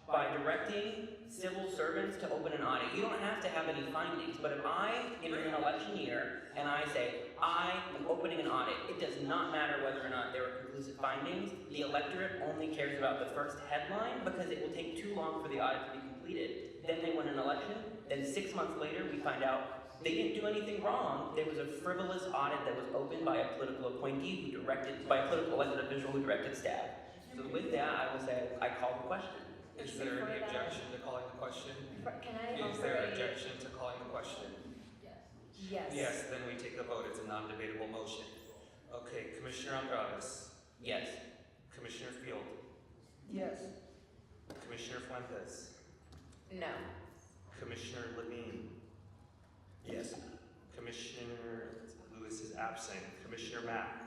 By directing civil servants to open an audit. You don't have to have any findings, but if I am in an election year and I say, I am opening an audit, it does not matter whether or not there are conclusive findings. The electorate only cares about the first headline because it will take too long for the audit to be completed. Then they win an election, then 6 months later we find out they didn't do anything wrong. There was a frivolous audit that was opened by a political appointee who directed, by a political elected official who directed staff. So with that, I will say, I call the question. Is there any objection to calling the question? Can I Is there objection to calling the question? Yes. Yes, then we take a vote. It's a non-debatable motion. Okay, Commissioner Andrade. Yes. Commissioner Field. Yes. Commissioner Fuentes. No. Commissioner Levine. Yes. Commissioner Lewis is absent. Commissioner Mack.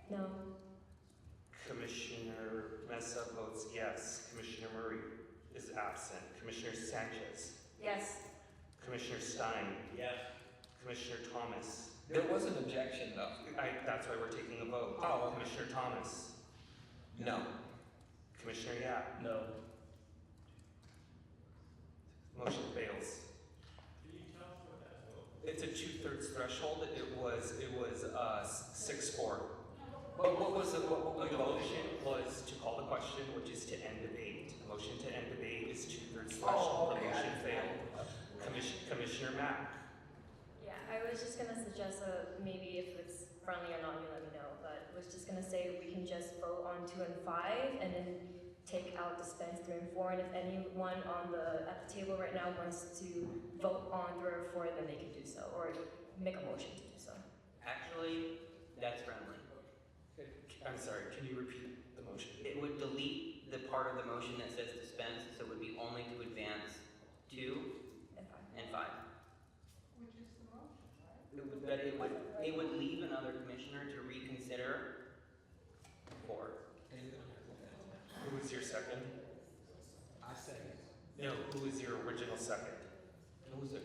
No. Commissioner Mesa votes yes. Commissioner Murray is absent. Commissioner Sanchez. Yes. Commissioner Stein. Yes. Commissioner Thomas. There was an objection though. That's why we're taking a vote. Oh. Commissioner Thomas. No. Commissioner Yap. No. Motion fails. It's a 2/3 threshold. It was 6-4. But what was the, The motion was to call the question, which is to end debate. The motion to end debate is 2/3 threshold. The motion failed. Commissioner Mack. Yeah, I was just gonna suggest maybe if it's friendly or not, you let me know. But I was just gonna say we can just vote on 2 and 5, and then take out dispense 3 and 4. And if anyone at the table right now wants to vote on 3 or 4, then they can do so, or make a motion to do so. Actually, that's friendly. I'm sorry, can you repeat the motion? It would delete the part of the motion that says dispense, so it would be only to advance 2 and 5. Which is the motion, right? But it would leave another commissioner to reconsider 4. Who was your second? I second. No, who was your original second? Who was it?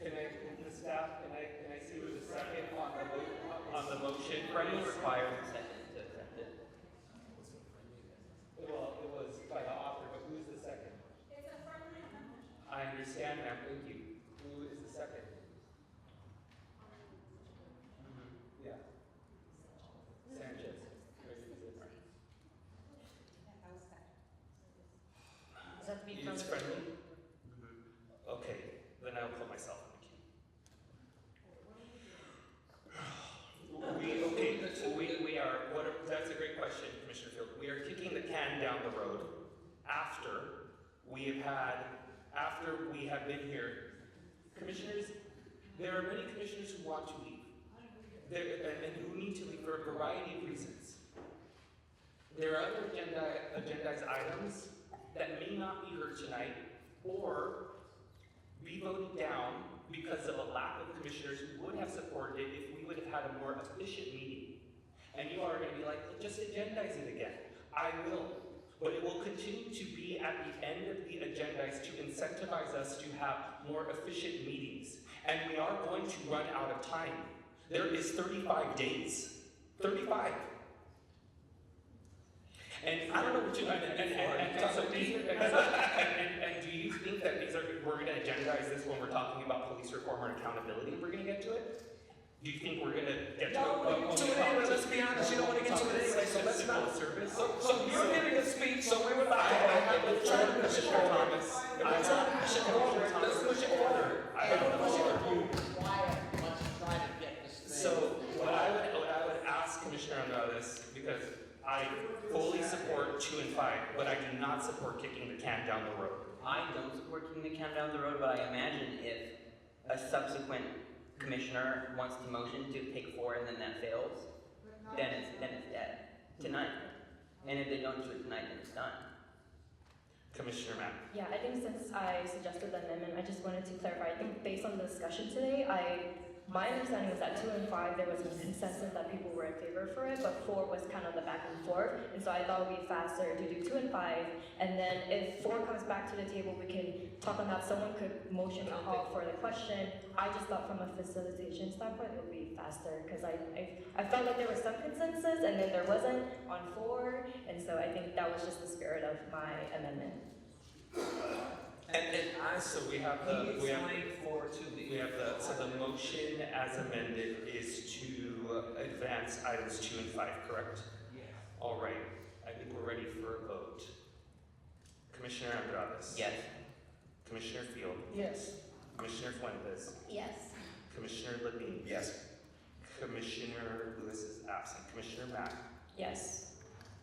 Can the staff, can I see who the second on the motion? Friendly requires a second to accept it. Well, it was by the author, but who's the second? It's a friendly amendment. I understand, ma'am, thank you. Who is the second? Yeah. Sanchez. Does that have to be It's friendly? friendly? Okay, then I will put myself in the queue. That's a great question, Commissioner Field. We are kicking the can down the road after we have been here. Commissioners, there are many commissioners who want to leave. And who need to leave for a variety of reasons. There are other agendized items that may not be heard tonight, or be voted down because of a lack of commissioners who would have supported it if we would have had a more efficient meeting. And you all are going to be like, just agendize it again. I will. But it will continue to be at the end of the agendize to incentivize us to have more efficient meetings. And we are going to run out of time. There is 35 days. 35. And I don't know what you, and do you think that we're going to agendize this when we're talking about police reform or accountability? We're going to get to it? Do you think we're going to get to it? No, we're going to get to it anyway. Let's be honest, you don't want to get to it anyway, so let's not. So you're giving a speech, so we would like to have the turn, Commissioner Thomas. Let's push it forward. So what I would ask Commissioner Hernandez, because I fully support 2 and 5, but I do not support kicking the can down the road. I don't support kicking the can down the road, but I imagine if a subsequent commissioner wants to motion to take 4 and then that fails, then it's dead tonight. And if they don't do it tonight, then it's done. Commissioner Mack. Yeah, I think since I suggested the amendment, I just wanted to clarify. I think based on the discussion today, my understanding was that 2 and 5, there was a consensus that people were in favor for it, but 4 was kind of the back and forth. And so I thought it would be faster to do 2 and 5, and then if 4 comes back to the table, we can talk on that. Someone could motion a call for the question. I just thought from a facilitation standpoint, it would be faster, because I felt like there was some consensus, and then there wasn't on 4, and so I think that was just the spirit of my amendment. So we have the motion as amended is to advance items 2 and 5, correct? Yes. All right, I think we're ready for a vote. Commissioner Andrades? Yes. Commissioner Field? Yes. Commissioner Fuentes? Yes. Commissioner Levine? Yes. Commissioner Lewis is absent. Commissioner Mack? Yes.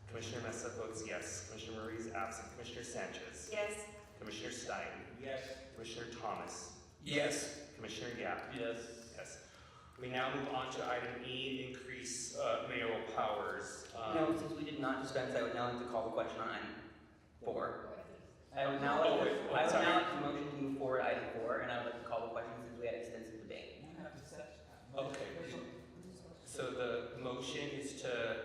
Commissioner Mesa votes yes. Commissioner Murray is absent. Commissioner Sanchez? Yes. Commissioner Stein? Yes. Commissioner Thomas? Yes. Commissioner Yap? Yes. Yes. We now move on to item E, increase mayoral powers. No, since we did not dispense, I would now like to call the question on item 4. I would now like to motion to move forward item 4, and I would like to call the question since we had extensive debate. Okay. So the motion is to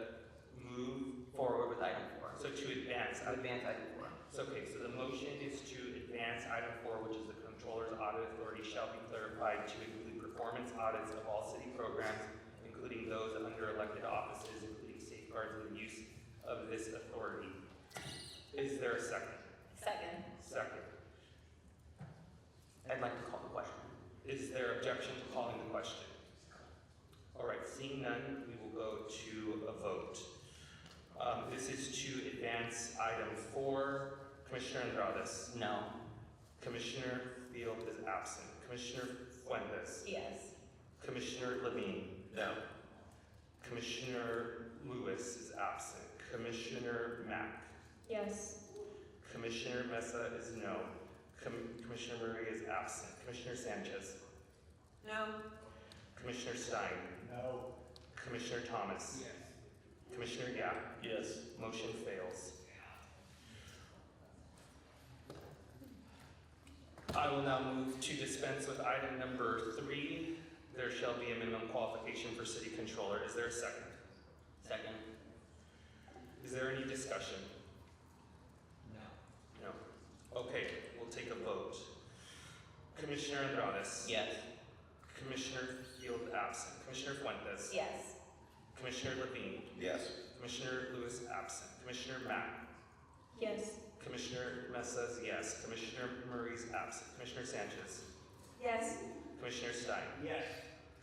move Forward with item 4. So to advance. Advance item 4. So, okay, so the motion is to advance item 4, which is the Comptroller's audit authority shall be clarified to include performance audits of all city programs, including those under elected offices, including safeguards and the use of this authority. Is there a second? Second. Second. I'd like to call the question. Is there objection to calling the question? All right, seeing none, we will go to a vote. This is to advance item 4. Commissioner Andrades? No. Commissioner Field is absent. Commissioner Fuentes? Yes. Commissioner Levine? No. Commissioner Lewis is absent. Commissioner Mack? Yes. Commissioner Mesa is no. Commissioner Murray is absent. Commissioner Sanchez? No. Commissioner Stein? No. Commissioner Thomas? Yes. Commissioner Yap? Yes. Motion fails. I will now move to dispense with item number 3. There shall be a minimum qualification for city controller. Is there a second? Second. Is there any discussion? No. No. Okay, we'll take a vote. Commissioner Andrades? Yes. Commissioner Field absent. Commissioner Fuentes? Yes. Commissioner Levine? Yes. Commissioner Lewis absent. Commissioner Mack? Yes. Commissioner Mesa is yes. Commissioner Murray's absent. Commissioner Sanchez? Yes. Commissioner Stein? Yes.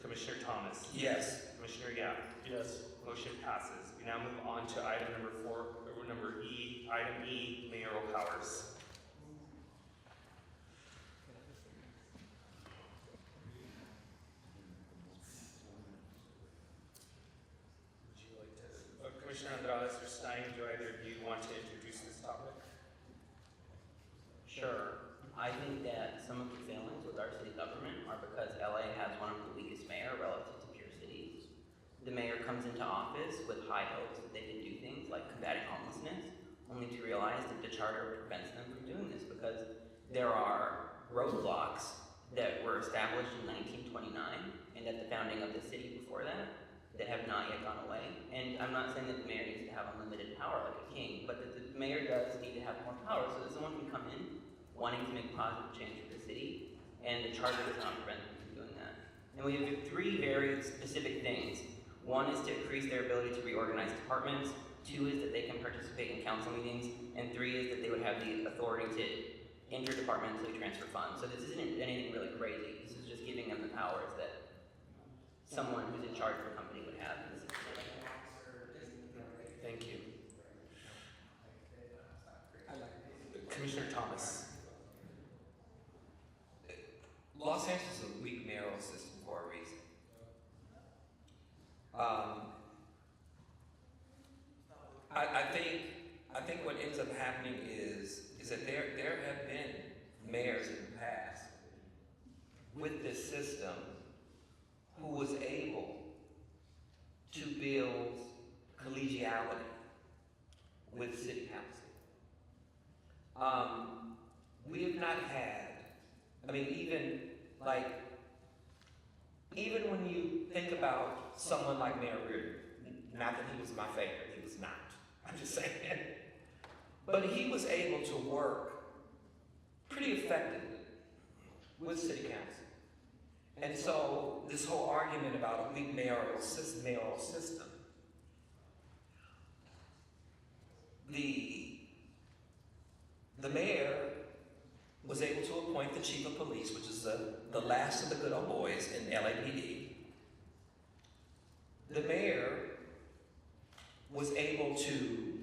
Commissioner Thomas? Yes. Commissioner Yap? Yes. Motion passes. We now move on to item number 4, or number E, item E, mayoral powers. Would you like to, Commissioner Andrades or Stein, do either of you want to introduce this topic? Sure. I think that some of the failings with our city government are because LA has one of the weakest mayor relative to peer cities. The mayor comes into office with high hopes that they can do things like combating homelessness, only to realize that the charter prevents them from doing this because there are roadblocks that were established in 1929 and at the founding of the city before that have not yet gone away. And I'm not saying that the mayor needs to have unlimited power like a king, but that the mayor does need to have more power so that someone can come in wanting to make positive change for the city, and the charter does not prevent them from doing that. And we have 3 very specific things. 1 is to increase their ability to reorganize departments. 2 is that they can participate in council meetings. And 3 is that they would have the authority to interdepartmentally transfer funds. So this isn't anything really crazy. This is just giving them the powers that someone who's in charge of a company would have in this situation. Thank you. Commissioner Thomas? Los Angeles is a weak mayoral system for a reason. I think what ends up happening is that there have been mayors in the past with this system who was able to build collegiality with city council. We have not had, I mean, even when you think about someone like Mayor Reardon, not that he was my favorite, he was not, I'm just saying, but he was able to work pretty effectively with city council. And so this whole argument about a weak mayoral system, the mayor was able to appoint the chief of police, which is the last of the good old boys in LAPD. The mayor was able to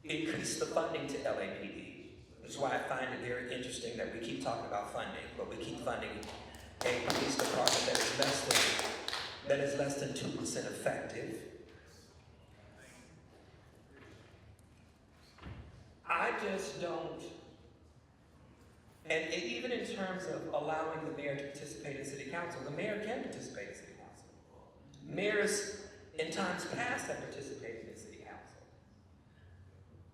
increase the funding to LAPD. That's why I find it very interesting that we keep talking about funding, but we keep funding a police department that is less than 2% effective. I just don't. And even in terms of allowing the mayor to participate in city council, the mayor can participate in city council. Mayors in times past have participated in city council.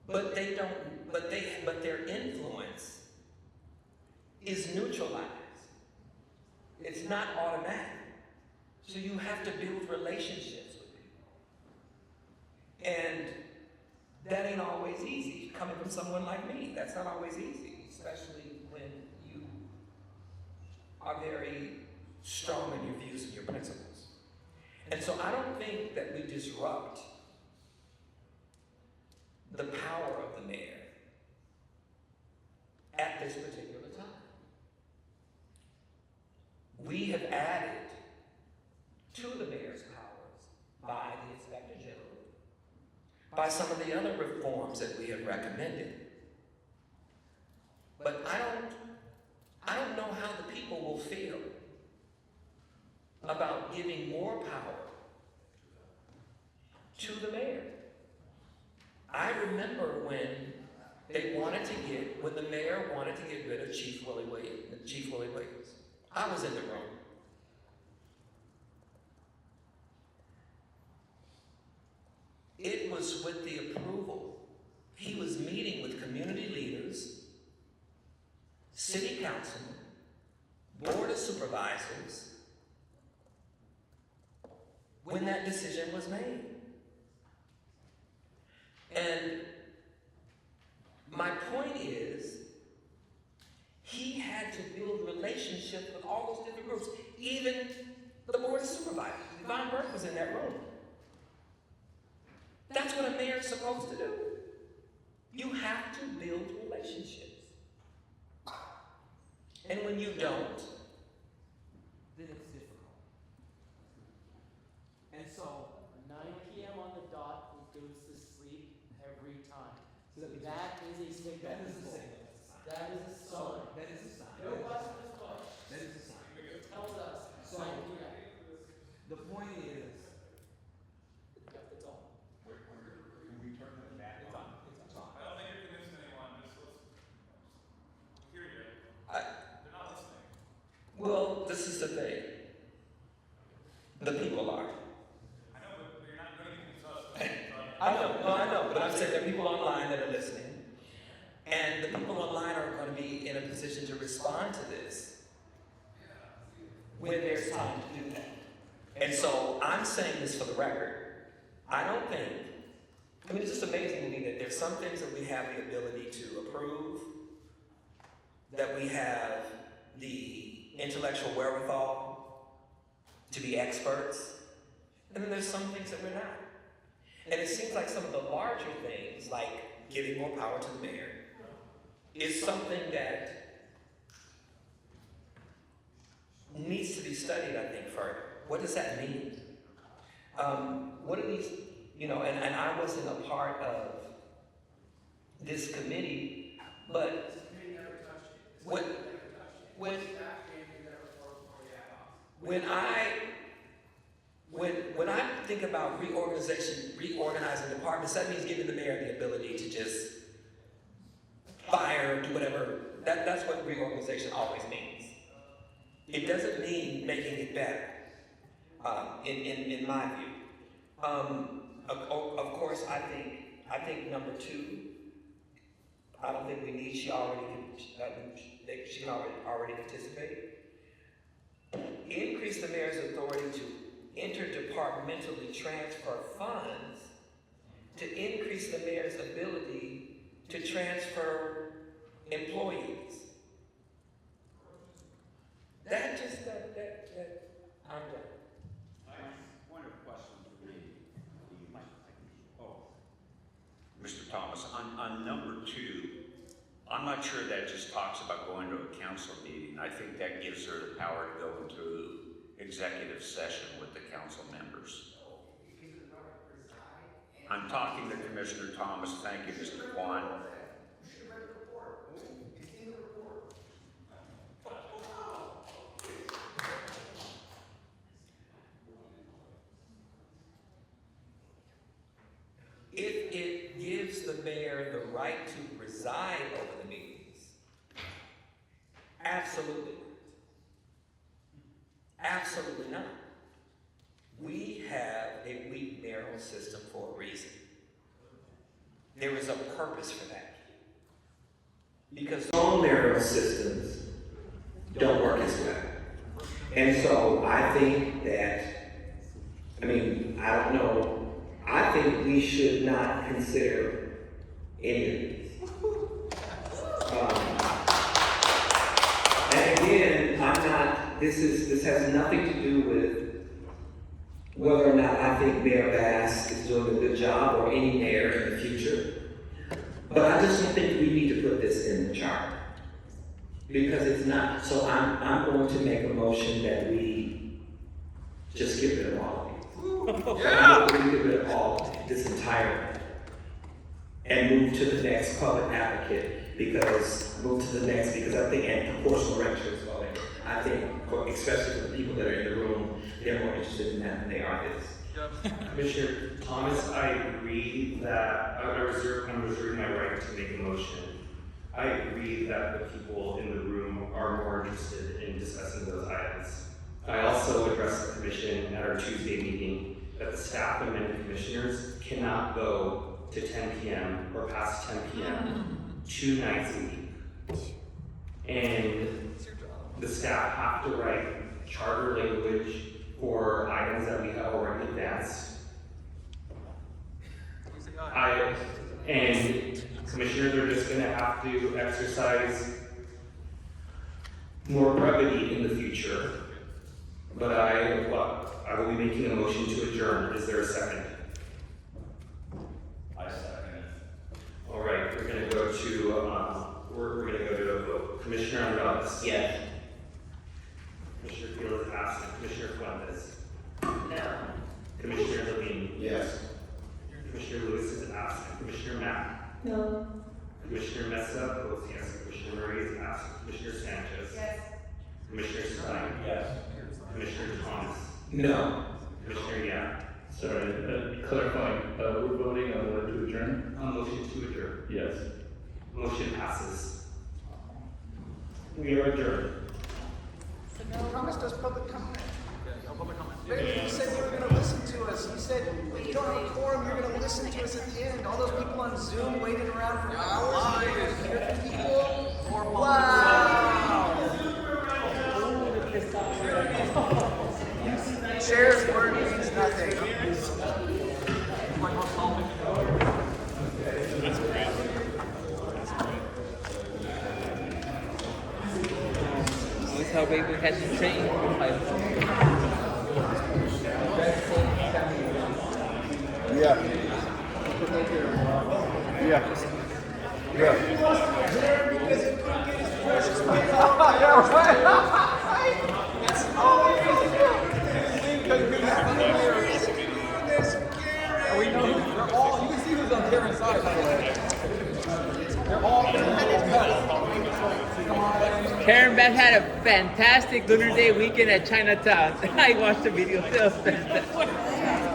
But they don't, but their influence is neutralized. It's not automatic. So you have to build relationships with people. And that ain't always easy. Coming from someone like me, that's not always easy, especially when you are very strong in your views and your principles. And so I don't think that we disrupt the power of the mayor at this particular time. We have added to the mayor's powers by the Inspector General, by some of the other reforms that we have recommended. But I don't know how the people will feel about giving more power to the mayor. I remember when the mayor wanted to get rid of Chief Willie Williams. I was in the room. It was with the approval. He was meeting with community leaders, city councilmen, board of supervisors, when that decision was made. And my point is, he had to build relationships with all those different groups, even the board of supervisors. Yvonne Burke was in that room. That's what a mayor's supposed to do. You have to build relationships. And when you don't, then it's difficult. And so, 9 p.m. on the dot, he goes to sleep every time. So that is a signal. That is a signal. That is a sign. That is a sign. No question is closed. That is a sign. It tells us. So, the point is, it's on. Can we turn that back? It's on. It's on. I don't think you're convincing anyone. Just hear you. They're not listening. well, this is the thing. The people are. I know, but you're not going to convince us. I know, but I'm saying there are people online that are listening. And the people online are going to be in a position to respond to this when there's time to do that. And so I'm saying this for the record. It's just amazing to me that there's some things that we have the ability to approve, that we have the intellectual wherewithal to be experts, and then there's some things that we're not. And it seems like some of the larger things, like giving more power to the mayor, is something that needs to be studied, I think, further. What does that mean? What are these, and I wasn't a part of this committee, but when I think about reorganizing departments, that means giving the mayor the ability to just fire, do whatever. That's what reorganization always means. It doesn't mean making it better, in my view. Of course, I think number two, I don't think we need, she can already participate. Increase the mayor's authority to interdepartmentally transfer funds to increase the mayor's ability to transfer employees. I'm done. Point of question for me. Mr. Thomas, on number two, I'm not sure that just talks about going to a council meeting. I think that gives her the power to go into executive session with the council members. I'm talking to Commissioner Thomas. Thank you, Mr. Kwan. If it gives the mayor the right to preside over the meetings, absolutely not. Absolutely not. We have a weak mayoral system for a reason. There is a purpose for that. Because all mayoral systems don't work as well. And so I think that, I don't know, I think we should not consider any of these. And again, this has nothing to do with whether or not I think Mayor Bass is doing a good job or any mayor in the future. But I just don't think we need to put this in the chart. Because it's not. So I'm going to make a motion that we just get rid of all of these. Yeah! We get rid of all of this entire and move to the next public advocate because I think, and proportional renters voting, I think, especially for the people that are in the room, they're more interested in that than they are this. Commissioner Thomas, I agree that I'm reserving my right to make a motion. I agree that the people in the room are more interested in discussing those items. I also addressed the commission at our Tuesday meeting that the staff and many commissioners cannot go to 10 p.m. or past 10 p.m. 2 nights a week. And the staff have to write charter language for items that we have already advanced. And commissioners are just gonna have to exercise more brevity in the future. But I will be making a motion to adjourn. Is there a second? I second it. All right, we're gonna go to a vote. Commissioner Hernandez. Yes. Commissioner Field is absent. Commissioner Fuentes. No. Commissioner Levine. Yes. Commissioner Lewis is absent. Commissioner Mack. No. Commissioner Mesa votes yes. Commissioner Murray is absent. Commissioner Sanchez. Yes. Commissioner Stein. Yes. Commissioner Thomas. No. Commissioner Yang. Sorry, clarifying, we're voting on whether to adjourn? On motion to adjourn. Yes. Motion passes. We are adjourned. Thomas does public comment. No public comment. You said you were going to listen to us. You said when you don't have a quorum, you're going to listen to us at the end. All those people on Zoom waiting around for hours to hear from people. Wow. Chair's word means nothing. That's great. That's how baby has to train. Yeah. Yeah. Yeah. That's all we can do. We know they're all, you can see who's on Karen's side, by the way. They're all independent. Karen Beth had a fantastic Lunar Day weekend at Chinatown. I watched the video. It was fantastic.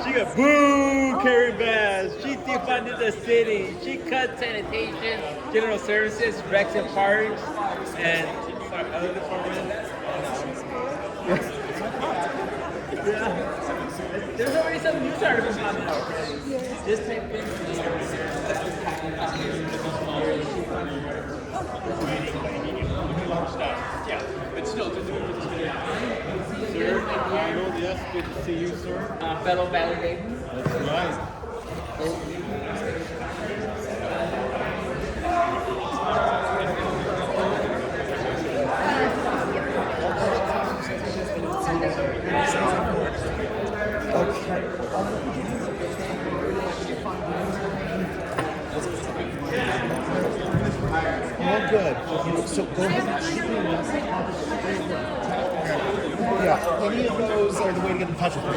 She got boo, Karen Bass. She defunded the city. She cut sanitation, general services, recs and parks, and other departments. Yeah. There's already some news articles coming out already. This type of thing. Yeah, but still, to do it with this video. Sir, Arnold, yes, good to see you, sir. Fellow validating. That's right. All good. So go ahead and shoot me. Yeah, any of those are the way to get in touch with me.